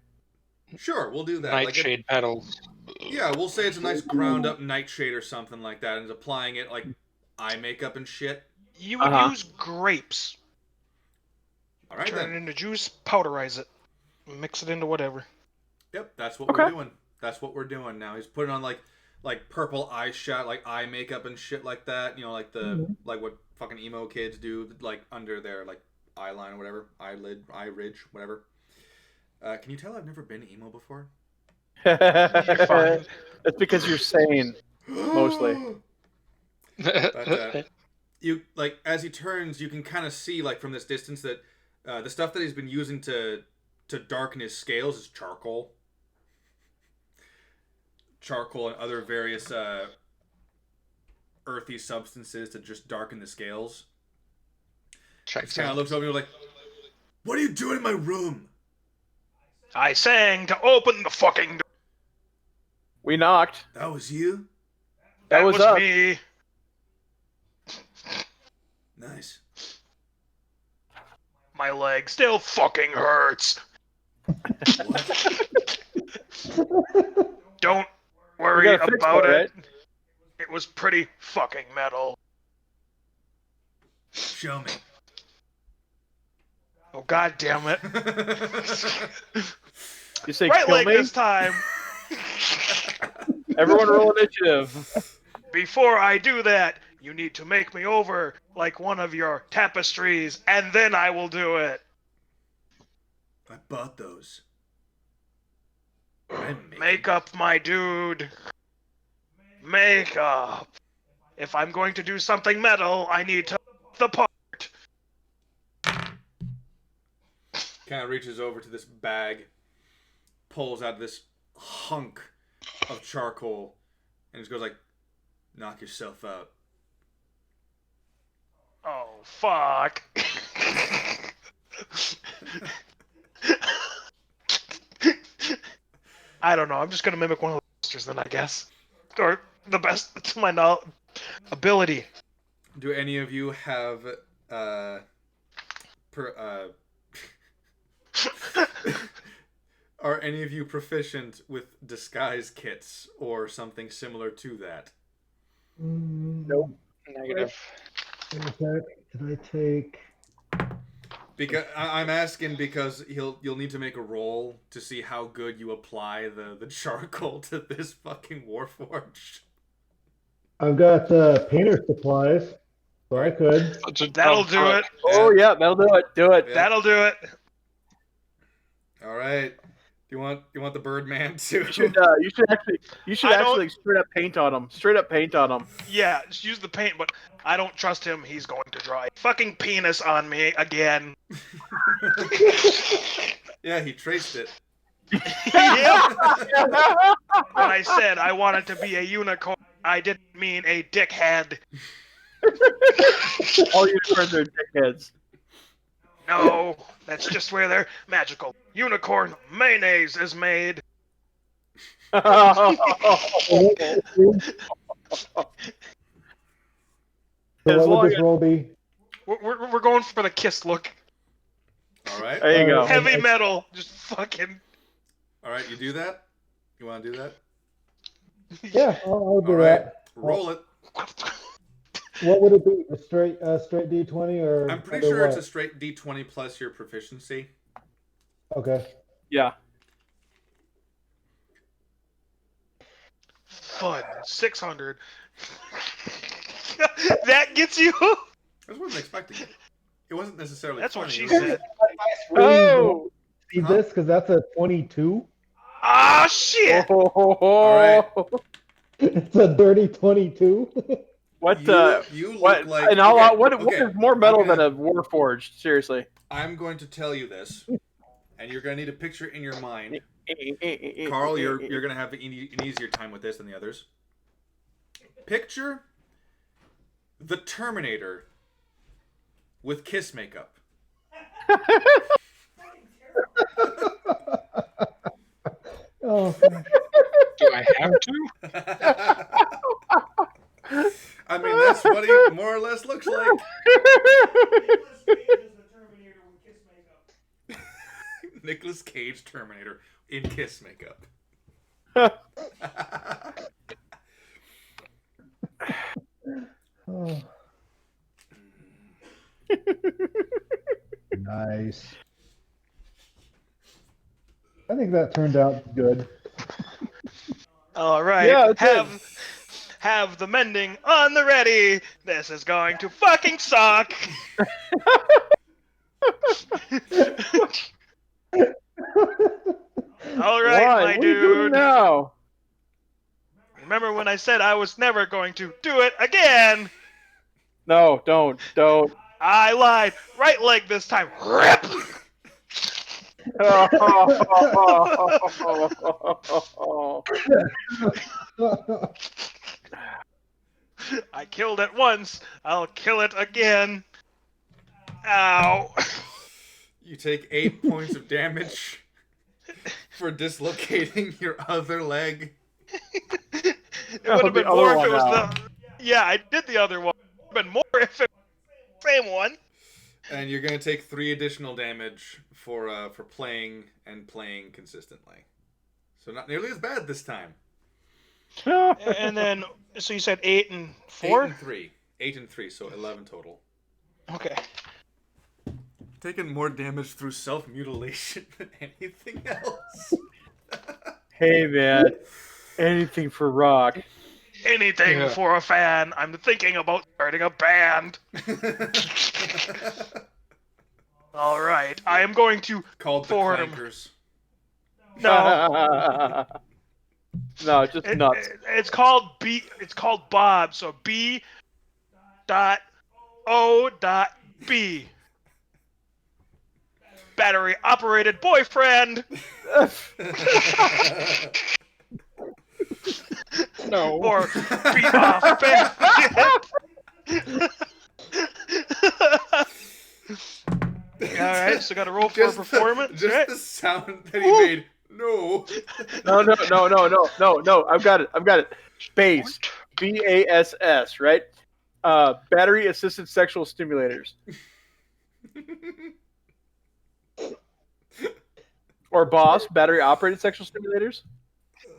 Sure, we'll do that. Nightshade petals. Yeah, we'll say it's a nice ground up nightshade or something like that, and he's applying it like eye makeup and shit. You would use grapes. All right, Turn it into juice, powderize it, mix it into whatever. Yep, that's what we're doing. That's what we're doing now. He's putting on like purple eye shot, like eye makeup and shit like that. You know, like like what fucking emo kids do, like under their like eyeline or whatever, eyelid, eye ridge, whatever. Can you tell I've never been emo before? You're fine. That's because you're sane, mostly. But, you like as he turns, you can kind of see like from this distance that the stuff that he's been using to darken his scales is charcoal and other various earthy substances to just darken the scales. He kind of looks over and you're like, "What are you doing in my room?" I sang to open the fucking door. We knocked. That was you? That was me. Nice. My leg still fucking hurts. Don't worry about it. Right? It was pretty fucking metal. Show me. Oh, god damn it. You say right kill leg me? this time. Everyone roll initiative. Before I do that, you need to make me over like one of your tapestries, and then I will do it. I bought those. Makeup, my dude. Makeup. If I'm going to do something metal, I need to the part. Kind of reaches over to this bag, pulls out this hunk of charcoal, and just goes like, "Knock yourself out." Oh, fuck. I don't know. I'm just going to mimic one of the monsters then, I guess. Or the best to my ability. Do any of you have are any of you proficient with disguise kits or something similar to that? Nope. Negative. Did I take? Because I'm asking because you'll need to make a roll to see how good you apply the charcoal to this fucking warforge. I've got painter supplies, so I could. That'll do it. Oh yeah, that'll do it. Do it. Yeah. That'll do it. All right. Do you want the Birdman too? You should actually straight up paint on him. Straight up paint on him. Yeah, just use the paint, but I don't trust him. He's going to draw a fucking penis on me again. Yeah, he traced it. Yeah. When I said I wanted to be a unicorn, I didn't mean a dickhead. All unicorns are dickheads. No, that's just where their magical unicorn mayonnaise is made. So what would this roll be? We're going for the kiss look. All right. There you go. Heavy metal, just fucking. All right, you do that? You want to do that? Yeah, I'll do All right. that. Roll it. What would it be? A straight D20 or? I'm pretty sure it's a straight D20 plus your proficiency. Okay. Yeah. Fun. 600. That gets you? I wasn't expecting it. It wasn't necessarily. That's funny. what she said. Oh. See this? Because that's a 22. Ah, shit! All right. It's a dirty 22. What? You what? look like. And all okay, what okay, is more metal than a Warforged? Seriously. I'm going to tell you this, and you're going to need a picture in your mind. Carl, you're going to have an easier time with this than the others. Picture the Terminator with kiss makeup. Oh, gosh. Do I have to? I mean, that's what he more or less looks like. Nicolas Cage Terminator in kiss makeup. Oh. Nice. I think that turned out good. All right. Yeah, it have the mending on the ready. This is going to fucking suck. All right, Why? my What are you doing dude. now? Remember when I said I was never going to do it again? No, don't. I lied. Right leg this time. Rip. I killed it once. I'll kill it again. Ow. You take 8 points of damage for dislocating your other leg. It would have been The more other if it was one the. Yeah, I did the other one. It would have been more if it was the same one. And you're going to take 3 additional damage for playing consistently. So not nearly as bad this time. And then, so you said 8 and 4? 8 and 3. 8 and 3, so 11 total. Okay. Taking more damage through self-mutilation than anything else. Hey, man. Anything for rock. Anything for a fan. I'm thinking about starting a band. All right, I am going to Called the forward him. Clankers. No, No, just nuts. It's called B. It's called Bob. So B. Dot O. Dot B. Battery operated boyfriend. No. Or be off bandit. Alright, so gotta roll for a performance, just right? the sound that he made. No. No. I've got it. Bass. BASS, right? Battery assisted sexual stimulators. Or BOSS, battery operated sexual stimulators.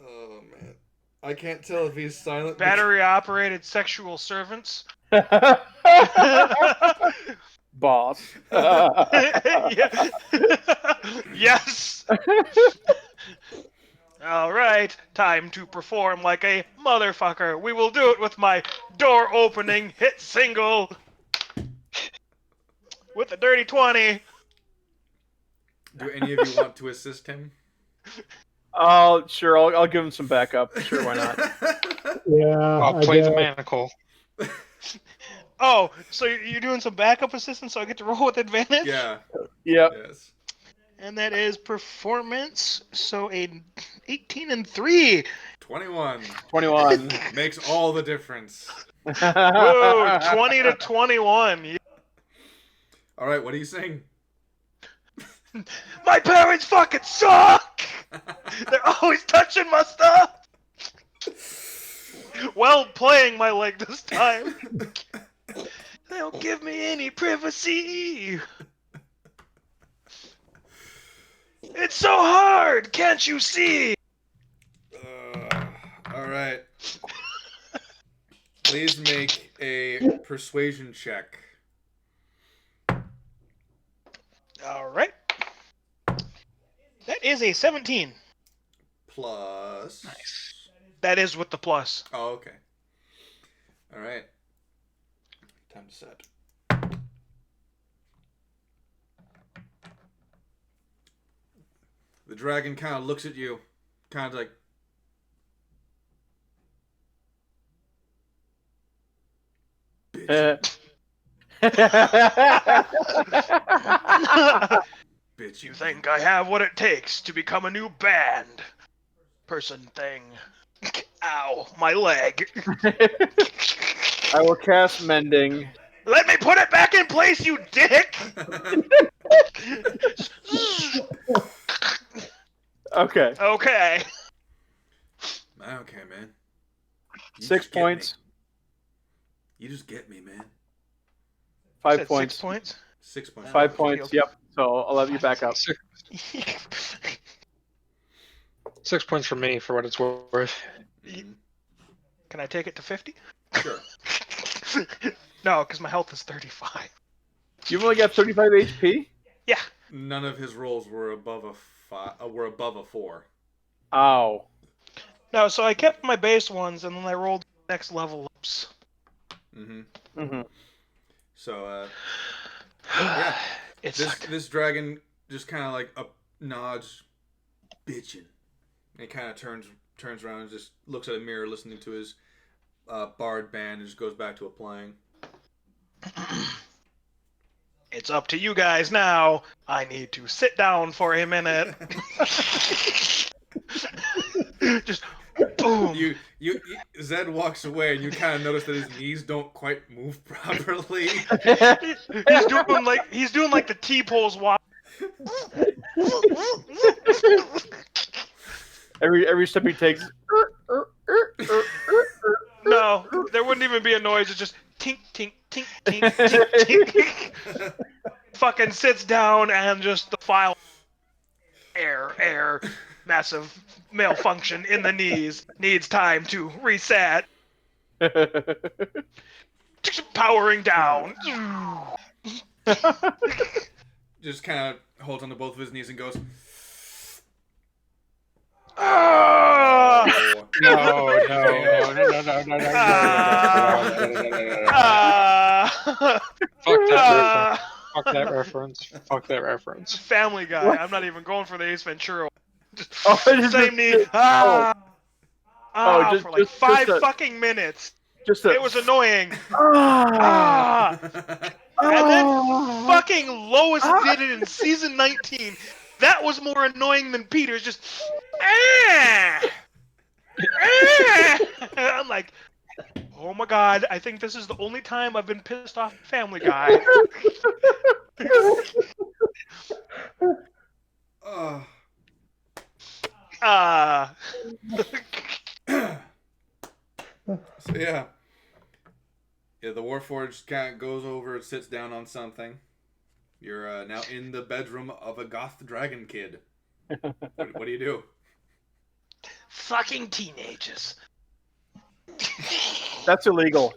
Oh man, I can't tell if he's silent. Battery operated sexual servants. Boss. Yeah. Yes. All right, time to perform like a motherfucker. We will do it with my door opening hit single with a dirty 20. Do any of you want to assist him? Oh, sure. I'll give him some backup. Sure, why not? Yeah. I'll play the manacle. Oh, so you're doing some backup assistance, so I get to roll with advantage? Yeah. Yep. Yes. And that is performance, so a 18 and 3. 21 makes all the difference. Whoa, 20 to 21. All right, what do you sing? My parents fucking suck! They're always touching my stuff! Well, playing my leg this time. They don't give me any privacy. It's so hard, can't you see? All right. Please make a persuasion check. All right. That is a 17. Plus. Nice. That is with the plus. Oh, okay. All right. Time to set. The dragon kind of looks at you, kind of like, Bitch, You think I have what it takes to become a new band? Person thing. Ow, my leg. I will cast Mending. Let me put it back in place, you dick! Okay. Okay. Okay, man. You 6 just get me. points. You just get me, man. 5 Said points. 6 points? 6 points. 5 points. Yep. So I'll have you back up. 6 points for me for what it's worth. Mhm. Can I take it to 50? Sure. No, because my health is 35. You've only got 35 HP. Yeah. None of his rolls were above a 4. Ow. No, so I kept my base ones, and then I rolled next level ups. Mm-hmm. Mm-hmm. So, yeah. It This sucked. this dragon just kind of like nods, bitching. And he kind of turns around and just looks at a mirror, listening to his bard band, and just goes back to applying. It's up to you guys now. I need to sit down for a minute. Just boom. Zed walks away, and you kind of notice that his knees don't quite move properly. He's doing like the T-pose walk. Every step he takes. No, there wouldn't even be a noise. It's just tink, tink, tink, tink, tink, tink. Fucking sits down and just the file. Air. Massive malfunction in the knees. Needs time to reset. Powering down. Just kind of holds onto both of his knees and goes, Ah! No. Fuck that reference. Family Guy. I'm not even going for the Ace Ventura. Just Same knee. For like just 5 fucking minutes. It was annoying. And then fucking Lois did it in season 19. That was more annoying than Peter's. Just I'm like, oh my god, I think this is the only time I've been pissed off at Family Guy. So yeah, the Warforged kind of goes over and sits down on something. You're now in the bedroom of a goth dragon kid. What do you do? Fucking teenagers. That's illegal.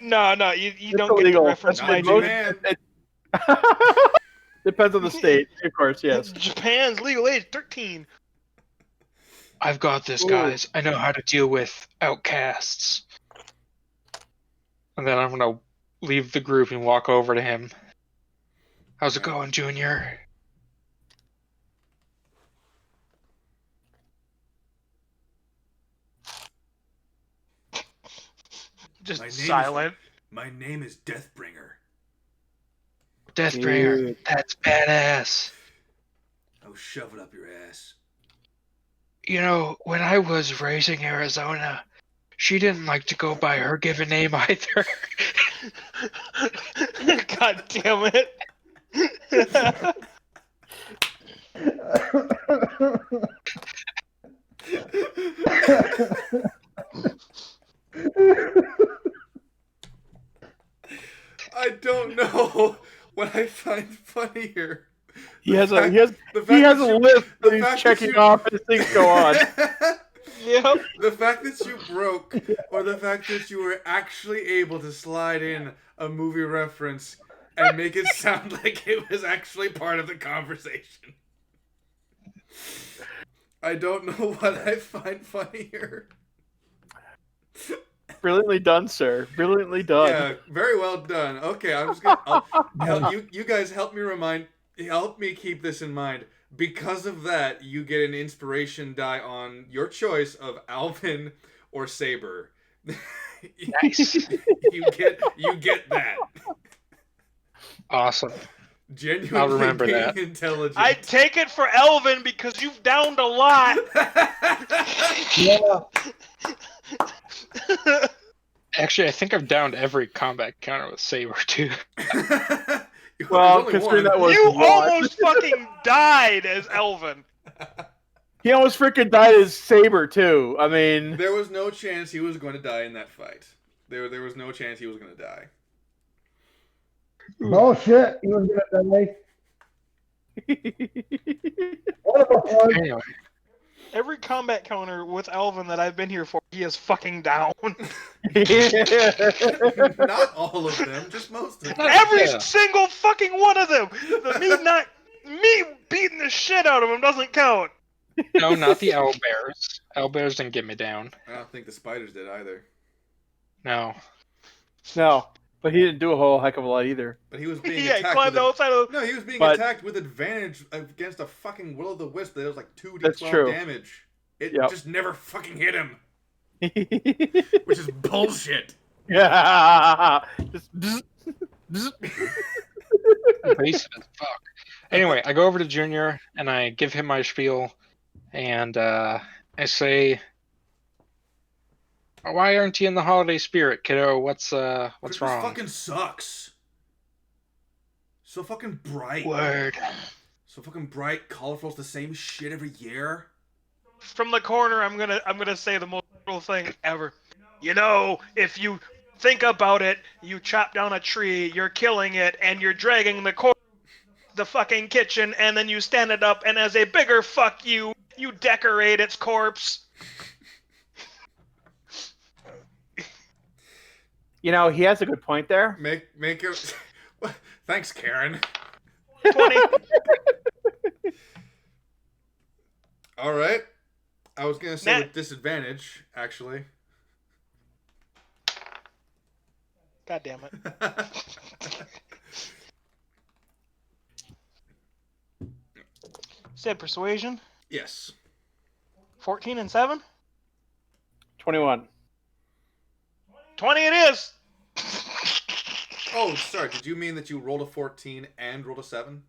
No, you It's don't illegal. get the reference, That's my most- dude. Depends on the state, of course. Yes. Japan's legal age 13. I've got this, guys. I know how to deal with outcasts. And then I'm gonna leave the group and walk over to him. How's it going, Junior? Just silent. My name is Deathbringer. Deathbringer. Dude. That's badass. Oh, shove it up your ass. You know, when I was raising Arizona, she didn't like to go by her given name either. God damn it. I don't know what I find funnier. He has a fact list the that he's fact checking that you- off as things go on. Yep. The fact that you broke, or the fact that you were actually able to slide in a movie reference and make it sound like it was actually part of the conversation. I don't know what I find funnier. Brilliantly done, sir. Brilliantly done. Yeah, very well done. Okay, I'm just gonna. You guys help me keep this in mind. Because of that, you get an inspiration die on your choice of Alvin or Saber. Nice. You get that. Awesome. Genuinely I'll remember being that. intelligent. I take it for Elvin because you've downed a lot. Yeah. Actually, I think I've downed every combat counter with Saber too. Well, There's only considering one. that was You one. almost fucking died as Elvin. He almost freaking died as Saber too. I mean, There was no chance he was going to die in that fight. There was no chance he was going to die. Bullshit. He was gonna die. One of us was. Anyway, Every combat counter with Elvin that I've been here for, he is fucking down. Not all of them, just most of them. Every Yeah. single fucking one of them. Me beating the shit out of him doesn't count. No, not the owlbears. Owlbears didn't get me down. I don't think the spiders did either. No. no, but he didn't do a whole heck of a lot either. But he was being Yeah, he attacked. climbed with outside of. No, he was being But- attacked with advantage against a fucking will-o'-the-wisp that was like 2d12 That's true. damage. It Yep. just never fucking hit him, which is bullshit. Yeah. Just Basic as fuck. Anyway, I go over to Junior and I give him my spiel, and I say, "Why aren't you in the holiday spirit, kiddo? What's Christmas wrong?" fucking sucks. So fucking bright. Word. So fucking bright, colorful. It's the same shit every year. From the corner, I'm gonna say the most brutal thing ever. You know, if you think about it, you chop down a tree, you're killing it, and you're dragging the fucking kitchen, and then you stand it up, and as a bigger fuck you decorate its corpse. You know, he has a good point there. Make it. Thanks, Karen. 20. All right. I was gonna say Nat- with disadvantage, actually. God damn it. Said persuasion. Yes. 14 and 7. 21. 20 it is. Oh, sorry. Did you mean that you rolled a 14 and rolled a 7?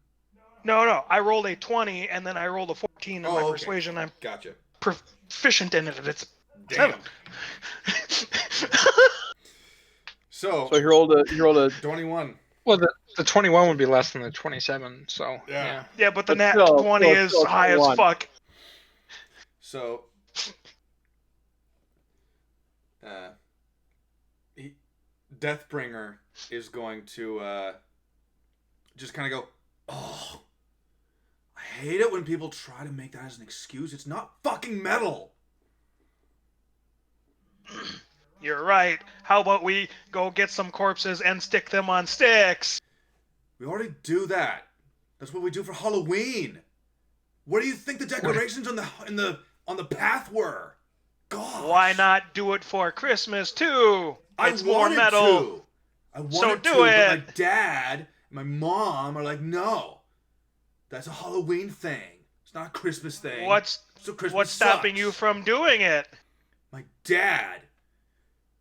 No. I rolled a 20 and then I rolled a 14 in my okay. persuasion. I'm Gotcha. proficient in it. It's Damn. 7. So So he rolled a 21. Well, the 21 would be less than the 27, so Yeah. Yeah, but the But nat still, 20 is still high as 21. fuck. So, Deathbringer is going to just kind of go, oh, I hate it when people try to make that as an excuse. It's not fucking metal. You're right. How about we go get some corpses and stick them on sticks? We already do that. That's what we do for Halloween. What do you think the decorations on the path were? God. Why not do it for Christmas too? It's I more wanted metal. to. I wanted So to, do but it. my dad and my mom are like, no, that's a Halloween thing. It's not a Christmas thing. What's So Christmas what's stopping sucks. you from doing it? My dad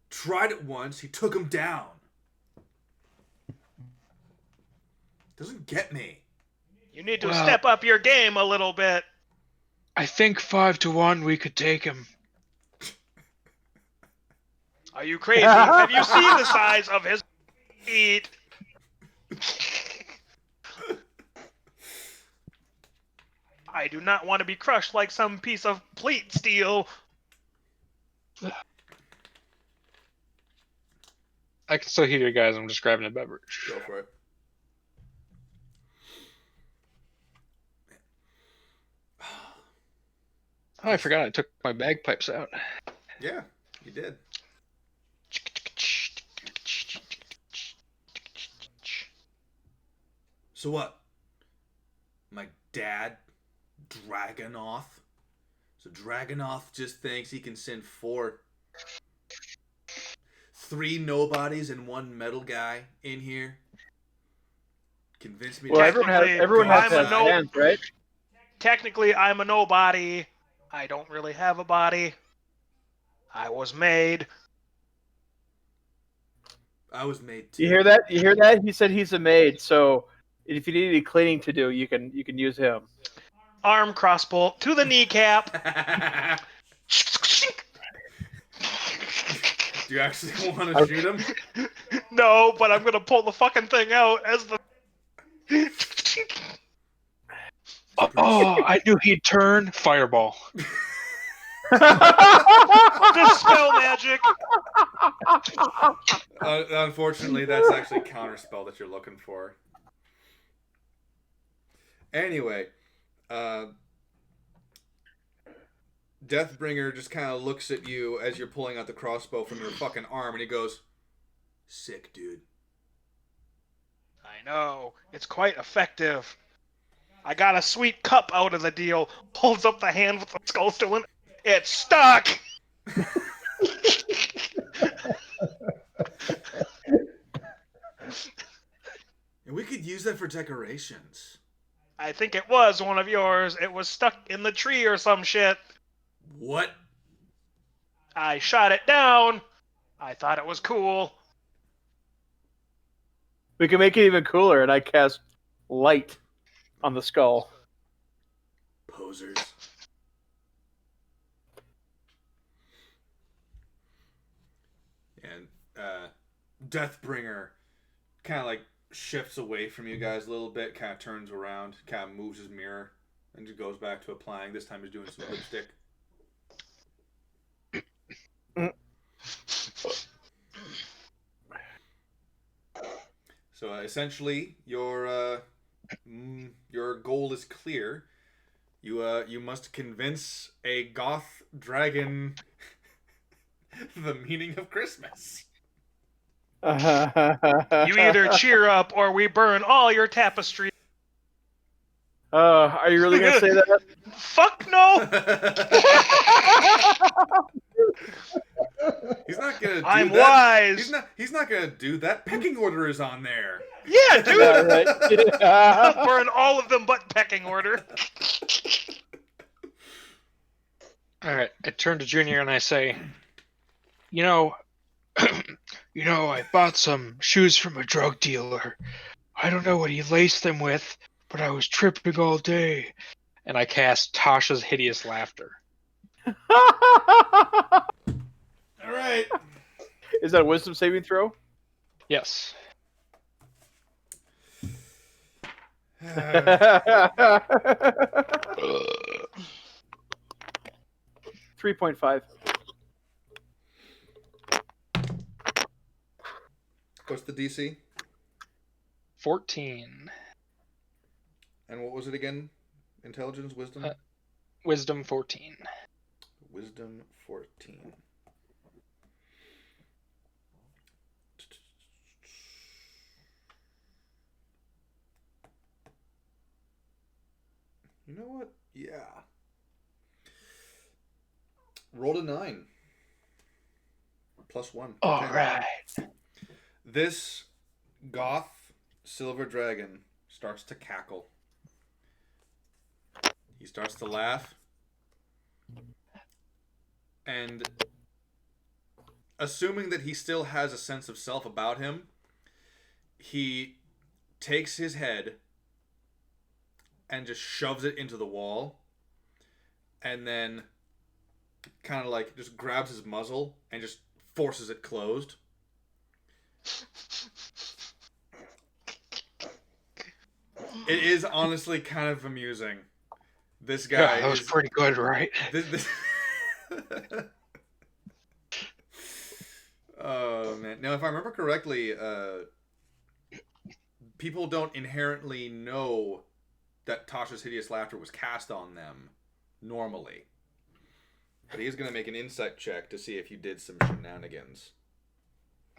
tried it once. He took him down. Doesn't get me. You need to Well- step up your game a little bit. I think 5-1 we could take him. Are you crazy? Have you seen the size of his feet? I do not want to be crushed like some piece of plate steel. I can still hear you guys. I'm just grabbing a beverage. Go for it. Oh, I forgot I took my bagpipes out. Yeah, you did. So what? My dad, Dragonoth? So Dragonoth just thinks he can send 3 nobodies and 1 metal guy in here? Convince me. Well, to- everyone has I'm to a have no- hands, right? Technically, I'm a nobody. I don't really have a body. I was made. I was made too. You hear that? You hear that? He said he's a maid, so if you need any cleaning to do, you can use him. Arm crossbow to the kneecap. Do you actually want to shoot him? No, but I'm gonna pull the fucking thing out as the. Oh, I knew he'd turn. Fireball. Dispel magic. Unfortunately, that's actually counterspell that you're looking for. Anyway, Deathbringer just kind of looks at you as you're pulling out the crossbow from your fucking arm, and he goes, "Sick, dude." I know. It's quite effective. I got a sweet cup out of the deal. Holds up the hand with the skull still in it. It's stuck! And we could use that for decorations. I think it was one of yours. It was stuck in the tree or some shit. What? I shot it down. I thought it was cool. We can make it even cooler, and I cast light on the skull. Posers. And Deathbringer kind of like shifts away from you guys a little bit, kind of turns around, kind of moves his mirror, and just goes back to applying. This time he's doing some lipstick. So essentially, your goal is clear. You must convince a goth dragon the meaning of Christmas. You either cheer up or we burn all your tapestry. Are you really gonna say that? Fuck no! He's not gonna do I'm that. wise. He's not gonna do that. Pecking order is on there. Yeah, dude! Yeah, right. I'll burn all of them but pecking order. Alright, I turn to Junior and I say, you know, I bought some shoes from a drug dealer. I don't know what he laced them with, but I was tripping all day. And I cast Tasha's Hideous Laughter. Alright. Is that a wisdom saving throw? Yes. 3.5. What's the DC? 14. And what was it again? Intelligence, wisdom? Wisdom 14. Wisdom 14. You know what? Yeah. Rolled a 9. +1. All Okay. right. This goth silver dragon starts to cackle. He starts to laugh. And assuming that he still has a sense of self about him, he takes his head and just shoves it into the wall, and then kind of like just grabs his muzzle and just forces it closed. It is honestly kind of amusing. This guy Yeah, that was pretty good, right? This... Oh man! Now, if I remember correctly, people don't inherently know that Tasha's Hideous Laughter was cast on them normally, but he is going to make an insight check to see if you did some shenanigans.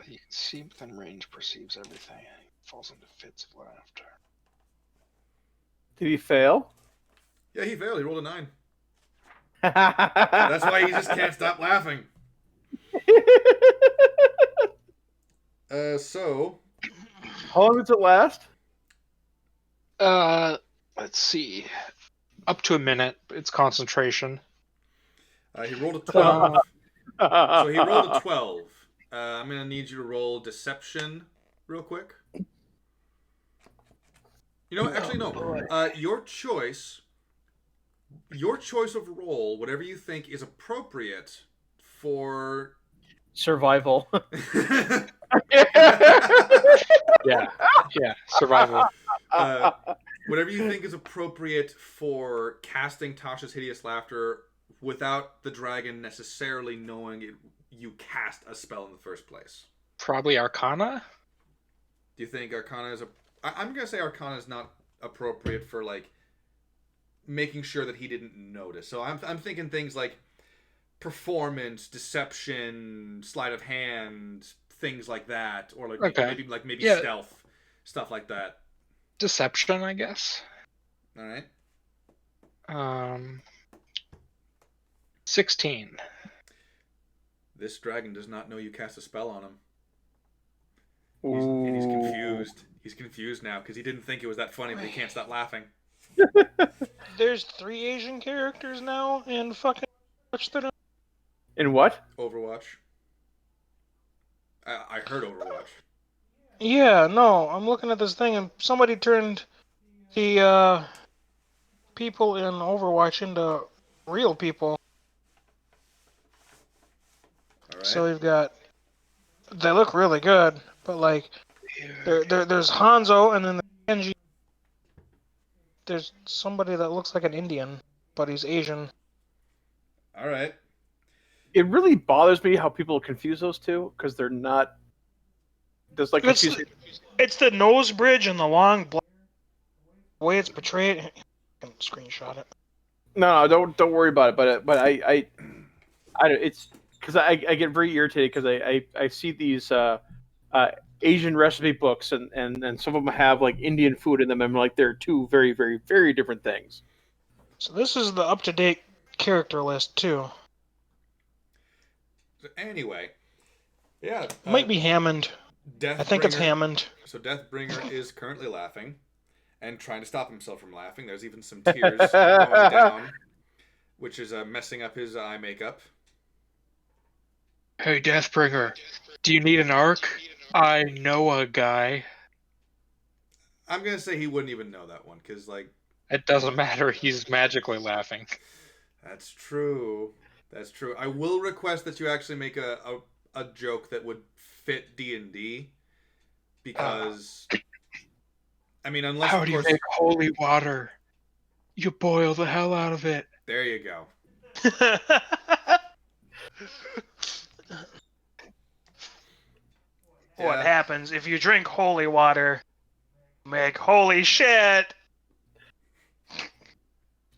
You can see within range, perceives everything. He falls into fits of laughter. Did he fail? Yeah, he failed. He rolled a 9. That's why he just can't stop laughing. So, how long does it last? Let's see. Up to a minute. It's concentration. he rolled a 12. So he rolled a 12. I'm gonna need you to roll deception real quick. You know, actually no. Your choice of roll, whatever you think is appropriate for Survival. Yeah, survival. Whatever you think is appropriate for casting Tasha's Hideous Laughter without the dragon necessarily knowing you cast a spell in the first place. Probably Arcana? Do you think Arcana is I'm going to say Arcana is not appropriate for, like, making sure that he didn't notice. So I'm thinking things like performance, deception, sleight of hand, things like that. Or, like, Okay. maybe stealth, stuff like that. Deception, I guess. All right. 16. This dragon does not know you cast a spell on him. He's confused. He's confused now because he didn't think it was that funny, but he can't stop laughing. There's 3 Asian characters now in fucking Overwatch. In what? Overwatch. I heard Overwatch. Yeah, no, I'm looking at this thing and somebody turned the people in Overwatch into real people. All right. So you've got, they look really good, but like, there's Hanzo and then Kenji. There's somebody that looks like an Indian, but he's Asian. All right. It really bothers me how people confuse those two because they're not. There's like it's the nose bridge and the long black way it's portrayed. I can screenshot it. No, don't worry about it. But I it's because I get very irritated because I see these Asian recipe books and some of them have like Indian food in them and like they're two very very very different things. So this is the up-to-date character list too. So anyway, yeah. Might be Hammond. I think it's Hammond. So Deathbringer is currently laughing and trying to stop himself from laughing. There's even some tears going down, which is messing up his eye makeup. Hey, Deathbringer, do you need an arc? I know a guy. I'm going to say he wouldn't even know that one, because, like... It doesn't matter, he's magically laughing. That's true. That's true. I will request that you actually make a joke that would fit D&D, because... I mean, unless, How do you make holy water? You boil the hell out of it. There you go. What happens if you drink holy water? Make holy shit!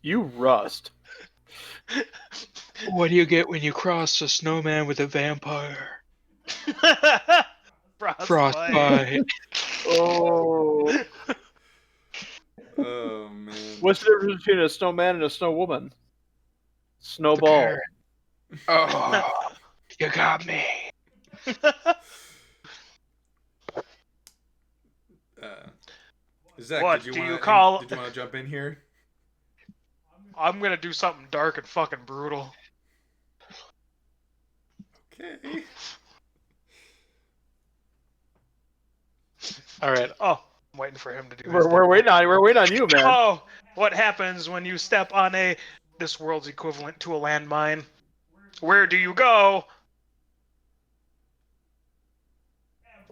You rust. What do you get when you cross a snowman with a vampire? Frostbite. Oh. Oh, man. What's the difference between a snowman and a snow woman? Snowball. Oh, you got me. Zach, What did do you you call? Did you want to jump in here? I'm gonna do something dark and fucking brutal. Okay. All right. Oh, I'm waiting for him to do. We're waiting on you, man. Oh, what happens when you step on this world's equivalent to a landmine? Where do you go?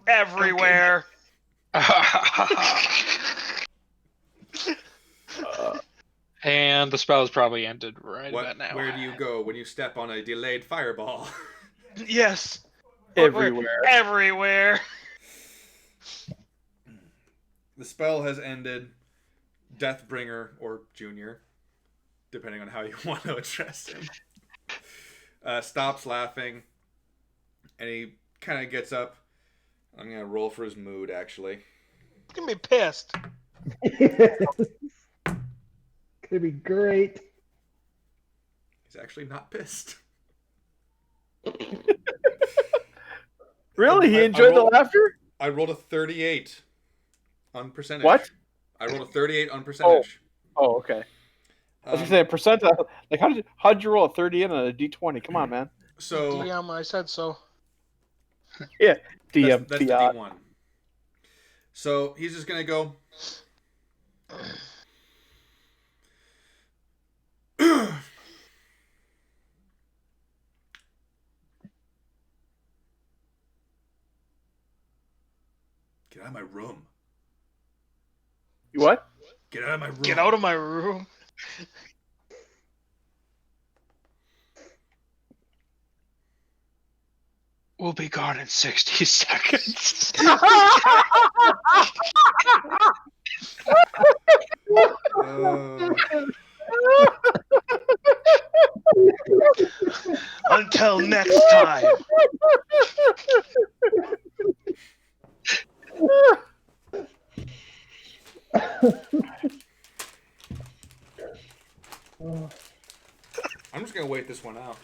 Everywhere. And the spell is probably ended right about now. Where do you go when you step on a delayed fireball? Yes. Everywhere. Everywhere. The spell has ended. Deathbringer, or Junior, depending on how you want to address him, stops laughing, and he kind of gets up. I'm going to roll for his mood, actually. He's going to be pissed. Gonna be great. He's actually not pissed. Really? He enjoyed the laughter? I rolled a 38 on percentage. What? I rolled a 38 on percentage. Oh, okay. I was gonna say percent. Like, how did you roll a 30 in on a D20? Come on, man. So DM, I said so. Yeah, That's the DM. D1. So he's just gonna go. Get out of my room. You what? Get out of my room. Get out of my room. We'll be gone in 60 seconds. Until next time. I'm just gonna wait this one out.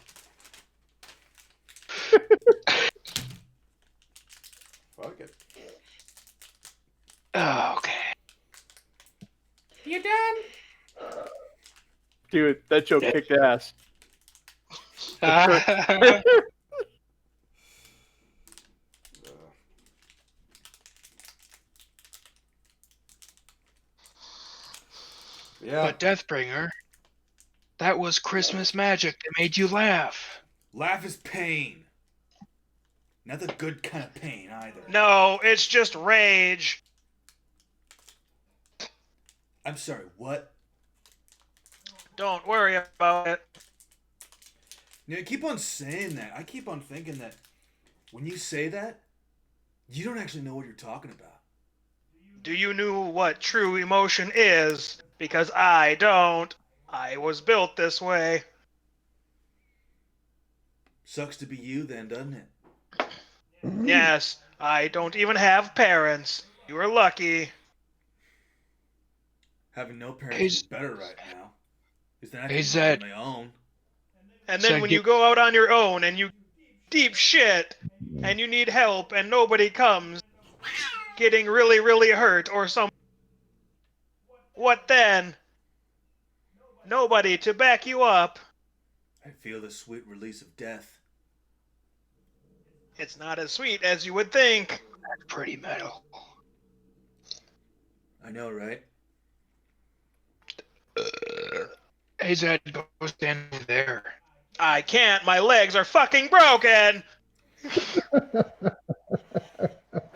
Fuck it. Oh, okay. You done? Dude, that joke kicked ass. Yeah. But Deathbringer, that was Christmas magic that made you laugh. Laugh is pain. Not the good kind of pain either. No, it's just rage. I'm sorry, what? Don't worry about it. You know, I keep on saying that. I keep on thinking that when you say that, you don't actually know what you're talking about. Do you know what true emotion is? Because I don't. I was built this way. Sucks to be you then, doesn't it? Yes, I don't even have parents. You are lucky. Having no parents is better right now. Because then I can Zed. on my own. And then So when get- you go out on your own and you deep shit and you need help and nobody comes, getting really, really hurt or some. What then? Nobody to back you up. I feel the sweet release of death. It's not as sweet as you would think. That's pretty metal. I know, right? Hey, Zed, go stand over there. I can't. My legs are fucking broken.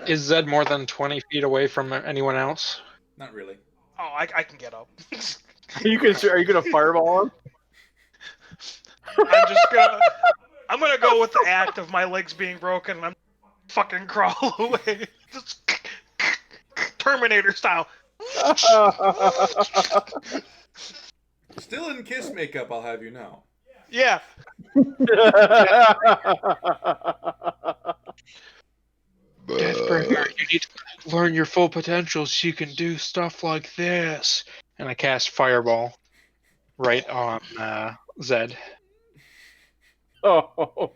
Is Zed more than 20 feet away from anyone else? Not really. Oh, I can get up. Are you gonna fireball him? I'm gonna go with the act of my legs being broken. I'm fucking crawl away, just Terminator style. Still in kiss makeup, I'll have you know. Yeah. Deathbringer, you need to learn your full potential so you can do stuff like this. And I cast Fireball right on Zed. I hope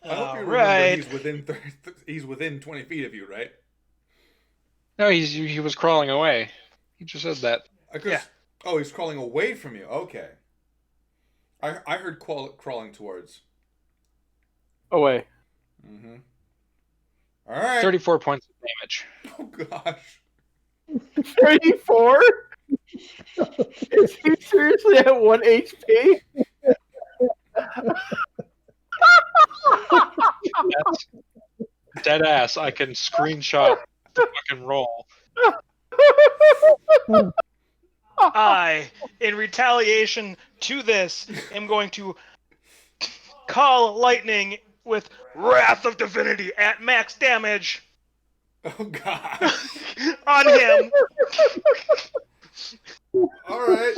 you remember he's within 20 feet of you, right? No, he was crawling away. He just said that. Yeah. Oh, he's crawling away from you. Okay. I heard crawling towards. Away. Mm-hmm. All right. 34 points of damage. Oh gosh. 34? Is he seriously at 1 HP? That's dead ass. I can screenshot the fucking roll. I, in retaliation to this, am going to call lightning with Wrath of Divinity at max damage Oh god. on him. All right.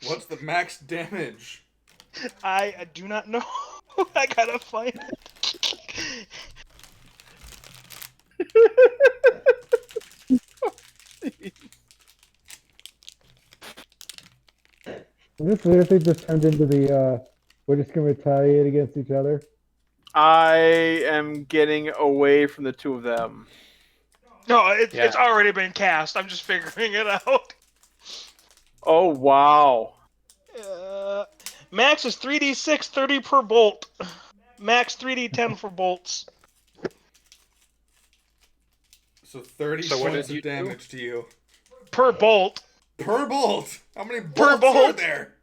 What's the max damage? I do not know. I gotta find it. This weird if they just turned into the we're just gonna retaliate against each other. I am getting away from the two of them. No, it's already been cast. I'm just figuring it out. Oh wow. Max is 3d6, 30 per bolt. Max 3d10 for bolts. So 30 So what points did you of damage to you. Per bolt. Per bolt! How many Per bolts are bolt. there?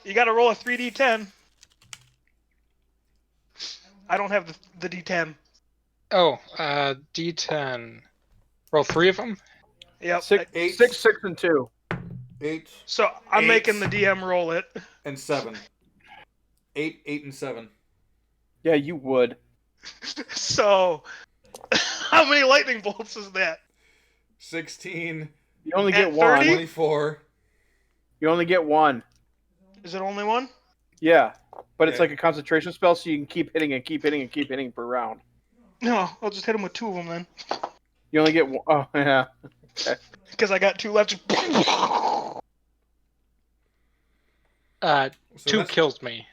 You gotta roll a 3d10. I don't have the d10. Oh, D10. Roll 3 of them? Yep. 6, 6, and 2. 8. So I'm 8 making the DM roll it. and 7. 8, 8, and 7. Yeah, you would. So, how many lightning bolts is that? 16. You only At get one. 30? 24. You only get one. Is it only one? Yeah, but it's Yeah. like a concentration spell, so you can keep hitting and keep hitting and keep hitting per round. No, I'll just hit him with 2 of them then. You only get one. Oh, yeah. Because I got 2 left. So 2 that's- kills me.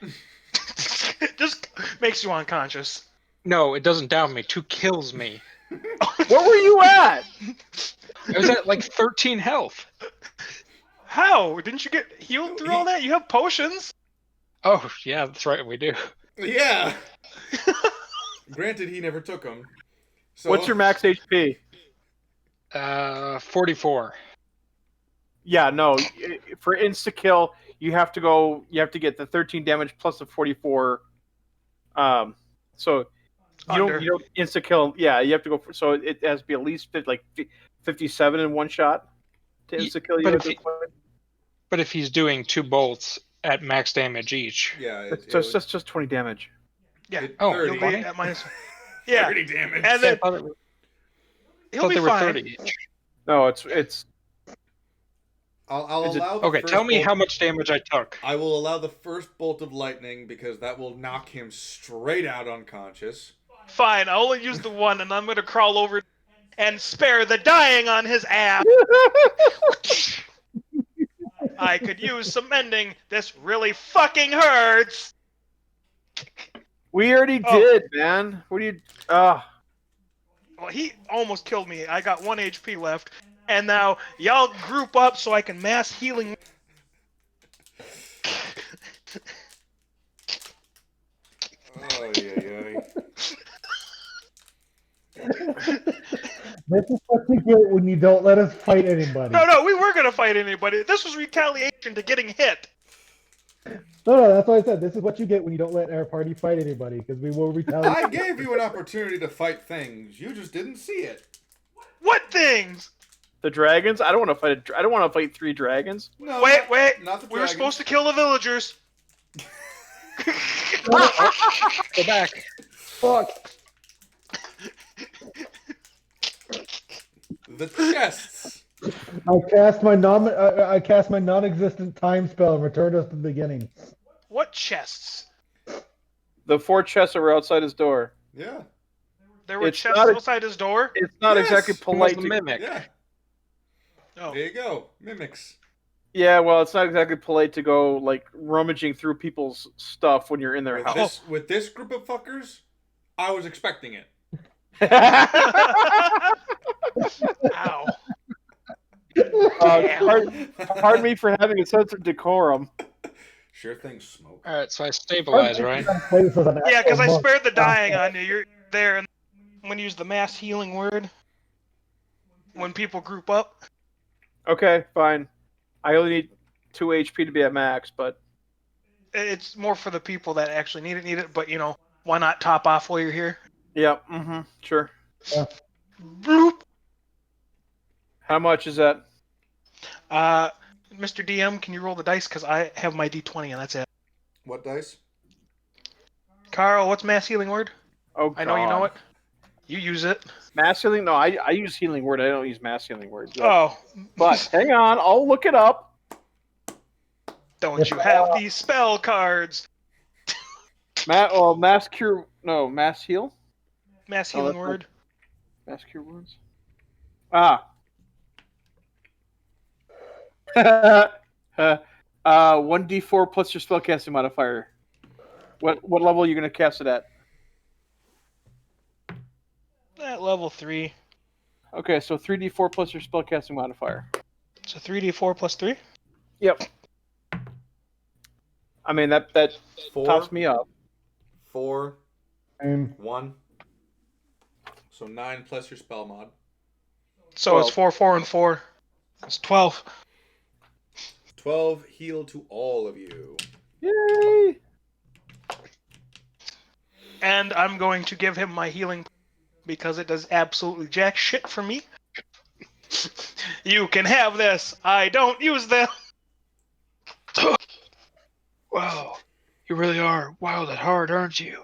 Just makes you unconscious. No, it doesn't down me. 2 kills me. Where were you at? I was at like 13 health. How? Didn't you get healed through all that? You have potions. Oh, yeah, that's right, we do. Yeah. Granted, he never took them. So, What's your max HP? 44. Yeah, no. For insta kill, you have to go. You have to get the 13 damage plus the 44. So Under. you don't insta kill. Yeah, you have to go. So it has to be at least 57 in one shot to insta kill you. But At if this he- point. But if he's doing 2 bolts at max damage each. yeah, It's just 20 damage. Yeah. Oh, You'll 30. be at minus. Yeah. 30 damage. And then I he'll thought be they were fine. 30 each. No, it's I'll Is it- allow the Okay, first tell me bolt- how much damage I took. I will allow the first bolt of lightning because that will knock him straight out unconscious. Fine. I only use the one, and I'm gonna crawl over and spare the dying on his ass. I could use some mending. This really fucking hurts. we already Oh. did, man. What do you? Well, he almost killed me. I got 1 HP left, and now y'all group up so I can mass healing. Oh, yeah. This is what you get when you don't let us fight anybody. No, we were gonna fight anybody. This was retaliation to getting hit. No, that's what I said. This is what you get when you don't let our party fight anybody, because we will retaliate. I gave you an opportunity to fight things. You just didn't see it. What things? The dragons? I don't want to fight. I don't want to fight 3 dragons. No, Wait. not the We were supposed to kill the villagers. Go back. Fuck. The chests. I cast my non-existent time spell and returned us to the beginning. What chests? The 4 chests that were outside his door. Yeah. There were It's chests not a- outside his door. It's not Yes! exactly Who was polite the to. mimic? Yeah. Oh, There you go. Mimics. Yeah, well, it's not exactly polite to go like rummaging through people's stuff when you're in their house. With this group of fuckers, I was expecting it. ow. Pardon me for having a sense of decorum. Sure thing, smoke. Alright, so I stabilize, right? Yeah, because I spared the dying on you. You're there, and I'm gonna use the mass healing word when people group up. Okay, fine. I only need 2 HP to be at max, but It's more for the people that actually need it. But why not top off while you're here? yeah, sure. Bloop. How much is that? Mr. DM, can you roll the dice? Because I have my D20 and that's it. What dice? Carl, what's mass healing word? Oh, I know you know God. it. You use it. Mass healing? No, I use healing word. I don't use mass healing word. Oh, But hang on, I'll look it up. don't you have these spell cards? Mass cure. No, mass heal. Mass Oh, healing that's word. Mass cure words. Ah. 1d4 plus your spellcasting modifier. What level are you gonna cast it at? At level 3. Okay, so 3d4 plus your spellcasting modifier. So 3d4 plus 3? Yep. I mean that 4, tops me up. 4, And 1. So 9 plus your spell mod. So it's 4, 4, and 4. It's 12. 12 heal to all of you. Yay! And I'm going to give him my healing because it does absolutely jack shit for me. You can have this. I don't use them. Wow, you really are wild at heart, aren't you?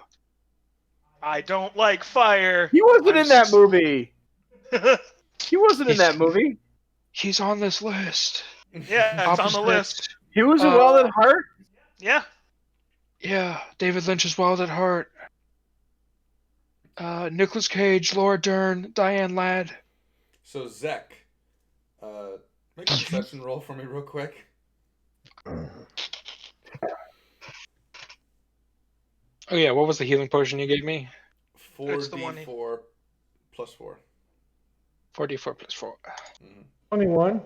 I don't like fire. He wasn't I'm in that s- movie. He wasn't in that movie. He's on this list. Yeah, it's on the list. He was in Wild at Heart. Yeah. Yeah, David Lynch's Wild at Heart. Nicolas Cage, Laura Dern, Diane Ladd. So Zek, make a perception roll for me real quick. Oh yeah, what was the healing potion you gave me? 4d4 plus 4. 4d4 plus 4. 21.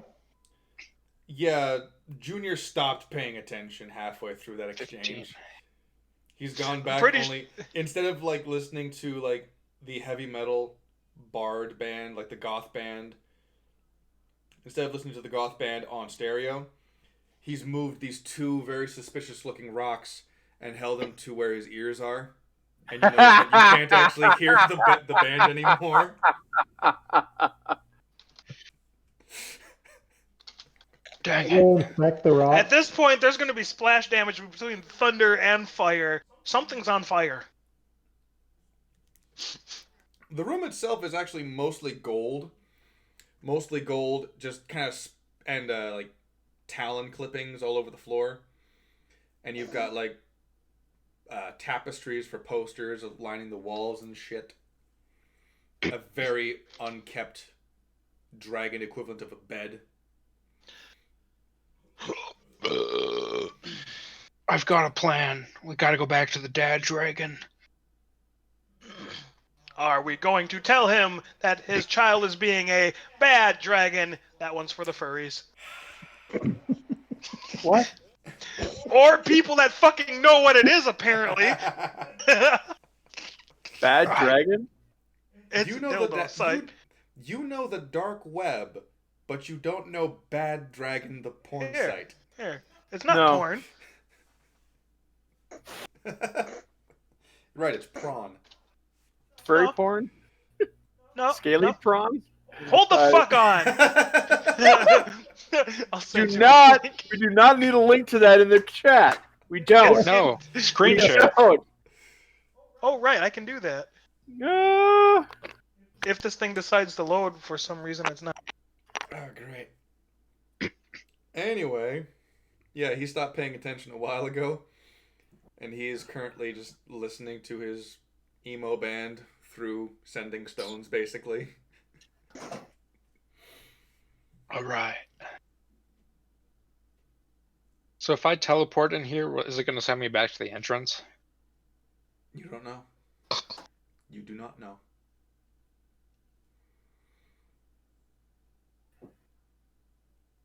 Yeah, Junior stopped paying attention halfway through that exchange. 15. He's gone back instead of like listening to like the heavy metal bard band, like the goth band, instead of listening to the goth band on stereo, he's moved these 2 very suspicious looking rocks and held them to where his ears are. And you notice that you can't actually hear the band anymore. Dang We'll it. inspect the rock. At this point, there's going to be splash damage between thunder and fire. Something's on fire. The room itself is actually mostly gold. Mostly gold, just kind of, and like talon clippings all over the floor. And you've got like tapestries for posters lining the walls and shit. A very unkept dragon equivalent of a bed. I've got a plan. We gotta go back to the dad dragon. Are we going to tell him that his child is being a bad dragon? That one's for the furries. What? Or people that fucking know what it is, apparently. Bad dragon? It's You know dildo site. you know the dark web, but you don't know Bad Dragon, the porn Here. site. Here. It's not No. porn. Right, it's prawn. Furry No. porn? No. Scaly no. prawn? Hold the fuck on. I'll Do send you not. a link. We do not need a link to that in the chat. We don't. No, screen We share. don't. Oh, right, I can do that. No. If this thing decides to load for some reason, it's not. Oh, great. Anyway, yeah, he stopped paying attention a while ago, and he is currently just listening to his emo band through sending stones, basically. All right. So if I teleport in here, is it going to send me back to the entrance? You don't know. You do not know.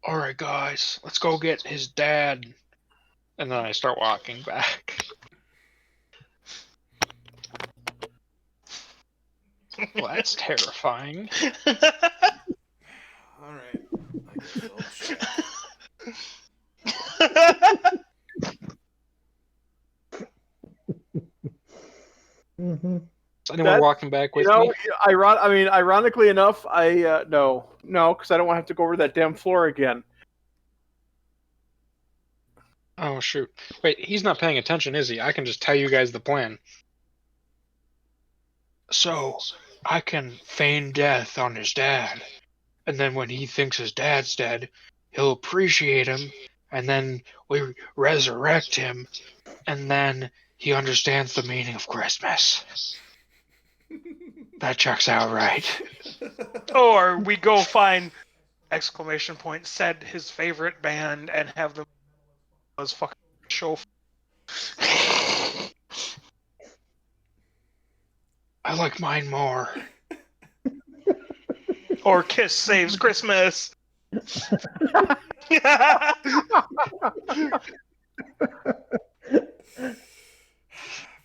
All right, guys, let's go get his dad. And then I start walking back. Well, that's terrifying. All right. I guess I'll check. Mm-hmm. Is anyone walking back with me? Ironically enough, no, because I don't want to have to go over that damn floor again. Oh, shoot. Wait, he's not paying attention, is he? I can just tell you guys the plan. So, I can feign death on his dad. And then when he thinks his dad's dead, he'll appreciate him. And then we resurrect him. And then he understands the meaning of Christmas. That checks out, right? Or we go find said his favorite band and have them as fucking show. I like mine more. Or Kiss Saves Christmas.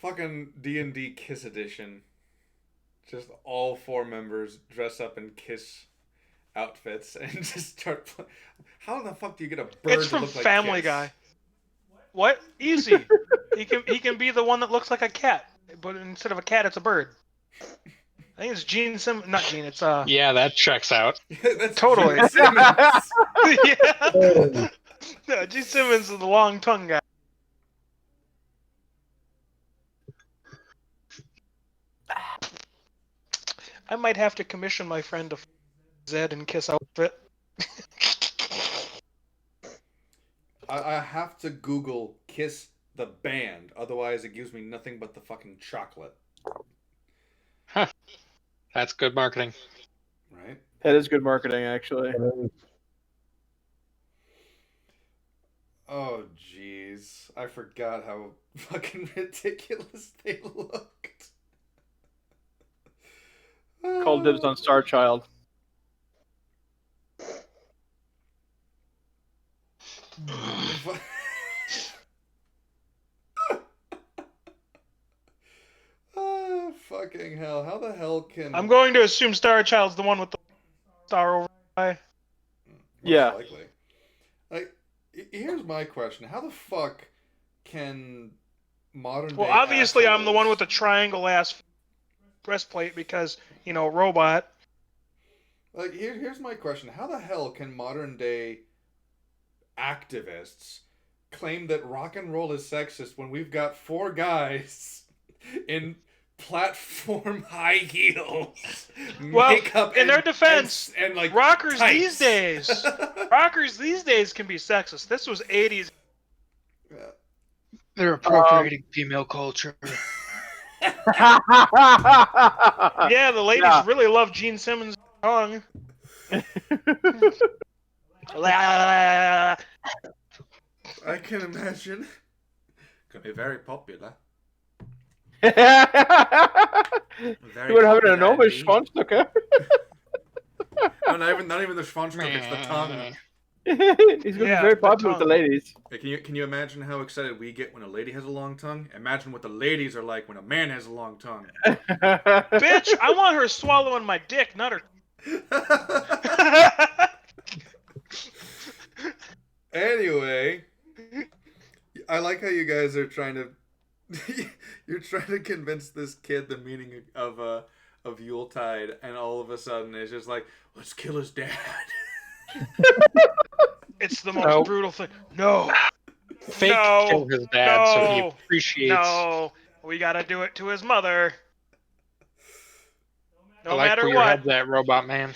fucking D&D Kiss Edition. Just all 4 members dress up in Kiss outfits and just start. How the fuck do you get a bird It's to from look like Family Kiss? Guy. What? Easy. he can be the one that looks like a cat, but instead of a cat, it's a bird. I think it's Gene not Gene. It's Yeah, that checks out. That's Totally. Gene Simmons. Yeah. No, Gene Simmons is the long tongue guy. I might have to commission my friend a Zed and Kiss outfit. I have to Google Kiss the band, otherwise it gives me nothing but the fucking chocolate. Huh. That's good marketing. Right? That is good marketing, actually. Oh, jeez. I forgot how fucking ridiculous they looked. Called dibs on Star Child. Oh, fucking hell. How the hell can... I'm going to assume Star Child's the one with the star over the eye. Yeah. Likely. Like, here's my question. How the fuck can modern Well, day obviously I'm the assholes- one with the triangle-ass breastplate because, you know, robot. Like, here's my question. How the hell can modern day activists claim that rock and roll is sexist when we've got 4 guys in platform high heels, Well, makeup, in their defense, and like rockers tights. these days, rockers these days can be sexist. This was 80s. They're appropriating female culture. Yeah, the ladies really love Gene Simmons' tongue. I can imagine. Could be very popular. You Very would have an popular enormous indeed. Schwanzstücke. No, not even the Schwanzstück, it's the tongue. He's going to be very the popular with the tongue. ladies. Hey, can you imagine how excited we get when a lady has a long tongue? Imagine what the ladies are like when a man has a long tongue. Bitch, I want her swallowing my dick, not her. Anyway, I like how you guys are trying to you're trying to convince this kid the meaning of Yuletide, and all of a sudden it's just like, let's kill his dad. It's the most brutal thing. No. Fake No. kill his dad so he No. appreciates. No, we gotta do it to his mother. I No like matter where your what. head's at, Robot Man.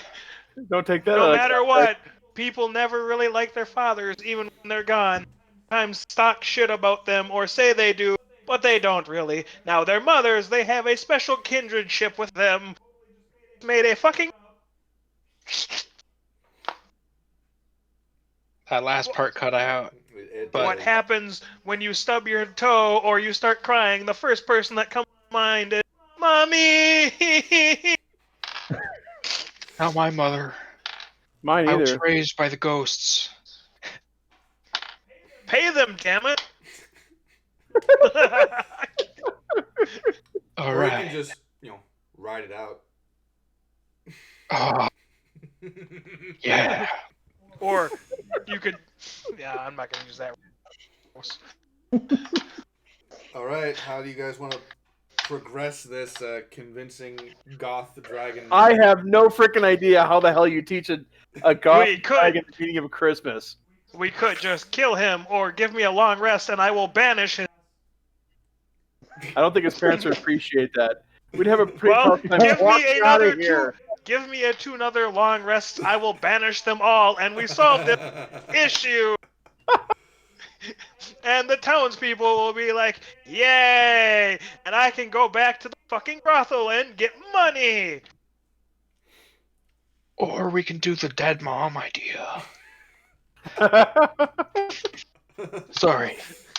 Don't take that. No matter what, people never really like their fathers, even when they're gone. Sometimes talk shit about them or say they do, but they don't really. Now, their mothers, they have a special kindredship with them. Made a fucking... That last part cut out. But What happens when you stub your toe or you start crying? The first person that comes to mind is Mommy! not my mother. Mine I was either. raised by the ghosts. Pay them, damn it! All Or you right. can just, ride it out. Oh, yeah. Or you could... Yeah, I'm not gonna use that. All right, how do you guys want to progress this convincing goth dragon? I have no freaking idea how the hell you teach a goth We could. dragon the meaning of Christmas. We could just kill him or give me a long rest and I will banish him. I don't think his parents would appreciate that. We'd have a pretty Well, tough time give walking me out another of here. Give me another long rest. I will banish them all, and we solve this issue. And the townspeople will be like, "Yay!" And I can go back to the fucking brothel and get money. Or we can do the dead mom idea. Sorry.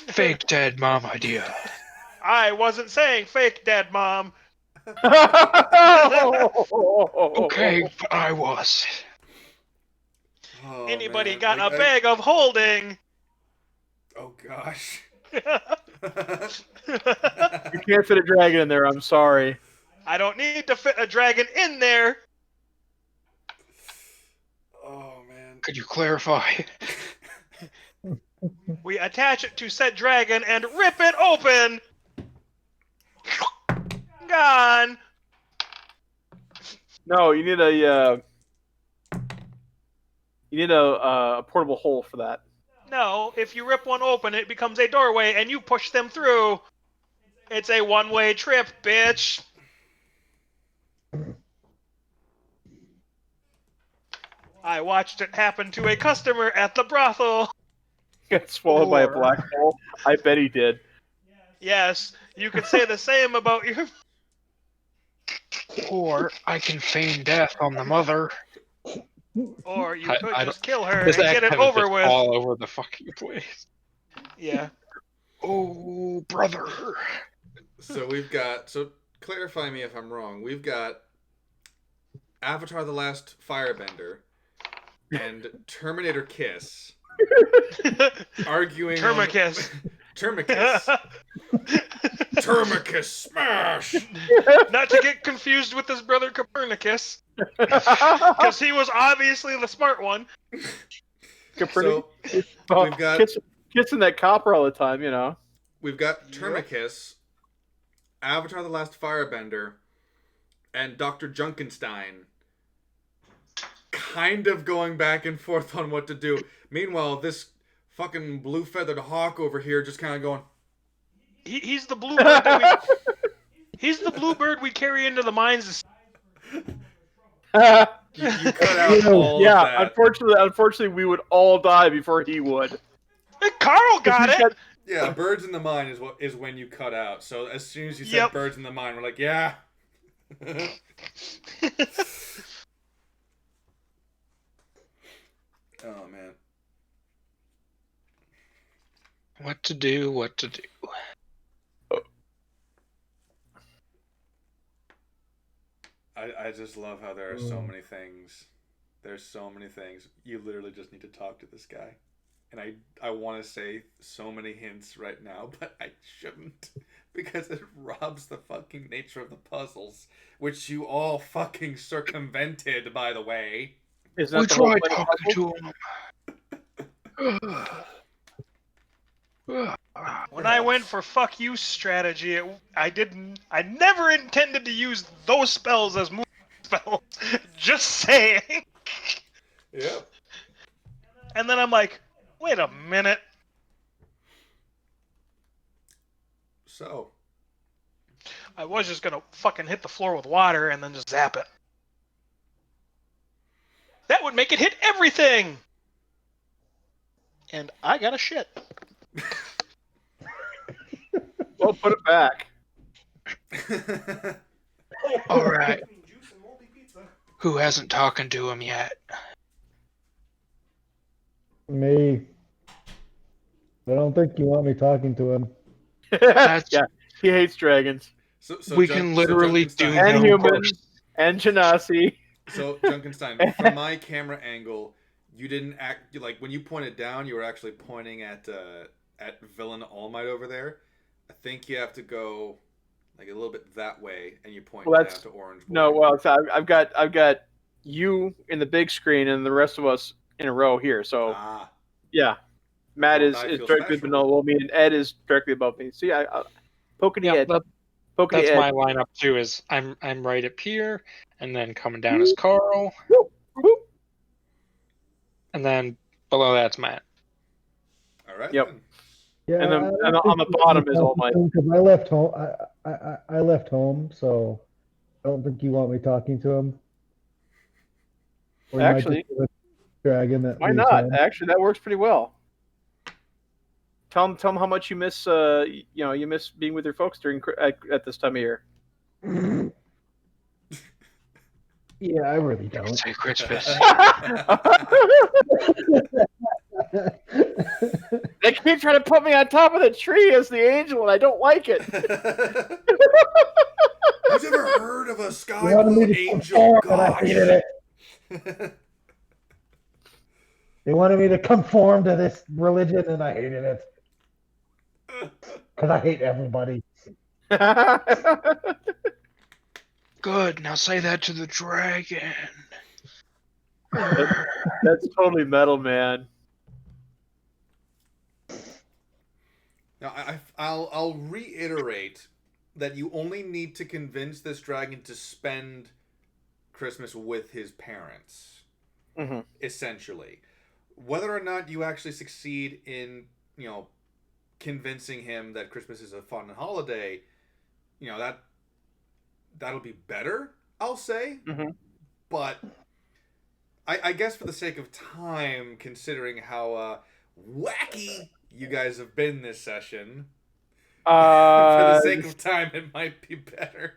Fake dead mom idea. I wasn't saying fake dead mom. Okay, but I was. Oh, Anybody man. got a bag of holding? Oh gosh. You can't fit a dragon in there. I'm sorry. I don't need to fit a dragon in there. Oh man. Could you clarify? We attach it to said dragon and rip it open. Gone. No, you need a portable hole for that. No, if you rip one open, it becomes a doorway and you push them through. It's a one-way trip, bitch. I watched it happen to a customer at the brothel. Got swallowed by a black hole. I bet he did. Yes, you could say the same about your... Or I can feign death on the mother. Or you could I just kill her and This get it accent is over just with. all over the fucking place. Yeah. Oh, brother. So we've got. So clarify me if I'm wrong. We've got Avatar: The Last Firebender and Terminator Kiss arguing. Termicus. Termicus. Termicus smash. Not to get confused with his brother Copernicus, because he was obviously the smart one. So, we've got kissing that copper all the time, you know. We've got Termicus, Avatar: The Last Firebender, and Dr. Junkenstein kind of going back and forth on what to do. Meanwhile, this fucking blue-feathered hawk over here just kind of going... He's the bluebird that he's the bluebird we carry into the mines. You cut out all of that. Unfortunately, we would all die before he would. Carl got it! Yeah, birds in the mine is when you cut out. So as soon as you said birds in the mine, we're like, yeah. Oh, man. What to do. I just love how there are so many things. There's so many things. You literally just need to talk to this guy. And I want to say so many hints right now, but I shouldn't. Because it robs the fucking nature of the puzzles. Which you all fucking circumvented, by the way. We tried talking to him. When I went for fuck you strategy, I never intended to use those spells as move spells. Just saying. Yeah. And then I'm like, wait a minute. So. I was just gonna fucking hit the floor with water and then just zap it. That would make it hit everything! And I got a shit. Well, put it back. All right. Who hasn't talking to him yet? Me. I don't think you want me talking to him. Yeah, he hates dragons. So we can literally do and no humans course. and Genasi. So Junkenstein, from my camera angle, you didn't act like when you pointed down. You were actually pointing at Villain All Might over there. I think you have to go like a little bit that way, and you point down to Orange Boy. No, well, so I've got you in the big screen, and the rest of us in a row here. So yeah, Matt is directly below me, and Ed is directly above me. See, I poking the Ed. That's my lineup too. Is I'm right up here, and then coming down is Carl, and then below that's Matt. All right. Yep. Then. Yeah, and then on the bottom is All Might. Because I left home. I left home, so I don't think you want me talking to him. Or you Actually, might just give a dragon that why leaves not? home. Actually, that works pretty well. Tell them how much you miss. You miss being with your folks at this time of year. Yeah, I really don't. Say Christmas. They keep trying to put me on top of the tree as the angel, and I don't like it. Who's ever heard of a sky blue angel? And I hated it. They wanted me to conform to this religion, and I hated it. Because I hate everybody. Good. Now say that to the dragon. That's totally metal, man. Now, I'll reiterate that you only need to convince this dragon to spend Christmas with his parents, essentially. Whether or not you actually succeed in, convincing him that Christmas is a fun holiday, that'll be better, I'll say. But I guess for the sake of time, considering how wacky you guys have been this session, for the sake of time, it might be better.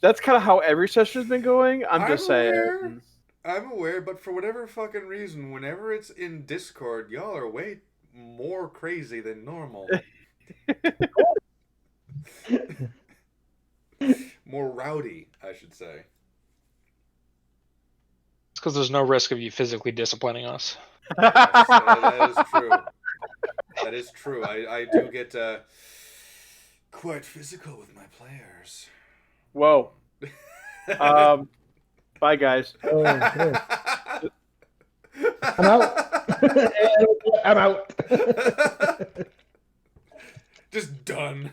That's kind of how every session has been going. I'm just saying. I'm aware, but for whatever fucking reason, whenever it's in Discord, y'all are way more crazy than normal. More rowdy, I should say. It's because there's no risk of you physically disciplining us. That is true. That is true. I do get quite physical with my players. Whoa. Bye, guys. Oh, okay. I'm out. I'm out. Just done.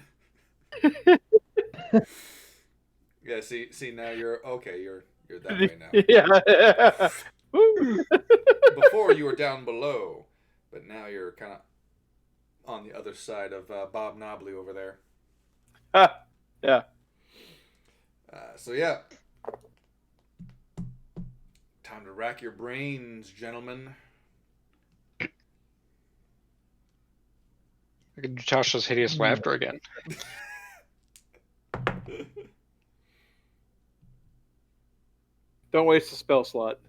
Yeah, see now you're okay, you're that way now. Yeah. Before you were down below, but now you're kind of on the other side of Bob Knobley over there. Yeah. So yeah. Time to rack your brains, gentlemen. I could do Tasha's hideous laughter again. Don't waste a spell slot.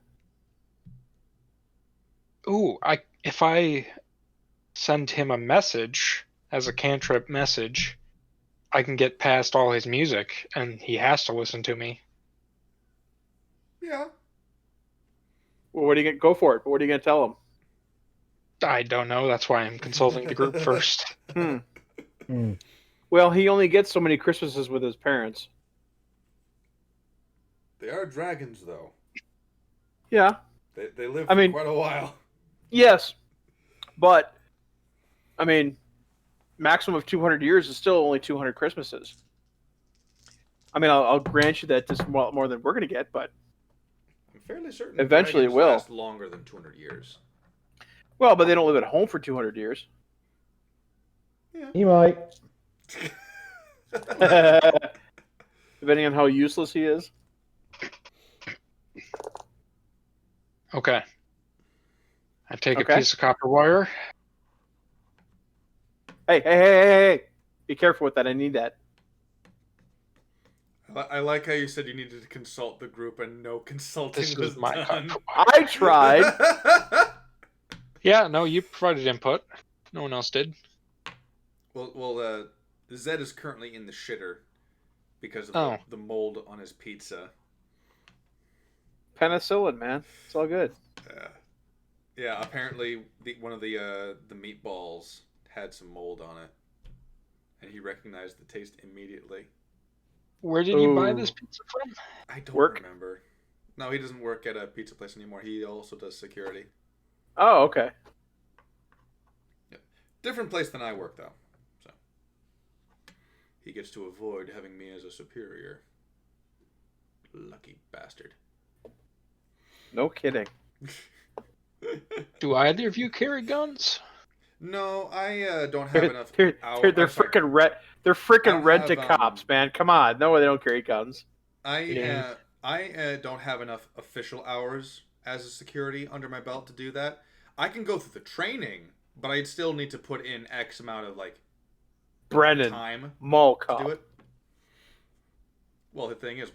Ooh, if I send him a message as a cantrip message, I can get past all his music, and he has to listen to me. Yeah. Well, what are you gonna go for it? What are you gonna tell him? I don't know. That's why I'm consulting the group first. Well, he only gets so many Christmases with his parents. They are dragons, though. Yeah. They live for quite a while. Yes. But, I mean, maximum of 200 years is still only 200 Christmases. I mean, I'll grant you that this is more than we're going to get, but I'm fairly certain eventually it dragons will last longer than 200 years. Well, but they don't live at home for 200 years. Yeah. He might. Depending on how useless he is. Okay. I take a piece of copper wire. Hey. Be careful with that. I need that. I like how you said you needed to consult the group and no consulting This was is my done. copper wire. I tried. Yeah, no, you provided input. No one else did. Well, Zed is currently in the shitter because of the mold on his pizza. Penicillin, man. It's all good. Yeah, apparently one of the meatballs had some mold on it, and he recognized the taste immediately. Where did you buy this pizza from? I don't remember. No, he doesn't work at a pizza place anymore. He also does security. Oh, okay. Yep. Different place than I work, though. So he gets to avoid having me as a superior. Lucky bastard. No kidding. Do either of you carry guns? No, I don't have enough. They're freaking red. They're freaking red to cops, man. Come on. No, they don't carry guns. I don't have enough official hours as a security under my belt to do that. I can go through the training, but I'd still need to put in X amount of time mall to cop. do it. Well, the thing is,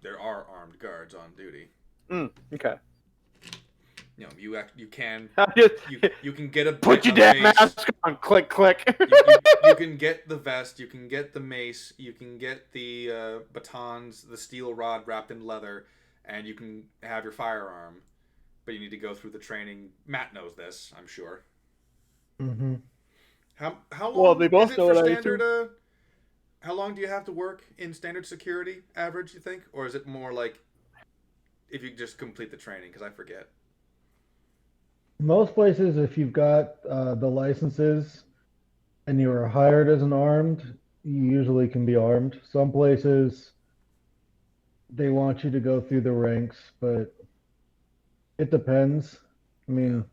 there are armed guards on duty. Okay. You know, you can get a put your damn mask on. Click, click. you can get the vest. You can get the mace. You can get the batons, the steel rod wrapped in leather, and you can have your firearm. But you need to go through the training. Matt knows this, I'm sure. Mm-hmm. How long? Well, they both is it know for what I standard? How long do you have to work in standard security, average, you think? Or is it more like if you just complete the training? Because I forget. Most places, if you've got the licenses and you are hired as an armed, you usually can be armed. Some places, they want you to go through the ranks, but it depends. I mean,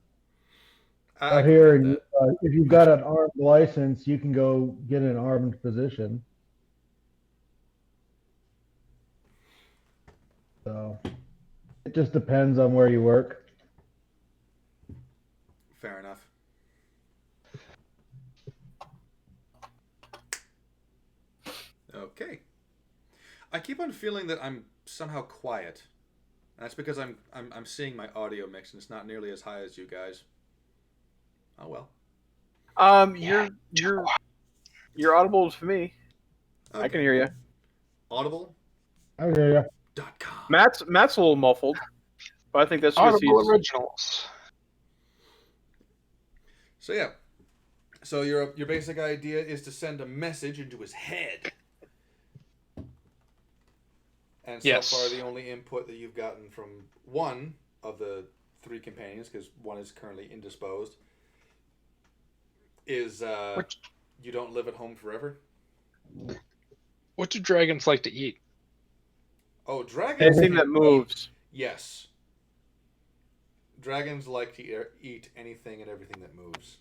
I out can here, get that. if you've got an armed license, you can go get an armed position. So it just depends on where you work. Fair enough. Okay. I keep on feeling that I'm somehow quiet. And that's because I'm seeing my audio mix and it's not nearly as high as you guys. Oh well. You're audible to me. Okay. I can hear you. Audible.com. I hear ya. Matt's a little muffled, but I think that's because Audible he's Originals. So yeah. So your basic idea is to send a message into his head. And so Yes. far, the only input that you've gotten from one of the 3 companions, because one is currently indisposed, is you don't live at home forever. What do dragons like to eat? Oh, dragons. anything that moves. Yes. Dragons like to eat anything and everything that moves.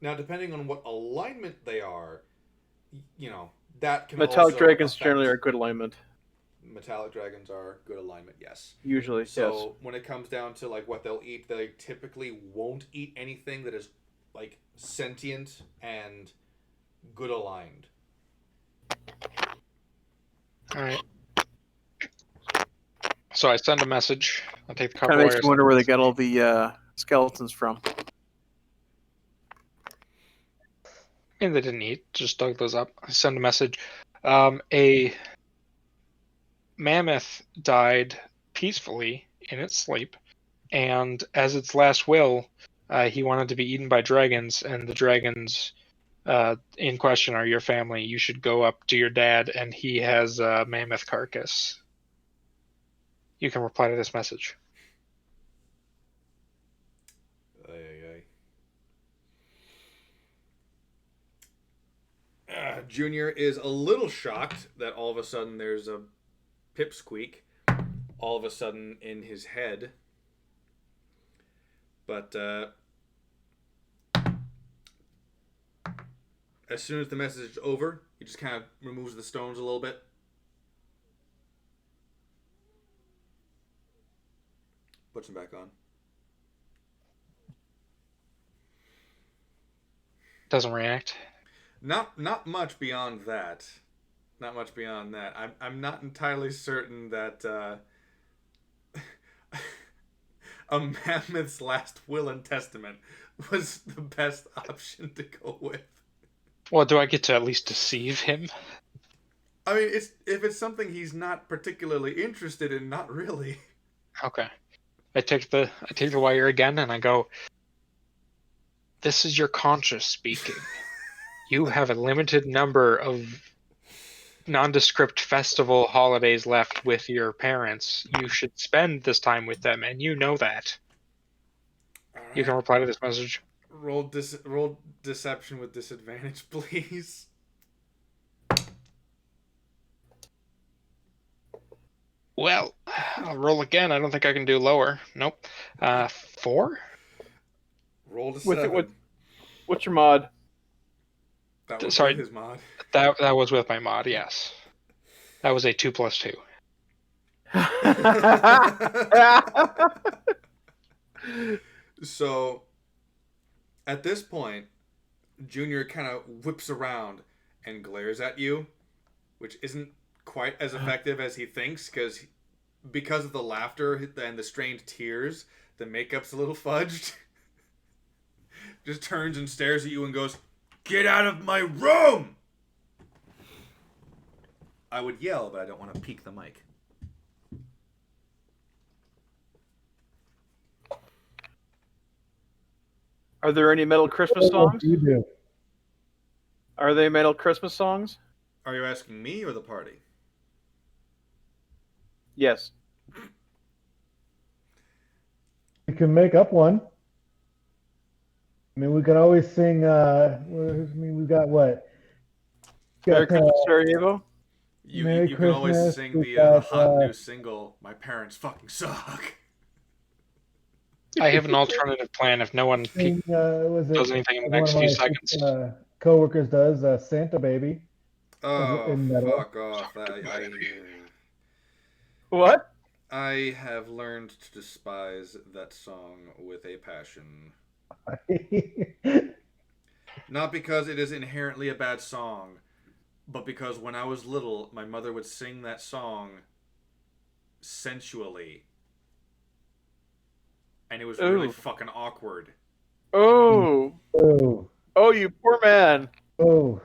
Now, depending on what alignment they are, you know, that can Metallic also dragons affect. generally are good alignment. Metallic dragons are good alignment, yes. Usually, So when it comes down to like what they'll eat, they typically won't eat anything that is like sentient and good aligned. All right. So I send a message. I take the Kind couple of makes wires. me wonder where they got all the skeletons from. And they didn't eat. Just dug those up. I send a message. A mammoth died peacefully in its sleep, and as its last will, he wanted to be eaten by dragons, and the dragons in question are your family. You should go up to your dad, and he has a mammoth carcass. You can reply to this message. Junior is a little shocked that all of a sudden there's a pipsqueak all of a sudden in his head. But as soon as the message is over, he just kind of removes the stones a little bit. Puts them back on. Doesn't react. Not much beyond that. Not much beyond that. I'm not entirely certain that a mammoth's last will and testament was the best option to go with. Well, do I get to at least deceive him? I mean, if it's something he's not particularly interested in, not really. Okay. I take the wire again and I go, this is your conscience speaking. You have a limited number of nondescript festival holidays left with your parents. You should spend this time with them, and you know that. Right. You can reply to this message. Roll deception with disadvantage, please. Well, I'll roll again. I don't think I can do lower. Nope. 4? Roll to 7. What's your mod? That was Sorry. with his mod. That was with my mod, yes. That was a 2 plus 2. So, at this point, Junior kind of whips around and glares at you, which isn't quite as effective as he thinks, because of the laughter and the strained tears, the makeup's a little fudged. Just turns and stares at you and goes, "Get out of my room!" I would yell, but I don't want to peek the mic. Are there any metal Christmas songs? You do. Are they metal Christmas songs? Are you asking me or the party? Yes. We can make up one. I mean, we can always sing. I mean, we got what? Merry Got Christmas, Sarajevo. Merry You can always Christmas. sing We the got hot new single, "My Parents Fucking Suck." I have an alternative plan if no one was does it anything in the one next of few my seconds. coworkers does Santa Baby Oh, in metal. fuck off! What? I have learned to despise that song with a passion. Not because it is inherently a bad song, but because when I was little, my mother would sing that song sensually. And it was really fucking awkward. Oh. Oh. Oh, you poor man. Oh.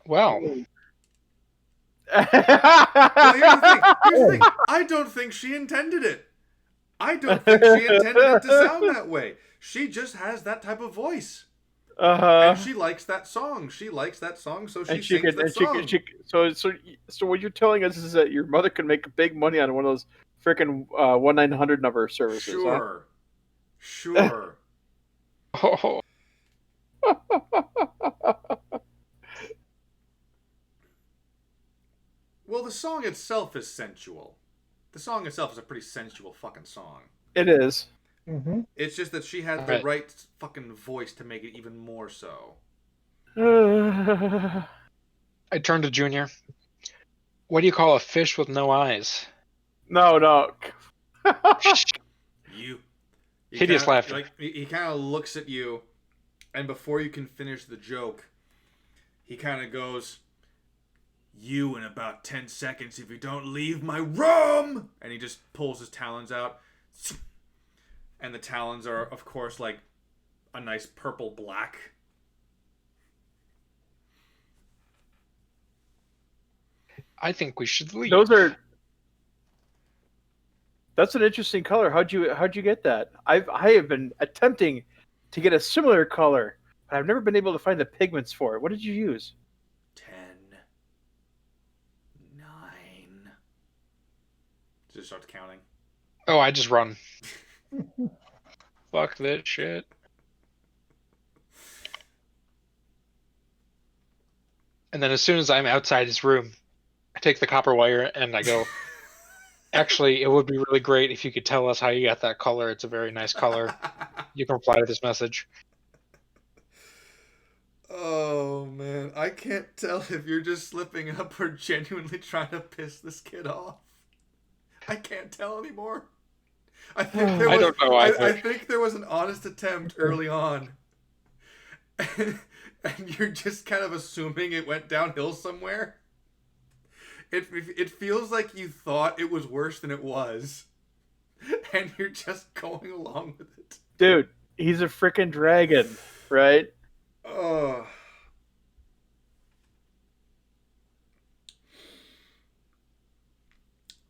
Well, Well, here's the thing. I don't think she intended it. I don't think she intended it to sound that way. She just has that type of voice. And she likes that song. She likes that song, so she sings that song. So what you're telling us is that your mother could make big money on one of those freaking 1-900 number services. Sure. Huh? Sure. oh, Well, the song itself is sensual. The song itself is a pretty sensual fucking song. It is. Mm-hmm. It's just that she had the right fucking voice to make it even more so. I turn to Junior. What do you call a fish with no eyes? No. You Hideous laughter. Like, he kind of looks at you, and before you can finish the joke, he kind of goes, "You in about 10 seconds if you don't leave my room!" And he just pulls his talons out. And the talons are, of course, like a nice purple black. I think we should leave. That's an interesting color. How'd you get that? I have been attempting to get a similar color, but I've never been able to find the pigments for it. What did you use? 10, 9. Just starts counting. Oh, I just run. Fuck that shit. And then as soon as I'm outside his room, I take the copper wire and I go, actually, it would be really great if you could tell us how you got that color. It's a very nice color. You can reply to this message. Oh, man. I can't tell if you're just slipping up or genuinely trying to piss this kid off. I can't tell anymore. I think there was, I don't know either. I think there was an honest attempt early on. And you're just kind of assuming it went downhill somewhere. It feels like you thought it was worse than it was. And you're just going along with it. Dude, he's a freaking dragon, right? Oh.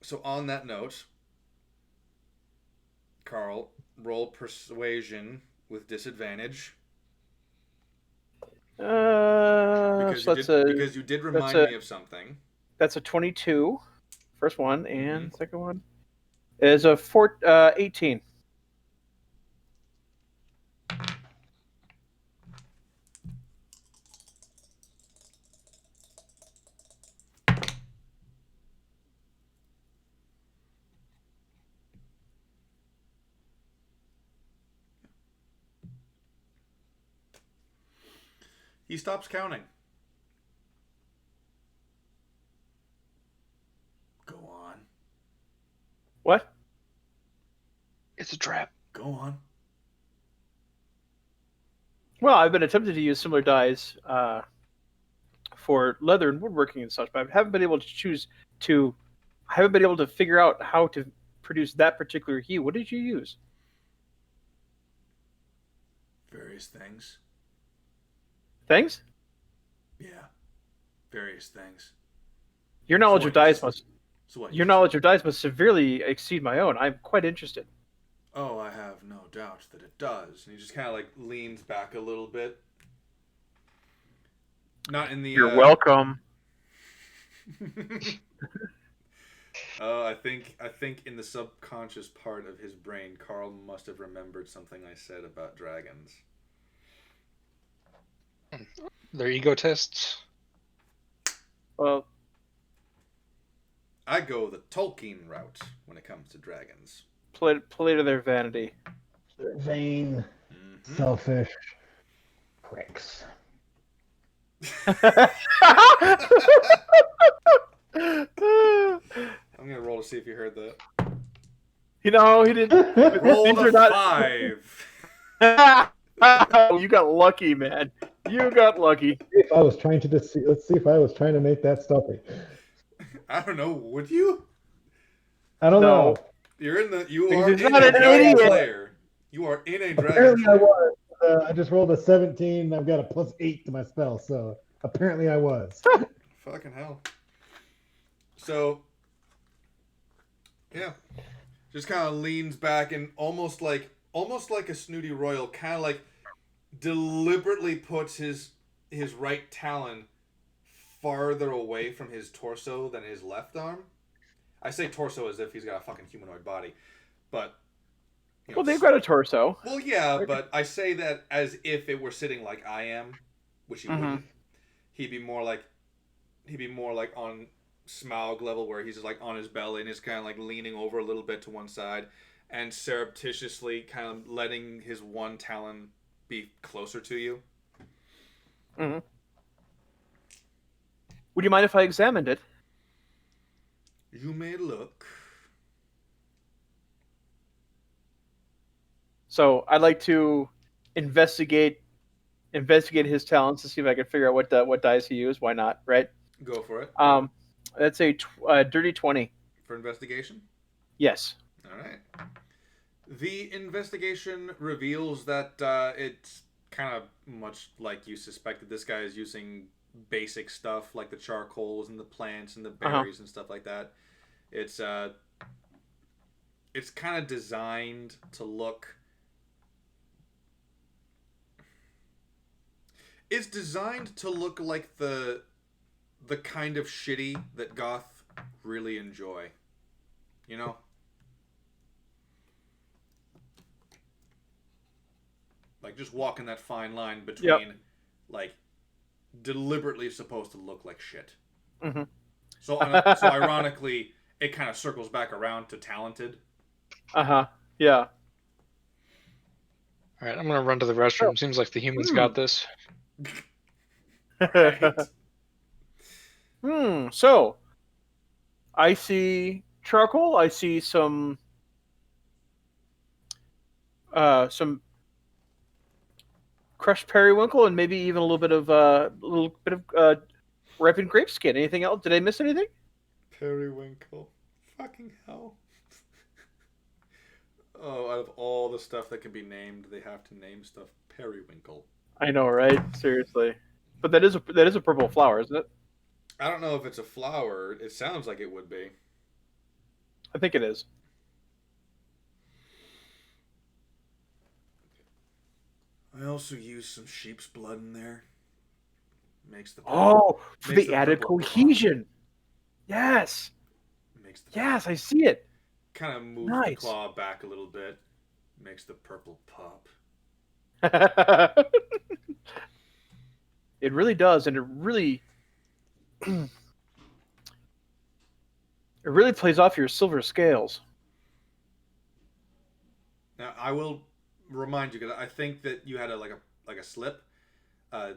So on that note, Carl, roll persuasion with disadvantage. Because you did remind me of something. That's a 22, first one, and second one is a 18. He stops counting. Go on. What? It's a trap. Go on. Well, I've been attempting to use similar dyes for leather and woodworking and such, but I haven't been able to figure out how to produce that particular hue. What did you use? Various things. Things? Yeah. Various things. Your knowledge of dyes must severely exceed my own. I'm quite interested. Oh, I have no doubt that it does. And he just kind of like leans back a little bit. Not in the. You're welcome. I think in the subconscious part of his brain, Carl must have remembered something I said about dragons. They're egotists. Well, I go the Tolkien route when it comes to dragons. play to their vanity. They're vain, selfish pricks. I'm gonna roll to see if you heard that. You know, he didn't. Roll These the are not- 5. You got lucky, man. You got lucky. If I was trying to let's see if I was trying to make that stuffy. I don't know. Would you? I don't No. know. You are He's in not a an dragon idiot. player. You are in a dragon Apparently I player. was. I just rolled a 17. I've got a +8 to my spell, so apparently I was. Fucking hell. So, yeah, just kind of leans back and almost like a snooty royal, kind of like deliberately puts his right talon farther away from his torso than his left arm. I say torso as if he's got a fucking humanoid body, but you know, Well, they've got a torso. well, yeah, but I say that as if it were sitting like I am, which he wouldn't. He'd be more like on Smaug level, where he's like on his belly and is kind of like leaning over a little bit to one side, and surreptitiously kind of letting his one talon be closer to you. Mm-hmm. Would you mind if I examined it? You may look. So I'd like to investigate his talents to see if I can figure out what dice he used. Why not? Right? Go for it. That's a dirty 20. For investigation? Yes. All right. The investigation reveals that it's kind of much like you suspected. This guy is using basic stuff like the charcoals and the plants and the berries and stuff like that. It's kind of designed to look. It's designed to look like the kind of shitty that goth really enjoy. You know? Like just walking that fine line between like deliberately supposed to look like shit. Mm-hmm. So ironically, it kind of circles back around to talented. Yeah. All right, I'm gonna run to the restroom. Seems like the humans got this. So I see charcoal. I see some crushed periwinkle, and maybe even a little bit of ripened grape skin. Anything else? Did I miss anything? Periwinkle. Fucking hell. Oh, out of all the stuff that can be named, they have to name stuff periwinkle. I know, right? Seriously. But that is a purple flower, isn't it? I don't know if it's a flower. It sounds like it would be. I think it is. I also use some sheep's blood in there. Makes the for makes the added purple cohesion. Yes. Makes the Yes, I see it. kind of moves the Nice. claw back a little bit. Makes the purple pop. It really does, and it really plays off your silver scales. Now I will remind you, because I think that you had a slip.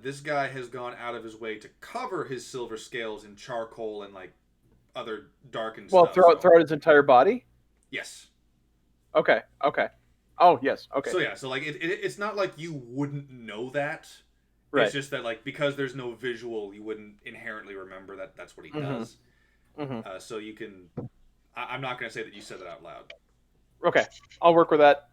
This guy has gone out of his way to cover his silver scales in charcoal and like other darkened stuff. Throughout his entire body. Yes. Okay. Oh yes. Okay. So yeah, so like it's not like you wouldn't know that. Right. It's just that like because there's no visual, you wouldn't inherently remember that that's what he does. Mm-hmm. So you can. I'm not going to say that you said that out loud. Okay, I'll work with that.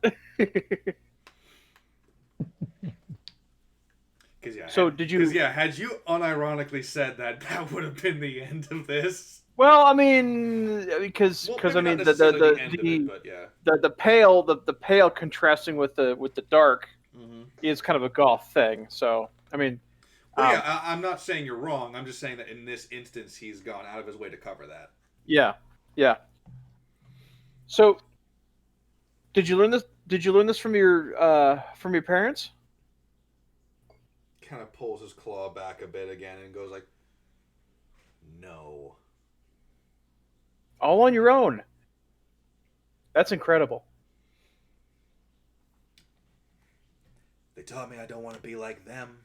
Had you unironically said that, that would have been the end of this. Well, I mean, because I mean the pale contrasting with the dark is kind of a goth thing. So I mean, Well, yeah, I'm not saying you're wrong. I'm just saying that in this instance, he's gone out of his way to cover that. Yeah, yeah. So, did you learn this? Did you learn this from your parents? Kind of pulls his claw back a bit again and goes like, "No." All on your own. That's incredible. They taught me I don't want to be like them.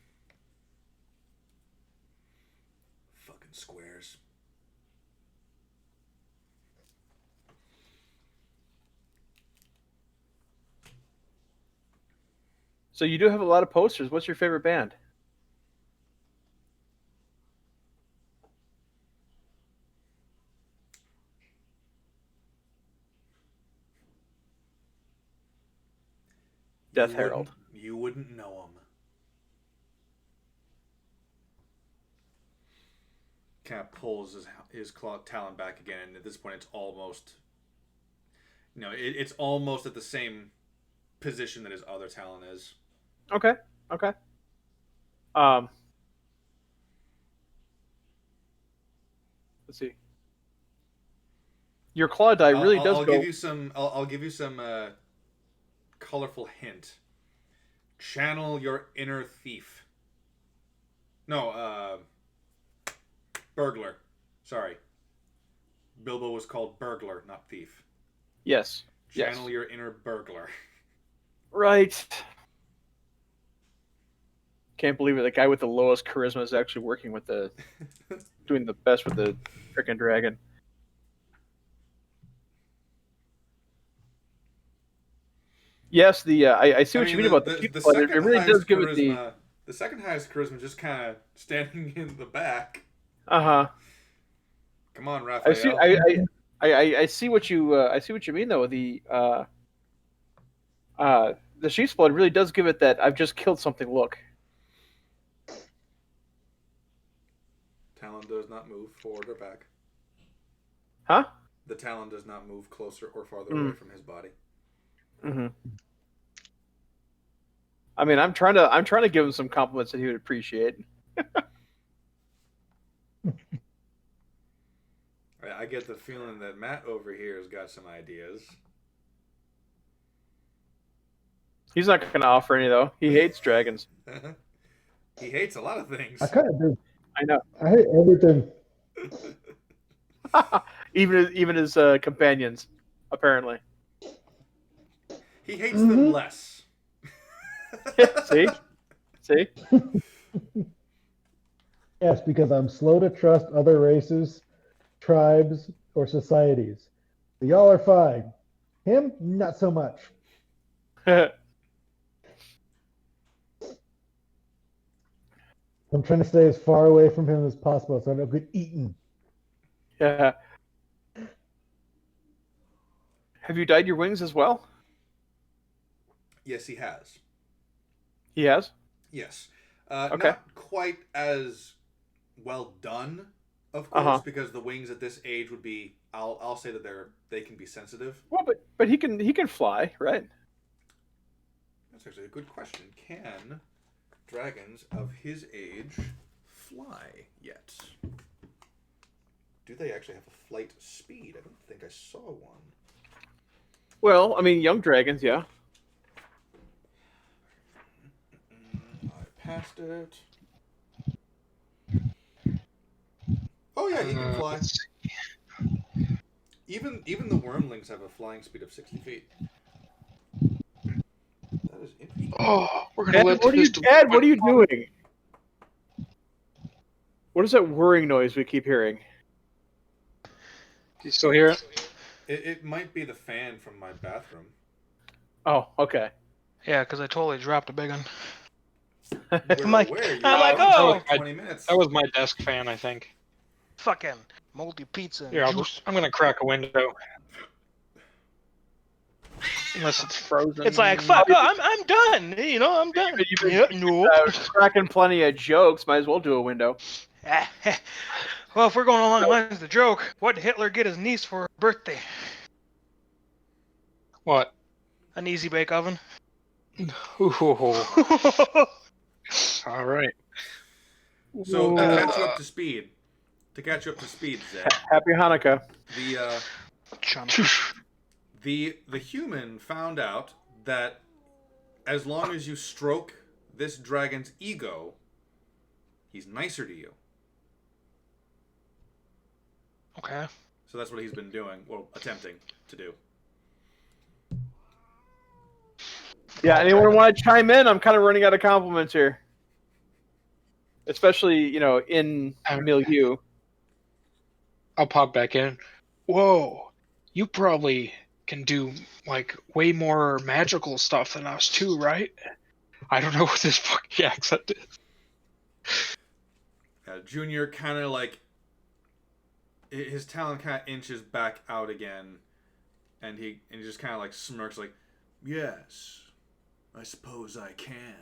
Fucking squares. So you do have a lot of posters. What's your favorite band? Death Herald. You wouldn't know him. Kind of pulls his claw talon back again, and at this point, it's almost, it's almost at the same position that his other talon is. Okay. Let's see. Your claw die really does I'll go. I'll give you some colorful hint. Channel your inner thief. No, burglar. Sorry. Bilbo was called burglar, not thief. Yes. Channel your inner burglar. Right. Can't believe it. The guy with the lowest charisma is actually working with doing the best with the frickin' dragon. Yes, I see what you mean about the people, but it really does give it the... The second highest charisma just kind of standing in the back. Uh-huh. Come on, Raphael. I see what you mean though. The sheep's blood really does give it that I've just killed something look. Talon does not move forward or back. Huh? The talon does not move closer or farther away from his body. Mm-hmm. I mean, I'm trying to give him some compliments that he would appreciate. I get the feeling that Matt over here has got some ideas. He's not going to offer any though. He hates dragons. He hates a lot of things. I kind of do. I know. I hate everything. even his companions, apparently. He hates them less. See? Yes, because I'm slow to trust other races, tribes, or societies. Y'all are fine. Him, not so much. I'm trying to stay as far away from him as possible so I don't get eaten. Yeah. Have you dyed your wings as well? Yes, he has. He has? Yes. Okay. Not quite as well done, of course, because the wings at this age would be. I'll say that they can be sensitive. Well, but he can fly, right? That's actually a good question. Can dragons of his age fly yet? Do they actually have a flight speed? I don't think I saw one. Well, I mean, young dragons, yeah. I passed it. Oh yeah, he can fly. Even the wormlings have a flying speed of 60 feet. That is interesting. Oh, we're gonna let Dad, what are you doing? What is that whirring noise we keep hearing? Do you still hear it? It might be the fan from my bathroom. Oh, okay. Yeah, because I totally dropped a big one. I'm like, oh! 20 minutes. That was my desk fan, I think. Fucking moldy pizza and Here, juice. I'm gonna crack a window. Unless it's frozen. It's like, fuck, I'm done. You know, I'm done. No. Cracking plenty of jokes. Might as well do a window. Well, if we're going along the lines of the joke, what did Hitler get his niece for her birthday? What? An easy bake oven. Ooh. All right. So to catch you up to speed, Zed, Happy Hanukkah. The human found out that as long as you stroke this dragon's ego, he's nicer to you. Okay. So that's what he's been doing, well, attempting to do. Yeah, anyone want to chime in? I'm kind of running out of compliments here. Especially, in milieu. I'll pop back in. Whoa, you probably can do, like, way more magical stuff than us, too, right? I don't know what this fucking accent is. Junior kind of like... His talon kind of inches back out again, and he just kind of like smirks like, yes, I suppose I can.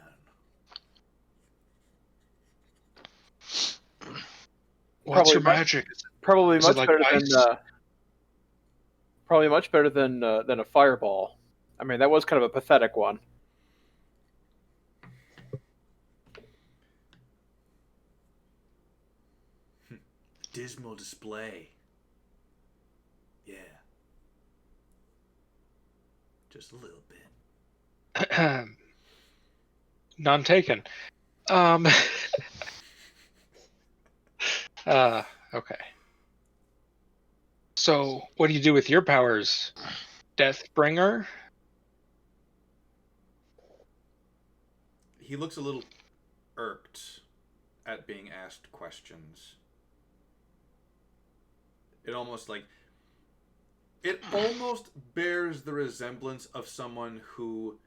What's your magic? Probably Is much it like better ice? than probably much better than a fireball. I mean, that was kind of a pathetic one. Dismal display. Yeah. Just a little bit. None taken. Okay. So, what do you do with your powers, Deathbringer? He looks a little irked at being asked questions. It almost bears the resemblance of someone who,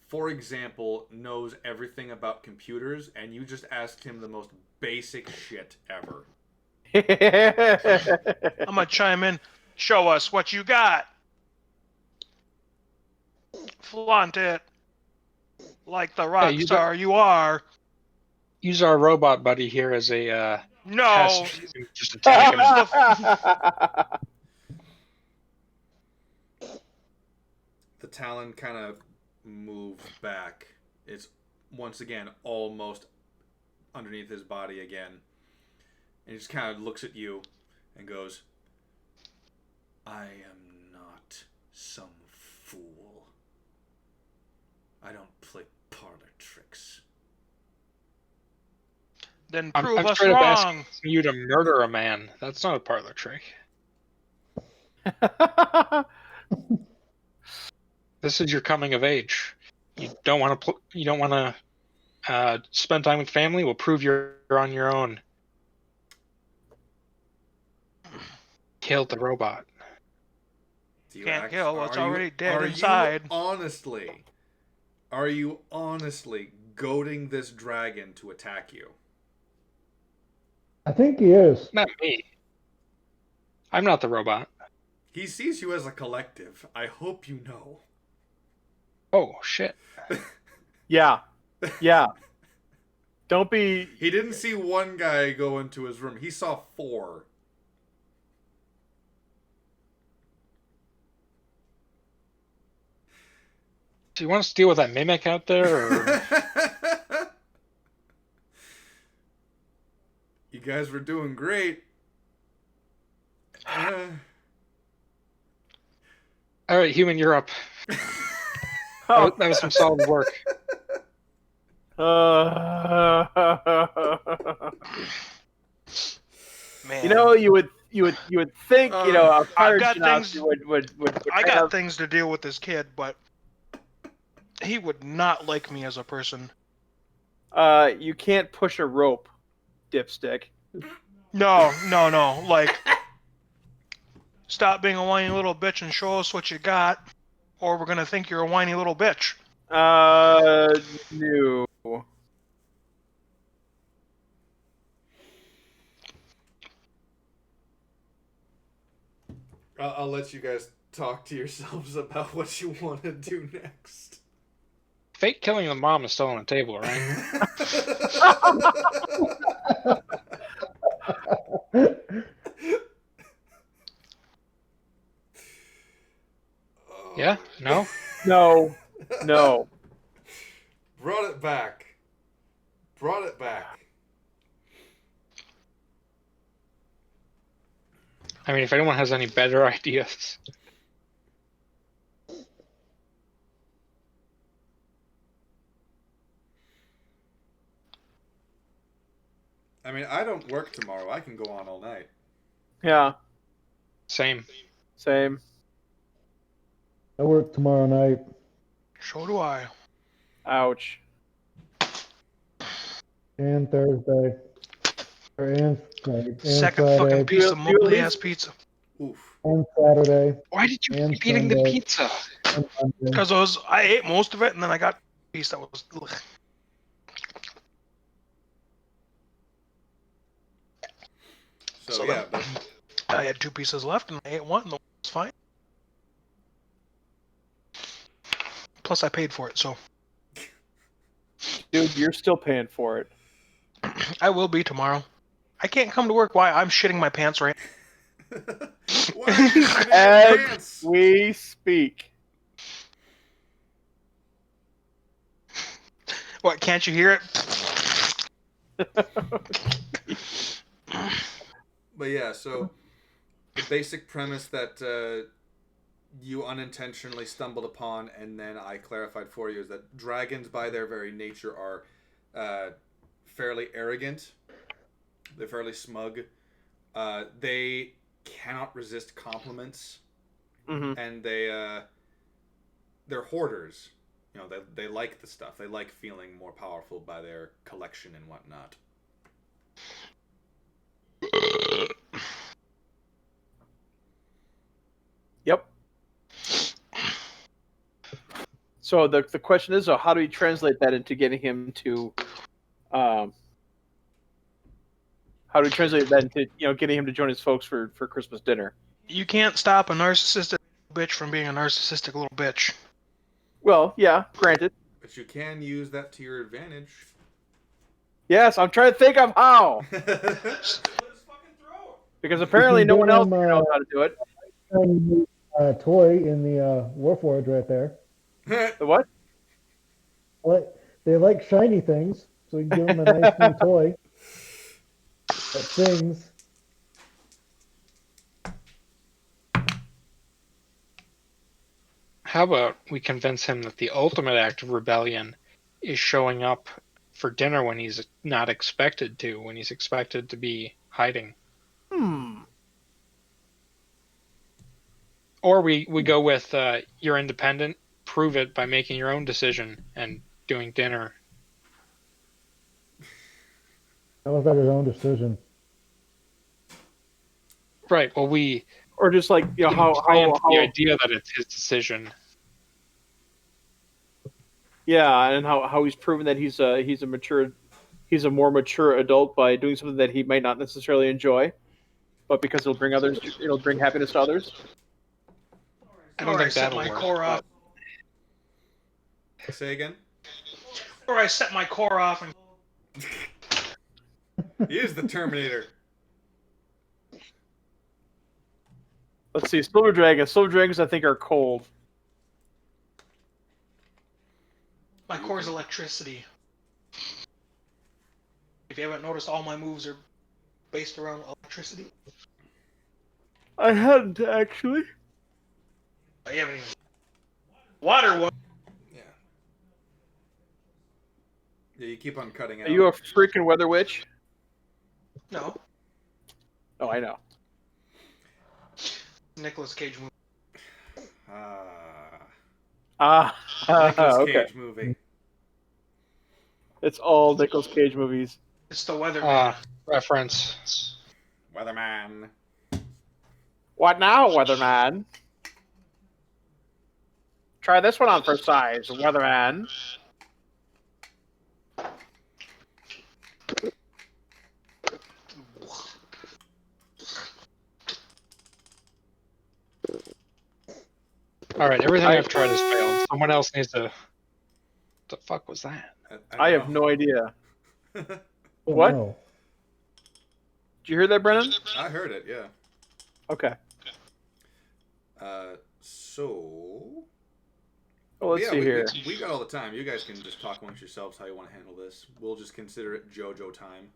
for example, knows everything about computers, and you just asked him the most basic shit ever. I'm gonna chime in. Show us what you got. Flaunt it. Like the rock star you are. Use our robot buddy here as a No. test. Just attack him. The talon kind of moves back. It's once again almost underneath his body again. And he just kind of looks at you and goes, I am not some fool. I don't play parlor tricks. Then prove I'm us straight up wrong. asking you to murder a man. That's not a parlor trick. This is your coming of age. You don't want to. You don't want to spend time with family. We'll prove you're on your own. Killed the robot. Can't kill. It's already dead inside. Are you honestly goading this dragon to attack you? I think he is. Not me. I'm not the robot. He sees you as a collective. I hope you know. Oh, shit. Yeah. Don't be... He didn't see one guy go into his room. He saw 4. Do you want us to deal with that mimic out there? Or... You guys were doing great. All right, human, you're up. That was some solid work. Man. You would think, a fire genasi would I got things to deal with this kid, but he would not like me as a person. You can't push a rope, dipstick. No. Like, stop being a whiny little bitch and show us what you got, or we're gonna think you're a whiny little bitch. No. I'll let you guys talk to yourselves about what you want to do next. Fake killing the mom is still on the table, right? Yeah? No? Brought it back. I mean, if anyone has any better ideas. I mean, I don't work tomorrow. I can go on all night. Yeah. Same. Same. I work tomorrow night. So do I. Ouch. And Thursday. And Second Friday. fucking piece of Do you at moldy least- ass pizza. Oof. And Saturday. Why did you And keep eating the Sunday. pizza? And Monday. Because I ate most of it, and then I got a piece that was. Ugh. So yeah, but I had 2 pieces left, and I ate one, and the one was fine. Plus, I paid for it, so Dude, you're still paying for it. I will be tomorrow. I can't come to work. Why? I'm shitting my pants right. why are you shitting your As pants? we speak. What? Can't you hear it? But yeah, so the basic premise that you unintentionally stumbled upon, and then I clarified for you, is that dragons, by their very nature, are fairly arrogant. They're fairly smug. They cannot resist compliments, Mm-hmm. and they're hoarders. You know, they like the stuff. They like feeling more powerful by their collection and whatnot. Yep. So the question is, how do we translate that into getting him to, how do we translate that into getting him to join his folks for Christmas dinner? You can't stop a narcissistic bitch from being a narcissistic little bitch. Well, yeah, granted. But you can use that to your advantage. Yes, I'm trying to think of how, because apparently no one else knows how to do it. Toy in the Warforged right there. The what? They like shiny things, so you give them a nice new toy that sings. How about we convince him that the ultimate act of rebellion is showing up for dinner when he's not expected to, when he's expected to be hiding? Or we go with you're independent, prove it by making your own decision and doing dinner. That was not his own decision. Right. Well, we Or just like how the idea that it's his decision. Yeah, and how he's proven that he's a more mature adult by doing something that he might not necessarily enjoy, but because it'll bring happiness to others. I don't think set that'll my work. core off. Say again? Or I set my core off and He is the Terminator. Let's see, Silver Dragons. Silver Dragons, I think, are cold. my core is electricity. If you haven't noticed, all my moves are based around electricity. I hadn't actually. I haven't even. Water one. Yeah. Yeah, you keep on cutting out. Are you a freaking weather witch? No. Oh, I know. Nicolas Cage movie. Nicolas Okay. Cage movie. It's all Nicolas Cage movies. It's the weather. Reference. Weatherman. What now, Weatherman? Try this one on for size, Weatherman. All right, everything I've tried has failed. Someone else needs to. The fuck was that? I have no idea. Oh, What? no. Did you hear that, Brennan? I heard it, yeah. Okay. So... Well, let's see here. We got all the time. You guys can just talk amongst yourselves how you want to handle this. We'll just consider it JoJo time.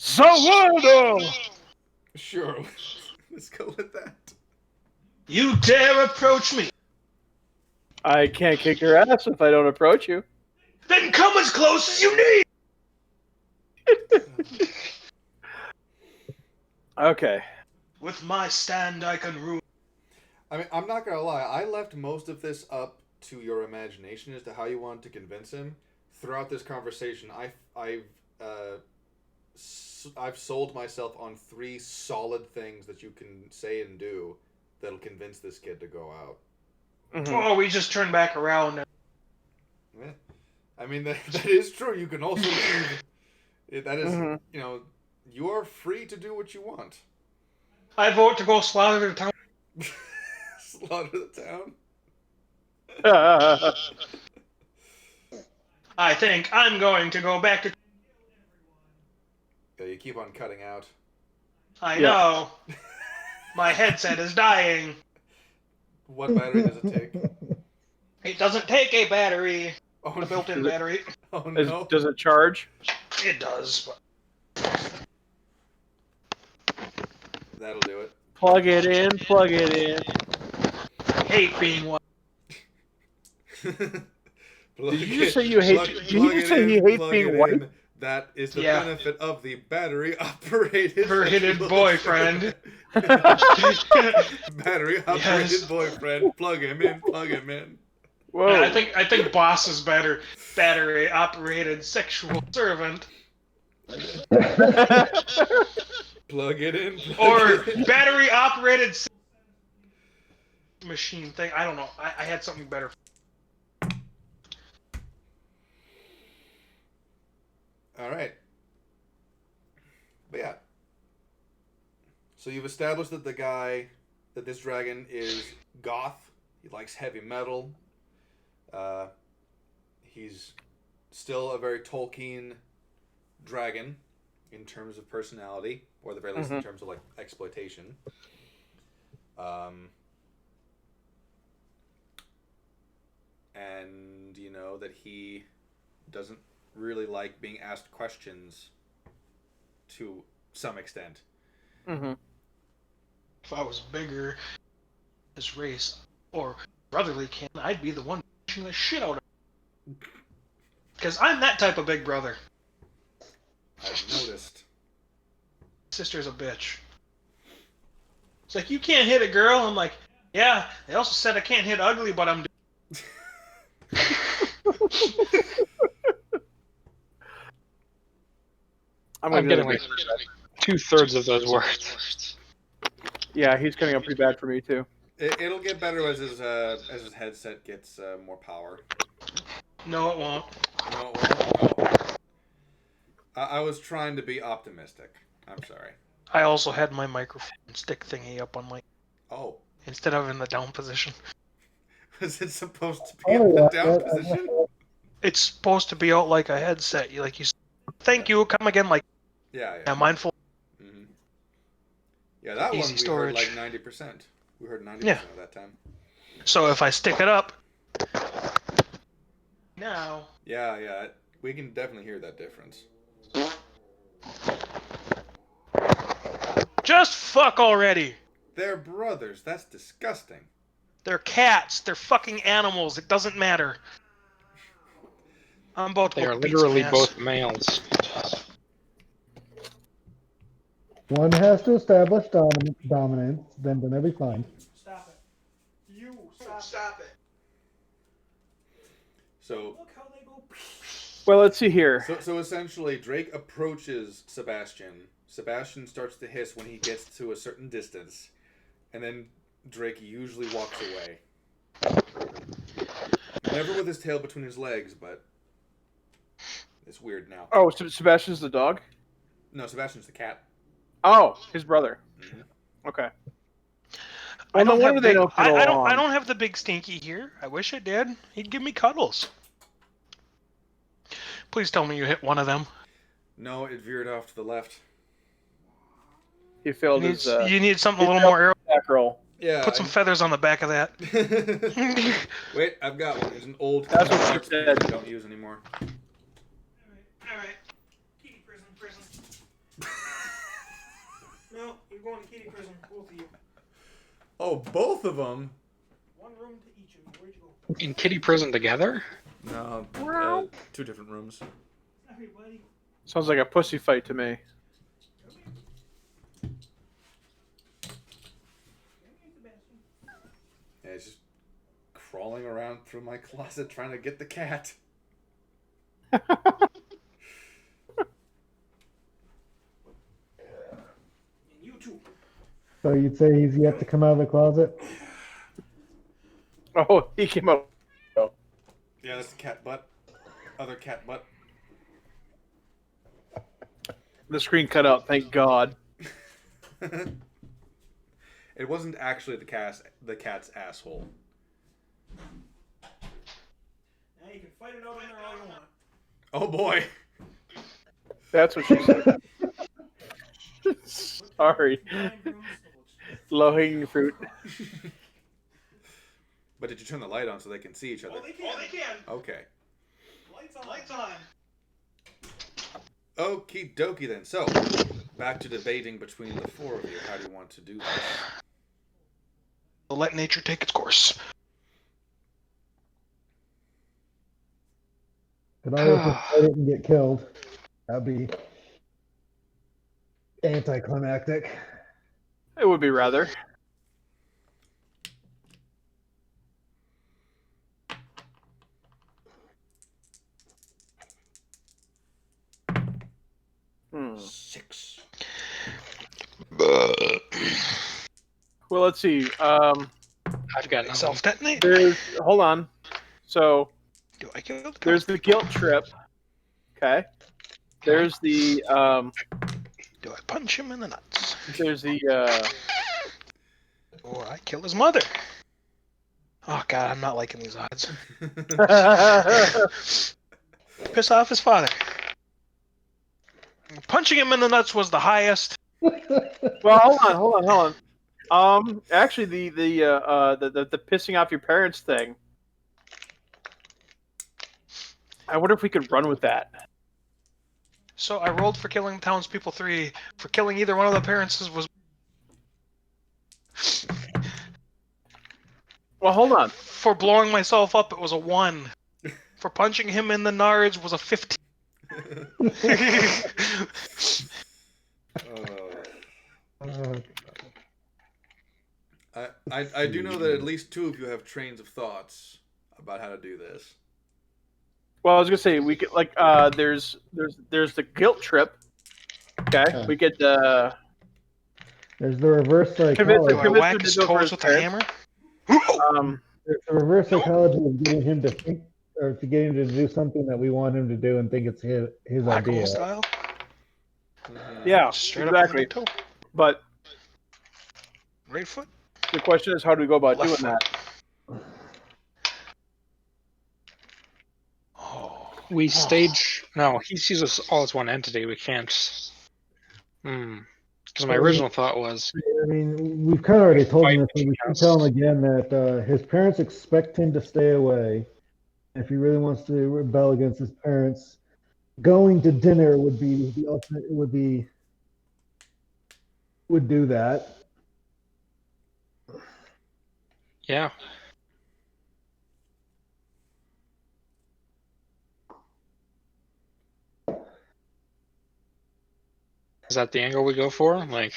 Sawado! Sure. Let's go with that. You dare approach me? I can't kick your ass if I don't approach you. Then come as close as you need! Okay. With my stand, I can rule. I mean, I'm not gonna lie. I left most of this up to your imagination as to how you wanted to convince him. Throughout this conversation, I've sold myself on 3 solid things that you can say and do that'll convince this kid to go out. Mm-hmm. Oh, we just turned back around. Yeah. I mean, that is true. You can also leave. That is, you know, you are free to do what you want. I vote to go slaughter the town. Slaughter the town? I think I'm going to go back to... Yeah, you keep on cutting out. I know. My headset is dying. What battery does it take? It doesn't take a battery. Oh, A built-in battery. Oh, no. Does it charge? It does. But... That'll do it. Plug it in, plug it in. I hate being one. Did you just say you hate? Did you just say he hates being white? That is the benefit of the battery-operated boyfriend. Battery-operated boyfriend. Plug him in. Plug him in. Whoa! Yeah, I think boss is better. Battery-operated sexual servant. Plug it in. Or battery-operated machine thing. I don't know. I had something better. All right. But yeah. So you've established that this dragon is goth. He likes heavy metal. He's still a very Tolkien dragon in terms of personality, or at the very least in terms of like exploitation. And you know that he doesn't really like being asked questions to some extent. Mm-hmm. If I was bigger, this race, or brotherly kin, I'd be the one pushing the shit out of him. Because I'm that type of big brother. I've noticed. Sister's a bitch. It's like, you can't hit a girl. I'm like, yeah, they also said I can't hit ugly, but I'm... I'm getting like 2/3 of those words. Yeah, he's coming up pretty bad for me too. It'll get better as his headset gets more power. No, it won't. No, it won't. Oh. I was trying to be optimistic. I'm sorry. I also had my microphone stick thingy up on my... Oh. Instead of in the down position. Was it supposed to be in the down position? It's supposed to be out like a headset. You thank you, come again, like... Yeah. Mindful. Mm-hmm. Yeah, that Easy one storage. We heard like 90%. We heard 90% of that time. So if I stick it up... Now... Yeah. We can definitely hear that difference. Just fuck already! They're brothers. That's disgusting. They're cats. They're fucking animals. It doesn't matter. I'm about to They are literally both males. One has to establish dominance, then they'll be fine. Stop it. You stop it. So, Look how they go. Well, let's see here. so essentially, Drake approaches Sebastian. Sebastian starts to hiss when he gets to a certain distance, and then Drake usually walks away. Never with his tail between his legs, but it's weird now. Oh, Sebastian's the dog? No, Sebastian's the cat. Oh, his brother. Mm-hmm. Okay. I Well, no wonder they don't get along. I don't have the big stinky here. I wish I did. He'd give me cuddles. Please tell me you hit one of them. No, it veered off to the left. He failed his. You need something a little more aero. Back roll. Yeah. Put some feathers on the back of that. Wait, I've got one. It's an old. That's what Clark she said. I don't use anymore. All right. Prison. No, you're going to kitty prison, both of you. Oh, both of them? One room to each of you. Where'd you go? In kitty prison together? No, 2 different rooms. Sorry, buddy. Sounds like a pussy fight to me. Yeah, he's just crawling around through my closet trying to get the cat. And you too. So you'd say he's yet to come out of the closet? Oh, he came out. Yeah, that's the cat butt. Other cat butt. The screen cut out, thank God. It wasn't actually the cat's asshole. Now you can fight it over there all you want. Oh boy. That's what she said. Sorry. Low-hanging fruit. But did you turn the light on so they can see each other? Oh, they can. Okay. Lights on. Okie dokie then. So, back to debating between the 4 of you. How do you want to do this? Let nature take its course. Could I just fight it and get killed? That'd be anticlimactic. It would be rather. Hmm. 6. Well, let's see. I've got nothing. Self-detonate? Hold on. So Do I kill the there's the guilt trip. Okay. There's the Do I punch him in the nuts? there's the Or I kill his mother? Oh god, I'm not liking these odds. Piss off his father. Punching him in the nuts was the highest. Well, hold on. Actually, the pissing off your parents thing. I wonder if we could run with that. So I rolled for killing the townspeople 3. For killing either one of the parents was. Well, hold on. For blowing myself up, it was a 1. For punching him in the nards was a 15. I do know that at least 2 of you have trains of thoughts about how to do this. Well, I was gonna say we could there's the guilt trip. Okay, we could There's the reverse Do psychology. I whack his toes with a hammer? There's the reverse psychology of getting him to think, or to get him to do something that we want him to do and think it's his Whack-a-mole idea. style? Yeah, Straight exactly. up on the toe. But Right foot? the question is, how do we go about Left doing foot. that? Oh. We stage. No, he sees us all as one entity. We can't. Because my original thought was. I mean, we've kind of already told him this, but we can Yes. tell him again that his parents expect him to stay away. If he really wants to rebel against his parents, going to dinner would be the ultimate. Would do that. Yeah. Is that the angle we go for? Like,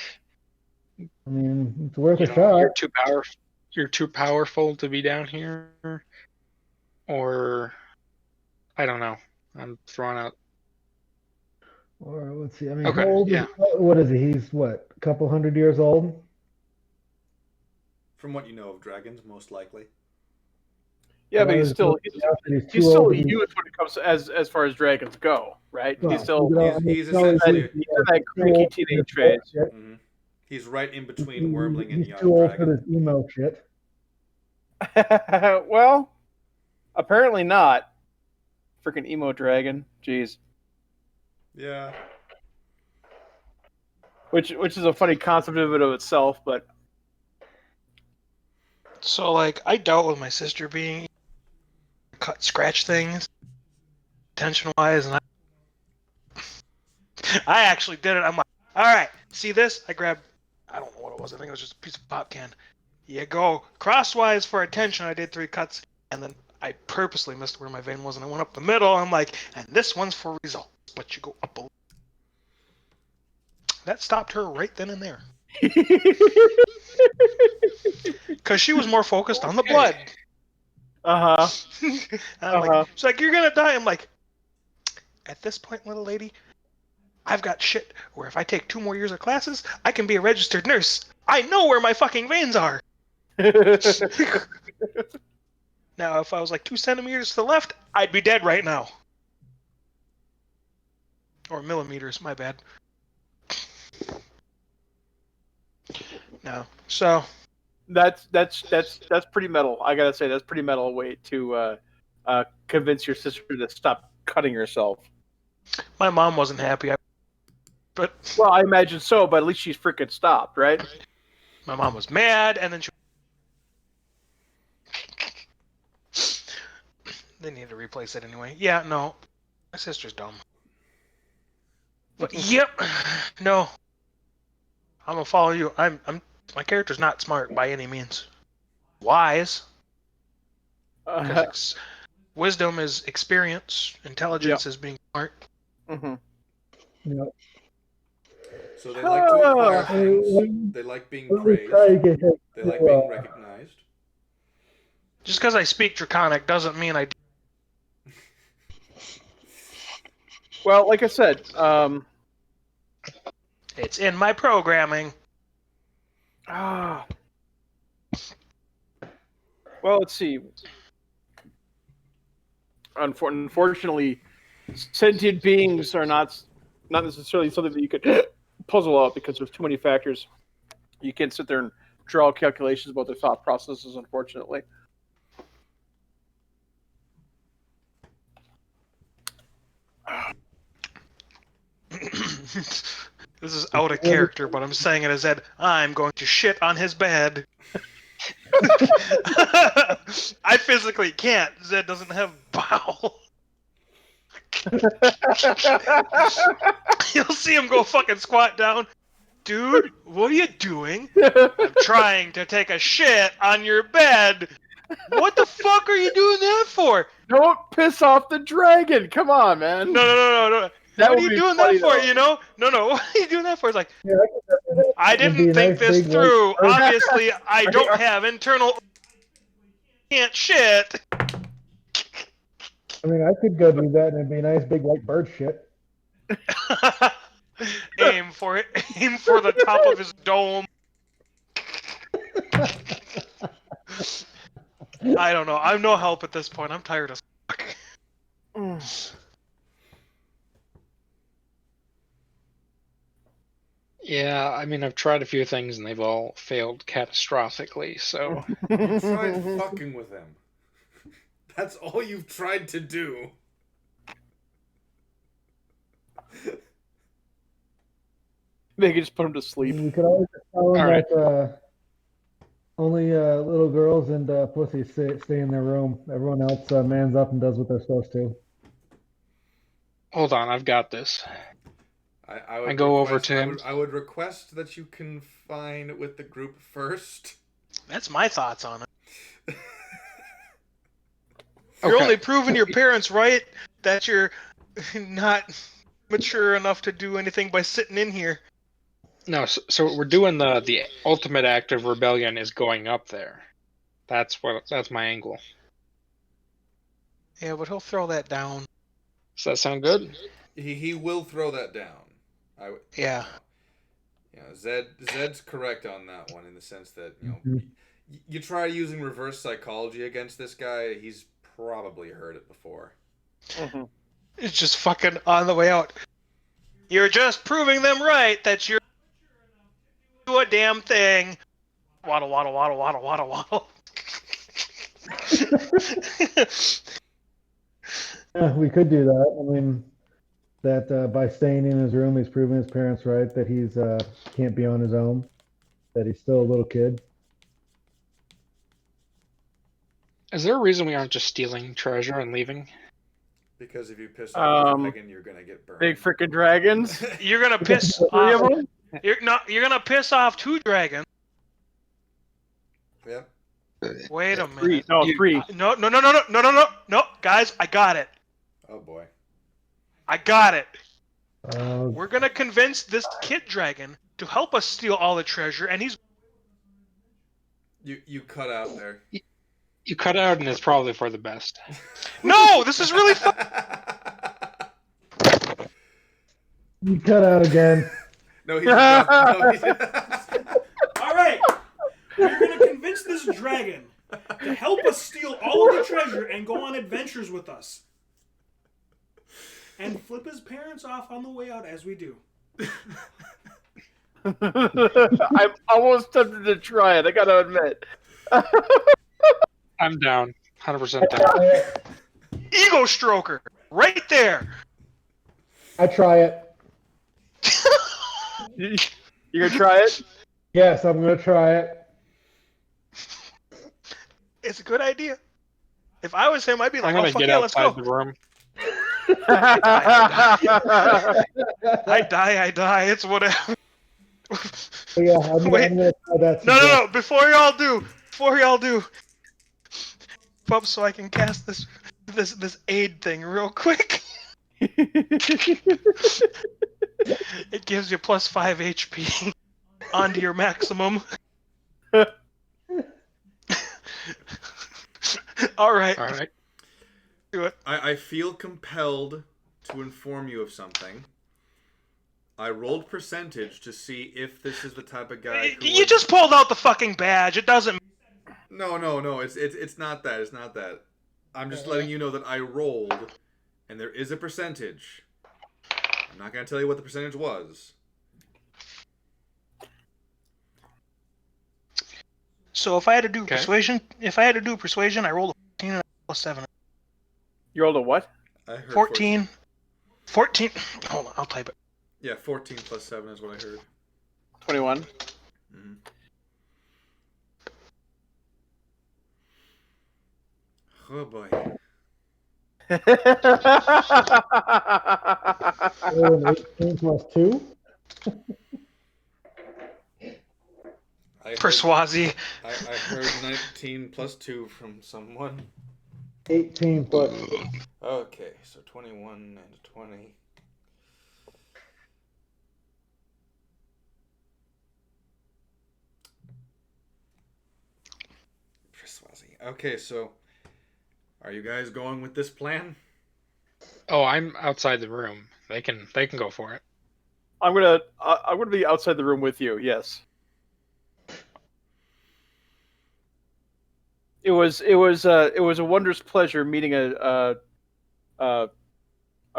I mean, it's worth you a know, shot. you're too powerful to be down here, or I don't know. I'm throwing out. Or let's see. I mean, Okay, how old yeah. what is he? He's what? A couple hundred years old? From what you know of dragons, most likely. Yeah, but he's still too still old a to be- youth when it comes to, as far as dragons go, right? Well, He's still he's no, essentially- he's in that cranky teenage phase. Mm-hmm. He's right in between wormling and He's young too old for dragon. this emo shit. Well, apparently not. Freaking emo dragon. Jeez. Yeah. Which is a funny concept of it of itself, but So, like, I dealt with my sister being scratch things, tension-wise, and I actually did it. I'm like, all right, see this? I grabbed I don't know what it was. I think it was just a piece of pop can. You go crosswise for attention. I did 3 cuts, and then I purposely missed where my vein was, and I went up the middle. I'm like, and this one's for results, but you go up a little. That stopped her right then and there. Because she was more focused on the blood. Uh-huh. I'm like, she's like, you're going to die. I'm like, at this point, little lady, I've got shit where if I take 2 more years of classes, I can be a registered nurse. I know where my fucking veins are. Now, if I was like 2 centimeters to the left, I'd be dead right now. Or millimeters, my bad. No, so That's pretty metal. I gotta say, that's pretty metal way to convince your sister to stop cutting herself. my mom wasn't happy, but Well, I imagine so, but at least she's freaking stopped, right? my mom was mad, and then they need to replace it anyway. Yeah, no, my sister's dumb. But yep, no, I'm gonna follow you. I'm my character's not smart by any means. Wise, because wisdom is experience, intelligence is being smart. Mm-hmm. Yep. So they like to acquire things. They like being praised. They like being recognized. Just because I speak Draconic doesn't mean I. Well, like I said, It's in my programming. well, let's see. Unfortunately, sentient beings are not necessarily something that you could puzzle out because there's too many factors. You can't sit there and draw calculations about their thought processes, unfortunately. This is out of character, but I'm saying it as Ed. I'm going to shit on his bed. I physically can't. Zed doesn't have bowel. You'll see him go fucking squat down. Dude, what are you doing? I'm trying to take a shit on your bed. What the fuck are you doing that for? Don't piss off the dragon. Come on, man. No. What are you doing that for, you know? No, what are you doing that for? It's like, I didn't think this through. Obviously, I don't have internal... Can't shit. I mean, I could go do that and it'd be a nice big white bird shit. Aim for it. Aim for the top of his dome. I don't know. I'm no help at this point. I'm tired as fuck. Yeah, I mean, I've tried a few things and they've all failed catastrophically, so... You tried fucking with him. That's all you've tried to do. They could just put him to sleep. You could always tell them that only little girls and pussies stay in their room. Everyone else mans up and does what they're supposed to. Hold on, I've got this. I go over to him. I would request that you confine with the group first. That's my thoughts on it. You're only proving your parents right that you're not mature enough to do anything by sitting in here. No, so we're doing the ultimate act of rebellion is going up there. That's my angle. Yeah, but he'll throw that down. Does that sound good? He will throw that down. Yeah. Zed's correct on that one in the sense that, you try using reverse psychology against this guy, he's probably heard it before. Mm-hmm. It's just fucking on the way out. You're just proving them right that you're do a damn thing. Waddle, waddle, waddle, waddle, waddle, waddle. Yeah, we could do that. I mean, that by staying in his room, he's proving his parents right that he's can't be on his own, that he's still a little kid. Is there a reason we aren't just stealing treasure and leaving? Because if you piss off the dragon, you're gonna get burned. Big freaking dragons. You're gonna piss off You're gonna piss off 2 dragons. Yep. Wait a Three. minute. No, 3. No, guys, I got it. Oh boy. I got it. Uh, We're gonna convince this kid dragon to help us steal all the treasure, and he's. You cut out there. You cut out, and it's probably for the best. No, this is really fun. you cut out again. No, he's no, he's All right, we're gonna convince this dragon to help us steal all of the treasure and go on adventures with us, and flip his parents off on the way out as we do. I'm almost tempted to try it. I gotta admit. I'm down. 100% down. Ego stroker, right there. I try it. You gonna try it? Yes, I'm gonna try it. It's a good idea. If I was him, I'd be like, I'm gonna "Oh fuck get yeah, let's outside go." the room. I die. It's whatever. But yeah, I'm Wait. gonna try that. No. Before y'all do, Pub, so I can cast this aid thing real quick. It gives you plus 5 HP onto your maximum. All right. Do it. I feel compelled to inform you of something. I rolled percentage to see if this is the type of guy who You would... just pulled out the fucking badge. It doesn't. No. It's not that. It's not that. I'm just letting you know that I rolled, and there is a percentage. I'm not gonna tell you what the percentage was. So if I had to do persuasion, I rolled a 14 and a plus 7. You rolled a what? I heard 14. Hold on, I'll type it. Yeah, 14 plus 7 is what I heard. 21. Mm-hmm. Oh boy. Oh, 18 plus 2? Persuasi. I heard 19 plus 2 from someone. 18 plus. Okay, so 21 and 20. Persuasi. Okay, so are you guys going with this plan? Oh, I'm outside the room. They can go for it. I'm gonna be outside the room with you. Yes. It was a wondrous pleasure meeting a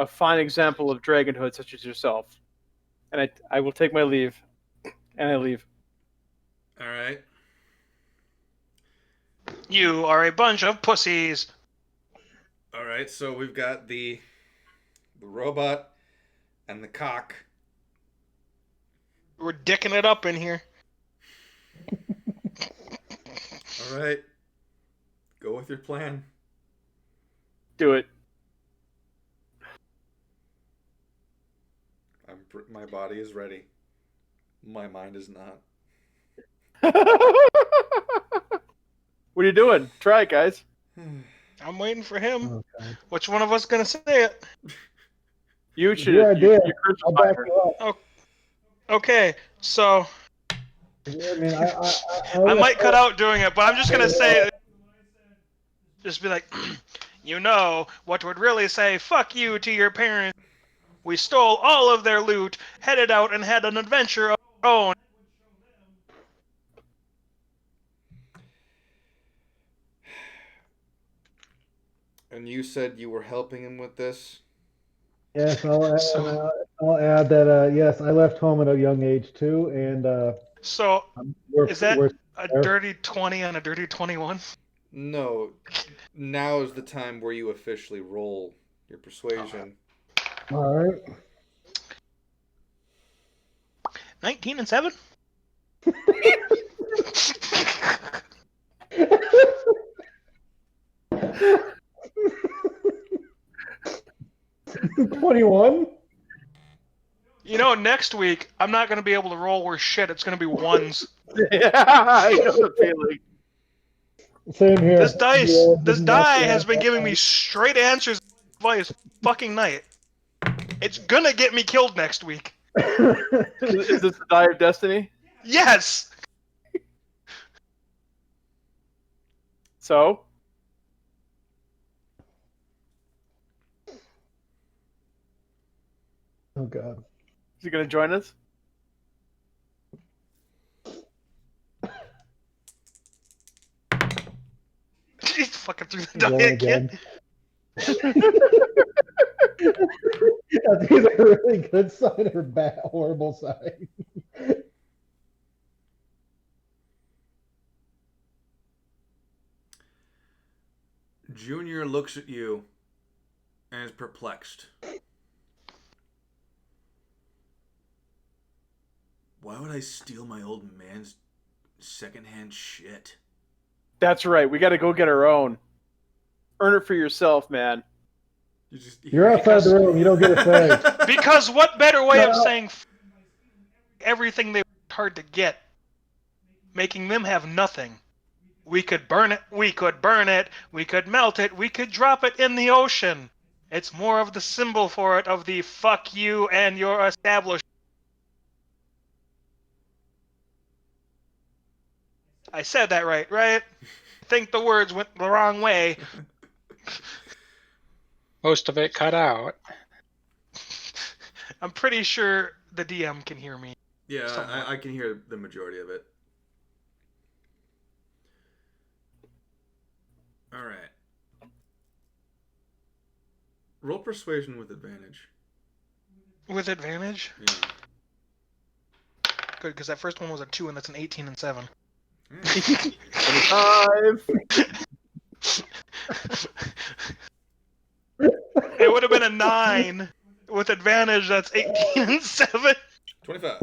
fine example of dragonhood such as yourself, and I will take my leave, and I leave. All right. You are a bunch of pussies. All right. So we've got the robot and the cock. We're dicking it up in here. All right. Go with your plan. Do it. My body is ready. My mind is not. What are you doing? Try it, guys. I'm waiting for him. Okay. Which one of us gonna say it? You should. Yeah, I did. You I'll back you up. Okay, so I mean, I might cut out doing it, but I'm just gonna say it. Just be like, you know, what would really say "fuck you" to your parents. We stole all of their loot, headed out, and had an adventure of our own. And you said you were helping him with this? Yes, I'll add that. Yes, I left home at a young age too, and So, we're, is that we're a dirty 20 and a dirty 21? No. Now is the time where you officially roll your persuasion. all right. 19 and 7? 21? You know, next week I'm not gonna be able to roll worth shit. It's gonna be ones. Yeah, I know the feeling. Same here. This Didn't knock die you has out been that giving me night. straight answers twice fucking night. It's gonna get me killed next week. Is this the die of destiny? Yes. So? Oh god. Is he gonna join us? He's fucking through the I'm die going again. That's either a really good sign or bad, horrible sign. Junior looks at you and is perplexed. Why would I steal my old man's secondhand shit? That's right. We got to go get our own. Earn it for yourself, man. You're outside the room. You don't get a say. Because what better way Shut of up. saying everything they worked hard to get, making them have nothing? We could burn it, we could burn it, we could melt it, we could drop it in the ocean. It's more of the symbol for it of the fuck you and your establishment. I said that right? I think the words went the wrong way. Most of it cut out. I'm pretty sure the DM can hear me. Yeah, Somewhat. I can hear the majority of it. Alright. Roll persuasion with advantage. With advantage? Yeah. Good, because that first one was a 2 and that's an 18 and 7. 25. It would have been a 9. With advantage, that's 18 and 7. 25.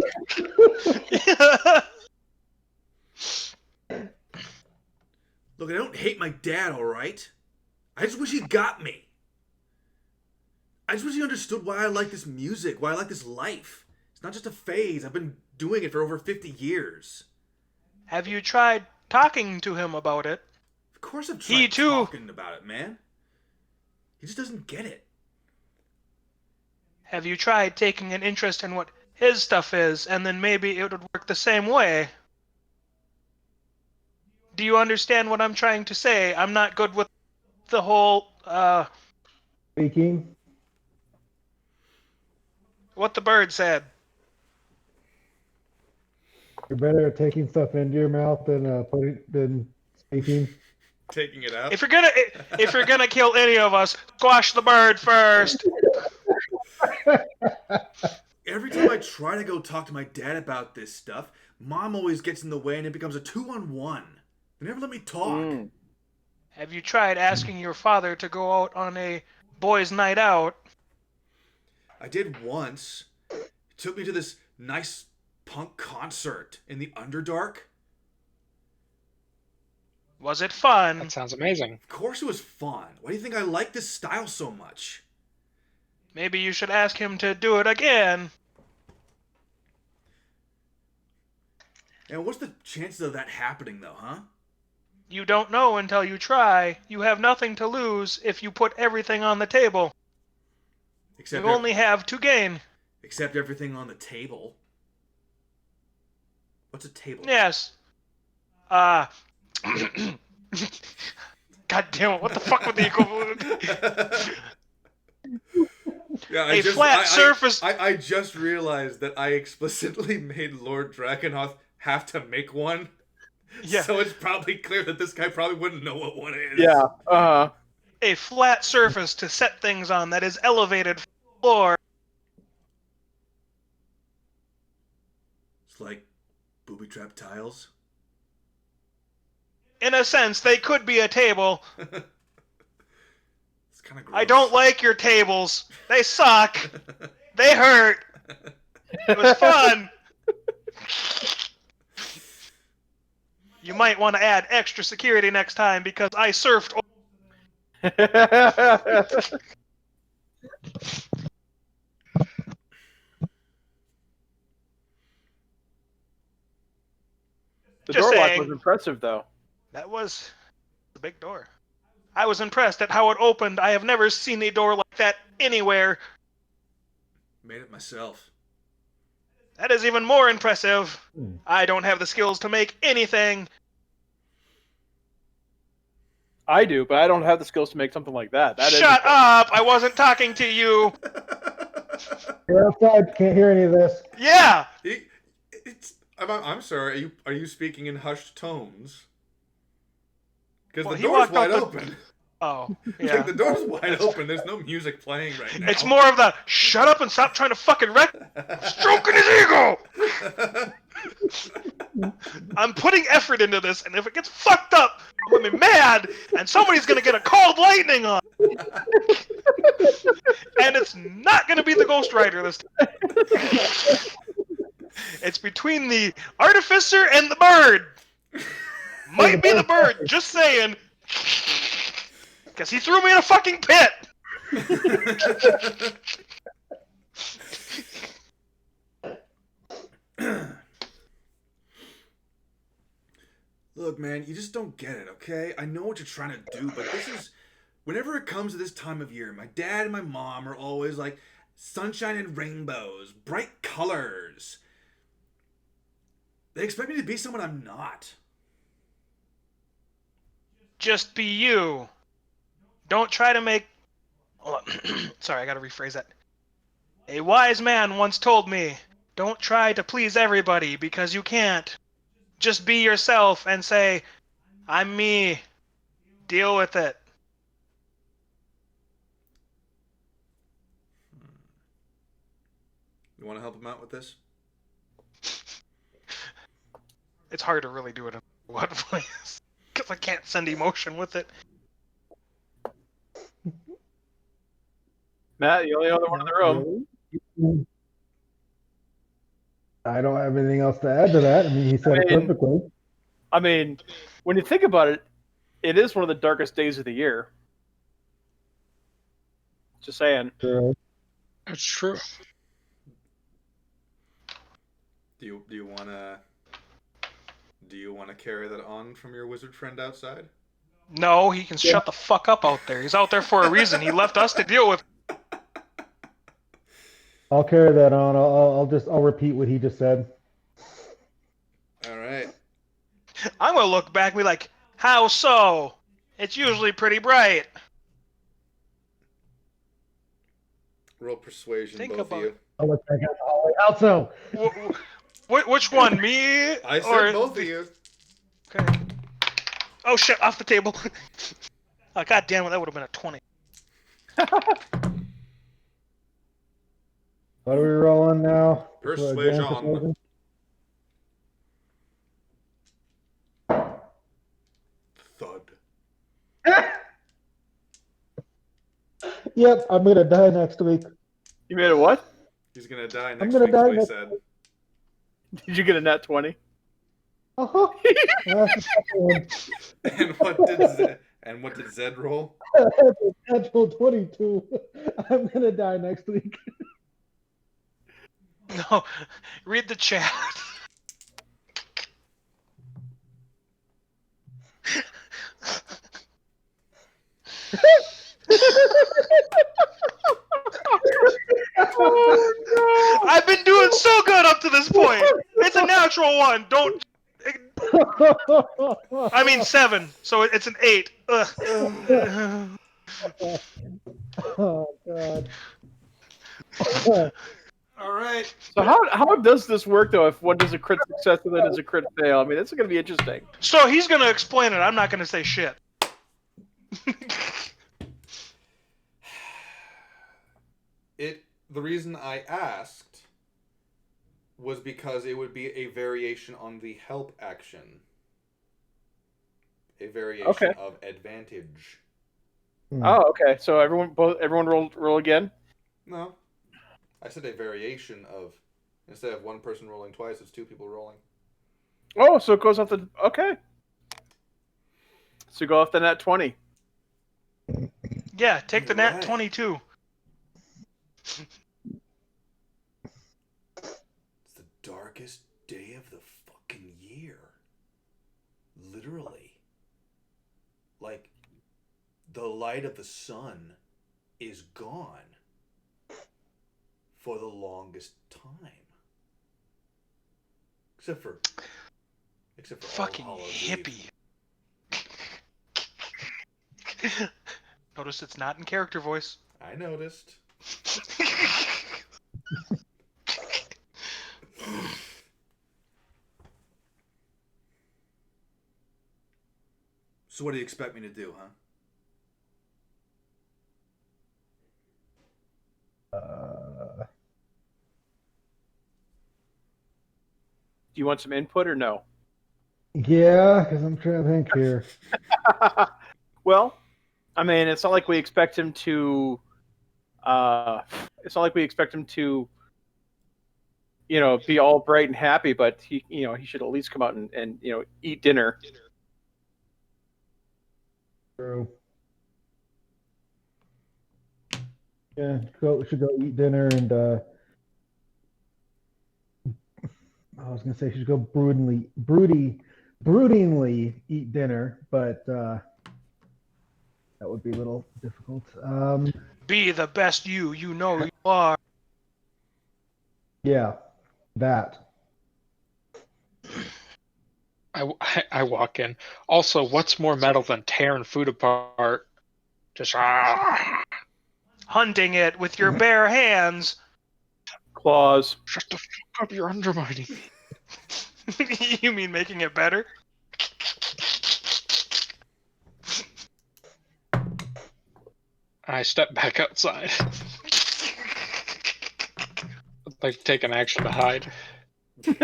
Look, I don't hate my dad, alright? I just wish he got me. I just wish he understood why I like this music, why I like this life. It's not just a phase. I've been doing it for over 50 years. Have you tried talking to him about it? Of course I've He tried too. talking about it, man. He just doesn't get it. Have you tried taking an interest in what his stuff is, and then maybe it would work the same way? Do you understand what I'm trying to say? I'm not good with the whole, Speaking. what the bird said. You're better at taking stuff into your mouth than speaking. Taking it out. If you're gonna kill any of us, squash the bird first. Every time I try to go talk to my dad about this stuff, Mom always gets in the way and it becomes a 2-on-1. They never let me talk. Have you tried asking your father to go out on a boys' night out? I did once. He took me to this nice punk concert in the Underdark. Was it fun? That sounds amazing. Of course it was fun. Why do you think I like this style so much? Maybe you should ask him to do it again. And what's the chances of that happening, though, huh? You don't know until you try. You have nothing to lose if you put everything on the table. Except You only have to gain. except everything on the table. What's a table? Yes. God damn it, what the fuck would the equivalent? Yeah, A flat surface. I just realized that I explicitly made Lord Drakenhoth have to make one. Yeah. So it's probably clear that this guy probably wouldn't know what one is. Yeah. A flat surface to set things on that is elevated from the floor. It's like booby trap tiles. In a sense, they could be a table. It's kind of gross. I don't like your tables. They suck. They hurt. It was fun. You might want to add extra security next time because I surfed. The Just door lock saying. was impressive, though. That was the big door. I was impressed at how it opened. I have never seen a door like that anywhere. Made it myself. That is even more impressive. Hmm. I don't have the skills to make anything. I do, but I don't have the skills to make something like that. Shut up! I wasn't talking to you. You're outside. Can't hear any of this. Yeah. I'm sorry. Are you speaking in hushed tones? Because Well, the he door's walked out wide the- open. Oh, It's yeah. like the door's wide open. There's no music playing right now. It's more of the shut up and stop trying to fucking wreck. Stroking his ego. I'm putting effort into this, and if it gets fucked up, I'm gonna be mad, and somebody's gonna get a cold lightning on. And it's not gonna be the Ghost Rider this time. It's between the Artificer and the bird. Might be the bird, just saying. Because he threw me in a fucking pit. Look, man, you just don't get it, okay? I know what you're trying to do, but this is... Whenever it comes to this time of year, my dad and my mom are always like, sunshine and rainbows, bright colors. They expect me to be someone I'm not. Just be you. Don't try to make... Sorry, I gotta rephrase that. A wise man once told me, don't try to please everybody because you can't. Just be yourself and say, I'm me. Deal with it. You want to help him out with this? It's hard to really do it in one voice. Because I can't send emotion with it. Matt, you only other one in the room. I don't have anything else to add to that. I mean, he said it perfectly. I mean, when you think about it, it is one of the darkest days of the year. Just saying. That's true. Do you want to carry that on from your wizard friend outside? No, he can shut the fuck up out there. He's out there for a reason. He left us to deal with. I'll carry that on. I'll repeat what he just said. All right. I'm gonna look back and be like, how so? It's usually pretty bright. Roll persuasion, Think both about of you. it. I'll look back out the hallway. How so? Which one, me? I said or both of you. Okay. Oh shit! Off the table. Oh, God damn it! That would have been a 20. What are we rolling now? Persuasion. Thud. Yep, I'm gonna die next week. You made a what? He's gonna die I'm next gonna week, is die what he next said. Did you get a nat 20? Uh-huh. That's the second one. And what did Zed roll? Natural 22. I'm gonna die next week. No, read the chat. I've been doing so good up to this point. It's a natural one. Don't. I mean 7, so it's an 8. Ugh. Oh God. All right. So how does this work though? If one does a crit success and then does a crit fail, I mean, this is going to be interesting. So he's gonna explain it. I'm not gonna say shit. The reason I asked was because it would be a variation on the help action. A variation of advantage. Oh, okay. So everyone roll again. No, I said a variation of. Instead of one person rolling twice, it's 2 people rolling. Oh, so it goes off the So go off the nat 20. Yeah, take the nat Right. 22. It's the darkest day of the fucking year. literally, like, the light of the sun is gone for the longest time. Except for fucking All Hallows hippie. Eve. Notice it's not in character voice. I noticed. So what do you expect me to do, huh? Do you want some input or no? Yeah, because I'm trying to think here. Well, I mean, it's not like we expect him to. It's not like we expect him to, be all bright and happy. But he should at least come out and eat dinner. True. Yeah, should go eat dinner and I was gonna say she should go broodingly eat dinner, but that would be a little difficult. Be the best you know you are. Yeah, that. I walk in. Also, what's more metal than tearing food apart? Just Hunting it with your bare hands. Claws. shut the fuck up! You're undermining me. You mean making it better? I step back outside. I'd like to take an action to hide. You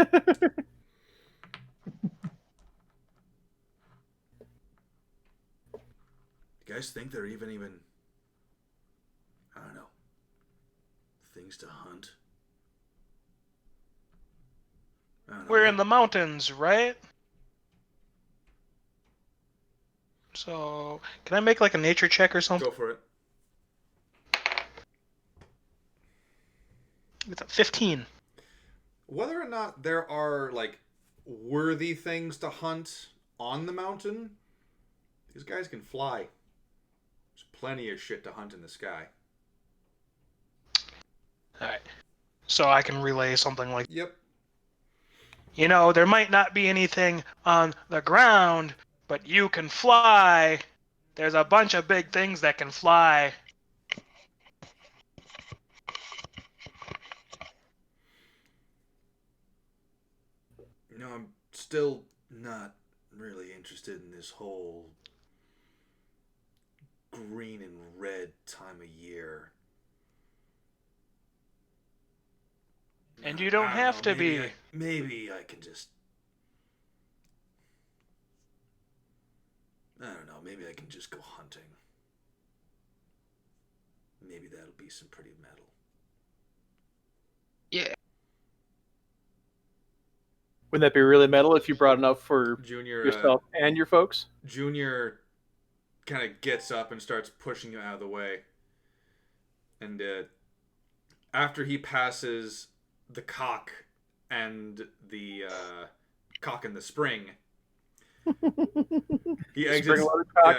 guys think there are even I don't know, things to hunt? I don't know. We're in the mountains, right? So, can I make like a nature check or something? Go for it. It's a 15. Whether or not there are, like, worthy things to hunt on the mountain, these guys can fly. There's plenty of shit to hunt in the sky. Alright. So I can relay something like, Yep. there might not be anything on the ground, but you can fly. There's a bunch of big things that can fly. I'm still not really interested in this whole green and red time of year. And you don't have to be. Maybe I can just... I don't know, maybe I can just go hunting. Maybe that'll be some pretty metal. Yeah. Wouldn't that be really metal if you brought enough for Junior, yourself and your folks? Junior kind of gets up and starts pushing you out of the way. And after he passes the cock and the spring, he exits.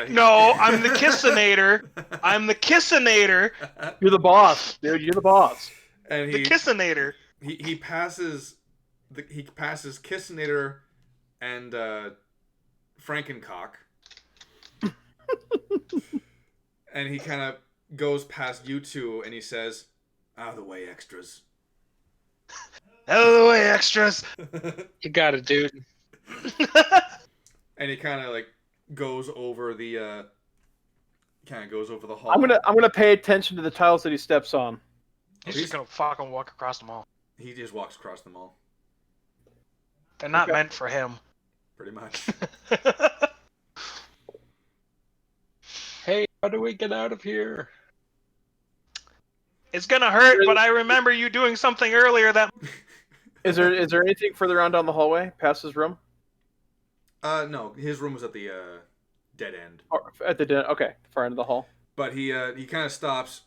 No, I'm the kissinator. I'm the kissinator. You're the boss, dude. You're the boss. And the kissinator. He passes Kissinator and Frankencock. And he kind of goes past you two and he says, "Out of the way, extras." Out of the way, extras. You got it, dude. And he kind of like goes over the hall. I'm gonna pay attention to the tiles that he steps on. He's just gonna fucking walk across them all. He just walks across them all. They're not meant for him. Pretty much. Hey, how do we get out of here? It's gonna hurt, but I remember you doing something earlier that... Is there anything further on down the hallway past his room? No, his room was at the dead end. At the okay, far end of the hall. But he kind of stops,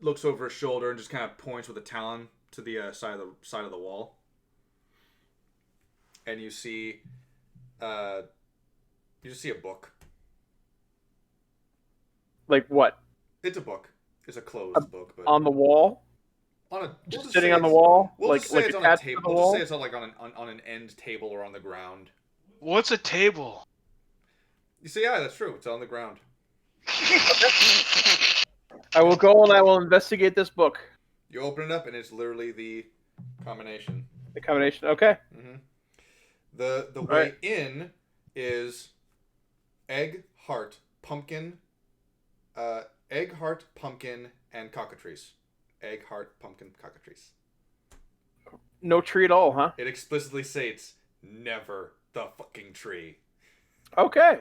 looks over his shoulder, and just kind of points with a talon to the side of the wall. And you see You just see a book. Like what? It's a book. It's a closed book, but On the wall? on a Just sitting on the wall? We'll like just say it's on a attached to table. the We'll wall? just say it's on like on an end table or on the ground. What's a table? You see, yeah, that's true. It's on the ground. I will go and I will investigate this book. You open it up, and it's literally the combination. The combination. Okay. Mm-hmm. The way right. in is egg, heart, pumpkin, and cockatrice. Egg, heart, pumpkin, cockatrice. No tree at all, huh? It explicitly states never the fucking tree. Okay.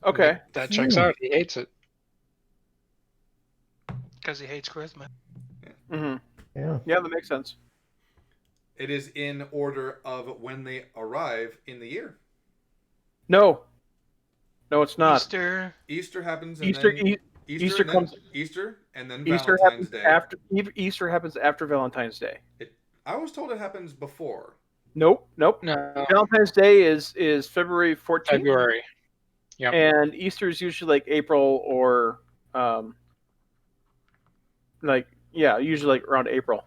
Okay. That checks out. He hates it. Because he hates Christmas. Mm-hmm. Yeah. Yeah, that makes sense. It is in order of when they arrive in the year. No. No, it's not. Easter happens. And Easter. then Easter and then comes. Easter and then Easter Valentine's happens Day. after. Easter happens after Valentine's Day. I was told it happens before. Nope. No. Valentine's Day is February 14th. February. Yep. And Easter is usually like April or usually like around April.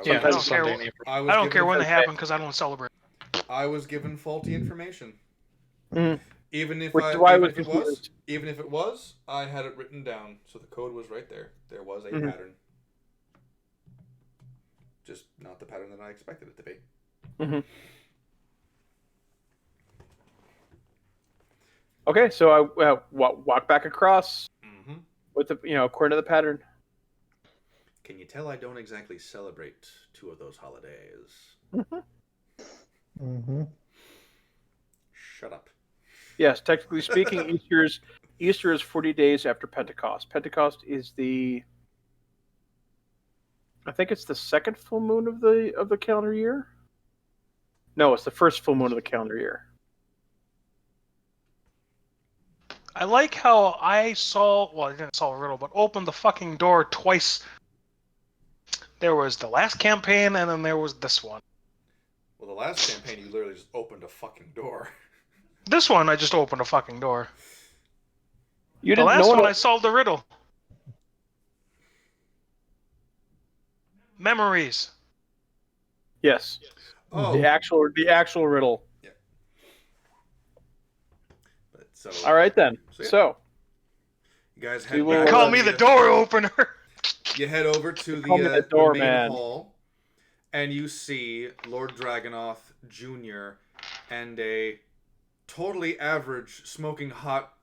Yeah, I don't it's a Sunday care. in April. I don't care when they happen because I don't celebrate. I was given faulty information. Mm. Even if Which is why even if it was, I had it written down, so the code was right there. There was a pattern, just not the pattern that I expected it to be. Mm-hmm. Okay, so I walk back across with the according to the pattern. Can you tell I don't exactly celebrate two of those holidays? Mm-hmm. Shut up. Yes, technically speaking, Easter is 40 days after Pentecost. Pentecost is I think it's the second full moon of the calendar year. No, it's the first full moon of the calendar year. I like how I didn't solve a riddle, but opened the fucking door twice. There was the last campaign, and then there was this one. Well, the last campaign, you literally just opened a fucking door. This one, I just opened a fucking door. The last one, I solved the riddle. Memories. Yes. Oh. The actual riddle. Yeah. But all right then. So you guys call me the door opener. You head over to the main hall, and you see Lord Dragonoth Jr. and a totally average smoking hot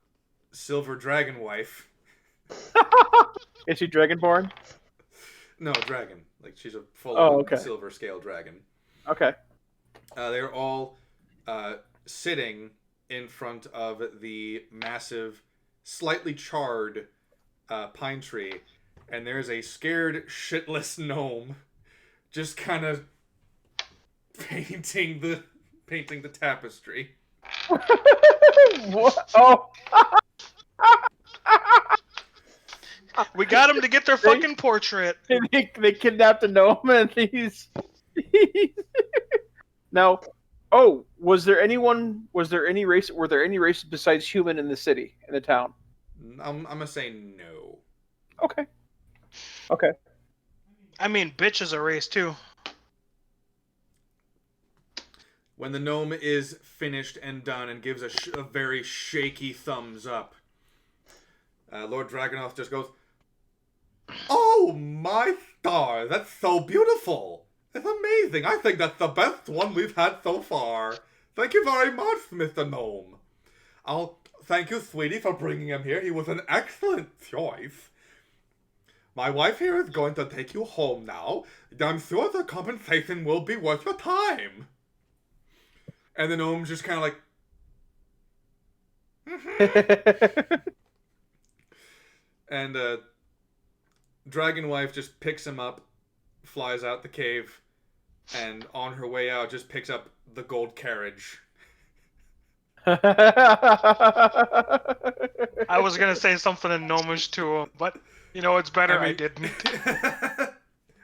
silver dragon wife. Is she dragonborn? No, dragon. Like she's a full silver scale dragon. Okay. They're all sitting in front of the massive, slightly charred pine tree, and there's a scared shitless gnome just kind of painting the tapestry. What? Oh. We got them to get their fucking portrait. They kidnapped a gnome, and he's now. Oh, were there any races besides human in the city, in the town? I'm gonna say no. Okay. Okay. I mean, bitch is a race too. When the gnome is finished and done and gives a very shaky thumbs up, Lord Dragonoth just goes, "Oh my star, that's so beautiful! It's amazing. I think that's the best one we've had so far. Thank you very much, Mr. Gnome. I'll thank you, sweetie, for bringing him here. He was an excellent choice. My wife here is going to take you home now. I'm sure the compensation will be worth your time." And the gnome's just kind of like... And Dragon Wife just picks him up, flies out the cave, and on her way out just picks up the gold carriage. I was gonna say something in gnomish to him, but it's better I didn't.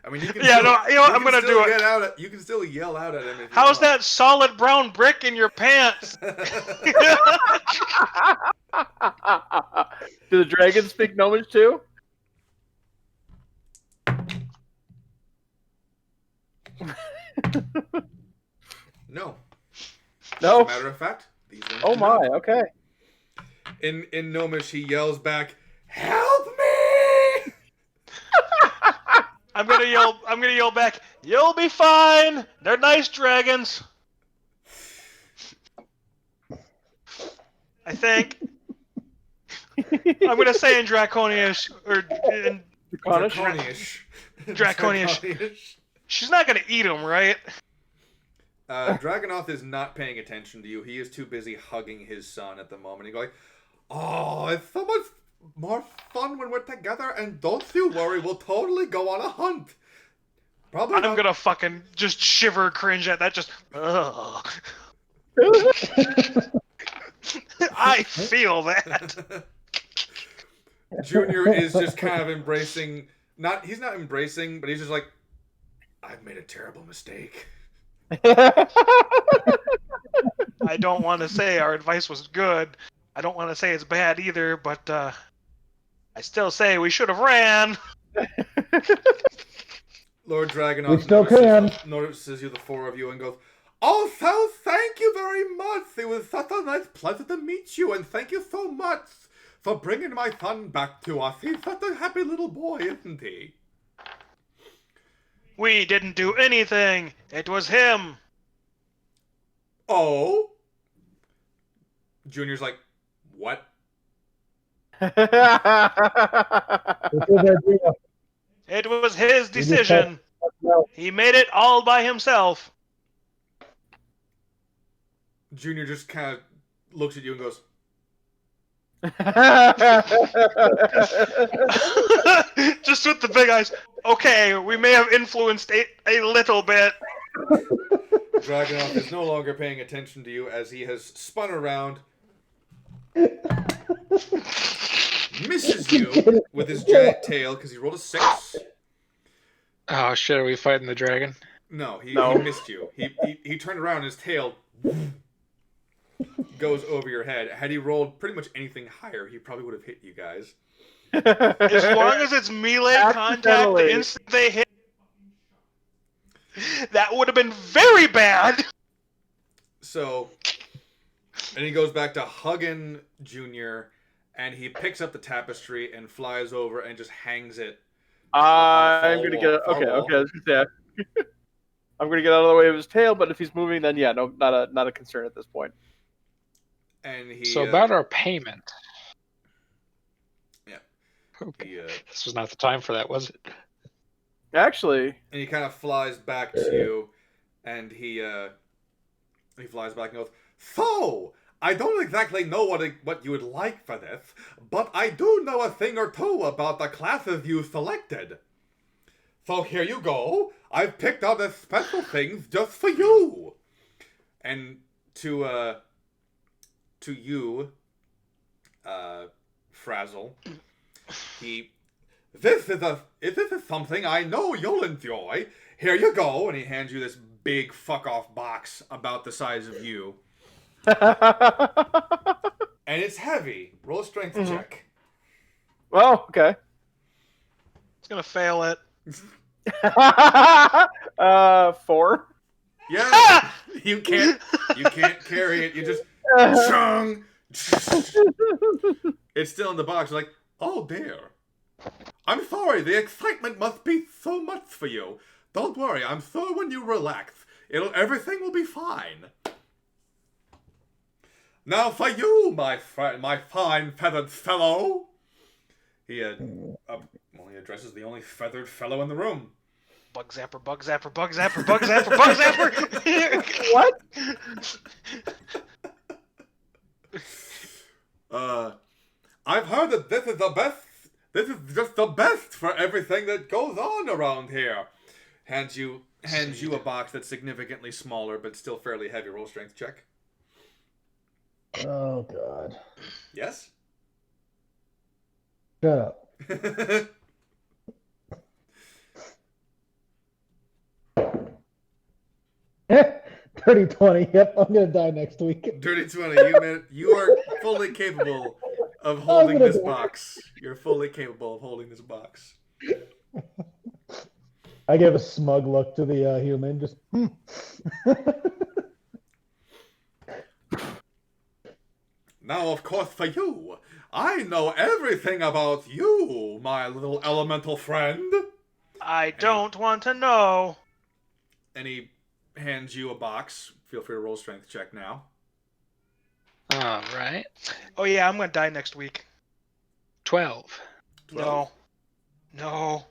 I mean, you can Yeah, still, no, you know what? I'm can gonna still do it. get out. You can still get out at. You can still yell out at him. If you How's want. that solid brown brick in your pants? Do the dragons speak Gnomish too? No. No. As a matter of fact, these ones Oh do my. not. Okay. In Gnomish, he yells back, "Help me!" I'm gonna yell back. You'll be fine. They're nice dragons. I think. I'm gonna say in Draconish or in Draconish. Draconish. She's not gonna eat him, right? Dragonoth is not paying attention to you. He is too busy hugging his son at the moment. He's going, "Oh, it's so much more fun when we're together, and don't you worry, we'll totally go on a hunt." Probably I'm not. gonna fucking just shiver, cringe at that. Just, ugh. I feel that. Junior is just kind of embracing. He's not embracing, but he's just like, "I've made a terrible mistake." I don't want to say our advice was good. I don't want to say it's bad either, but I still say we should have ran. Lord Dragonoff We still can. notices you, the four of you, and goes, "Also, thank you very much. It was such a nice pleasure to meet you, and thank you so much for bringing my son back to us. He's such a happy little boy, isn't he?" We didn't do anything. It was him. Oh? Junior's like, "What?" It was his decision. He made it all by himself. Junior just kind of looks at you and goes, Just with the big eyes. Okay, we may have influenced a little bit. Dragonoff is no longer paying attention to you as he has spun around, misses you with his giant tail because he rolled a 6. Oh shit! Are we fighting the dragon? No, he No. missed you. He turned around and his tail goes over your head. Had he rolled pretty much anything higher, he probably would have hit you guys. As long as it's melee contact, the Accidentally. instant they hit, that would have been very bad. So, and he goes back to hugging Junior, and he picks up the tapestry and flies over and just hangs it. I'm gonna get Fall okay. wall. Okay, I was gonna say, I'm gonna get out of the way of his tail, but if he's moving, then yeah, no, not a concern at this point. And he So about our payment. Yeah. Okay. he, This was not the time for that, was it? Actually, and he kind of flies back to you, and he flies back and goes, "So, I don't exactly know what you would like for this, but I do know a thing or two about the classes you selected. So here you go. I've picked out the special things just for you." And to you, Frazzle, This is something I know you'll enjoy. Here you go," and he hands you this big fuck off box about the size of you, and it's heavy. Roll a strength check. well, okay. It's gonna fail it. 4. Yeah, you can't carry it. You just chung. It's still in the box. Like, "Oh dear. I'm sorry, the excitement must be so much for you. Don't worry, I'm sure when you relax, everything will be fine. Now for you, my fine feathered fellow." He addresses the only feathered fellow in the room. Bug zapper, bug zapper, bug zapper, bug zapper, bug zapper. What? I've heard that this is the best. This is just the best for everything that goes on around here. Hands you a box that's significantly smaller but still fairly heavy. Roll strength check. Oh god. Yes. Shut up. Dirty 20. Yep, I'm gonna die next week. Dirty 20, you are fully capable of holding gonna this die. box. You're fully capable of holding this box. I give a smug look to the human. Just. Now, of course, for you, I know everything about you, my little elemental friend. I don't want to know. And he hands you a box. Feel free to roll a strength check now. All right. Oh yeah, I'm gonna die next week. 12. 12. No. All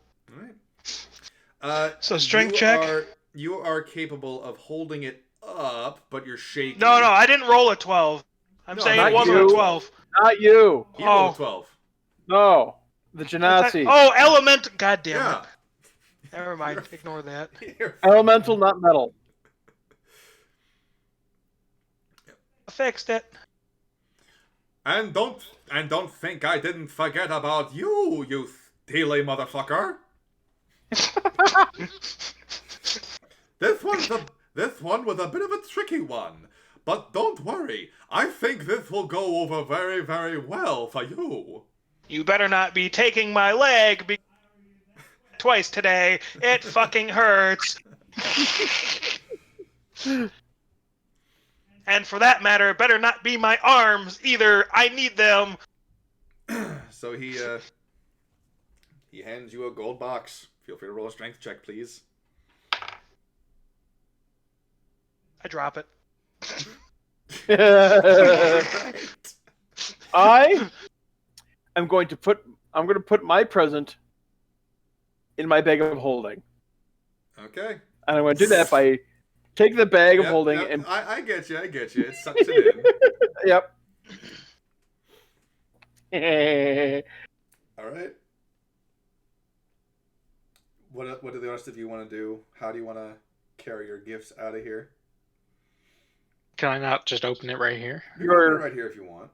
right. So strength check? You are capable of holding it up, but you're shaking. No, I didn't roll a 12. I'm No, saying not it wasn't you. a 12. Not you. He rolled a 12. No. The Genasi. Oh, element. God damn Yeah. it. Never mind. Ignore that. Elemental, not metal. I fixed it. And don't think I didn't forget about you, you steely motherfucker. This one was a bit of a tricky one, but don't worry. I think this will go over very, very well for you. You better not be taking my leg twice today. It fucking hurts. And for that matter, it better not be my arms either. I need them. So he hands you a gold box. Feel free to roll a strength check, please. I drop it. I'm going to put my present in my bag of holding. Okay. And I'm going to do that by taking the bag of holding and I get you. It sucks it in. Yep. All right. What do the rest of you want to do? How do you want to carry your gifts out of here? Can I not just open it right here? You can open it right here if you want.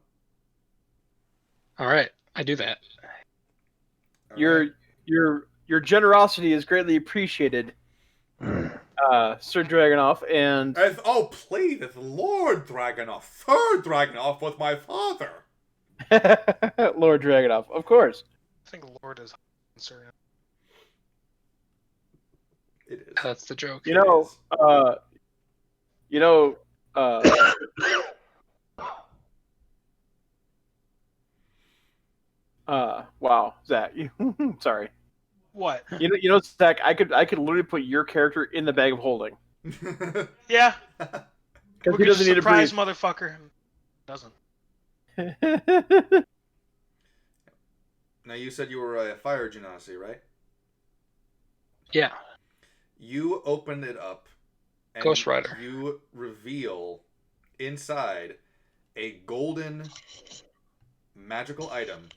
All right, I do that. All your right. your generosity is greatly appreciated, Sir Dragonoff, and Please, it's Lord Dragonoff, Sir Dragonoff was my father. Lord Dragonoff, of course. I think Lord is concerned. It is. That's the joke. Wow, Zach. Sorry. What? You know, Zach. I could literally put your character in the bag of holding Yeah. because he doesn't need to breathe. Surprise, motherfucker. Doesn't. Now you said you were a fire genasi, right? Yeah. You open it up, and Ghost Rider. You reveal inside a golden magical item.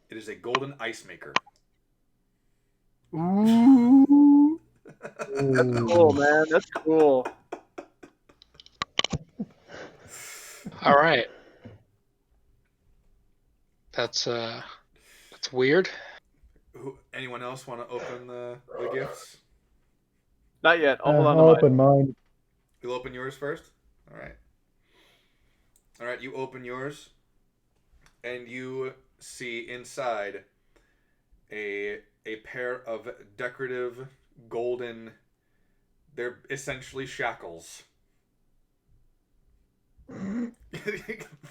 It is a golden ice maker. Ooh. That's cool, man. That's cool. All right. That's weird. Anyone else want to open the gifts? Not yet. I'll hold on I'll to open mine. You'll open yours first? Alright, you open yours, and you see inside a pair of decorative golden, they're essentially shackles.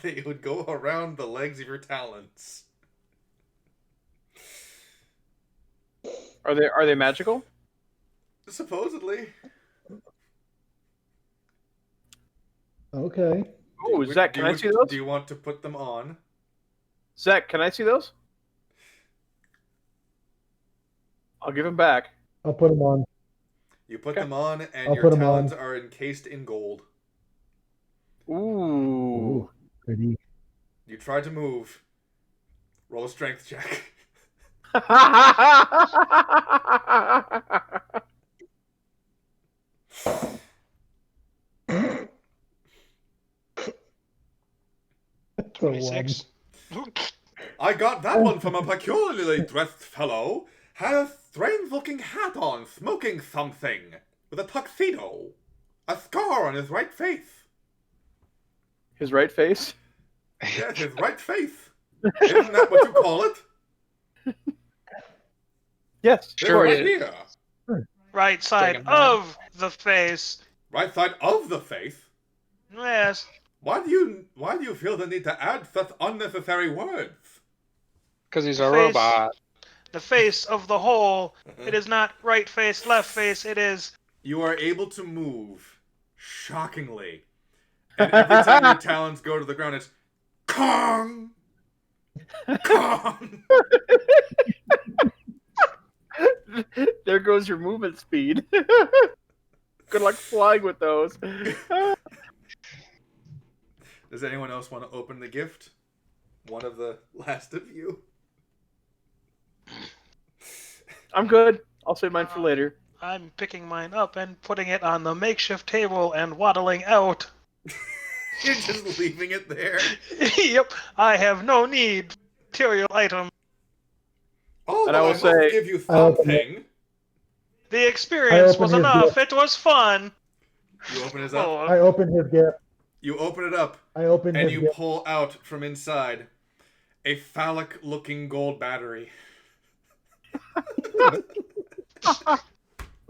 They would go around the legs of your talons. Are they magical? Supposedly. Okay. Oh, Zach, can I see those? Do you want to put them on? Zach, can I see those? I'll give them back. I'll put them on. You put them on, and I'll your put 'em talons on. are encased in gold. Ooh. Ooh, pretty. You try to move. Roll a strength check. That's a 26. I got that one from a peculiarly dressed fellow. Had a strange-looking hat on, smoking something, with a tuxedo. A scar on his right face. His right face? Yes, his right face. Isn't that what you call it? Yes. Sure right is. here. Right side Bring 'em back. of the face. Right side of the face. Yes. Why do you feel the need to add such unnecessary words? Because he's The a face. robot. The face of the whole. It is not right face, left face. It is. You are able to move shockingly. And every time your talons go to the ground, it's Kong! Kong! There goes your movement speed. Good luck flying with those. Does anyone else want to open the gift? One of the last of you? I'm good. I'll save mine for later. I'm picking mine up and putting it on the makeshift table and waddling out. You're just leaving it there. Yep. I have no need for material item. Oh, And but I will must say- give you something. The experience open was his enough. gift. It was fun. You open it up. Oh, I opened his gift. You open it up, I opened and his you gift. pull out from inside a phallic-looking gold battery.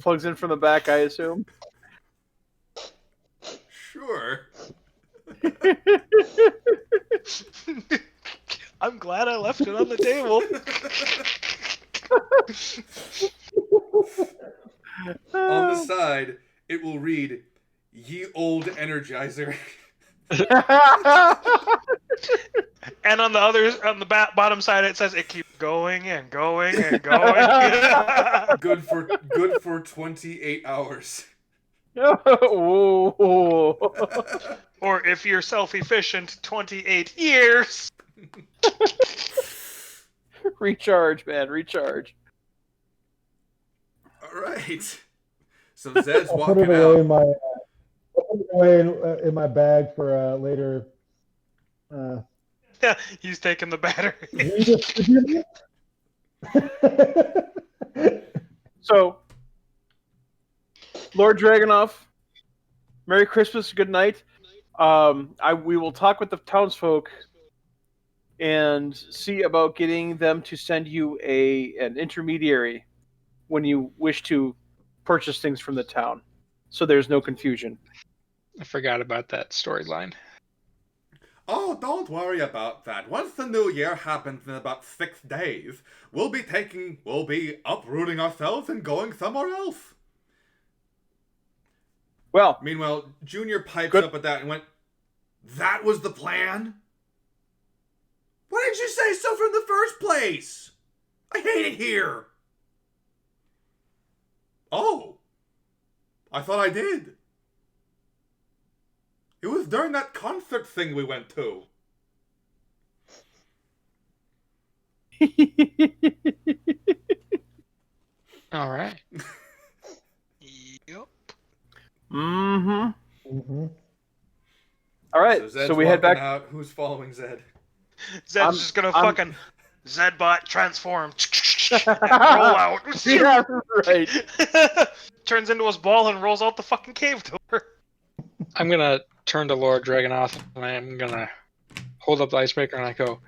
Plugs in from the back, I assume. Sure. I'm glad I left it on the table. On the side, it will read, "Ye old Energizer." And on the bottom side, it says it keeps going and going and going. good for 28 hours. Ooh. Or if you're self-efficient, 28 years. Recharge, man, recharge. All right. So Zed's I'll put walking it away out. in my. I'll put it away in my bag for later. Yeah, he's taking the battery. So, Lord Dragonoff, Merry Christmas, good night. We will talk with the townsfolk and see about getting them to send you an intermediary when you wish to purchase things from the town, so there's no confusion. I forgot about that storyline. Oh, don't worry about that. Once the new year happens in about 6 days, we'll be uprooting ourselves and going somewhere else. Well, Meanwhile, Junior pipes Good. up at that and went, "That was the plan? Why didn't you say so from the first place? I hate it here." "Oh, I thought I did. It was during that concert thing we went to." All right. Yep. mm-hmm. Mm-hmm. All right, Zed's so we head walking back. out. Who's following Zed? Zed's just gonna I'm- fucking Zedbot transform. Roll out. Yeah, right. Turns into his ball and rolls out the fucking cave door. I'm going to turn to Lord Dragonoff and I'm going to hold up the ice maker and I go,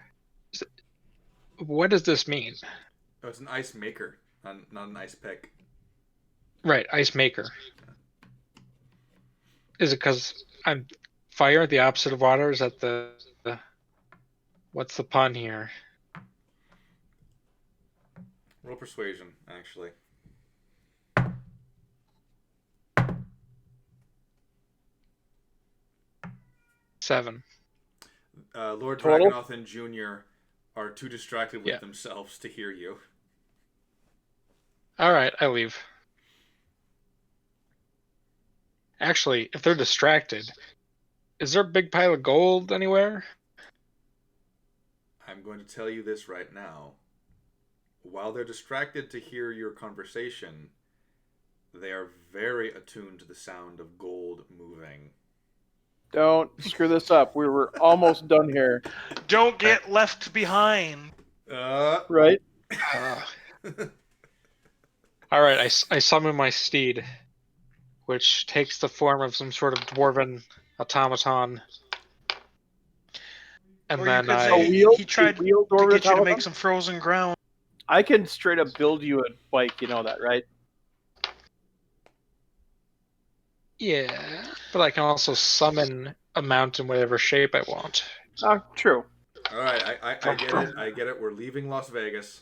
what does this mean? Oh, it's an ice maker, not an ice pick. Right, ice maker. Is it because I'm fire, the opposite of water? Is that the what's the pun here? Roll persuasion, actually. 7. Lord Total? Dragonoff and Junior are too distracted with Yeah. themselves to hear you. All right, I leave. Actually, if they're distracted, is there a big pile of gold anywhere? I'm going to tell you this right now. While they're distracted to hear your conversation, they are very attuned to the sound of gold moving. Don't screw this up. We were almost done here, Don't get left behind. right? All right, I summon my steed. which takes the form of some sort of dwarven automaton. And Or then you could I... say wheel? he tried A wheel to dwarven get you to automaton? make some frozen ground. I can straight up build you a bike. You know that, right? Yeah, but I can also summon a mount in whatever shape I want. True. All right, I get it. I get it. We're leaving Las Vegas.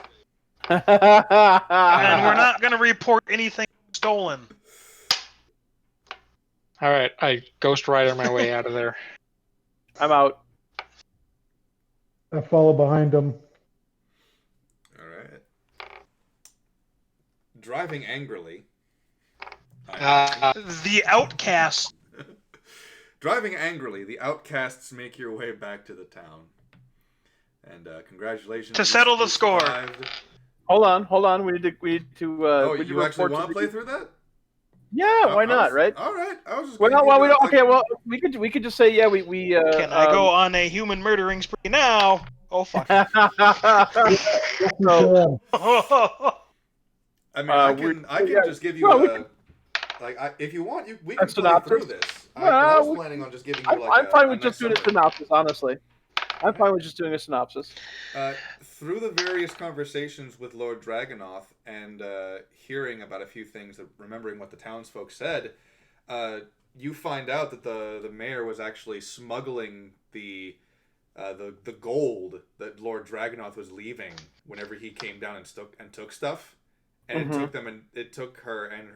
And we're not going to report anything stolen. All right, I Ghost Rider my way out of there. I'm out. I follow behind him. All right. Driving angrily. The outcast. Driving angrily, the outcasts make your way back to the town. And congratulations. To settle the score. Survived. Hold on. We need to. Oh, we need to you actually report want to play through that? Yeah, why not? Right? All right. I was just. Well, gonna we give don't. you Okay, well, we could just say yeah. We Can I go on a human murdering spree now? Oh fuck. No. I mean, I can just give you if you want, we can play through this. I was planning on just giving you I'm fine with just doing a synopsis, honestly. I'm fine with just doing a synopsis. Through the various conversations with Lord Dragonoth and hearing about a few things, remembering what the townsfolk said, you find out that the mayor was actually smuggling the gold that Lord Dragonoth was leaving whenever he came down and took stuff, and it took her and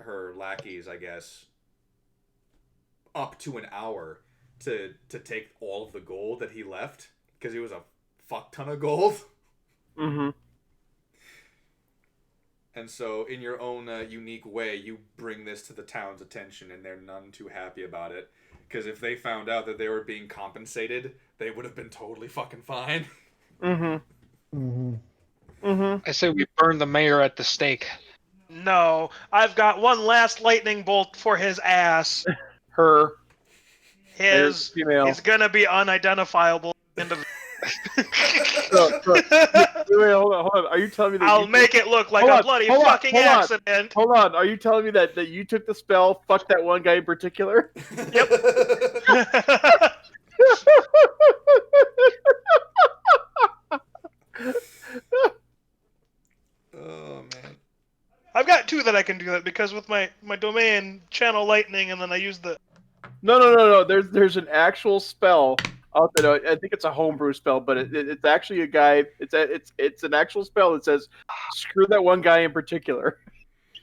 her lackeys, I guess, up to an hour to take all of the gold that he left, because it was a fuck ton of gold. Mm-hmm. And so, in your own unique way, you bring this to the town's attention, and they're none too happy about it. Because if they found out that they were being compensated, they would have been totally fucking fine. I say we burn the mayor at the stake. No, I've got one last lightning bolt for his ass. Her. His female. is gonna be unidentifiable. Wait, hold on. Are you telling me that I'll make it look like a bloody fucking accident? Hold on. Are you telling me that you took the spell, fuck that one guy in particular? Yep. Oh, man. I've got two that I can do that, because with my domain, channel lightning, and then I use the... No. There's an actual spell out there. I think it's a homebrew spell, but it's actually a guy. It's an actual spell that says, "Screw that one guy in particular."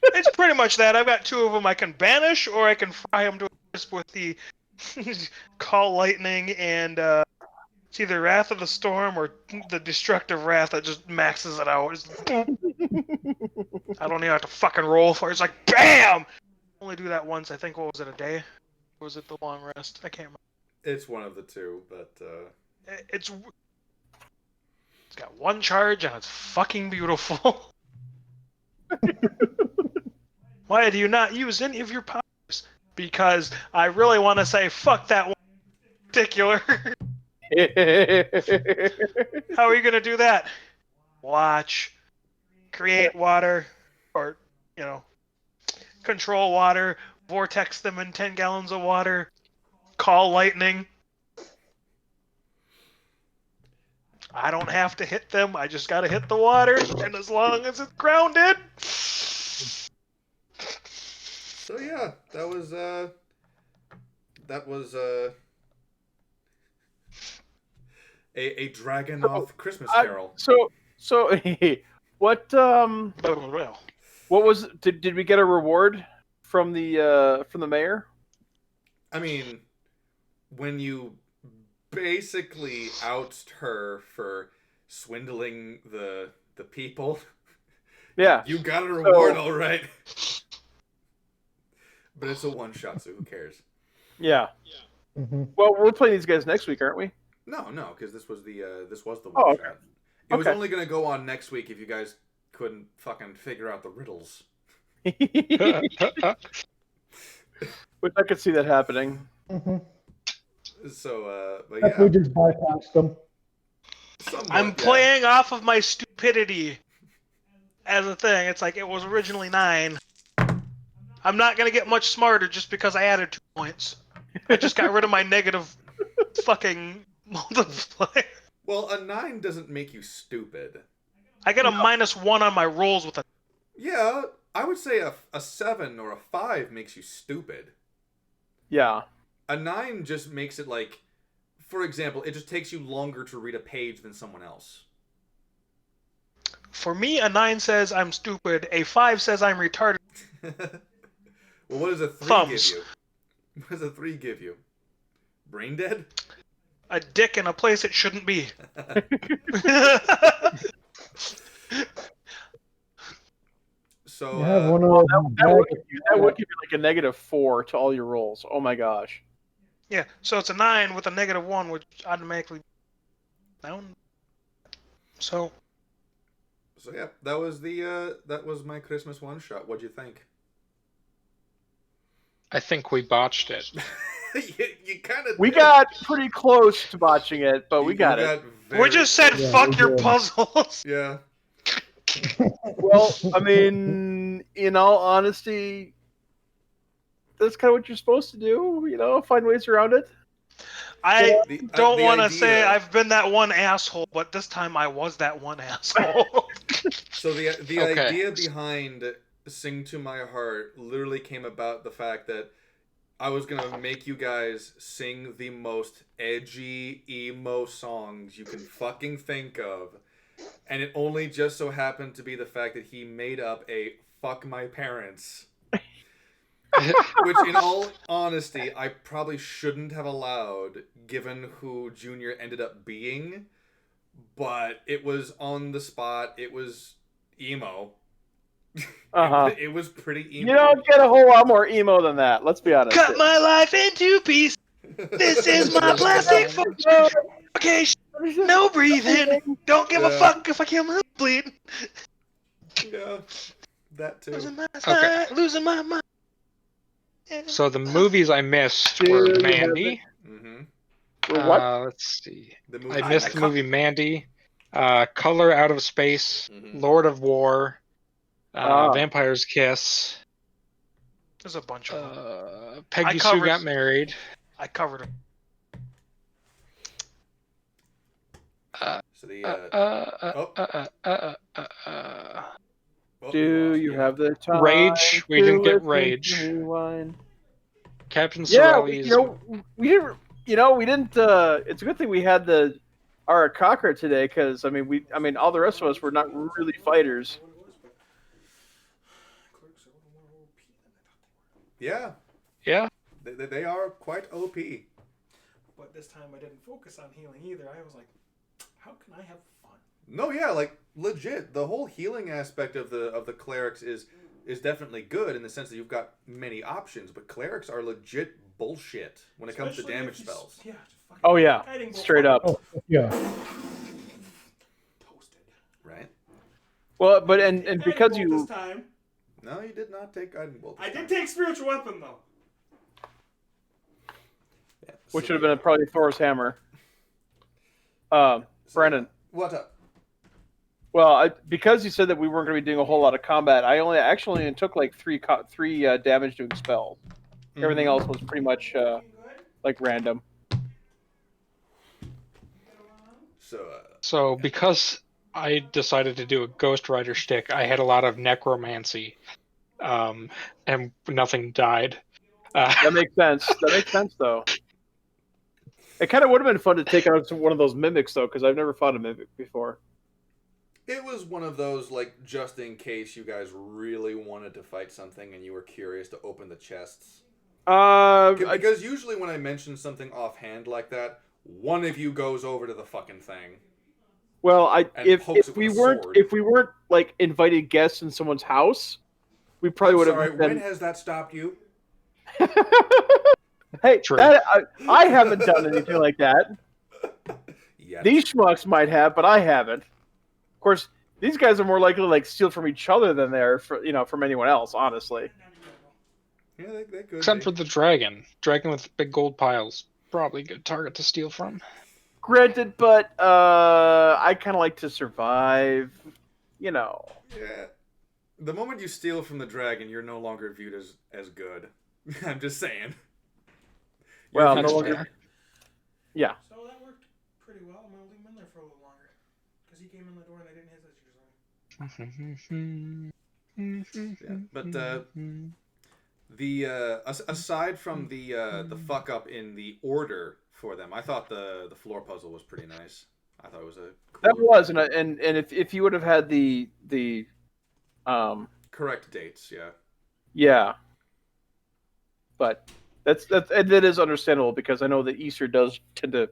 It's pretty much that. I've got two of them I can banish, or I can fry them to a crisp with the call lightning and it's either Wrath of the Storm or the Destructive Wrath that just maxes it out. I don't even have to fucking roll for it. It's like BAM! Only do that once. I think. What was it, a day? Or was it the long rest? I can't remember. It's one of the two, but It's got one charge and it's fucking beautiful. Why do you not use any of your powers? Because I really want to say fuck that one in particular. How are you gonna do that? Watch. Create water, or control water. Vortex them in 10 gallons of water. Call lightning. I don't have to hit them. I just gotta hit the water, and as long as it's grounded. So yeah, that was a Dragonoth Christmas Carol. So what was? Did we get a reward from the mayor? I mean, when you basically oust her for swindling the people, yeah, you got a reward, all right. But it's a one shot, so who cares? Yeah. Mm-hmm. Well, we're playing these guys next week, aren't we? No, because this was the one shot. It was only gonna go on next week if you guys couldn't fucking figure out the riddles. Which I could see that happening. Mm-hmm. So, but yeah. We just bypassed them. Somewhat, I'm playing off of my stupidity as a thing. It's like it was originally 9. I'm not gonna get much smarter just because I added 2 points. I just got rid of my negative fucking multiplier. Well, a 9 doesn't make you stupid. I get a -1 on my rolls with a. Yeah, I would say a 7 or a 5 makes you stupid. Yeah. A 9 just makes it like, for example, it just takes you longer to read a page than someone else. For me, a 9 says I'm stupid. A 5 says I'm retarded. Well, what does a 3 Thumbs. give you? What does a 3 give you? Brain dead? A dick in a place it shouldn't be. So, You have one of Well, those that would give you like a -4 to all your rolls. Oh my gosh. Yeah, so it's a 9 with a -1, which automatically down. So yeah, that was my Christmas one shot. What'd you think? I think we botched it. you kind of. We got pretty close to botching it, but we got it. we just said Yeah, fuck we your did. puzzles. Yeah. Well, I mean, in all honesty, that's kind of what you're supposed to do. You know, find ways around it. I don't the want to idea- say I've been that one asshole, but this time I was that one asshole. So the Okay. idea behind "Sing to My Heart" literally came about the fact that I was gonna make you guys sing the most edgy emo songs you can fucking think of, and it only just so happened to be the fact that he made up a "fuck my parents." Which, in all honesty, I probably shouldn't have allowed, given who Junior ended up being. But it was on the spot. It was emo. It was pretty emo. You don't get a whole lot more emo than that. Let's be honest. Cut my life into pieces. This is my plastic fornication. No breathing. Don't give a fuck if I kill my bleed. Yeah, that too. Losing my mind. So the movies I missed were Dude, Mandy. What? Let's see. The movie I missed the movie Mandy. Color Out of Space. Lord of War. Vampire's Kiss. There's a bunch of them. Peggy Sue Got Married. I covered them. So the Do you have the time? Rage. We didn't get Rage. Captain Sorelli's. We didn't. It's a good thing we had our Cocker today, because I mean, all the rest of us were not really fighters. Yeah. Yeah. They are quite OP. But this time I didn't focus on healing either. I was like, how can I have fun? No, yeah, like legit. The whole healing aspect of the clerics is definitely good in the sense that you've got many options, but clerics are legit bullshit when it comes to damage spells. Yeah. Oh yeah, straight up. Oh, yeah. Toasted. Right? Well, but and because This you time. No, you did not take guiding bolt. I did take spiritual weapon though. Yeah, which should have been probably Thor's hammer. Brandon. What up? Well, because you said that we weren't going to be doing a whole lot of combat, I only took like three damage doing spells. Everything else was pretty much like random. So because I decided to do a Ghost Rider shtick, I had a lot of necromancy, and nothing died. That makes sense. That makes sense, though. It kind of would have been fun to take out one of those mimics, though, because I've never fought a mimic before. It was one of those, like, just in case you guys really wanted to fight something and you were curious to open the chests. Because usually when I mention something offhand like that, one of you goes over to the fucking thing. Well, if we weren't like invited guests in someone's house, we probably would have. Sorry, when has that stopped you? Hey, I haven't done anything like that. Yes. These schmucks might have, but I haven't. Of course, these guys are more likely to like steal from each other than they're from anyone else. Honestly. Yeah, they could. Except for the dragon with big gold piles, probably a good target to steal from. Granted, but I kind of like to survive. Yeah. the moment you steal from the dragon, you're no longer viewed as good. I'm just saying. Well, That's no longer. fair. Yeah. So that worked pretty well. I'm gonna leave him in there for a little longer because he came in the door and I didn't hit his usually. Yeah, but aside from the fuck up in the order for them, I thought the floor puzzle was pretty nice. I thought it was a cool That was, and if you would have had the correct dates, yeah. yeah, but that is understandable because I know that Easter does tend to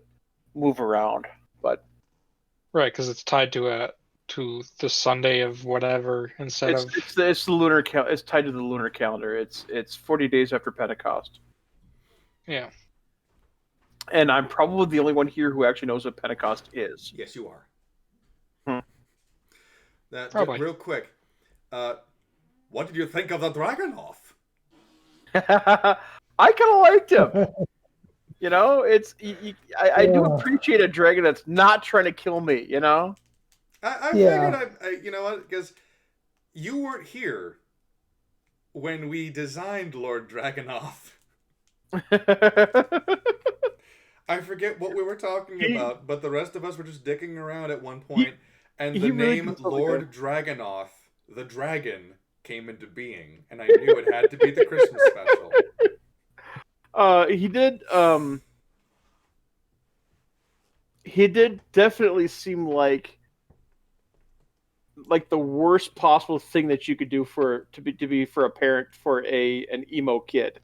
move around, but Right, because it's tied to the Sunday of whatever instead of. it's the lunar it's tied to the lunar calendar. It's 40 days after Pentecost. Yeah. And I'm probably the only one here who actually knows what Pentecost is. Yes, you are. That Probably. real quick. What did you think of the Dragonhoff? I kind of liked him. You know, I do appreciate a dragon that's not trying to kill me. You know. I figured you know what, because you weren't here when we designed Lord Dragonhoff. I forget what we were talking about, but the rest of us were just dicking around at one point, and the name Lord Dragonhoff, the dragon, came into being, and I knew it had to be the Christmas special. He did definitely seem like the worst possible thing that you could do to be for a parent for an emo kid.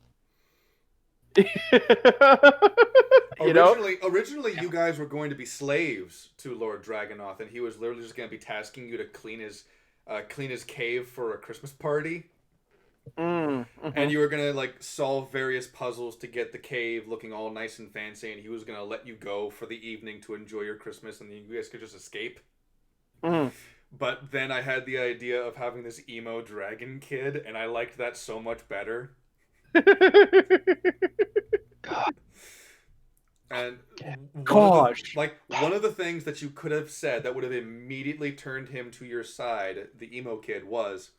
Originally, you guys were going to be slaves to Lord Dragonhoff, and he was literally just going to be tasking you to clean his cave for a Christmas party. Mm-hmm. And you were going to solve various puzzles to get the cave looking all nice and fancy, and he was going to let you go for the evening to enjoy your Christmas, and you guys could just escape. Mm. But then I had the idea of having this emo dragon kid, and I liked that so much better. And gosh, one of the things that you could have said that would have immediately turned him to your side, the emo kid, was,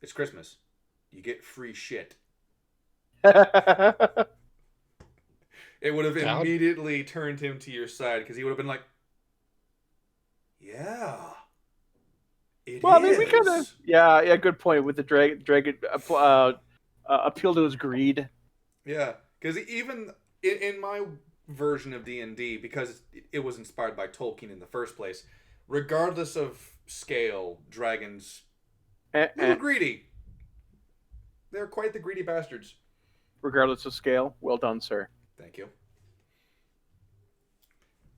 "It's Christmas. You get free shit." It would have immediately turned him to your side because he would have been like, "Yeah, it well, is." I mean, we kind of yeah, good point with the dragon appeal to his greed. Yeah, because even in my version of D&D, because it was inspired by Tolkien in the first place, regardless of scale, dragons were greedy. They're quite the greedy bastards. Regardless of scale, well done, sir. Thank you.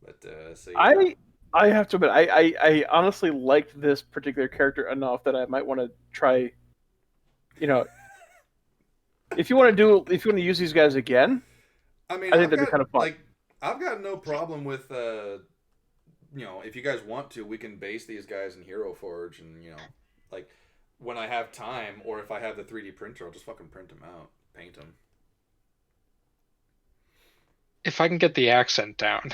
But so yeah. I have to admit, I honestly liked this particular character enough that I might want to try. You know, if you want to use these guys again, I mean, I think that'd be kind of fun. I've got no problem with if you guys want to, we can base these guys in Hero Forge, and when I have time, or if I have the 3D printer, I'll just fucking print them out, paint them. If I can get the accent down.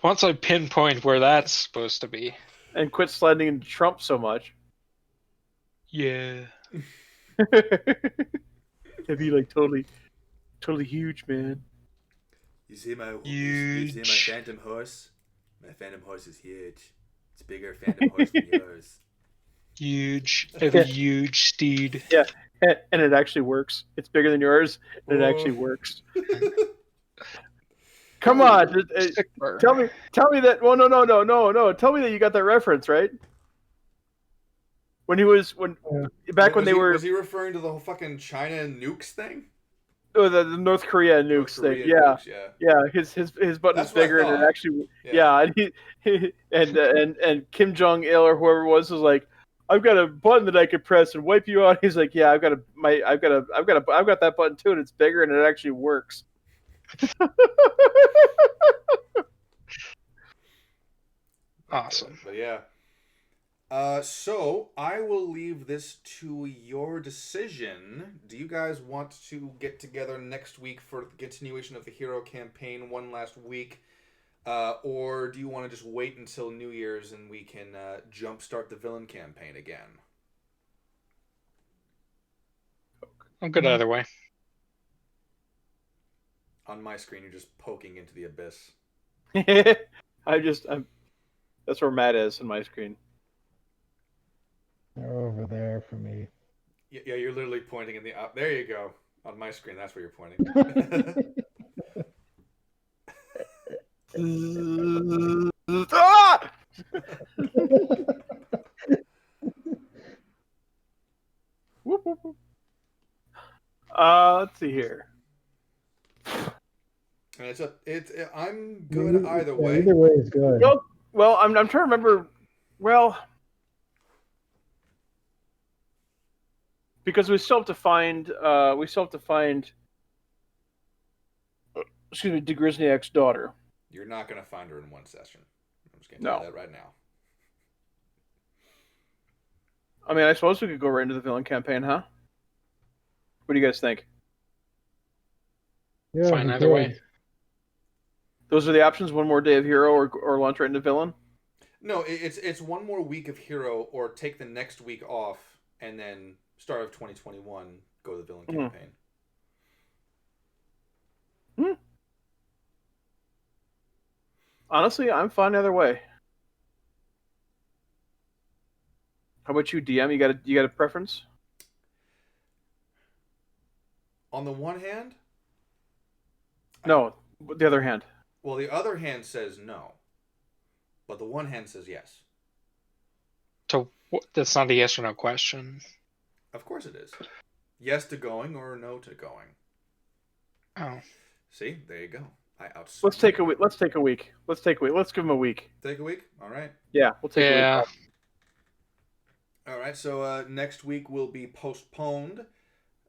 Once I pinpoint where that's supposed to be. And quit sliding into Trump so much. Yeah. It'd be totally huge, man. You see my phantom horse? My phantom horse is huge. It's a bigger phantom horse than yours. Huge. I have a huge steed. Yeah, and it actually works. It's bigger than yours, and it actually works. Come on, tell me that. Well, no. Tell me that you got that reference, right? When was he referring to the whole fucking China nukes thing? Oh, the North Korea nukes thing. Yeah. Nukes, yeah. Yeah, his button's bigger, and it actually, and Kim Jong Il or whoever it was like, "I've got a button that I could press and wipe you out." He's like, "Yeah, I've got that button too, and it's bigger, and it actually works." Awesome. But yeah. So I will leave this to your decision. Do you guys want to get together next week for the continuation of the hero campaign one last week? Or do you want to just wait until New Year's and we can jumpstart the villain campaign again? I'm good either way. On my screen, you're just poking into the abyss. I'm. That's where Matt is on my screen. They're over there for me. Yeah, you're literally pointing in the up. There you go. On my screen, that's where you're pointing. Ah! Whoop, whoop, whoop. Let's see here. And I'm good either way. Either way is good. Well, I'm trying to remember. Well, because we still have to find. Excuse me, DeGrisniak's daughter. You're not going to find her in one session. I'm just going to No. tell you that right now. I mean, I suppose we could go right into the villain campaign, huh? What do you guys think? Yeah, Fine we either could. way. Those are the options: one more day of hero, or launch right into villain. No, it's one more week of hero, or take the next week off, and then start of 2021 go to the villain campaign. Honestly, I'm fine either way. How about you, DM? You got a preference? On the one hand, No, the other hand. well, the other hand says no, but the one hand says yes. So that's not a yes or no question. Of course it is. Yes to going or no to going. Oh. See, there you go. Let's take a week. Let's take a week. Let's give him a week. Take a week? All right. Yeah, we'll take a week off. All right, so next week will be postponed.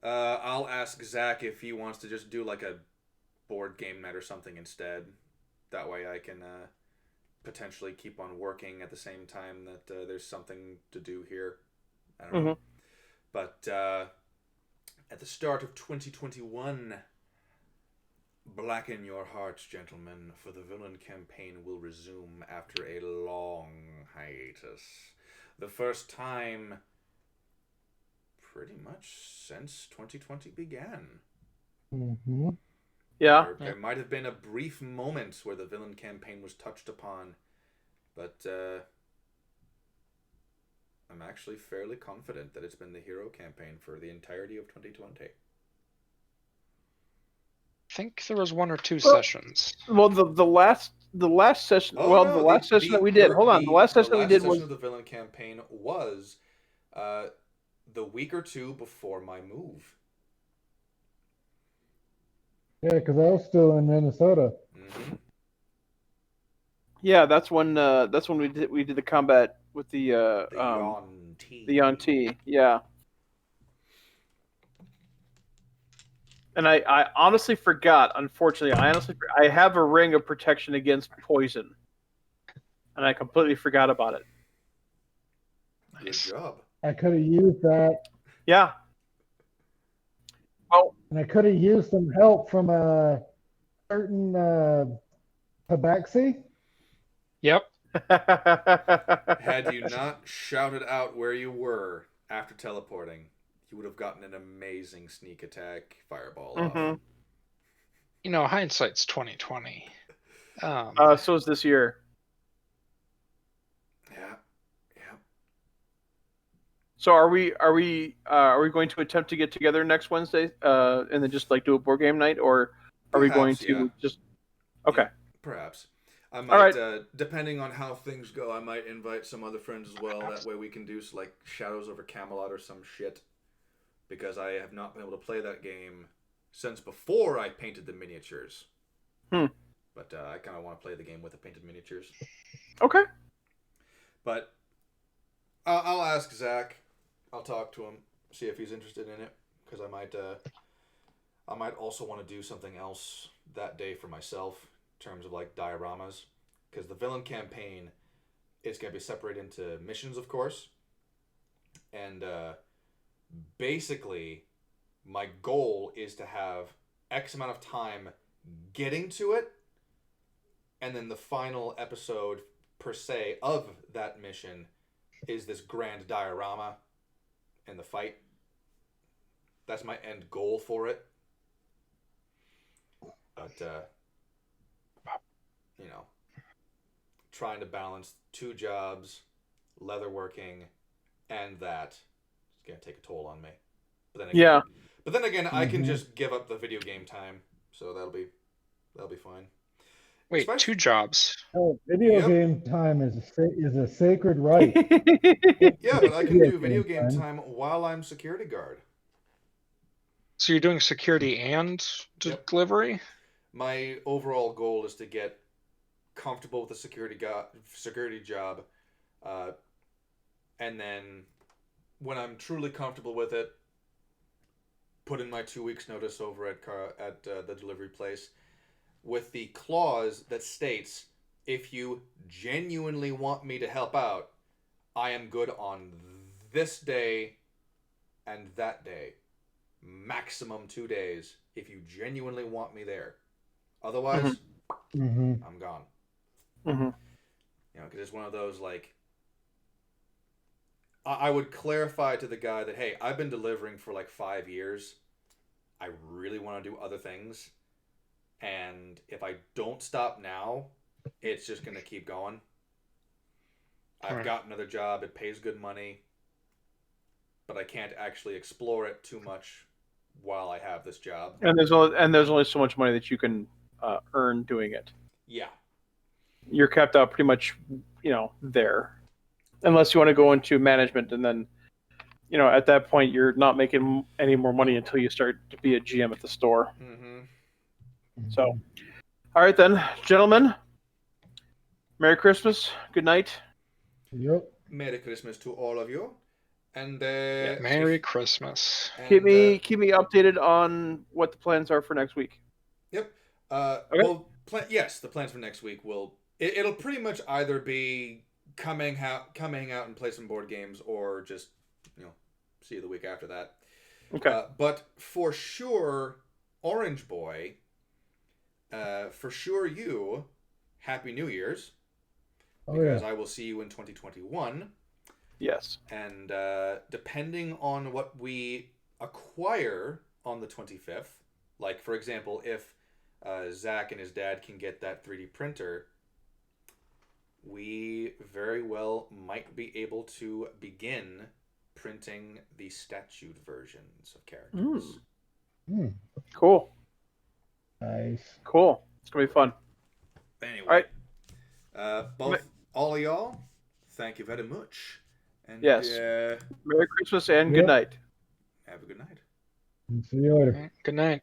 I'll ask Zach if he wants to just do like a board game night or something instead. That way I can potentially keep on working at the same time that there's something to do here. I don't know. But at the start of 2021, blacken your hearts, gentlemen, for the villain campaign will resume after a long hiatus. The first time pretty much since 2020 began. Mm-hmm. Yeah. There might have been a brief moment where the villain campaign was touched upon, but I'm actually fairly confident that it's been the hero campaign for the entirety of 2020. I think there was one or two sessions. Well, the last session. Oh, well, no, the last session that we did. Hold on. The last session we did was of the villain campaign was the week or two before my move. Yeah, because I was still in Minnesota. Mm-hmm. Yeah, that's when we did the combat with the Yuan-Ti. Yeah. And I honestly forgot. Unfortunately, I have a ring of protection against poison, and I completely forgot about it. Good job. I could have used that. Yeah. Oh. And I could have used some help from a certain Tabaxi. Yep. Had you not shouted out where you were after teleporting, you would have gotten an amazing sneak attack fireball off. You know, hindsight's 2020. So is this year. Yeah. So are we going to attempt to get together next Wednesday, and then just like do a board game night, or are we going to just? Okay. Yeah, perhaps. I might, depending on how things go, I might invite some other friends as well. That way we can do like Shadows over Camelot or some shit. Because I have not been able to play that game since before I painted the miniatures. But I kind of want to play the game with the painted miniatures. Okay. But I'll ask Zach. I'll talk to him, see if he's interested in it. Because I might also want to do something else that day for myself in terms of like dioramas. Because the villain campaign is going to be separated into missions, of course. And basically, my goal is to have X amount of time getting to it, and then the final episode, per se, of that mission is this grand diorama and the fight. that's my end goal for it. But you know, trying to balance 2 jobs, leatherworking, and that is gonna take a toll on me. But then again, I can just give up the video game time, so that'll be fine. Wait, 2 jobs. Oh, video game time is a sacred right. Yeah, but I can do video game time while I'm security guard. So you're doing security and delivery? My overall goal is to get comfortable with the security job, and then when I'm truly comfortable with it, put in my 2 weeks notice over at the delivery place with the clause that states, if you genuinely want me to help out, I am good on this day and that day. Maximum 2 days if you genuinely want me there. Otherwise, I'm gone. You know, because it's one of those, like, I would clarify to the guy that, hey, I've been delivering for like 5 years. I really want to do other things. And if I don't stop now, it's just going to keep going. I've got another job. It pays good money. But I can't actually explore it too much while I have this job. And there's only so much money that you can earn doing it. Yeah. You're capped out pretty much, there. Unless you want to go into management, and then, at that point, you're not making any more money until you start to be a GM at the store. So, all right then, gentlemen. Merry Christmas. Good night. Yep. Merry Christmas to all of you. And Merry Christmas. Keep me updated on what the plans are for next week. Yep. Okay. Well, yes, the plans for next week it'll pretty much either be come hang out and play some board games, or just see you the week after that. Okay. But for sure, Orange Boy. For sure, you. Happy New Year's. Because I will see you in 2021. Yes. And depending on what we acquire on the 25th, like, for example, if Zach and his dad can get that 3D printer, we very well might be able to begin printing the statute versions of characters. Cool. Nice. Cool. It's going to be fun. Anyway. All right. All of y'all, thank you very much. And, yes. Merry Christmas and good night. Have a good night. See you later. Good night.